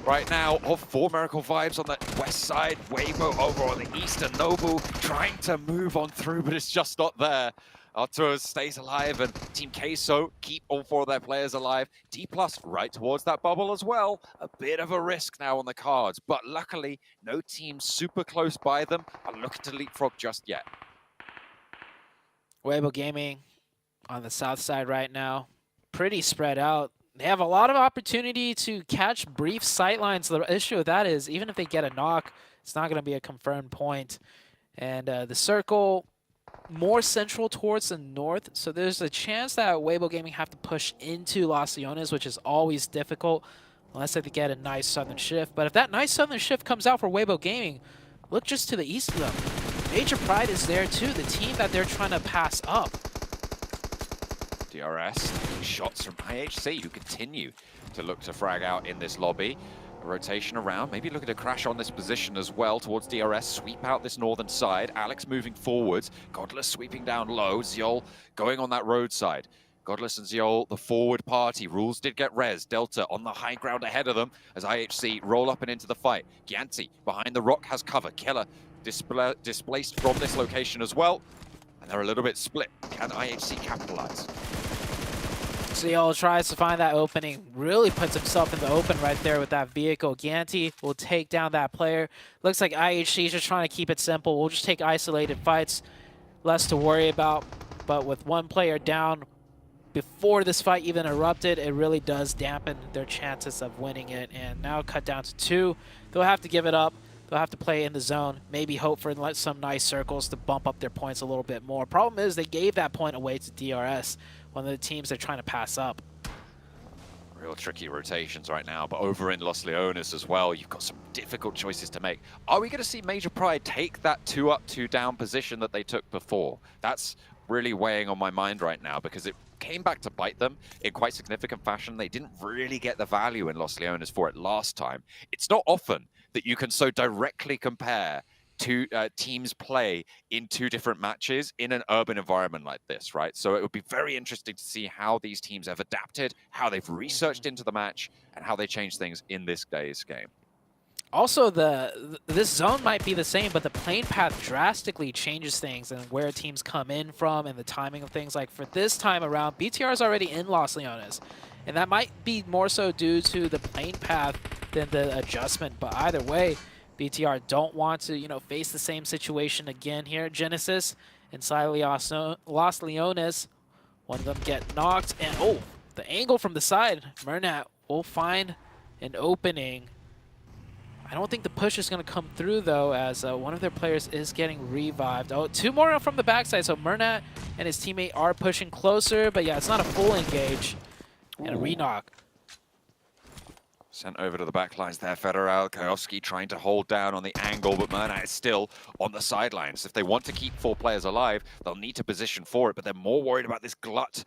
right now of Formerical Vibes on the west side. Weibo over on the east, and Nobu trying to move on through, but it's just not there. Artur stays alive, and Team Queso keep all 4 of their players alive. D+ right towards that bubble as well. A bit of a risk now on the cards, but luckily no team super close by them are looking to leapfrog just yet. Weibo Gaming on the south side right now, pretty spread out. They have a lot of opportunity to catch brief sightlines. The issue with that is, even if they get a knock, it's not going to be a confirmed point. And the circle more central towards the north, so there's a chance that Weibo Gaming have to push into Los Leones, which is always difficult unless they get a nice southern shift. But if that nice southern shift comes out for Weibo Gaming, look just to the east of them. Major Pride is there too, the team that they're trying to pass up. DRS, shots from IHC, who continue to look to frag out in this lobby. A rotation around, maybe looking to crash on this position as well towards DRS, sweep out this northern side. Alex moving forwards, Godless sweeping down low, Ziol going on that roadside. Godless and Ziol, the forward party. Rules did get res. Delta on the high ground ahead of them as IHC roll up and into the fight. Gianti behind the rock has cover. Keller displaced from this location as well. And they're a little bit split. Can IHC capitalize? Ziol tries to find that opening, really puts himself in the open right there with that vehicle. Gianti will take down that player. Looks like IHC is just trying to keep it simple. We'll just take isolated fights, less to worry about. But with 1 player down before this fight even erupted, it really does dampen their chances of winning it. And now cut down to 2. They'll have to give it up. They'll have to play in the zone, maybe hope for some nice circles to bump up their points a little bit more. Problem is they gave that point away to DRS, one of the teams they're trying to pass up. Real tricky rotations right now, but over in Los Leones as well, you've got some difficult choices to make. Are we going to see Major Pride take that 2 up, 2 down position that they took before? That's really weighing on my mind right now, because it came back to bite them in quite significant fashion. They didn't really get the value in Los Leones for it last time. It's not often that you can so directly compare 2 teams play in 2 different matches in an urban environment like this, right? So it would be very interesting to see how these teams have adapted, how they've researched into the match, and how they change things in this day's game. Also, this zone might be the same, but the plane path drastically changes things and where teams come in from and the timing of things. Like for this time around, BTR is already in Los Leones, and that might be more so due to the plane path than the adjustment. But either way, BTR don't want to, you know, face the same situation again here. Genesis inside Los Leones, one of them get knocked, and oh, the angle from the side. Murnat will find an opening. I don't think the push is going to come through, though, as one of their players is getting revived. Oh, two more from the backside, so Murnat and his teammate are pushing closer, but yeah, it's not a full engage. And a re-knock. Sent over to the back lines there, Federal. Kajowski trying to hold down on the angle, but Murnat is still on the sidelines. If they want to keep 4 players alive, they'll need to position for it, but they're more worried about this glut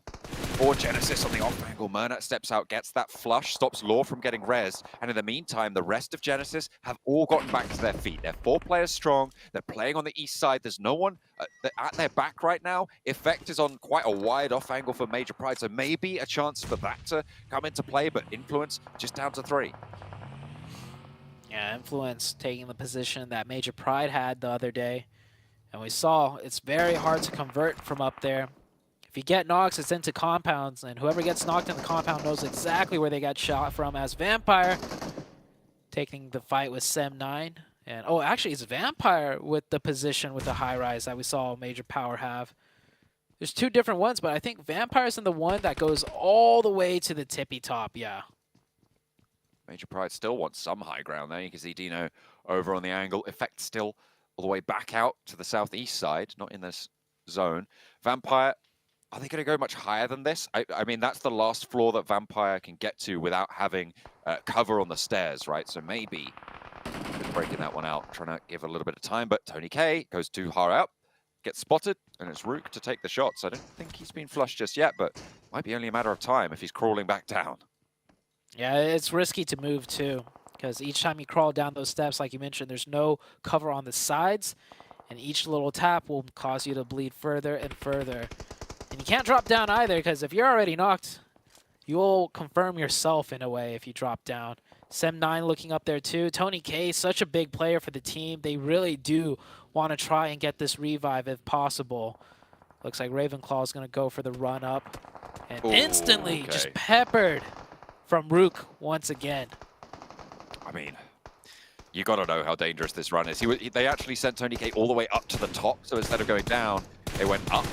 for Genesis on the off angle. Murnat steps out, gets that flush, stops Law from getting rezzed, and in the meantime, the rest of Genesis have all gotten back to their feet. They're 4 players strong, they're playing on the east side, there's no one at their back right now. Effect is on quite a wide off angle for Major Pride, so maybe a chance for that to come into play, but Influence just down to 3. Yeah, Influence taking the position that Major Pride had the other day. And we saw it's very hard to convert from up there. If you get knocks, it's into compounds, and whoever gets knocked in the compound knows exactly where they got shot from, as Vampire taking the fight with Sem9. And oh, actually, it's Vampire with the position with the high rise that we saw Major Power have. There's 2 different ones, but I think Vampire's in the one that goes all the way to the tippy top, yeah. Major Pride still wants some high ground there. You can see Dino over on the angle. Effect still all the way back out to the southeast side, not in this zone. Vampire, are they going to go much higher than this? I mean, that's the last floor that Vampire can get to without having cover on the stairs, right? So maybe breaking that one out, trying to give a little bit of time. But Tony K goes too far out, gets spotted, and it's Rook to take the shots. I don't think he's been flushed just yet, but might be only a matter of time if he's crawling back down. Yeah, it's risky to move too, because each time you crawl down those steps, like you mentioned, there's no cover on the sides, and each little tap will cause you to bleed further and further. And you can't drop down either, because if you're already knocked, you'll confirm yourself in a way if you drop down. Sem9 looking up there too. Tony K, such a big player for the team. They really do want to try and get this revive if possible. Looks like Ravenclaw is going to go for the run up, and instantly just peppered from Rook once again. I mean, you got to know how dangerous this run is. They actually sent Tony K all the way up to the top, so instead of going down, they went up.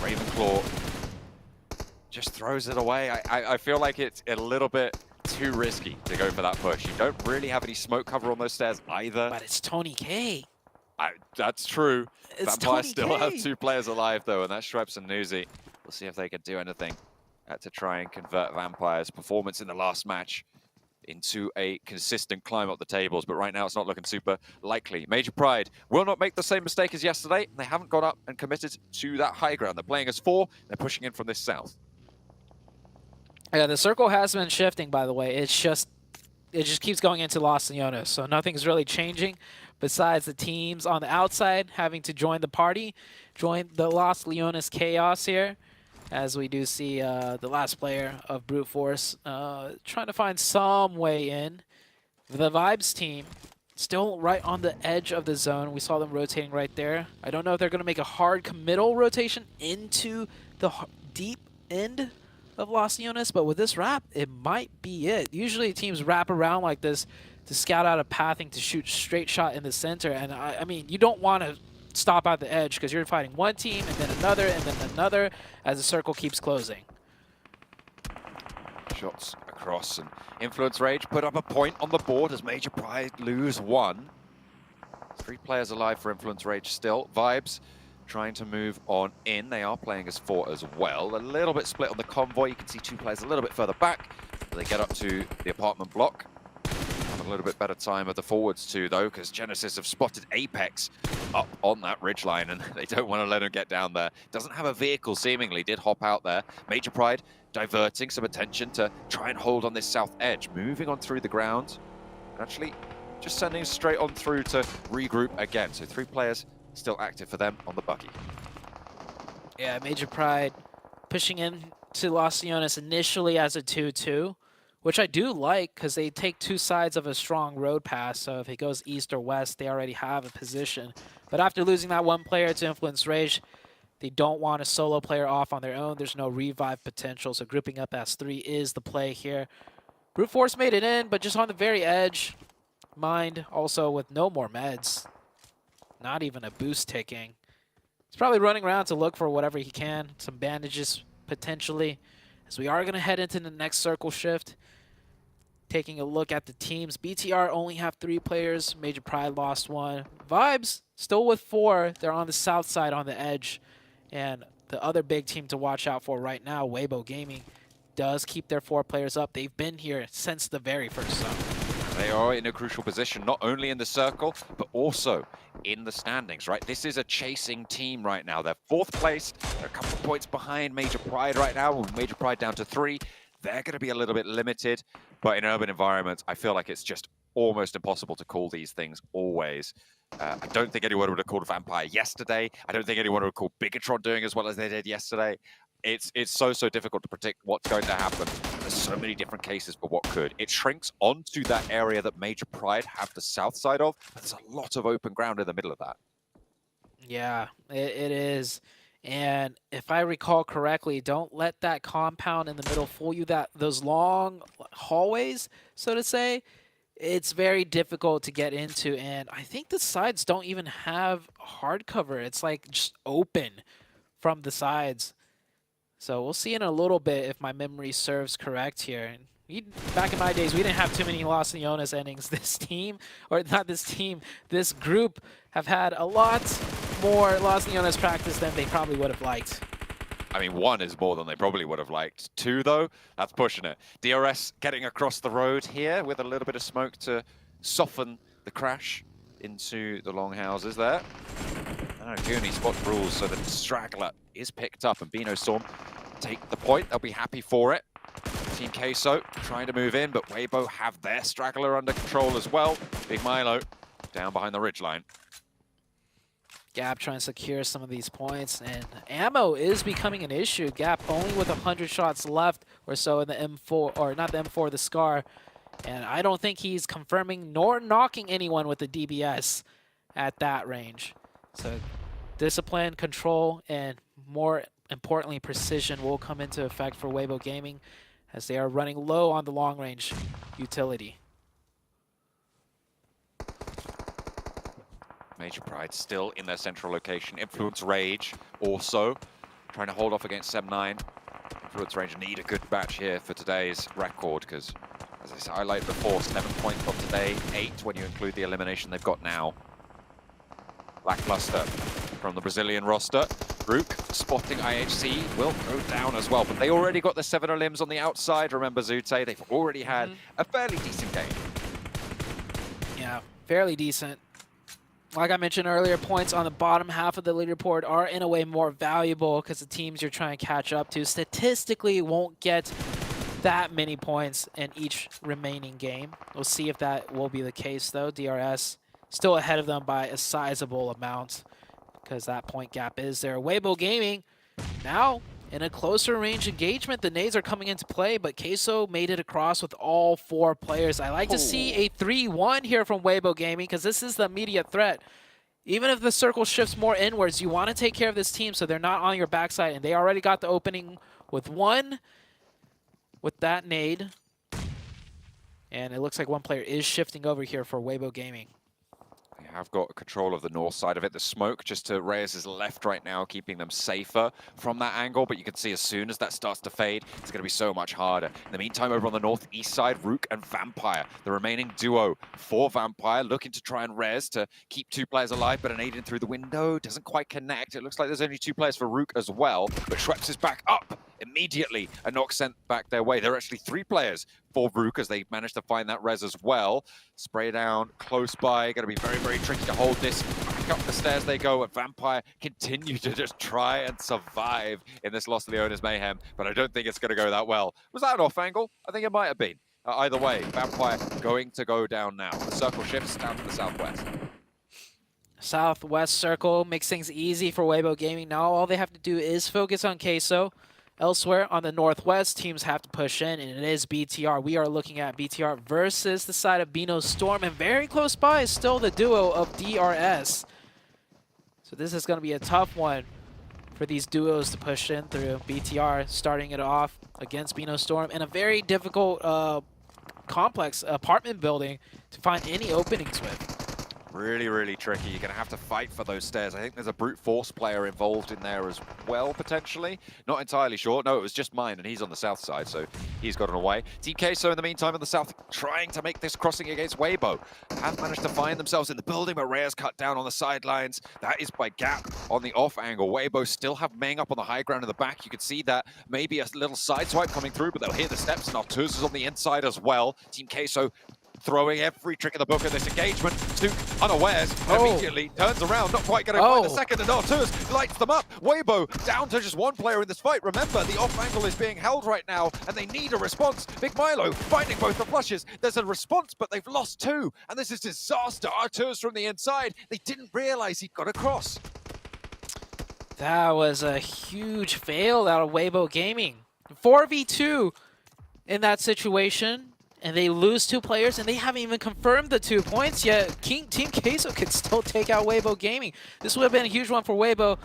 Ravenclaw just throws it away. I feel like it's a little bit too risky to go for that push. You don't really have any smoke cover on those stairs either. But it's Tony K. That's true. It's Vampire Tony still K. have 2 players alive, though, and that's Shrebs and Nuzi. We'll see if they can do anything to try and convert Vampire's performance in the last match into a consistent climb up the tables, but right now it's not looking super likely. Major Pride will not make the same mistake as yesterday. They haven't gone up and committed to that high ground. They're playing as 4. They're pushing in from this south. Yeah, the circle has been shifting, by the way. It just keeps going into Los Leones, so nothing's really changing besides the teams on the outside having to join the party, join the Los Leones chaos here, as we do see the last player of Brute Force trying to find some way in. The Vibes team still right on the edge of the zone. We saw them rotating right there. I don't know if they're going to make a hard committal rotation into the deep end of Los Leones, but with this wrap, it might be it. Usually teams wrap around like this to scout out a pathing to shoot straight shot in the center, and I mean, you don't want to stop at the edge because you're fighting one team and then another as the circle keeps closing. Shots across, and Influence Rage put up a point on the board as Major Pride lose 1. 3 players alive for Influence Rage still. Vibes trying to move on in. They are playing as 4 as well. A little bit split on the convoy. You can see 2 players a little bit further back. They get up to the apartment block. Have a little bit better time of the forwards too, though, because Genesis have spotted Apex up on that ridgeline, and they don't want to let him get down there. Doesn't have a vehicle, seemingly. Did hop out there. Major Pride diverting some attention to try and hold on this south edge. Moving on through the ground. Actually, just sending straight on through to regroup again. So 3 players still active for them on the buggy. Yeah, Major Pride pushing in to Los Leones initially as a 2-2. which I do like because they take two sides of a strong road pass. So if it goes east or west, they already have a position. But after losing that one player to Influence Rage, they don't want a solo player off on their own. There's no revive potential, so grouping up as 3 is the play here. Brute Force made it in, but just on the very edge. Mind also with no more meds. Not even a boost ticking. He's probably running around to look for whatever he can. Some bandages, potentially. As we are going to head into the next circle shift. Taking a look at the teams. BTR only have 3 players. Major Pride lost 1. Vibes still with 4. They're on the south side on the edge. And the other big team to watch out for right now, Weibo Gaming, does keep their 4 players up. They've been here since the very first zone. They are in a crucial position, not only in the circle, but also in the standings, right? This is a chasing team right now. They're 4th place. They're a couple of points behind Major Pride right now, with Major Pride down to 3. They're going to be a little bit limited, but in urban environments, I feel like it's just almost impossible to call these things always. I don't think anyone would have called Vampire yesterday. I don't think anyone would have called Bigatron doing as well as they did yesterday. It's so difficult to predict what's going to happen. There's so many different cases for what could. It shrinks onto that area that Major Pride have the south side of, but there's a lot of open ground in the middle of that. Yeah, it is. And if I recall correctly, don't let that compound in the middle fool you. Those long hallways, so to say, it's very difficult to get into. And I think the sides don't even have hard cover. It's like just open from the sides. So we'll see in a little bit if my memory serves correct here. Back in my days, we didn't have too many Los Leones endings. This team, or not this team, this group have had a lot more Los Leones practice than they probably would have liked. I mean, 1 is more than they probably would have liked. 2, though, that's pushing it. DRS getting across the road here with a little bit of smoke to soften the crash into the long houses there. Goonie spots rules, so the straggler is picked up, and Bino Storm take the point. They'll be happy for it. Team Queso trying to move in, but Weibo have their straggler under control as well. Big Milo down behind the ridgeline. Gap trying to secure some of these points, and ammo is becoming an issue. Gap only with 100 shots left or so in the M4, or not the M4, the Scar. And I don't think he's confirming nor knocking anyone with the DBS at that range. So discipline, control, and more importantly, precision will come into effect for Weibo Gaming as they are running low on the long-range utility. Major Pride still in their central location. Influence Rage also trying to hold off against 7-9. Influence Rage need a good match here for today's record because, as I highlighted before, 7 points from today, 8 when you include the elimination they've got now. Lackluster from the Brazilian roster. Rook spotting IHC will go down as well, but they already got the 7 limbs on the outside. Remember Zute, they've already had a fairly decent game. Yeah, fairly decent. Like I mentioned earlier, points on the bottom half of the leaderboard are in a way more valuable because the teams you're trying to catch up to statistically won't get that many points in each remaining game. We'll see if that will be the case though. DRS still ahead of them by a sizable amount because that point gap is there. Weibo Gaming now in a closer range engagement. The nades are coming into play, but Queso made it across with all 4 players. I like to see a 3-1 here from Weibo Gaming because this is the immediate threat. Even if the circle shifts more inwards, you want to take care of this team so they're not on your backside, and they already got the opening with 1 with that nade. And it looks like 1 player is shifting over here for Weibo Gaming. They have got control of the north side of it. The smoke just to Reyes' left right now, keeping them safer from that angle. But you can see as soon as that starts to fade, it's going to be so much harder. In the meantime, over on the northeast side, Rook and Vampire, the remaining duo for Vampire, looking to try and res to keep 2 players alive, but an aid in through the window doesn't quite connect. It looks like there's only 2 players for Rook as well, but Schweppes is back up immediately. A knock sent back their way. There are actually 3 players for Rook as they managed to find that res as well. Spray down close by. Going to be very, very tricky to hold this. Back up the stairs they go, and Vampire continue to just try and survive in this Los Leones mayhem, but I don't think it's going to go that well. Was that an off angle? I think it might have been. Either way, Vampire going to go down now. The circle shifts down to the southwest. Southwest circle makes things easy for Weibo Gaming. Now all they have to do is focus on Queso. Elsewhere on the Northwest, teams have to push in, and it is BTR. We are looking at BTR versus the side of Bino Storm, and very close by is still the duo of DRS. So this is going to be a tough one for these duos to push in through. BTR starting it off against Bino Storm in a very difficult complex apartment building to find any openings with. Really, really tricky. You're going to have to fight for those stairs. I think there's a brute force player involved in there as well, potentially. Not entirely sure. No, it was just mine, and he's on the south side, so he's gotten away. Team Queso, in the meantime, on the south, trying to make this crossing against Weibo. Have managed to find themselves in the building, but Reyes cut down on the sidelines. That is by Gap on the off angle. Weibo still have Meng up on the high ground in the back. You can see that. Maybe a little side swipe coming through, but they'll hear the steps, and Artuz is on the inside as well. Team Queso throwing every trick in the book in this engagement. Stu, unawares, immediately turns around, not quite going to find the second, and Artuz lights them up. Weibo down to just one player in this fight. Remember, the off angle is being held right now, and they need a response. Big Milo finding both the flushes. There's a response, but they've lost two, and this is disaster. Artuz from the inside. They didn't realize he'd got across. That was a huge fail out of Weibo Gaming. 4v2 in that situation. And they lose two players, and they haven't even confirmed the 2 points yet. Team Queso could still take out Weibo Gaming. This would have been a huge one for Weibo,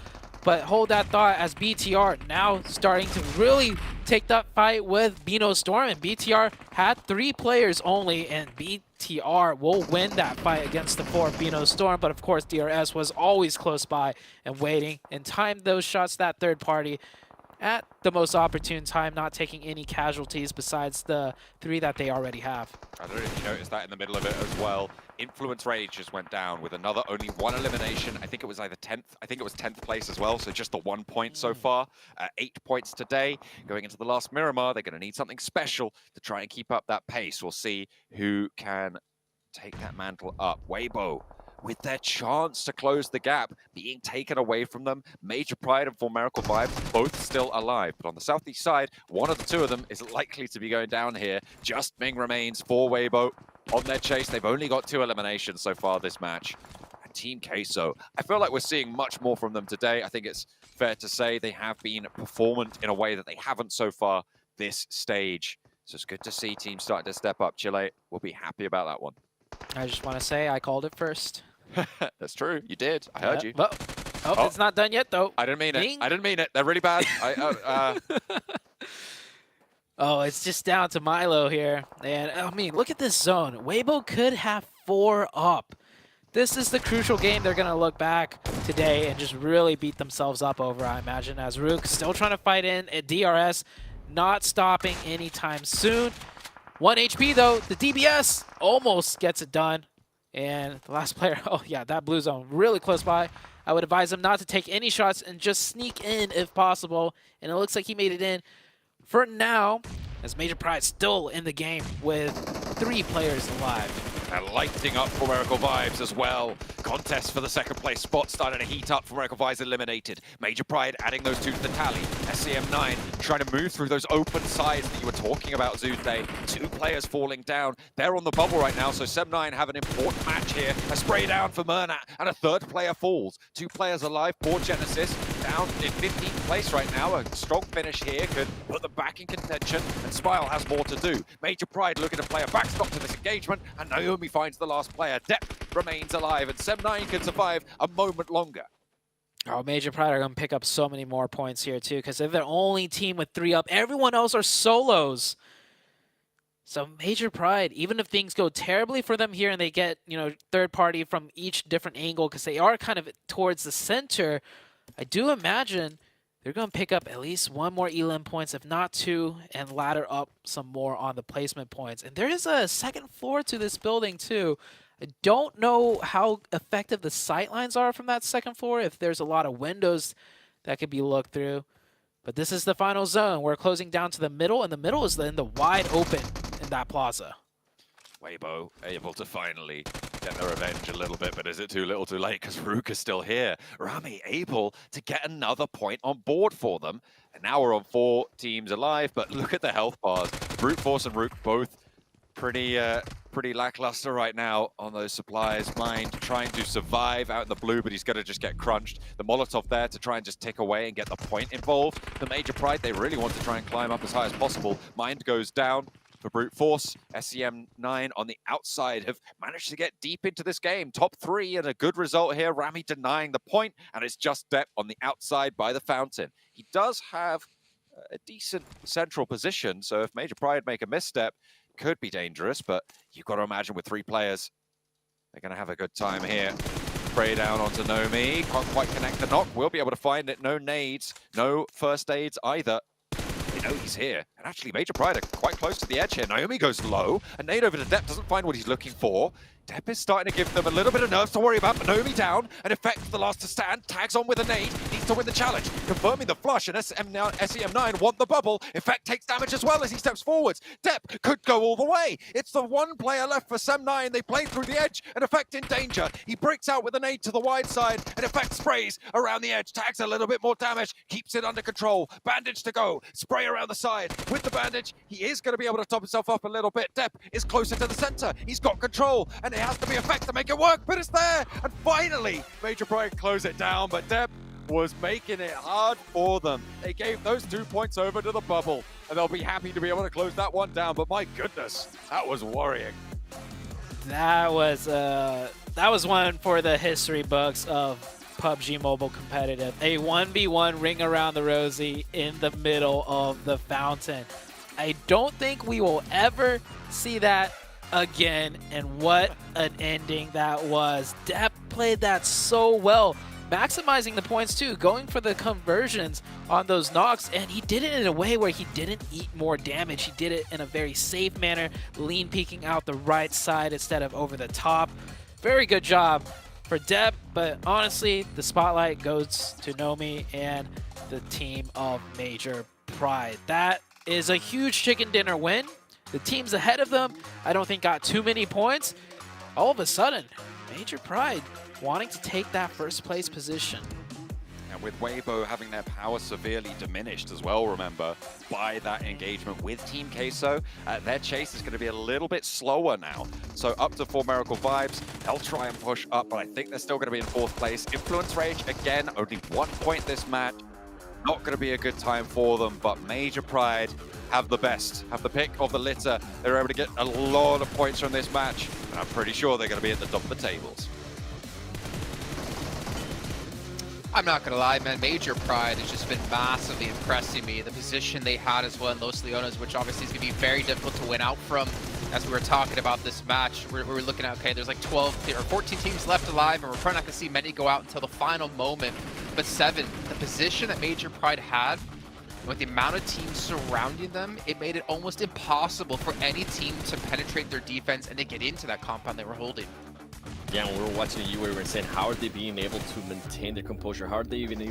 but hold that thought as BTR now starting to really take that fight with Bino Storm. And BTR had 3 players only, and BTR will win that fight against the 4 of Bino Storm. But of course, DRS was always close by and waiting and timed those shots, that third party, at the most opportune time, not taking any casualties besides the 3 that they already have. I don't know if you noticed that in the middle of it as well. Influence Rage just went down with only one elimination. I think it was either 10th. I think it was 10th place as well, so just the 1 point so far. 8 points today. Going into the last Miramar, they're going to need something special to try and keep up that pace. We'll see who can take that mantle up. Weibo, with their chance to close the gap, being taken away from them. Major Pride and Formerical Vibe, both still alive. But on the southeast side, one of the 2 of them is likely to be going down here. Just Ming remains for Weibo on their chase. They've only got 2 eliminations so far this match. And Team Queso, I feel like we're seeing much more from them today. I think it's fair to say they have been performant in a way that they haven't so far this stage. So it's good to see teams starting to step up. Chile will be happy about that one. I just want to say I called it first. That's true. You did. I heard you. Oh, it's not done yet, though. I didn't mean it. I didn't mean it. They're really bad. Oh, it's just down to Milo here. And, I mean, look at this zone. Weibo could have 4 up. This is the crucial game they're going to look back today and just really beat themselves up over, I imagine, as Rook still trying to fight in at DRS, not stopping anytime soon. 1 HP, though. The DBS almost gets it done. And the last player, oh yeah, that blue zone really close by. I would advise him not to take any shots and just sneak in if possible. And it looks like he made it in for now, as Major Pride still in the game with 3 players alive. And lighting up Formerical Vibes as well. Contest for the second place spot starting to heat up. Formerical Vibes eliminated. Major Pride adding those 2 to the tally. SCM9 trying to move through those open sides that you were talking about, Zude. 2 players falling down. They're on the bubble right now, so SEM9 have an important match here. A spray down for Murnat, and a 3rd player falls. 2 players alive. Poor Genesis down in 15th place right now. A strong finish here could put them back in contention, and Spile has more to do. Major Pride looking to play a backstop to this engagement, and Naomi finds the last player. Depp remains alive, and SEM9 can survive a moment longer. Oh, Major Pride are going to pick up so many more points here, too, because they're the only team with 3 up. Everyone else are solos. So Major Pride, even if things go terribly for them here and they get, you know, 3rd party from each different angle, because they are kind of towards the center, I do imagine they're going to pick up at least 1 more elim points, if not 2, and ladder up some more on the placement points. And there is a 2nd floor to this building, too. I don't know how effective the sightlines are from that 2nd floor, if there's a lot of windows that could be looked through. But this is the final zone. We're closing down to the middle, and the middle is in the wide open in that plaza. Weibo able to finally get their revenge a little bit, but is it too little too late because Rook is still here? Rami able to get another point on board for them. And now we're on 4 teams alive, but look at the health bars. Brute Force and Rook both pretty pretty lackluster right now on those supplies. Mind trying to survive out in the blue, but he's going to just get crunched. The Molotov there to try and just tick away and get the point involved. The Major Pride, they really want to try and climb up as high as possible. Mind goes down for brute force. SEM9 on the outside have managed to get deep into this game. Top 3 and a good result here. Rami denying the point, and it's just Depp on the outside by the fountain. He does have a decent central position, so if Major Pride make a misstep, could be dangerous, but you've got to imagine with 3 players, they're going to have a good time here. Spray down onto Nomi, can't quite connect the knock, we'll be able to find it. No nades, no first aids either. They know he's here, and actually Major Pride are quite close to the edge here. Naomi goes low, and nade over to Depp, doesn't find what he's looking for. Depp is starting to give them a little bit of nerves to worry about, but Naomi down, and Effect, the last to stand, tags on with a nade, needs to win the challenge, confirming the flush, and SEM9 want the bubble. Effect takes damage as well as he steps forwards. Depp could go all the way. It's the one player left for SEM9. They play through the edge, and Effect in danger. He breaks out with a nade to the wide side, and Effect sprays around the edge, tags a little bit more damage, keeps it under control. Bandage to go, spray around the side. With the bandage, he is going to be able to top himself up a little bit. Depp is closer to the center. He's got control, and it has to be Effect to make it work, but it's there. And finally, Major Pride close it down, but Depp was making it hard for them. They gave those 2 points over to the bubble, and they'll be happy to be able to close that one down. But my goodness, that was worrying. That was one for the history books of PUBG Mobile competitive. A 1v1 ring around the rosy in the middle of the fountain. I don't think we will ever see that again, and what an ending that was. Depp played that so well, maximizing the points too, going for the conversions on those knocks, and he did it in a way where he didn't eat more damage. He did it in a very safe manner, lean peeking out the right side instead of over the top. Very good job for Depp, but honestly, the spotlight goes to Nomi and the team of Major Pride. That is a huge chicken dinner win. The teams ahead of them, I don't think got too many points. All of a sudden, Major Pride wanting to take that first place position. And with Weibo having their power severely diminished as well, remember, by that engagement with Team Queso, their chase is going to be a little bit slower now. So up to 4 Miracle Vibes, they'll try and push up, but I think they're still going to be in 4th place. Influence Rage, again, only 1 point this match. Not going to be a good time for them, but Major Pride have the best, have the pick of the litter. They're able to get a lot of points from this match, and I'm pretty sure they're going to be at the top of the tables. I'm not gonna lie, man, Major Pride has just been massively impressing me. The position they had as well in Los Leones, which obviously is gonna be very difficult to win out from. As we were talking about this match, we were looking at, okay, there's like 12 or 14 teams left alive, and we're probably not gonna see many go out until the final moment. But 7, the position that Major Pride had, with the amount of teams surrounding them, it made it almost impossible for any team to penetrate their defense and to get into that compound they were holding. Yeah, when we were watching you, we were saying, how are they being able to maintain their composure? How are they even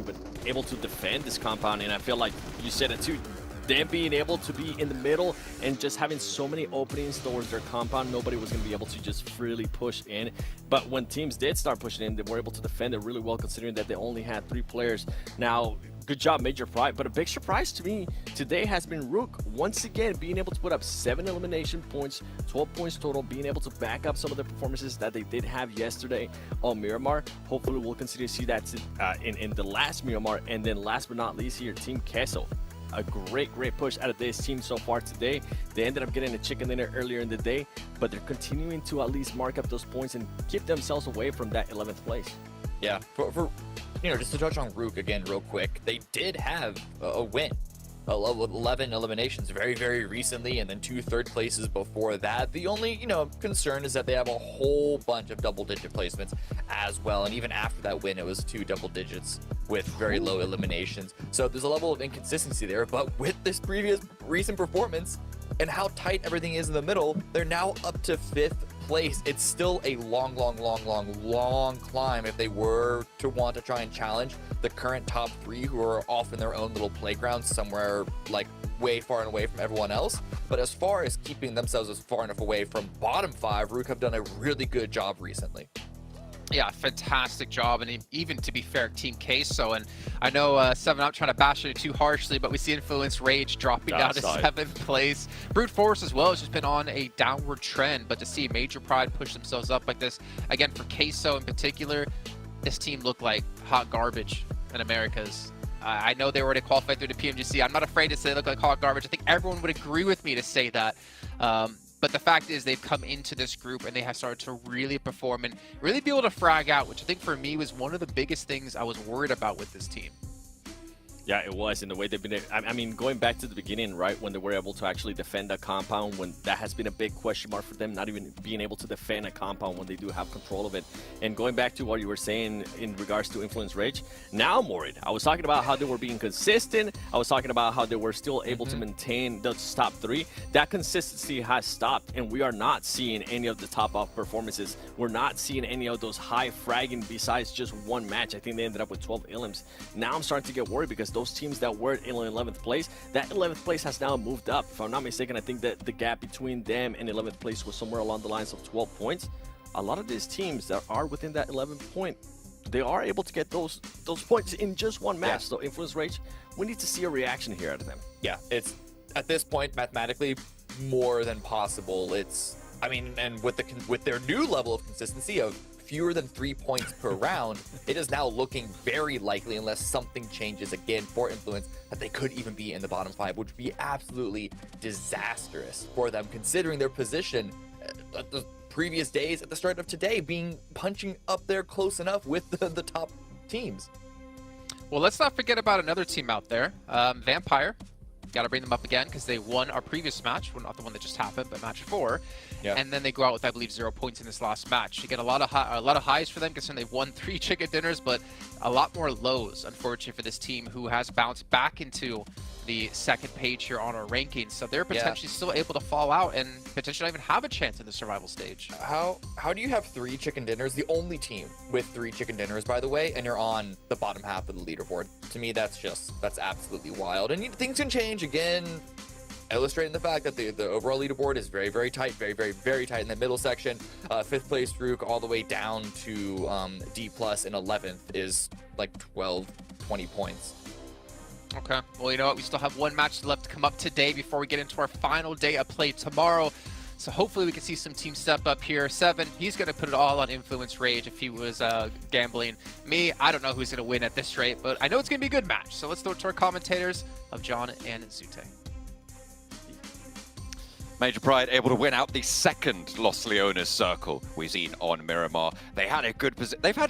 able to defend this compound? And I feel like you said it too, them being able to be in the middle and just having so many openings towards their compound, nobody was going to be able to just freely push in. But when teams did start pushing in, they were able to defend it really well, considering that they only had 3 players. Now, good job, Major Pride. But a big surprise to me today has been Rook, once again, being able to put up 7 elimination points, 12 points total, being able to back up some of the performances that they did have yesterday on Miramar. Hopefully, we'll continue to see that in the last Miramar. And then last but not least here, Team Queso. A great push out of this team so far today. They ended up getting a chicken dinner earlier in the day, but they're continuing to at least mark up those points and keep themselves away from that 11th place. Yeah, for just to touch on Rook again real quick, they did have a win. 11 eliminations very recently, and then 2 third places before that. The only concern is that they have a whole bunch of double-digit placements as well, and even after that win it was 2 double digits with very low eliminations. So there's a level of inconsistency there, but with this recent performance and how tight everything is in the middle, they're now up to 5th place. It's still a long climb if they were to want to try and challenge the current top 3, who are off in their own little playground somewhere like way far and away from everyone else. But as far as keeping themselves as far enough away from bottom 5, Rook have done a really good job recently. Yeah, fantastic job, and even to be fair, Team Queso. And I know 7up trying to bash it too harshly, but we see Influence Rage dropping down to 7th place. Brute Force as well has just been on a downward trend, but to see Major Pride push themselves up like this, again, for Queso in particular, this team looked like hot garbage in Americas. I know they were already qualified through the PMGC. I'm not afraid to say they look like hot garbage. I think everyone would agree with me to say that. But the fact is they've come into this group and they have started to really perform and really be able to frag out, which I think for me was one of the biggest things I was worried about with this team. Yeah, it was in the way they've been. I mean, going back to the beginning, right, when they were able to actually defend a compound, when that has been a big question mark for them, not even being able to defend a compound when they do have control of it. And going back to what you were saying in regards to Influence Rage, now I'm worried. I was talking about how they were being consistent. I was talking about how they were still able to maintain the top 3. That consistency has stopped, and we are not seeing any of the top-off performances. We're not seeing any of those high fragging besides just one match. I think they ended up with 12 elims. Now I'm starting to get worried because those teams that were in 11th place, that 11th place has now moved up. If I'm not mistaken, I think that the gap between them and 11th place was somewhere along the lines of 12 points. A lot of these teams that are within that 11th point, they are able to get those points in just one match. Yeah. So Influence Rage, we need to see a reaction here out of them. Yeah, it's at this point mathematically more than possible. I mean, and with their new level of consistency of fewer than 3 points per round, it is now looking very likely, unless something changes again for Influence, that they could even be in the bottom 5, which would be absolutely disastrous for them, considering their position at the previous days, at the start of today, punching up there close enough with the top teams. Well, let's not forget about another team out there, Vampire. Got to bring them up again because they won our previous match. Well, not the one that just happened, but match 4. Yeah. And then they go out with, I believe, 0 points in this last match. You get a lot of highs for them considering they've won 3 chicken dinners, but a lot more lows, unfortunately, for this team who has bounced back into the second page here on our rankings. So they're potentially still able to fall out and potentially not even have a chance in the survival stage. How do you have 3 chicken dinners? The only team with 3 chicken dinners, by the way, and you're on the bottom half of the leaderboard. To me, that's absolutely wild. And things can change again, illustrating the fact that the overall leaderboard is very, very tight, very, very, very tight in the middle section. 5th place Rook all the way down to D+, and 11th is like 12, 20 points. Okay, well, you know what? We still have 1 match left to come up today before we get into our final day of play tomorrow. So hopefully we can see some teams step up here. 7, he's going to put it all on Influence Rage if he was gambling. Me, I don't know who's going to win at this rate, but I know it's going to be a good match. So let's throw it to our commentators of John and Zute. Major Pride able to win out the second Los Leones circle we've seen on Miramar. They've had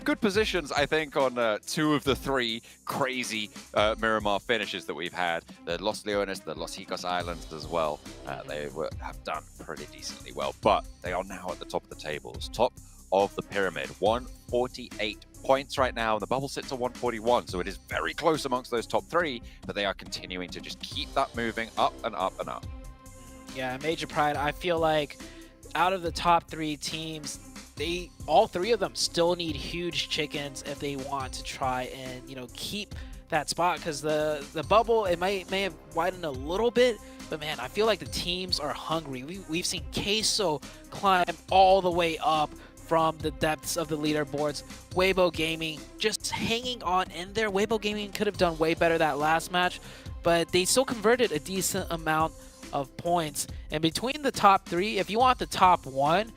good positions, I think, on 2 of the 3 crazy Miramar finishes that we've had. The Los Leones, the Los Hicos Islands as well. They have done pretty decently well, but they are now at the top of the tables, top of the pyramid. 148 points right now, and the bubble sits at 141, so it is very close amongst those top 3, but they are continuing to just keep that moving up and up and up. Yeah, Major Pride, I feel like out of the top 3 teams, all 3 of them still need huge chickens if they want to try and, keep that spot, because the bubble, it may have widened a little bit, but man, I feel like the teams are hungry. We've seen Queso climb all the way up from the depths of the leaderboards. Weibo Gaming just hanging on in there. Weibo Gaming could have done way better that last match, but they still converted a decent amount of points. And between the top 3, if you want the top 1,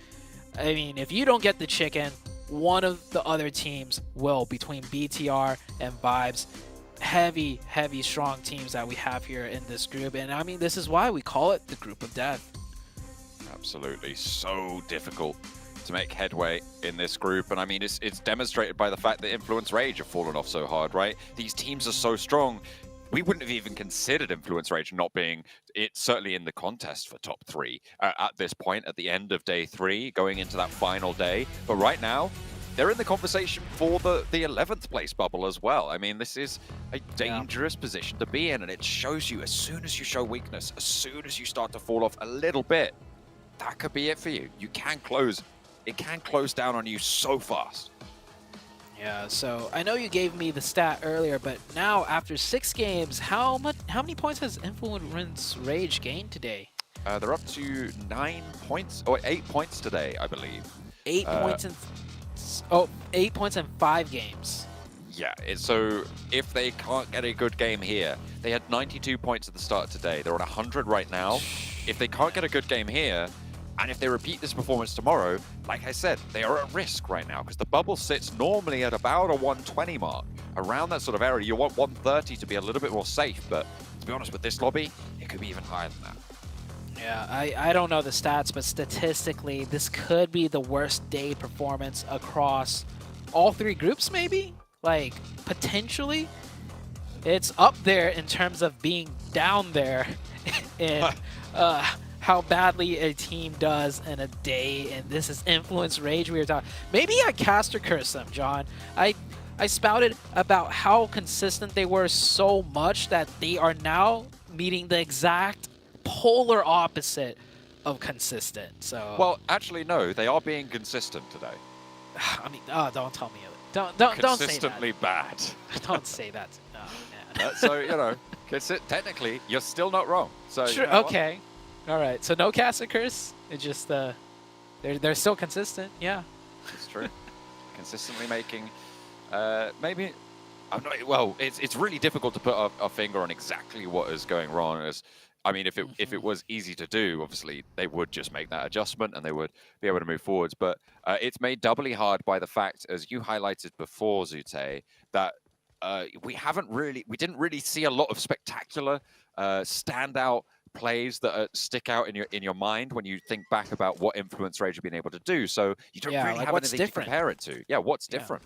I mean, if you don't get the chicken, one of the other teams will, between BTR and Vibes. Heavy, strong teams that we have here in this group. And I mean, this is why we call it the group of death. Absolutely. So difficult to make headway in this group. And I mean, it's demonstrated by the fact that Influence Rage have fallen off so hard, right? These teams are so strong. We wouldn't have even considered Influence Rage not being certainly in the contest for top 3 at this point, at the end of day 3, going into that final day. But right now, they're in the conversation for the 11th place bubble as well. I mean, this is a dangerous position to be in, and it shows you as soon as you show weakness, as soon as you start to fall off a little bit, that could be it for you. It can close down on you so fast. Yeah, so I know you gave me the stat earlier, but now after 6 games, how many points has Influence Rage gained today? They're up to 9 points, or 8 points today, I believe. 8 points in Oh, 8 points in 5 games. Yeah, so if they can't get a good game here, they had 92 points at the start of today. They're on 100 right now. If they can't get a good game here, and if they repeat this performance tomorrow, like I said, they are at risk right now because the bubble sits normally at about a 120 mark. Around that sort of area, you want 130 to be a little bit more safe, but to be honest, with this lobby, it could be even higher than that. Yeah, I don't know the stats, but statistically, this could be the worst day performance across all 3 groups, maybe? Like, potentially? It's up there in terms of being down there in how badly a team does in a day, and this is Influence Rage we were talking. Maybe I caster curse them, John. I spouted about how consistent they were so much that they are now meeting the exact polar opposite of consistent. So well, actually, no, they are being consistent today. I mean, don't tell me it. Don't say that. Consistently bad. Don't say that. Oh, man. So, you know, technically, you're still not wrong. So sure, you know okay. All right. So no caster curse. It's just they're still consistent. Yeah. It's true. Consistently making maybe I'm not well. It's really difficult to put a finger on exactly what is going wrong. As I mean, if it was easy to do, obviously they would just make that adjustment and they would be able to move forwards. But it's made doubly hard by the fact, as you highlighted before, Zute, that we didn't really see a lot of spectacular standout plays that stick out in your mind when you think back about what Influence Rage have been able to do. So you don't really have anything to compare it to. Yeah, what's different?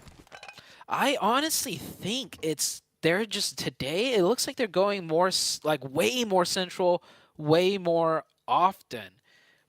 I honestly think they're just today. It looks like they're going more way more central, way more often.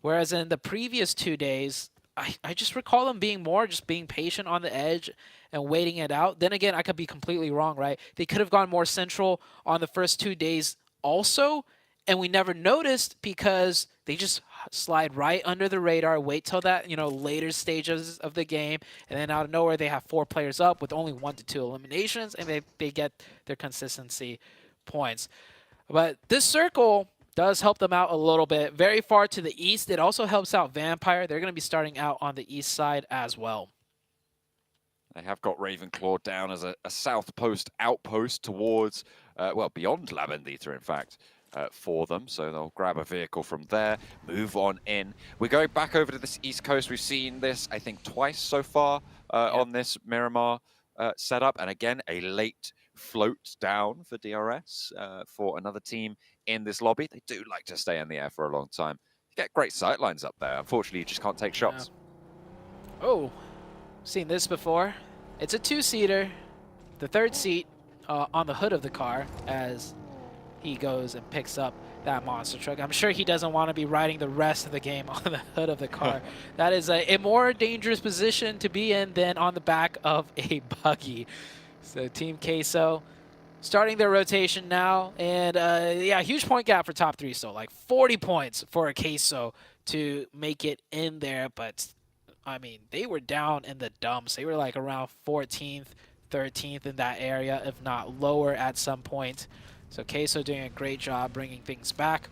Whereas in the previous 2 days, I just recall them being being patient on the edge and waiting it out. Then again, I could be completely wrong, right? They could have gone more central on the first 2 days also, and we never noticed because they just slide right under the radar, wait till that, later stages of the game, and then out of nowhere they have 4 players up with only 1 to 2 eliminations, and they get their consistency points. But this circle does help them out a little bit. Very far to the east, it also helps out Vampire. They're going to be starting out on the east side as well. They have got Ravenclaw down as a south post outpost towards, beyond Labendita, in fact. For them, so they'll grab a vehicle from there, move on in. We're going back over to this east coast. We've seen this, I think, twice so far on this Miramar setup, and again, a late float down for DRS for another team in this lobby. They do like to stay in the air for a long time. You get great sight lines up there. Unfortunately, you just can't take shots. Yeah. Oh, seen this before. It's a 2-seater. The 3rd seat on the hood of the car as he goes and picks up that monster truck. I'm sure he doesn't want to be riding the rest of the game on the hood of the car. That is a more dangerous position to be in than on the back of a buggy. So Team Queso starting their rotation now. And yeah, huge point gap for top 3. So like 40 points for a Queso to make it in there. But I mean, they were down in the dumps. They were like around 14th, 13th in that area, if not lower at some point. So Queso doing a great job bringing things back.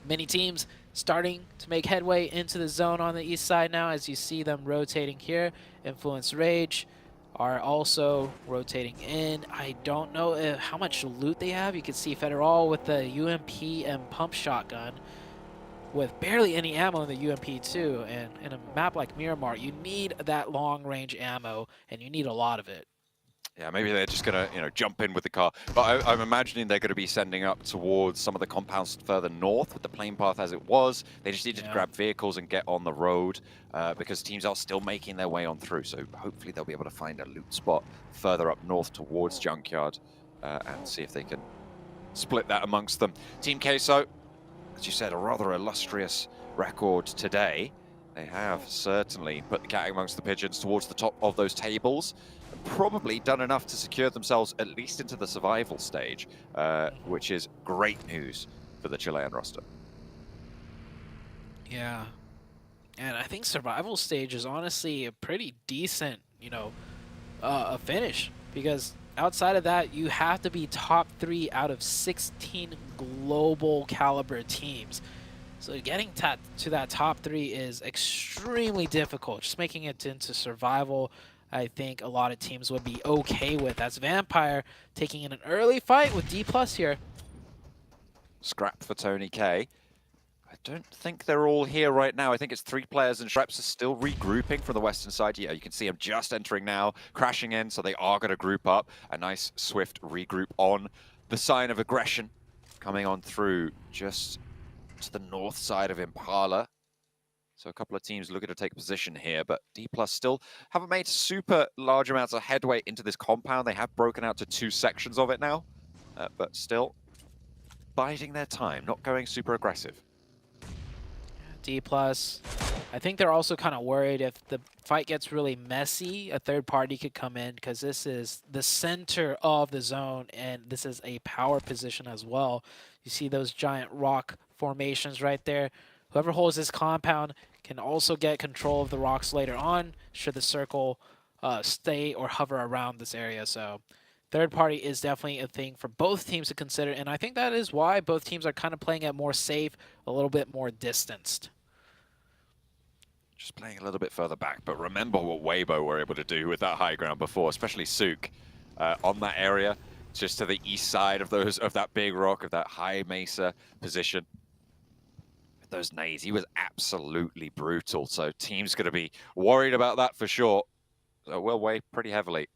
Many teams starting to make headway into the zone on the east side now as you see them rotating here. Influence Rage are also rotating in. I don't know how much loot they have. You can see Federal with the UMP and pump shotgun with barely any ammo in the UMP too. And in a map like Miramar, you need that long range ammo and you need a lot of it. Yeah, maybe they're just going to, jump in with the car. But I'm imagining they're going to be sending up towards some of the compounds further north with the plane path as it was. They just needed to grab vehicles and get on the road because teams are still making their way on through. So hopefully they'll be able to find a loot spot further up north towards Junkyard and see if they can split that amongst them. Team Queso, as you said, a rather illustrious record today. They have certainly put the cat amongst the pigeons towards the top of those tables. Probably done enough to secure themselves at least into the survival stage, which is great news for the Chilean roster. Yeah, and I think survival stage is honestly a pretty decent, a finish, because outside of that, you have to be top 3 out of 16 global caliber teams. So getting to that top 3 is extremely difficult. Just making it into survival, I think a lot of teams would be okay with. That's Vampire taking in an early fight with D+ here. Scrap for Tony K. I don't think they're all here right now. I think it's 3 players, and Shrepps are still regrouping from the western side. Yeah, you can see them just entering now, crashing in, so they are going to group up. A nice, swift regroup on the sign of aggression coming on through just to the north side of Impala. So a couple of teams looking to take position here, but D+ still haven't made super large amounts of headway into this compound. They have broken out to 2 sections of it now, but still biding their time, not going super aggressive. D+, I think they're also kind of worried if the fight gets really messy, a third party could come in, because this is the center of the zone, and this is a power position as well. You see those giant rock formations right there. Whoever holds this compound can also get control of the rocks later on, should the circle stay or hover around this area. So third party is definitely a thing for both teams to consider, and I think that is why both teams are kind of playing it more safe, a little bit more distanced. Just playing a little bit further back, but remember what Weibo were able to do with that high ground before, especially Sook on that area, just to the east side of that big rock, of that high mesa position. With those nades, he was absolutely brutal, so team's going to be worried about that for sure. So will weigh pretty heavily.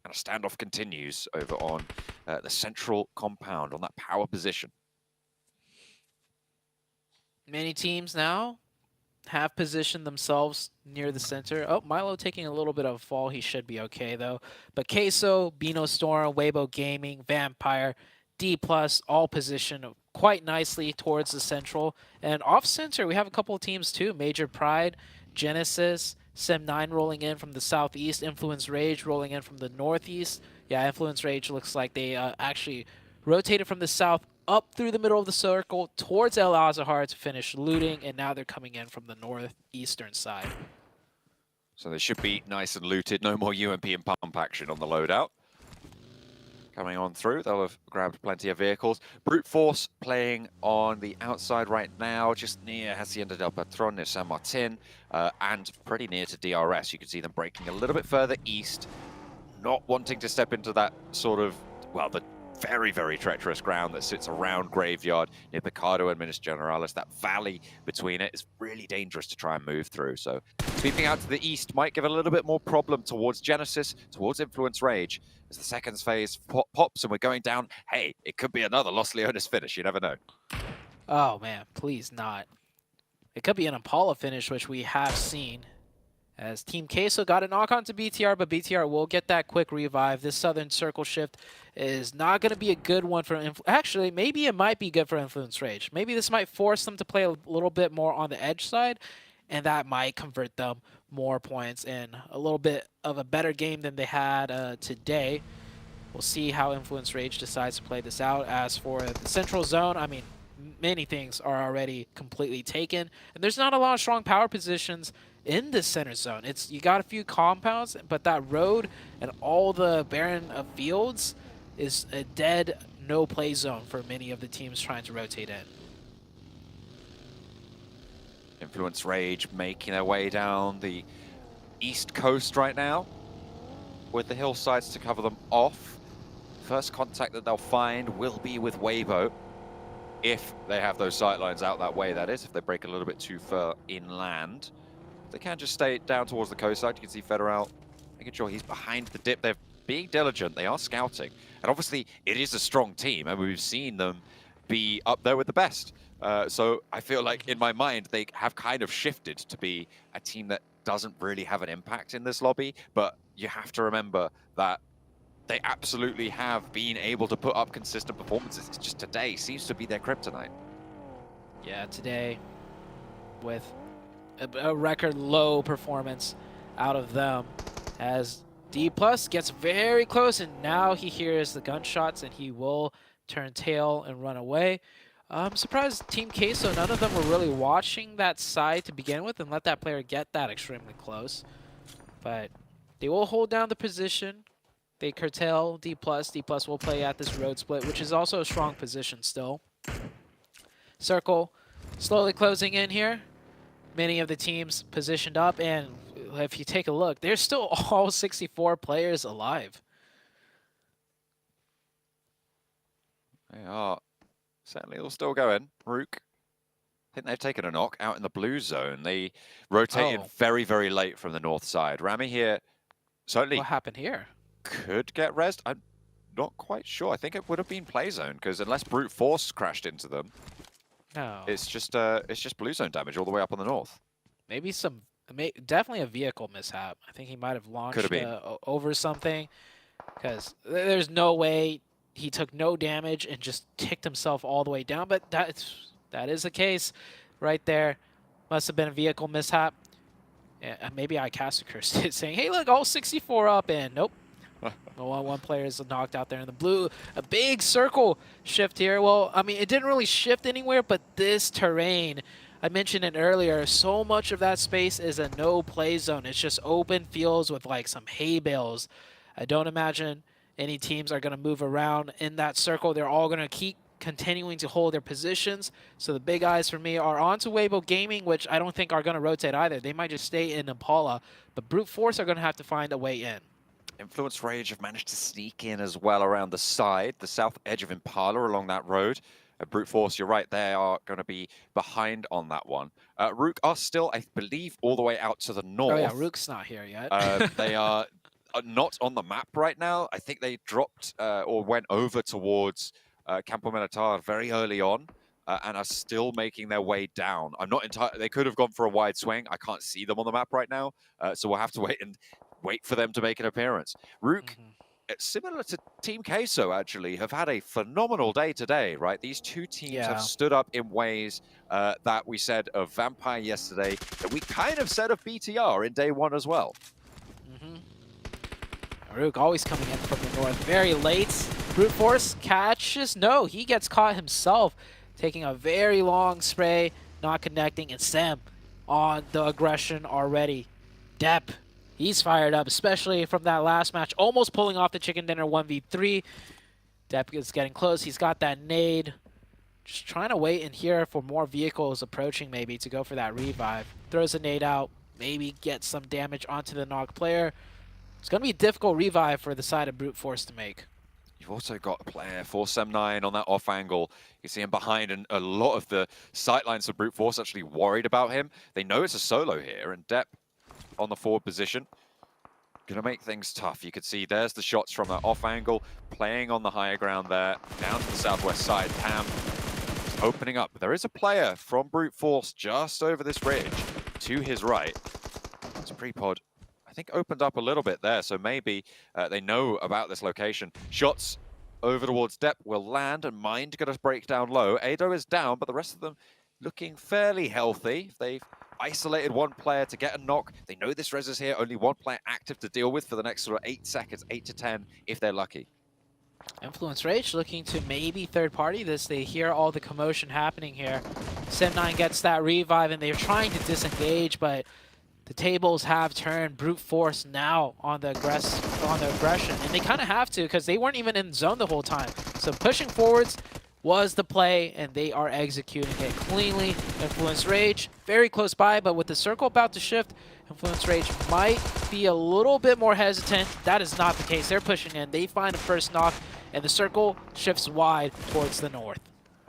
And a standoff continues over on the central compound, on that power position. Many teams now have positioned themselves near the center. Oh, Milo taking a little bit of a fall. He should be okay, though. But Queso, Bino Storm, Weibo Gaming, Vampire, D+, all positioned quite nicely towards the central. And off-center, we have a couple of teams, too. Major Pride, Genesis, Sem9 rolling in from the southeast, Influence Rage rolling in from the northeast. Yeah, Influence Rage looks like they actually rotated from the south up through the middle of the circle towards El Azahar to finish looting, and now they're coming in from the northeastern side. So they should be nice and looted. No more UMP and pump action on the loadout. Coming on through, they'll have grabbed plenty of vehicles. Brute Force playing on the outside right now, just near Hacienda del Patron, near San Martin, and pretty near to DRS. You can see them breaking a little bit further east, not wanting to step into that sort of, well, the very, very treacherous ground that sits around Graveyard near Picado and Minas Generalis. That valley between it is really dangerous to try and move through. So sweeping out to the east might give a little bit more problem towards Genesis, towards Influence Rage. As the seconds phase pops and we're going down, hey, it could be another Los Leones finish. You never know. Oh, man, please not. It could be an Impala finish, which we have seen. As Team Queso got a knock onto BTR, but BTR will get that quick revive. This southern circle shift is not going to be a good one for actually, maybe it might be good for Influence Rage. Maybe this might force them to play a little bit more on the edge side, and that might convert them more points in a little bit of a better game than they had today. We'll see how Influence Rage decides to play this out. As for the central zone, I mean, many things are already completely taken, and there's not a lot of strong power positions in the center zone. You got a few compounds, but that road and all the barren of fields is a dead no-play zone for many of the teams trying to rotate in. Influence Rage making their way down the east coast right now, with the hillsides to cover them off. First contact that they'll find will be with Weibo, if they have those sightlines out that way, that is, if they break a little bit too far inland. They can just stay down towards the coastside. You can see Federal making sure he's behind the dip. They're being diligent. They are scouting. And obviously, it is a strong team, and we've seen them be up there with the best. So I feel like, in my mind, they have kind of shifted to be a team that doesn't really have an impact in this lobby. But you have to remember that they absolutely have been able to put up consistent performances. It's just today seems to be their kryptonite. Yeah, today, with a record low performance out of them, as D+ gets very close, and now he hears the gunshots and he will turn tail and run away. I'm surprised Team Queso, none of them were really watching that side to begin with and let that player get that extremely close. But they will hold down the position. They curtail D+. D+ will play at this road split, which is also a strong position still. Circle slowly closing in here. Many of the teams positioned up, and if you take a look, there's still all 64 players alive. They are certainly all still going. Rook, I think they've taken a knock out in the blue zone. They rotated very, very late from the north side. Rami here certainly. What happened here? Could get rezzed. I'm not quite sure. I think it would have been play zone because unless brute force crashed into them, no, it's just blue zone damage all the way up on the north. Maybe definitely a vehicle mishap. I think he might have launched over something because there's no way he took no damage and just kicked himself all the way down. But that is the case right there. Must have been a vehicle mishap. Yeah, maybe I cast a curse saying, hey, look, all 64 up, and nope. One player is knocked out there in the blue. A big circle shift here. Well, I mean, it didn't really shift anywhere, but this terrain, I mentioned it earlier, so much of that space is a no-play zone. It's just open fields with like some hay bales. I don't imagine any teams are going to move around in that circle. They're all going to keep continuing to hold their positions. So the big eyes for me are onto Weibo Gaming, which I don't think are going to rotate either. They might just stay in Impala, but Brute Force are going to have to find a way in. Influence Rage have managed to sneak in as well around the side, the south edge of Impala along that road. Brute Force, you're right, they are going to be behind on that one. Rook are still, I believe, all the way out to the north. Oh yeah, Rook's not here yet. They are not on the map right now. I think they dropped or went over towards Campo Militar very early on and are still making their way down. I'm not entirely, they could have gone for a wide swing. I can't see them on the map right now, so we'll have to wait for them to make an appearance. Rook, similar to Team Queso, actually, have had a phenomenal day today, right? These two teams have stood up in ways that we said of Vampire yesterday, that we kind of said of BTR in day one as well. Rook always coming in from the north very late. Brute Force catches. No, he gets caught himself, taking a very long spray, not connecting, and Sam on the aggression already. Depp, he's fired up, especially from that last match, almost pulling off the chicken dinner 1v3. Depp is getting close. He's got that nade. Just trying to wait in here for more vehicles approaching maybe to go for that revive. Throws a nade out, maybe get some damage onto the knock player. It's going to be a difficult revive for the side of Brute Force to make. You've also got a player, 479 on that off angle. You see him behind, and a lot of the sightlines of Brute Force actually worried about him. They know it's a solo here, and Depp on the forward position. Gonna make things tough. You could see there's the shots from that off angle, playing on the higher ground there, down to the southwest side. Pam opening up. There is a player from Brute Force just over this ridge to his right. It's Prepod. I think opened up a little bit there, so maybe they know about this location. Shots over towards Depp will land, and Mind going to break down low. Ado is down, but the rest of them looking fairly healthy. They've isolated one player to get a knock. They know this res is here, only one player active to deal with for the next sort of 8 seconds, 8 to 10, if they're lucky. Influence Rage looking to maybe third party this. They hear all the commotion happening here. Sim9 gets that revive, and they're trying to disengage, but the tables have turned. Brute Force now on the aggression, and they kind of have to because they weren't even in zone the whole time. So pushing forwards was the play, and they are executing it cleanly. Influence Rage very close by, but with the circle about to shift, Influence Rage might be a little bit more hesitant. That is not the case. They're pushing in. They find a first knock, and the circle shifts wide towards the north.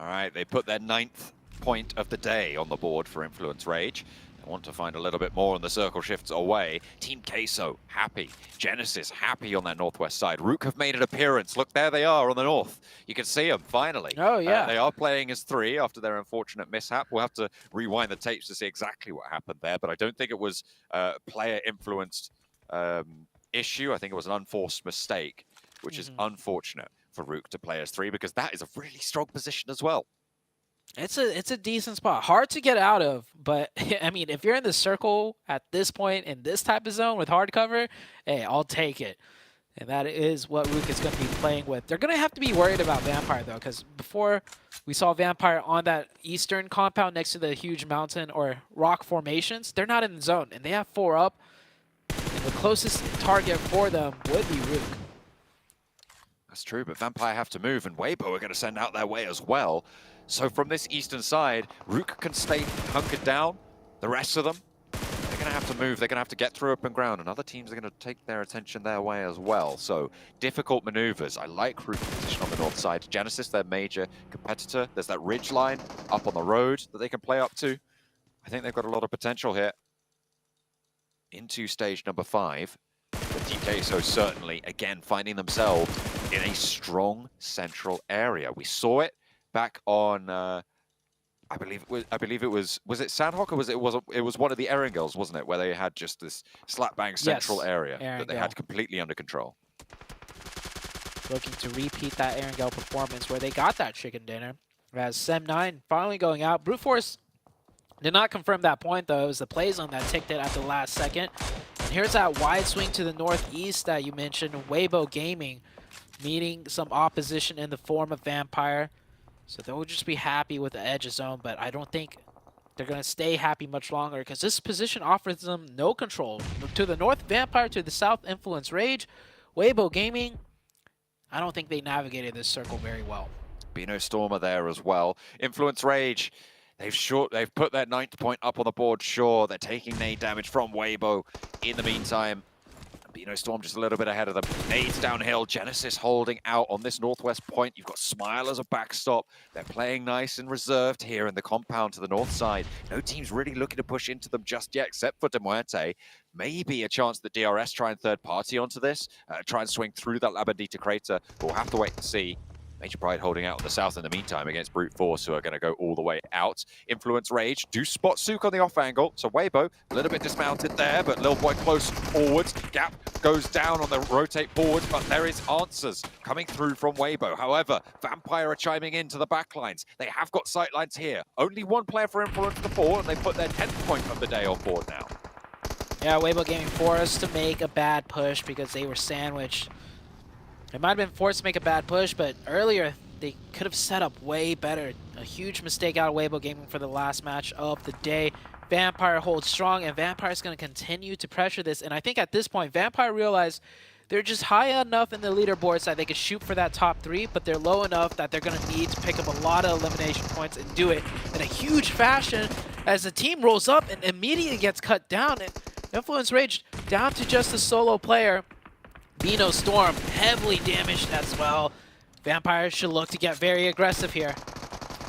All right, they put their 9th point of the day on the board for Influence Rage. Want to find a little bit more, and the circle shifts away. Team Queso happy. Genesis happy on that northwest side. Rook have made an appearance. Look, there they are on the north. You can see them finally. Oh yeah, they are playing as 3 after their unfortunate mishap. We'll have to rewind the tapes to see exactly what happened there, but I don't think it was player influenced issue. I think it was an unforced mistake, which is unfortunate for Rook to play as 3 because that is a really strong position as well. It's a decent spot. Hard to get out of, but I mean, if you're in the circle at this point in this type of zone with hard cover, hey, I'll take it. And that is what Rook is going to be playing with. They're going to have to be worried about Vampire, though, because before we saw Vampire on that eastern compound next to the huge mountain or rock formations, they're not in the zone, and they have 4 up. And the closest target for them would be Rook. That's true, but Vampire have to move, and Weibo are going to send out their way as well. So from this eastern side, Rook can stay hunkered down. The rest of them, they're going to have to move. They're going to have to get through open ground, and other teams are going to take their attention their way as well. So difficult maneuvers. I like Rook's position on the north side. Genesis, their major competitor. There's that ridge line up on the road that they can play up to. I think they've got a lot of potential here. Into stage number 5. The Team Queso certainly, again, finding themselves in a strong central area. We saw it back on, I believe it was it Sandhawk, or it was one of the Erangels, wasn't it, where they had just this slap bang central area that they had completely under control. Looking to repeat that Erangel performance where they got that chicken dinner. As Sem9 finally going out. Brute Force did not confirm that point, though. It was the play zone that ticked it at the last second. And here's that wide swing to the northeast that you mentioned. Weibo Gaming meeting some opposition in the form of Vampire. So they'll just be happy with the edge zone, but I don't think they're going to stay happy much longer because this position offers them no control. To the north, Vampire. To the south, Influence Rage. Weibo Gaming, I don't think they navigated this circle very well. Bino Stormer there as well. Influence Rage, they've put their 9th point up on the board, sure. They're taking nade damage from Weibo in the meantime. Bino Storm just a little bit ahead of them. Nades downhill. Genesis holding out on this northwest point. You've got Smile as a backstop. They're playing nice and reserved here in the compound to the north side. No team's really looking to push into them just yet, except for De Muerte. Maybe a chance that DRS try and third party onto this, try and swing through that La Bandita crater. We'll have to wait and see. Major Pride holding out on the south in the meantime against Brute Force, who are going to go all the way out. Influence Rage do spot Sook on the off angle. So Weibo, a little bit dismounted there, but Lil Boy close forwards. Gap goes down on the rotate forwards, but there is answers coming through from Weibo. However, Vampire are chiming into the backlines. They have got sightlines here. Only one player for Influence the 4, and they put their 10th point of the day on board now. Yeah, Weibo Gaming forced to make a bad push because they were sandwiched. It might have been forced to make a bad push, but earlier they could have set up way better. A huge mistake out of Weibo Gaming for the last match of the day. Vampire holds strong, and Vampire is going to continue to pressure this. And I think at this point, Vampire realized they're just high enough in the leaderboards that they could shoot for that top 3, but they're low enough that they're going to need to pick up a lot of elimination points and do it in a huge fashion as the team rolls up and immediately gets cut down. And Influence Rage down to just a solo player. Bino Storm heavily damaged as well. Vampire should look to get very aggressive here.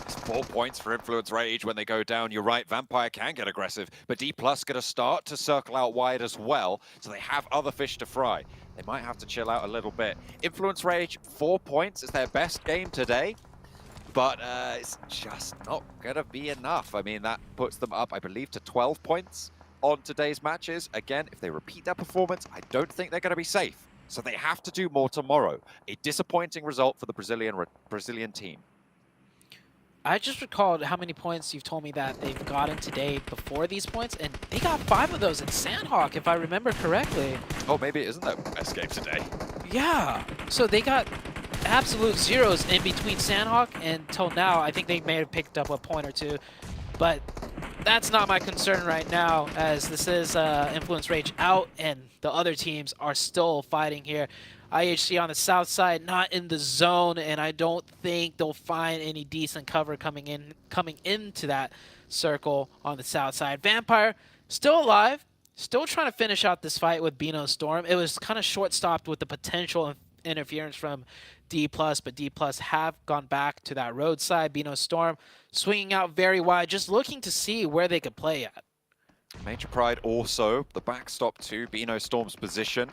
It's 4 points for Influence Rage when they go down. You're right, Vampire can get aggressive, but D+ going to start to circle out wide as well, so they have other fish to fry. They might have to chill out a little bit. Influence Rage, 4 points is their best game today, but it's just not going to be enough. I mean, that puts them up, I believe, to 12 points on today's matches. Again, if they repeat that performance, I don't think they're going to be safe. So they have to do more tomorrow. A disappointing result for the Brazilian team. I just recalled how many points you've told me that they've gotten today before these points, and they got 5 of those in Sandhawk, if I remember correctly. Oh, maybe it isn't their best game today. Yeah, so they got absolute zeros in between Sandhawk until now. I think they may have picked up a point or two, but that's not my concern right now, as this is Influence Rage out and the other teams are still fighting here. IHC on the south side, not in the zone, and I don't think they'll find any decent cover coming into that circle on the south side. Vampire still alive, still trying to finish out this fight with Bino Storm. It was kind of short-stopped with the potential interference from D+, but D+ have gone back to that roadside. Bino Storm swinging out very wide, just looking to see where they could play at. Major Pride also, the backstop to Bino Storm's position.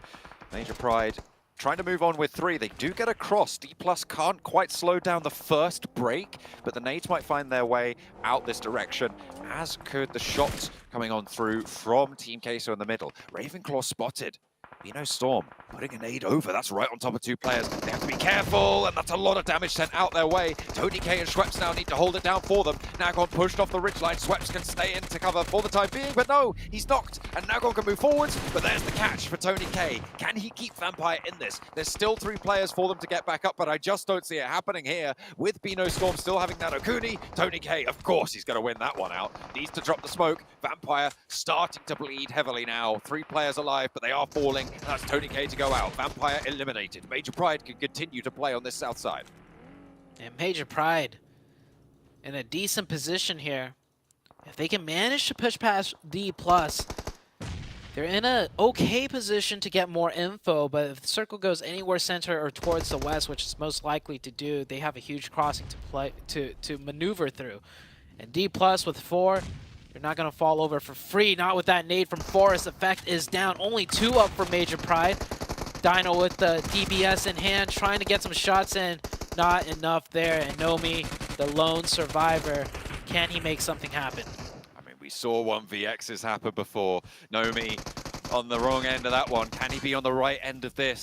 Major Pride trying to move on with 3. They do get across. D+ can't quite slow down the first break, but the nades might find their way out this direction, as could the shots coming on through from Team Queso in the middle. Ravenclaw spotted. Bino Storm putting a nade over. That's right on top of 2 players. They have to be careful, and that's a lot of damage sent out their way. Tony K and Schweppes now need to hold it down for them. Nagon pushed off the ridgeline. Schweppes can stay into cover for the time being, but no, he's knocked, and Nagon can move forwards, but there's the catch for Tony K. Can he keep Vampire in this? There's still 3 players for them to get back up, but I just don't see it happening here. With Bino Storm still having that Okuni, Tony K, of course, he's going to win that one out. Needs to drop the smoke. Vampire starting to bleed heavily now. 3 players alive, but they are falling. And that's Tony K to go out. Vampire eliminated. Major Pride can continue to play on this south side. And Major Pride in a decent position here. If they can manage to push past D+, they're in a okay position to get more info, but if the circle goes anywhere center or towards the west, which is most likely to do, they have a huge crossing to maneuver through. And D+ with 4, you're not going to fall over for free, not with that nade from Forrest. Effect is down, only 2 up for Major Pride. Dino with the DBS in hand, trying to get some shots in, not enough there. And Nomi, the lone survivor, can he make something happen? We saw 1vx's happen before. Nomi on the wrong end of that one. Can he be on the right end of this?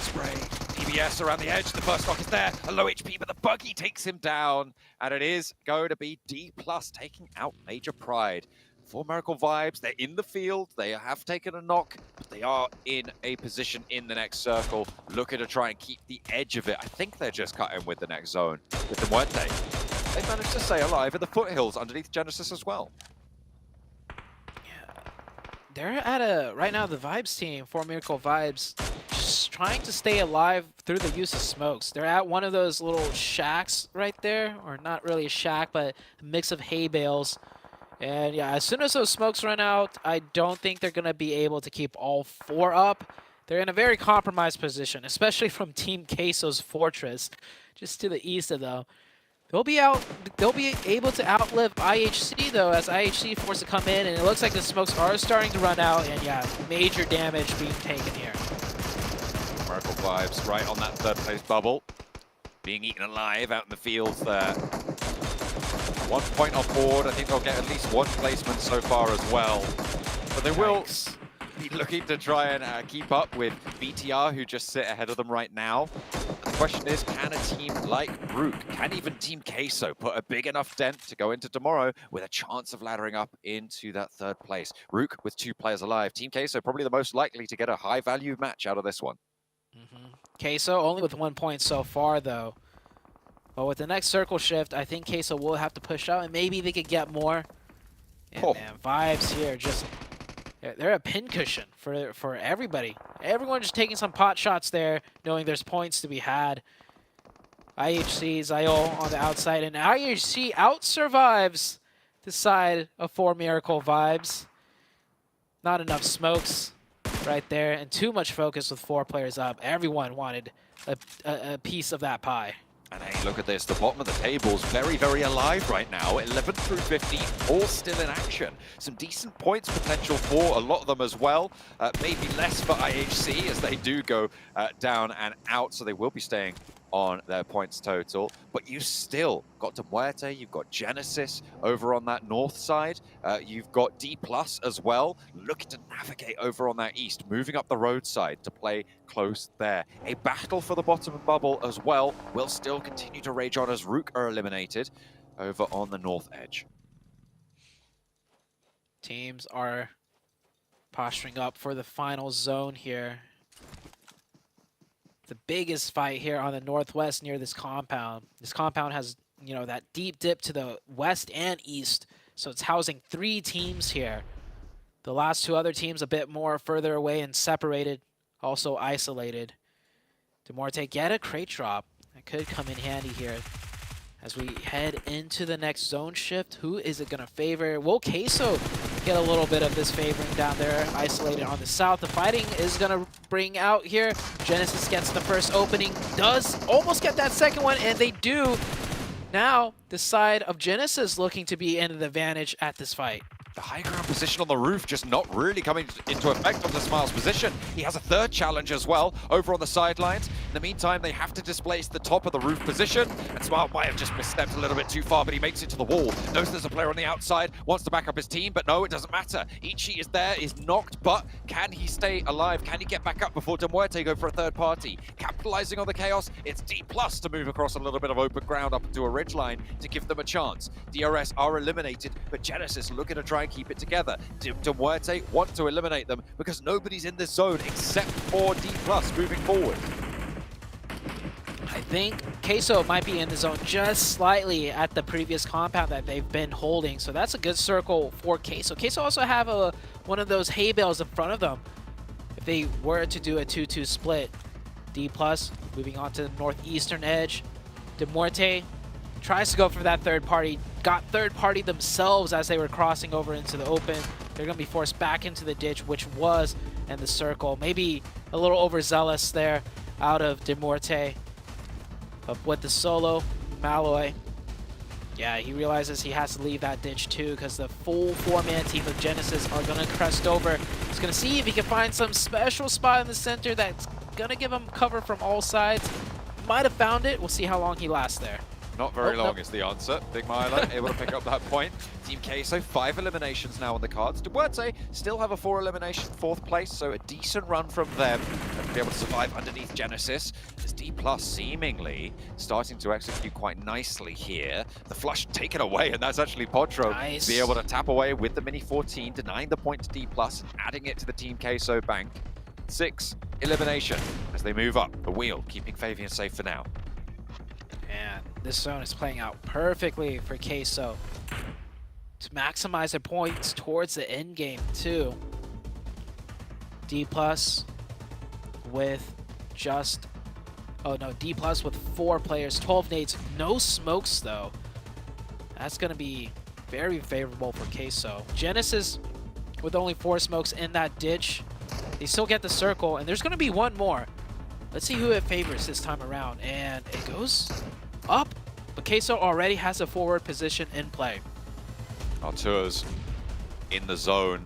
Spray. DBS around the edge. The first knock is there. A low HP, but the buggy takes him down. And it is going to be D+ taking out Major Pride. 4 Miracle Vibes. They're in the field. They have taken a knock, but they are in a position in the next circle, looking to try and keep the edge of it. I think they're just cutting with the next zone. With the Muerte, they managed to stay alive in the foothills underneath Genesis as well. They're at a, right now, the Vibes team, 4 Miracle Vibes, just trying to stay alive through the use of smokes. They're at one of those little shacks right there, or not really a shack, but a mix of hay bales. And yeah, as soon as those smokes run out, I don't think they're going to be able to keep all 4 up. They're in a very compromised position, especially from Team Queso's Fortress, just to the east of them. They'll be able to outlive IHC though, as IHC forced to come in, and it looks like the smokes are starting to run out, and yeah, major damage being taken here. Miracle Vibes right on that 3rd place bubble, being eaten alive out in the fields there. 1 point on board. I think they'll get at least 1 placement so far as well, but they will be looking to try and keep up with BTR, who just sit ahead of them right now. The question is, can a team like Rook, can even Team Queso put a big enough dent to go into tomorrow with a chance of laddering up into that 3rd place? Rook with 2 players alive. Team Queso probably the most likely to get a high-value match out of this one. Queso only with 1 point so far, though. But with the next circle shift, I think Queso will have to push out, and maybe they could get more. And man, Vibes here just... they're a pincushion for everybody. Everyone just taking some pot shots there, knowing there's points to be had. IHC, Zayol on the outside, and IHC out-survives the side of 4 Miracle Vibes. Not enough smokes right there, and too much focus with 4 players up. Everyone wanted a piece of that pie. And hey, look at this. The bottom of the table's very, very alive right now. 11 through 15, all still in action. Some decent points potential for a lot of them as well. Maybe less for IHC as they do go down and out, so they will be staying on their points total. But you still got to Muerte, you've got Genesis over on that north side. You've got D+ as well, looking to navigate over on that east, moving up the roadside to play close there. A battle for the bottom bubble as well will still continue to rage on as Rook are eliminated over on the north edge. Teams are posturing up for the final zone here. The biggest fight here on the northwest near this compound. This compound has, you know, that deep dip to the west and east, so it's housing 3 teams here. The last 2 other teams a bit more further away and separated, also isolated. Demorte get a crate drop. That could come in handy here. As we head into the next zone shift, who is it going to favor? Will Queso get a little bit of this favoring down there, isolated on the south? The fighting is going to bring out here. Genesis gets the first opening, does almost get that second one, and they do. Now, the side of Genesis looking to be in the advantage at this fight. The high ground position on the roof just not really coming into effect on the Smiles position. He has a 3rd challenge as well over on the sidelines. In the meantime, they have to displace the top of the roof position, and Smile might have just misstepped a little bit too far, but he makes it to the wall. Knows there's a player on the outside, wants to back up his team, but no, it doesn't matter. Ichi is there, is knocked, but can he stay alive? Can he get back up before Demuerte go for a 3rd party? Capitalizing on the chaos, it's D+ to move across a little bit of open ground up into a ridgeline to give them a chance. DRS are eliminated, but Genesis looking to try and keep it together. Demuerte want to eliminate them because nobody's in this zone except for D+ moving forward. I think Queso might be in the zone just slightly at the previous compound that they've been holding, so that's a good circle for Queso. Queso also have one of those hay bales in front of them. If they were to do a 2-2 split, D+ moving on to the northeastern edge. Demorte tries to go for that third party, got third party themselves as they were crossing over into the open. They're going to be forced back into the ditch, which was in the circle. Maybe a little overzealous there out of Demorte. But with the solo, Malloy, yeah, he realizes he has to leave that ditch too because the full four-man team of Genesis are going to crest over. He's going to see if he can find some special spot in the center that's going to give him cover from all sides. Might have found it. We'll see how long he lasts there. Not very long is the answer. Big Milo able to pick up that point. Team Queso, 5 eliminations now on the cards. Duarte still have a 4 elimination, 4th place, so a decent run from them. And be able to survive underneath Genesis. As D+ seemingly starting to execute quite nicely here. The flush taken away, and that's actually Potro Nice. to be able to tap away with the Mini 14, denying the point to D+, adding it to the Team Queso bank. 6 elimination as they move up the wheel, keeping Fabian safe for now. And this zone is playing out perfectly for Queso to maximize their points towards the end game too. D+ with just, oh no, D+ with 4 players, 12 nades, no smokes though. That's going to be very favorable for Queso. Genesis with only 4 smokes in that ditch. They still get the circle, and there's going to be one more. Let's see who it favors this time around, and it goes up, but Queso already has a forward position in play. Artur's in the zone.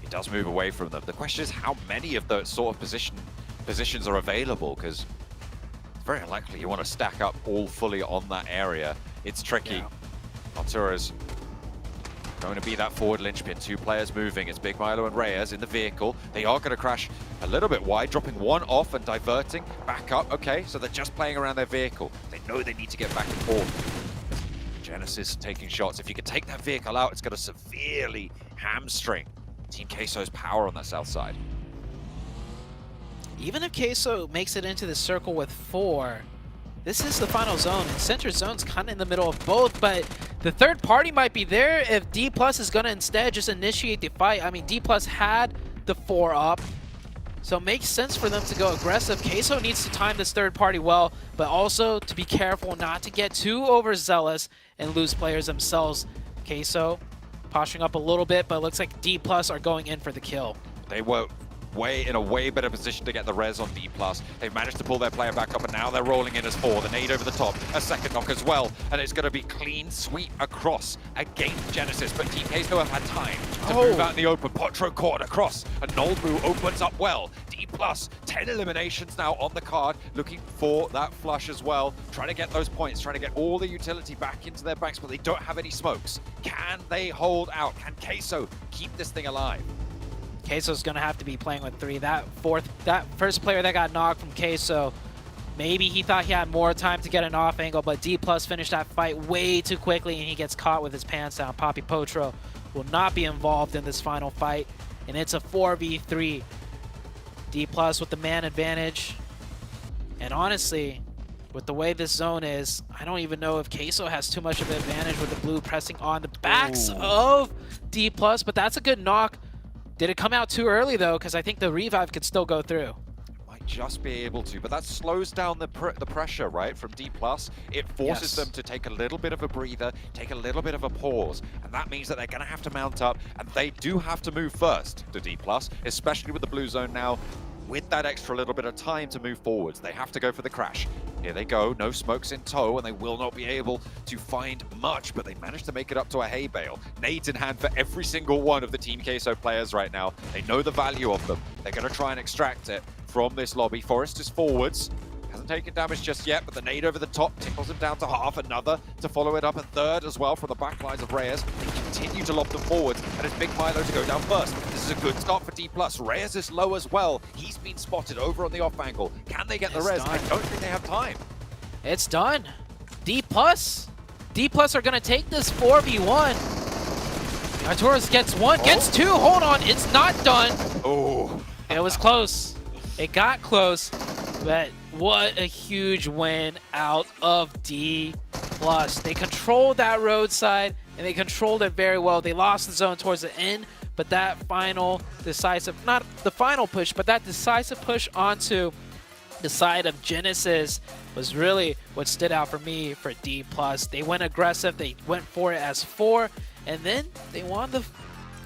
He does move away from them. The question is how many of those sort of positions are available, because it's very unlikely you want to stack up all fully on that area. It's tricky. Yeah. Artur's going to be that forward linchpin. 2 players moving. It's Big Milo and Reyes in the vehicle. They are going to crash a little bit wide, dropping one off and diverting back up. Okay, so they're just playing around their vehicle. They know they need to get back and forth. Genesis taking shots. If you can take that vehicle out, it's going to severely hamstring Team Queso's power on that south side. Even if Queso makes it into the circle with 4, this is the final zone, and center zone's kind of in the middle of both, but the third party might be there if D+ is going to instead just initiate the fight. I mean, D+ had the 4 up, so it makes sense for them to go aggressive. Queso needs to time this third party well, but also to be careful not to get too overzealous and lose players themselves. Queso posturing up a little bit, but it looks like D+ are going in for the kill. They were in a way better position to get the res on D+. They've managed to pull their player back up, and now they're rolling in as 4. The nade over the top, a second knock as well, and it's going to be clean sweep across against Genesis, but Team Queso have had time to move out in the open. Potro caught across, and Noldbu opens up well. D+, 10 eliminations now on the card, looking for that flush as well, trying to get those points, trying to get all the utility back into their banks, but they don't have any smokes. Can they hold out? Can Queso keep this thing alive? Queso's going to have to be playing with 3. That first player that got knocked from Queso, maybe he thought he had more time to get an off angle, but D+ finished that fight way too quickly, and he gets caught with his pants down. Poppy Potro will not be involved in this final fight, and it's a 4v3. D+ with the man advantage. And honestly, with the way this zone is, I don't even know if Queso has too much of an advantage with the blue pressing on the backs of D+, but that's a good knock. Did it come out too early, though? Because I think the revive could still go through. Might just be able to, but that slows down the pressure, right, from D+. It forces them to take a little bit of a breather, take a little bit of a pause, and that means that they're going to have to mount up, and they do have to move first to D+, especially with the blue zone now. With that extra little bit of time to move forwards, they have to go for the crash. Here they go, no smokes in tow, and they will not be able to find much, but they managed to make it up to a hay bale. Nades in hand for every single one of the Team Queso players right now. They know the value of them. They're going to try and extract it from this lobby. Forrest is forwards. Hasn't taken damage just yet, but the nade over the top tickles him down to half. Another to follow it up, a third as well from the back lines of Reyes. They continue to lob them forwards, and it's Big Milo to go down first. This is a good start for D+. Reyes is low as well. He's been spotted over on the off angle. Can they get the res? I don't think they have time. It's done. D+. D+ are going to take this 4v1. Arturos gets 1, gets 2. Hold on, it's not done. Oh. It was close. It got close, but what a huge win out of D+. They controlled that roadside, and they controlled it very well. They lost the zone towards the end, but that final decisive, not the final push, but that decisive push onto the side of Genesis was really what stood out for me for D+. They went aggressive, they went for it as 4, and then they won the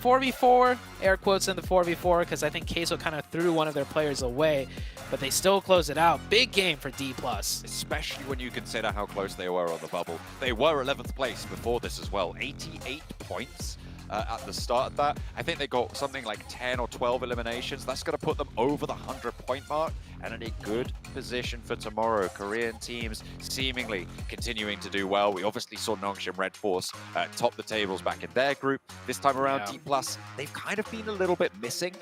4v4, air quotes in the 4v4, because I think Queso kind of threw one of their players away, but they still closed it out. Big game for D+. Especially when you consider how close they were on the bubble. They were 11th place before this as well, 88 points. At the start of that, I think they got something like 10 or 12 eliminations. That's going to put them over the 100-point mark and in a good position for tomorrow. Korean teams seemingly continuing to do well. We obviously saw Nongshim Red Force top the tables back in their group. This time around, D+, they've kind of been a little bit missing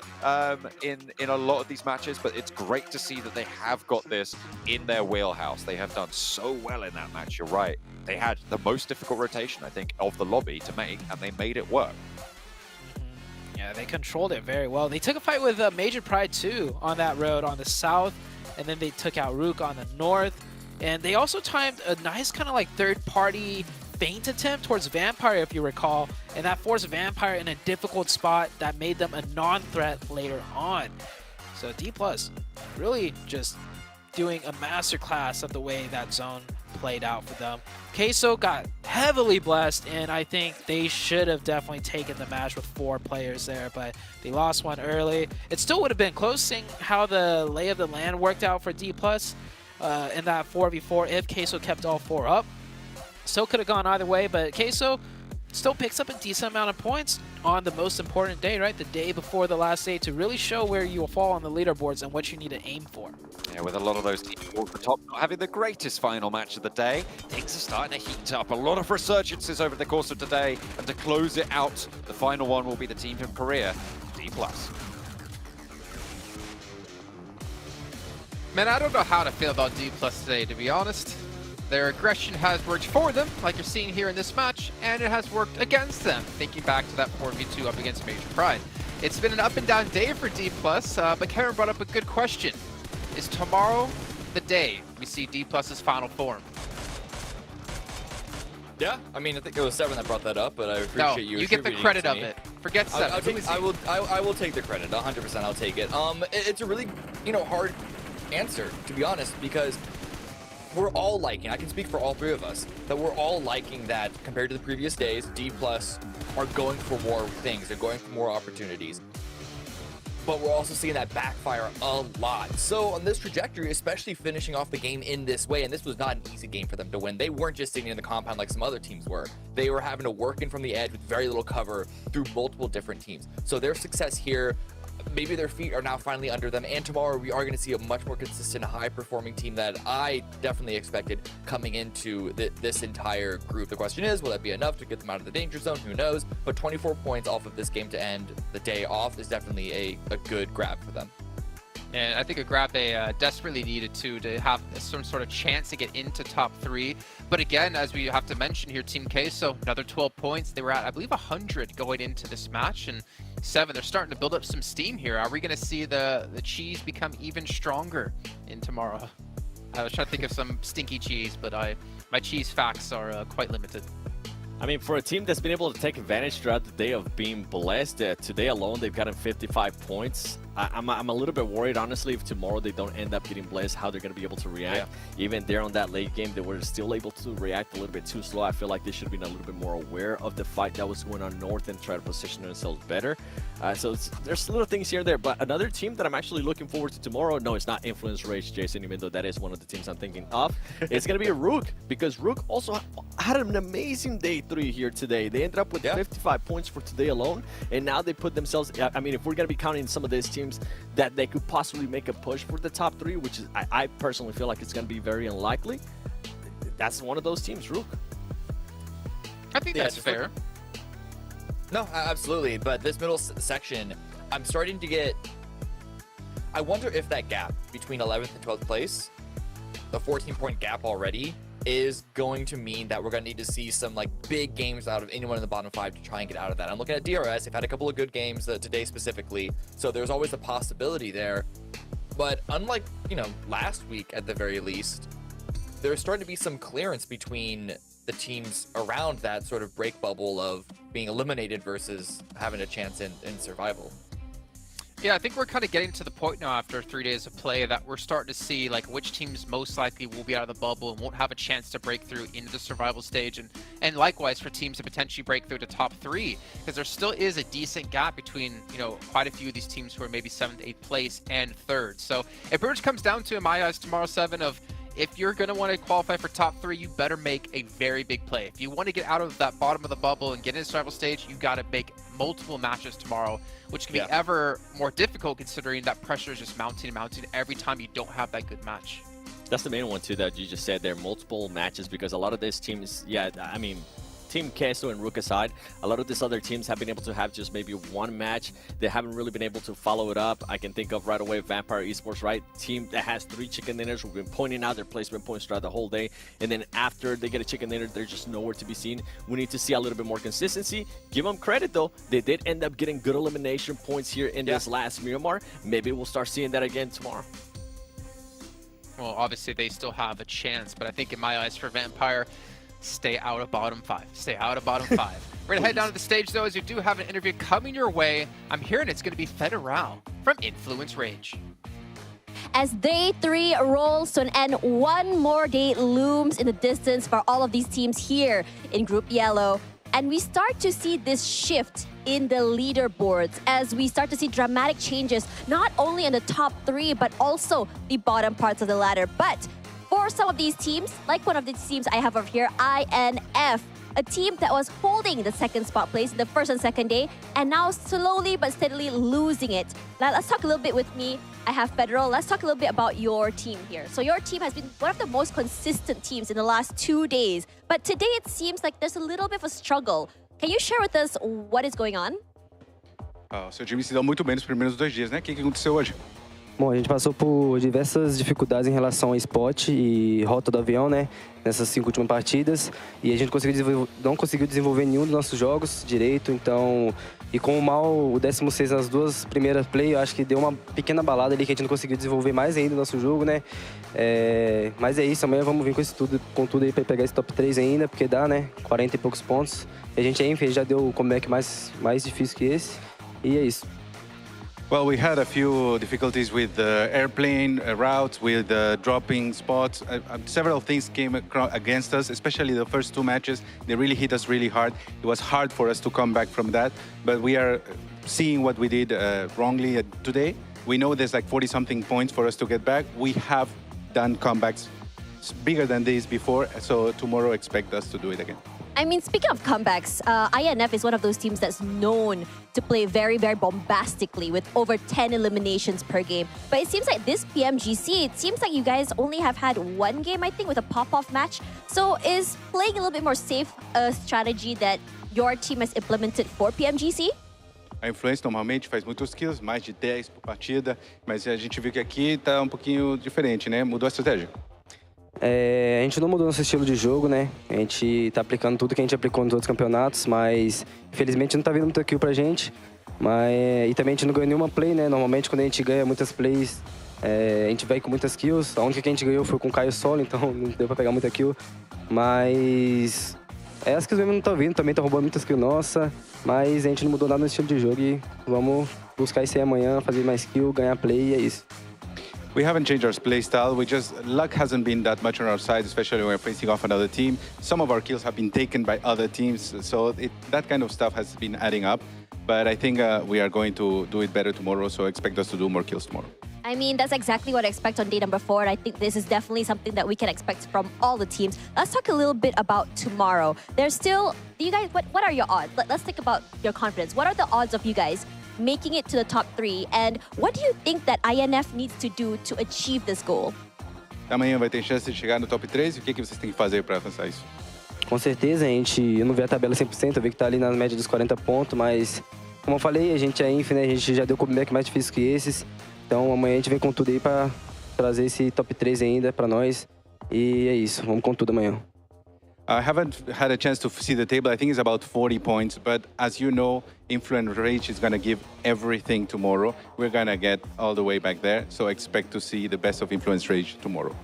in a lot of these matches, but it's great to see that they have got this in their wheelhouse. They have done so well in that match, you're right. They had the most difficult rotation, I think, of the lobby to make, and they made it work. Yeah, they controlled it very well. They took a fight with Major Pride too on that road on the south, and then they took out Rook on the north. And they also timed a nice kind of like third-party feint attempt towards Vampire, if you recall, and that forced Vampire in a difficult spot that made them a non-threat later on. So D+ really just doing a masterclass of the way that zone played out for them. Queso got heavily blessed, and I think they should have definitely taken the match with 4 players there, but they lost one early. It still would have been close, seeing how the lay of the land worked out for D+ in that 4v4 if Queso kept all 4 up. Still could have gone either way, but Queso still picks up a decent amount of points on the most important day, right? The day before the last day, to really show where you will fall on the leaderboards and what you need to aim for. Yeah, with a lot of those teams towards the top not having the greatest final match of the day, things are starting to heat up. A lot of resurgences over the course of today, and to close it out, the final one will be the team from Korea, D+. Man, I don't know how to feel about D+ today, to be honest. Their aggression has worked for them, like you're seeing here in this match, and it has worked against them, thinking back to that 4v2 up against Major Pride. It's been an up and down day for D+, but Karen brought up a good question. Is tomorrow the day we see D+'s final form? Yeah, I mean, I think it was Seven that brought that up, but I appreciate you. You get the credit of it. Forget Seven. I will take the credit. 100%, I'll take it. It's a really, hard answer, to be honest, because we're all liking, I can speak for all 3 of us, that we're all liking that compared to the previous days, D+ are going for more things. They're going for more opportunities. But we're also seeing that backfire a lot. So on this trajectory, especially finishing off the game in this way, and this was not an easy game for them to win. They weren't just sitting in the compound like some other teams were. They were having to work in from the edge with very little cover through multiple different teams. So their success here, maybe their feet are now finally under them, and tomorrow we are going to see a much more consistent, high-performing team that I definitely expected coming into this entire group. The question is, will that be enough to get them out of the danger zone? Who knows? But 24 points off of this game to end the day off is definitely a good grab for them. And I think a grab they desperately needed to have some sort of chance to get into top 3. But again, as we have to mention here, Team Queso, another 12 points. They were at, I believe, 100 going into this match. And Seven, they're starting to build up some steam here. Are we going to see the cheese become even stronger in tomorrow? I was trying to think of some stinky cheese, but my cheese facts are quite limited. I mean, for a team that's been able to take advantage throughout the day of being blessed, today alone they've gotten 55 points. I'm a little bit worried, honestly, if tomorrow they don't end up getting blessed, how they're going to be able to react. Yeah. Even there on that late game, they were still able to react a little bit too slow. I feel like they should have been a little bit more aware of the fight that was going on north and try to position themselves better. So there's little things here and there. But another team that I'm actually looking forward to tomorrow, no, it's not Influence Rage, Jason, even though that is one of the teams I'm thinking of. It's going to be a Rook, because Rook also had an amazing day 3 here today. They ended up with 55 points for today alone, and now they put themselves, I mean, if we're going to be counting some of these teams that they could possibly make a push for the top 3, which is, I personally feel like it's going to be very unlikely, that's one of those teams, Rook. I think that's fair. No, absolutely, but this middle section, I'm starting to get, I wonder if that gap between 11th and 12th place, the 14-point gap already, is going to mean that we're going to need to see some big games out of anyone in the bottom 5 to try and get out of that. I'm looking at DRS. They've had a couple of good games today specifically, so there's always a possibility there. But unlike, last week at the very least, there's starting to be some clearance between the teams around that sort of break bubble of being eliminated versus having a chance in survival. Yeah, I think we're kind of getting to the point now after 3 days of play that we're starting to see like which teams most likely will be out of the bubble and won't have a chance to break through into the survival stage, and likewise for teams to potentially break through to top 3, because there still is a decent gap between, you know, quite a few of these teams who are maybe 7th, 8th place and 3rd. So it pretty much comes down to, in my eyes, tomorrow 7 of, if you're going to want to qualify for top 3, you better make a very big play. If you want to get out of that bottom of the bubble and get into the survival stage, you got to make multiple matches tomorrow, which can be ever more difficult considering that pressure is just mounting and mounting every time you don't have that good match. That's the main one too that you just said there, multiple matches, because a lot of these teams, I mean, Team Kesto and Rook aside, a lot of these other teams have been able to have just maybe one match. They haven't really been able to follow it up. I can think of right away Vampire Esports, right? Team that has 3 chicken dinners. We've been pointing out their placement points throughout the whole day. And then after they get a chicken dinner, they're just nowhere to be seen. We need to see a little bit more consistency. Give them credit though. They did end up getting good elimination points here in this last Miramar. Maybe we'll start seeing that again tomorrow. Well, obviously they still have a chance, but I think in my eyes for Vampire, stay out of bottom 5. Stay out of bottom 5. We're going to head down to the stage, though, as you do have an interview coming your way. I'm hearing it's going to be Federal from Influence Rage. As day 3 rolls to an end, one more day looms in the distance for all of these teams here in Group Yellow. And we start to see this shift in the leaderboards as we start to see dramatic changes, not only in the top 3, but also the bottom parts of the ladder. But for some of these teams, like one of the teams I have over here, INF, a team that was holding the 2nd spot place in the 1st and 2nd day, and now slowly but steadily losing it. Now let's talk a little bit with me. I have Federal. Let's talk a little bit about your team here. So your team has been one of the most consistent teams in the last 2 days, but today it seems like there's a little bit of a struggle. Can you share with us what is going on? O seu time se deu muito bem nos primeiros 2 dias, né? O que aconteceu hoje? Bom, a gente passou por diversas dificuldades em relação ao spot e rota do avião, né? Nessas 5 últimas partidas. E a gente não conseguiu desenvolver nenhum dos nossos jogos direito, então... E com o 16 nas 2 primeiras play, eu acho que deu uma pequena balada ali que a gente não conseguiu desenvolver mais ainda o nosso jogo, né? Mas é isso, amanhã vamos vir com tudo aí pra pegar esse top 3 ainda, porque dá, né? 40 e poucos pontos. E a gente já deu o comeback mais difícil que esse. E é isso. Well, we had a few difficulties with the airplane routes, with dropping spots. Several things came against us, especially the first 2 matches. They really hit us really hard. It was hard for us to come back from that, but we are seeing what we did wrongly today. We know there's like 40-something points for us to get back. We have done comebacks bigger than these before, so tomorrow expect us to do it again. I mean, speaking of comebacks, INF is one of those teams that's known to play very, very bombastically with over 10 eliminations per game. But it seems like this PMGC, it seems like you guys only have had 1 game, I think, with a pop-off match. So is playing a little bit more safe a strategy that your team has implemented for PMGC? A Influence normalmente faz muitos kills, mais de 10 por partida, mas a gente viu que aqui tá um pouquinho diferente, né? Mudou a estratégia. A gente não mudou nosso estilo de jogo, né? A gente tá aplicando tudo que a gente aplicou nos outros campeonatos, mas infelizmente não tá vindo muita kill pra gente. E também a gente não ganhou nenhuma play, né? Normalmente quando a gente ganha muitas plays, a gente vai com muitas kills. A única que a gente ganhou foi com o Caio solo, então não deu pra pegar muita kill. Mas as kills mesmo não estão vindo, também tá roubando muitas kills nossa. Mas a gente não mudou nada no estilo de jogo e vamos buscar isso aí amanhã, fazer mais kill, ganhar play e é isso. We haven't changed our play style. Luck hasn't been that much on our side, especially when we're facing off another team. Some of our kills have been taken by other teams, so that kind of stuff has been adding up. But I think we are going to do it better tomorrow, so expect us to do more kills tomorrow. I mean, that's exactly what I expect on day number 4, and I think this is definitely something that we can expect from all the teams. Let's talk a little bit about tomorrow. There's still, you guys, what are your odds? Let's think about your confidence. What are the odds of you guys making it to the top 3, and what do you think that INF needs to do to achieve this goal? Amanhã vai ter chance de chegar no top 3, e o que vocês têm que fazer para alcançar isso? Com certeza, eu não vi a tabela 100%, eu vi que tá ali na média dos 40 pontos, mas como eu falei, a gente é Inf, né? A gente já deu comeback mais difícil que esses, então amanhã a gente vem com tudo aí para trazer esse top 3 ainda para nós, e é isso, vamos com tudo amanhã. I haven't had a chance to see the table. I think it's about 40 points. But as you know, Influence Rage is going to give everything tomorrow. We're going to get all the way back there. So expect to see the best of Influence Rage tomorrow.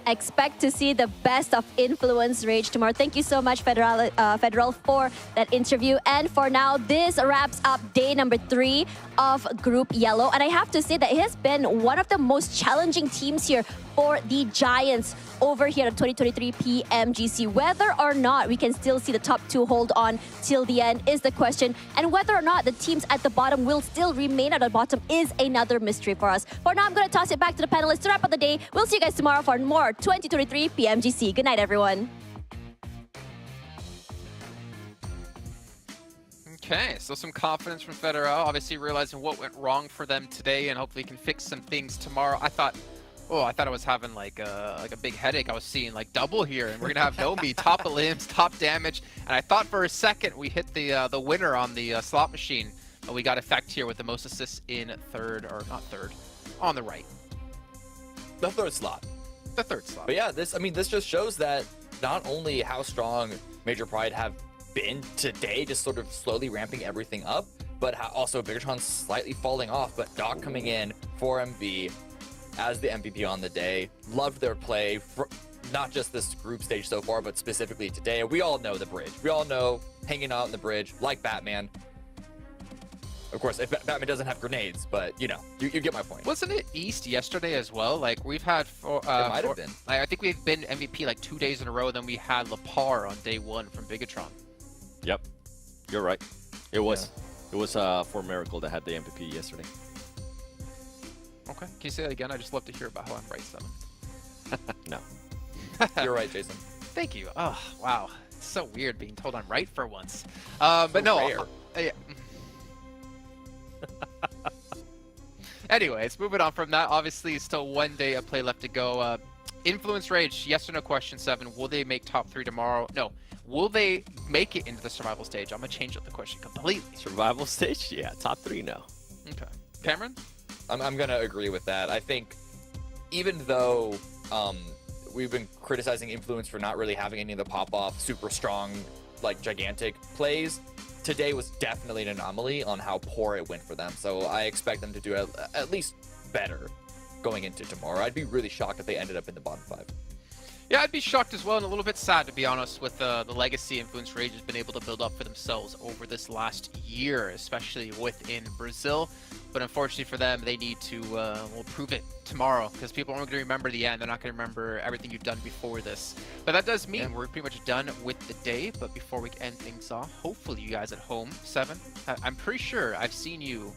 expect to see the best of Influence Rage tomorrow. Thank you so much, Federal, for that interview. And for now, this wraps up day number 3 of Group Yellow. And I have to say that it has been one of the most challenging teams here for the Giants over here at 2023 PMGC. Whether or not we can still see the top 2 hold on till the end is the question. And whether or not the teams at the bottom will still remain at the bottom is another mystery for us. For now, I'm going to toss it back to the panelists to wrap up the day. We'll see you guys tomorrow for more 2023 PMGC. Good night, everyone. Okay, so some confidence from Federal, obviously realizing what went wrong for them today and hopefully can fix some things tomorrow. I thought I was having like a big headache. I was seeing like double here, and we're gonna have Nomi top of limbs, top damage. And I thought for a second we hit the winner on the slot machine. But we got effect here with the most assists in on the right. The third slot. The third slot. But yeah, this just shows that not only how strong Major Pride have been today, just sort of slowly ramping everything up, but how also Bigatron slightly falling off, but Doc coming in for MV as the MVP on the day. Loved their play, not just this group stage so far, but specifically today. We all know the bridge. We all know hanging out in the bridge like Batman. Of course, if Batman doesn't have grenades, but you know, you get my point. Wasn't it East yesterday as well? Like we've had it might have been. I think we've been MVP like 2 days in a row. Then we had Lepar on day 1 from Bigatron. Yep, you're right. It was for Miracle that had the MVP yesterday. Okay, can you say that again? I just love to hear about how I'm right, 7. No, you're right, Jason. Thank you. Oh wow, it's so weird being told I'm right for once. But no. Yeah. Anyways, moving on from that, obviously still 1 day of play left to go. Influence Rage, yes or no question 7. Will they make top 3 tomorrow? No. Will they make it into the survival stage? I'm going to change up the question completely. Survival stage? Yeah, top 3, no. Okay. Cameron? I'm going to agree with that. I think even though we've been criticizing Influence for not really having any of the pop-off, super strong, like gigantic plays, today was definitely an anomaly on how poor it went for them. So I expect them to do at least better going into tomorrow. I'd be really shocked if they ended up in the bottom 5. Yeah, I'd be shocked as well, and a little bit sad, to be honest, with the legacy Influence Rage has been able to build up for themselves over this last year, especially within Brazil. But unfortunately for them, they need to prove it tomorrow, because people aren't going to remember the end. They're not going to remember everything you've done before this. But that does mean we're pretty much done with the day. But before we end things off, hopefully you guys at home, 7, I'm pretty sure I've seen you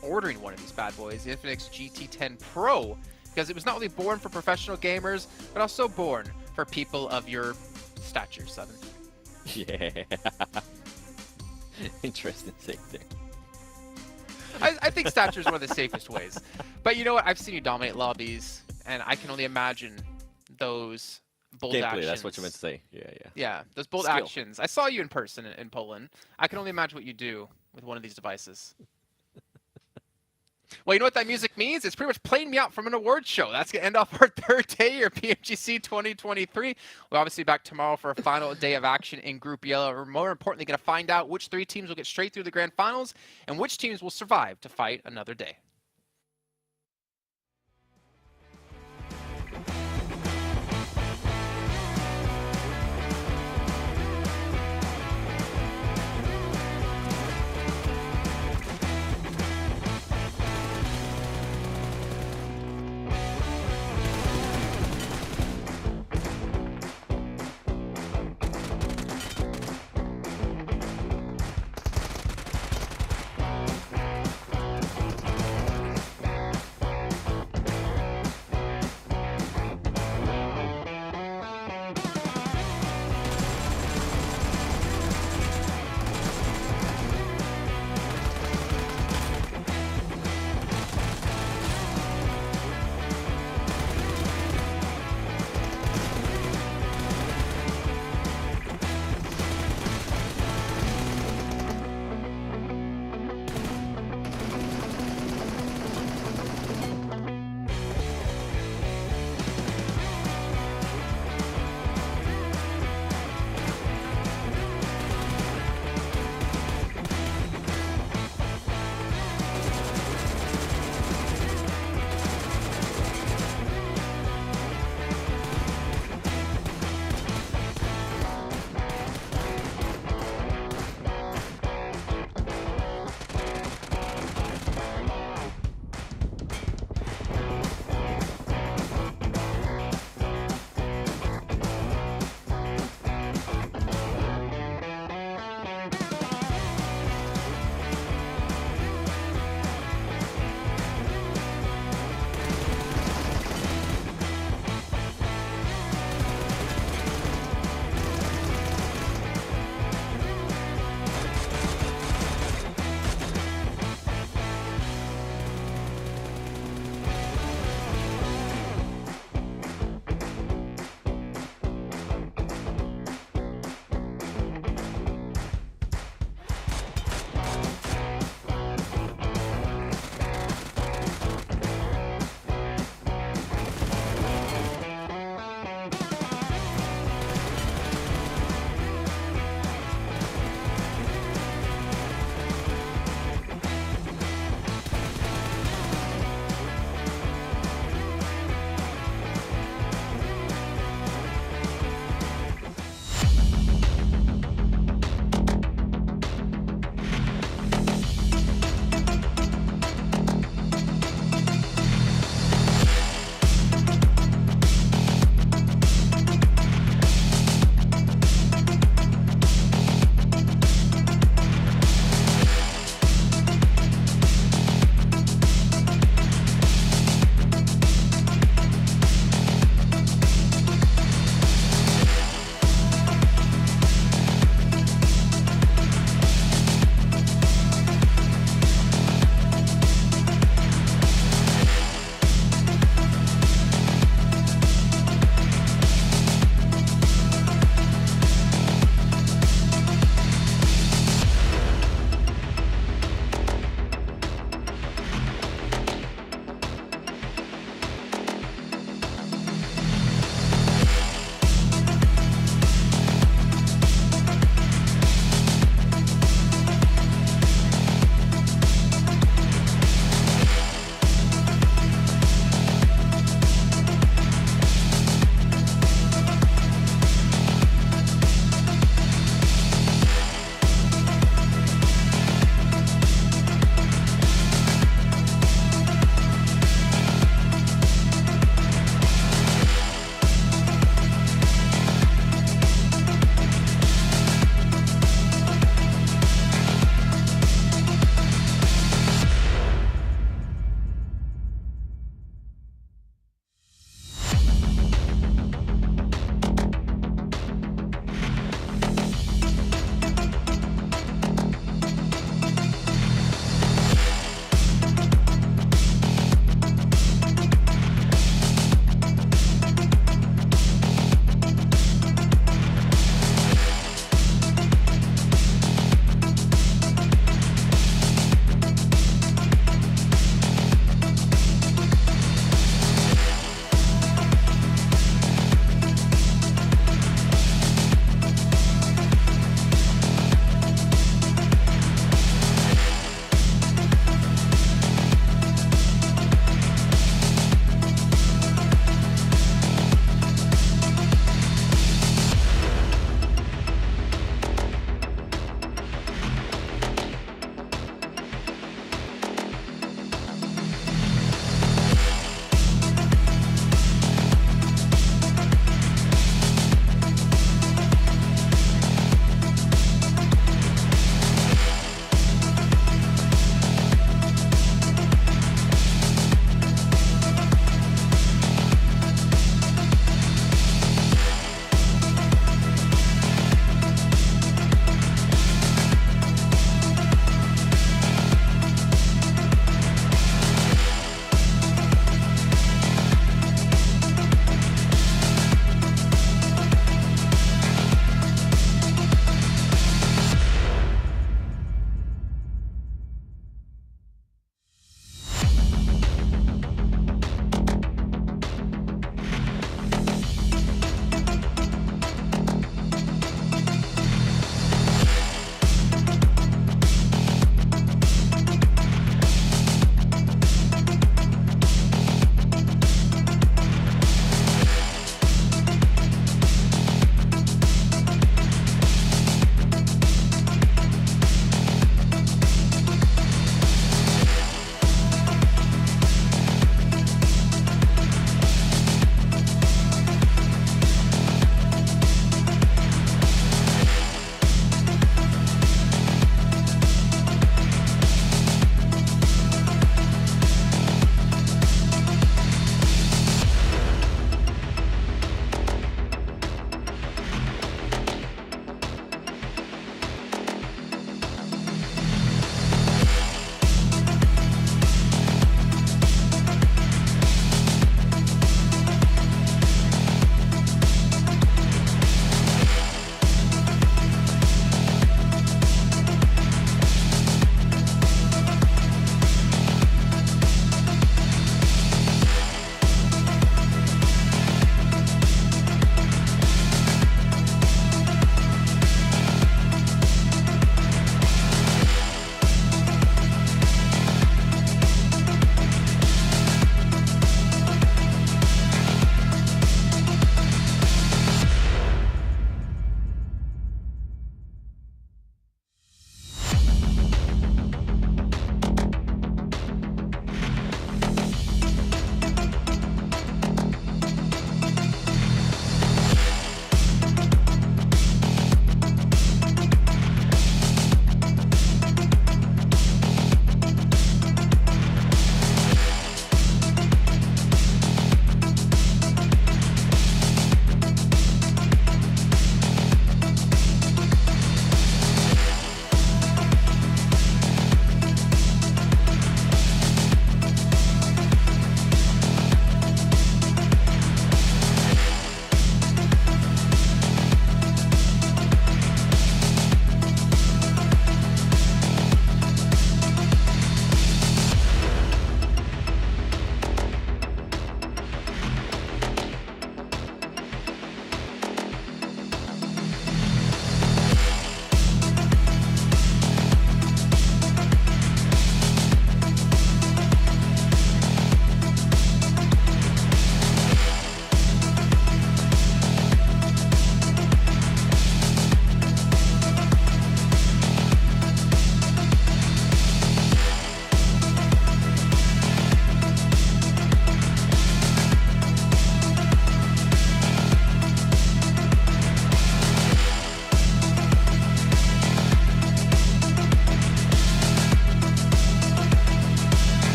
ordering one of these bad boys, the Infinix GT10 Pro, because it was not only born for professional gamers, but also born for people of your stature, 7. Yeah. Interesting thing there. I think stature is one of the safest ways. But you know what? I've seen you dominate lobbies, and I can only imagine those bold actions. That's what you meant to say. Yeah. Yeah, those bold actions. I saw you in person in Poland. I can only imagine what you do with one of these devices. Well, you know what that music means? It's pretty much playing me out from an award show. That's going to end off our 3rd day here, PMGC 2023. We're obviously back tomorrow for a final day of action in Group Yellow. We're more importantly going to find out which 3 teams will get straight through the Grand Finals and which teams will survive to fight another day.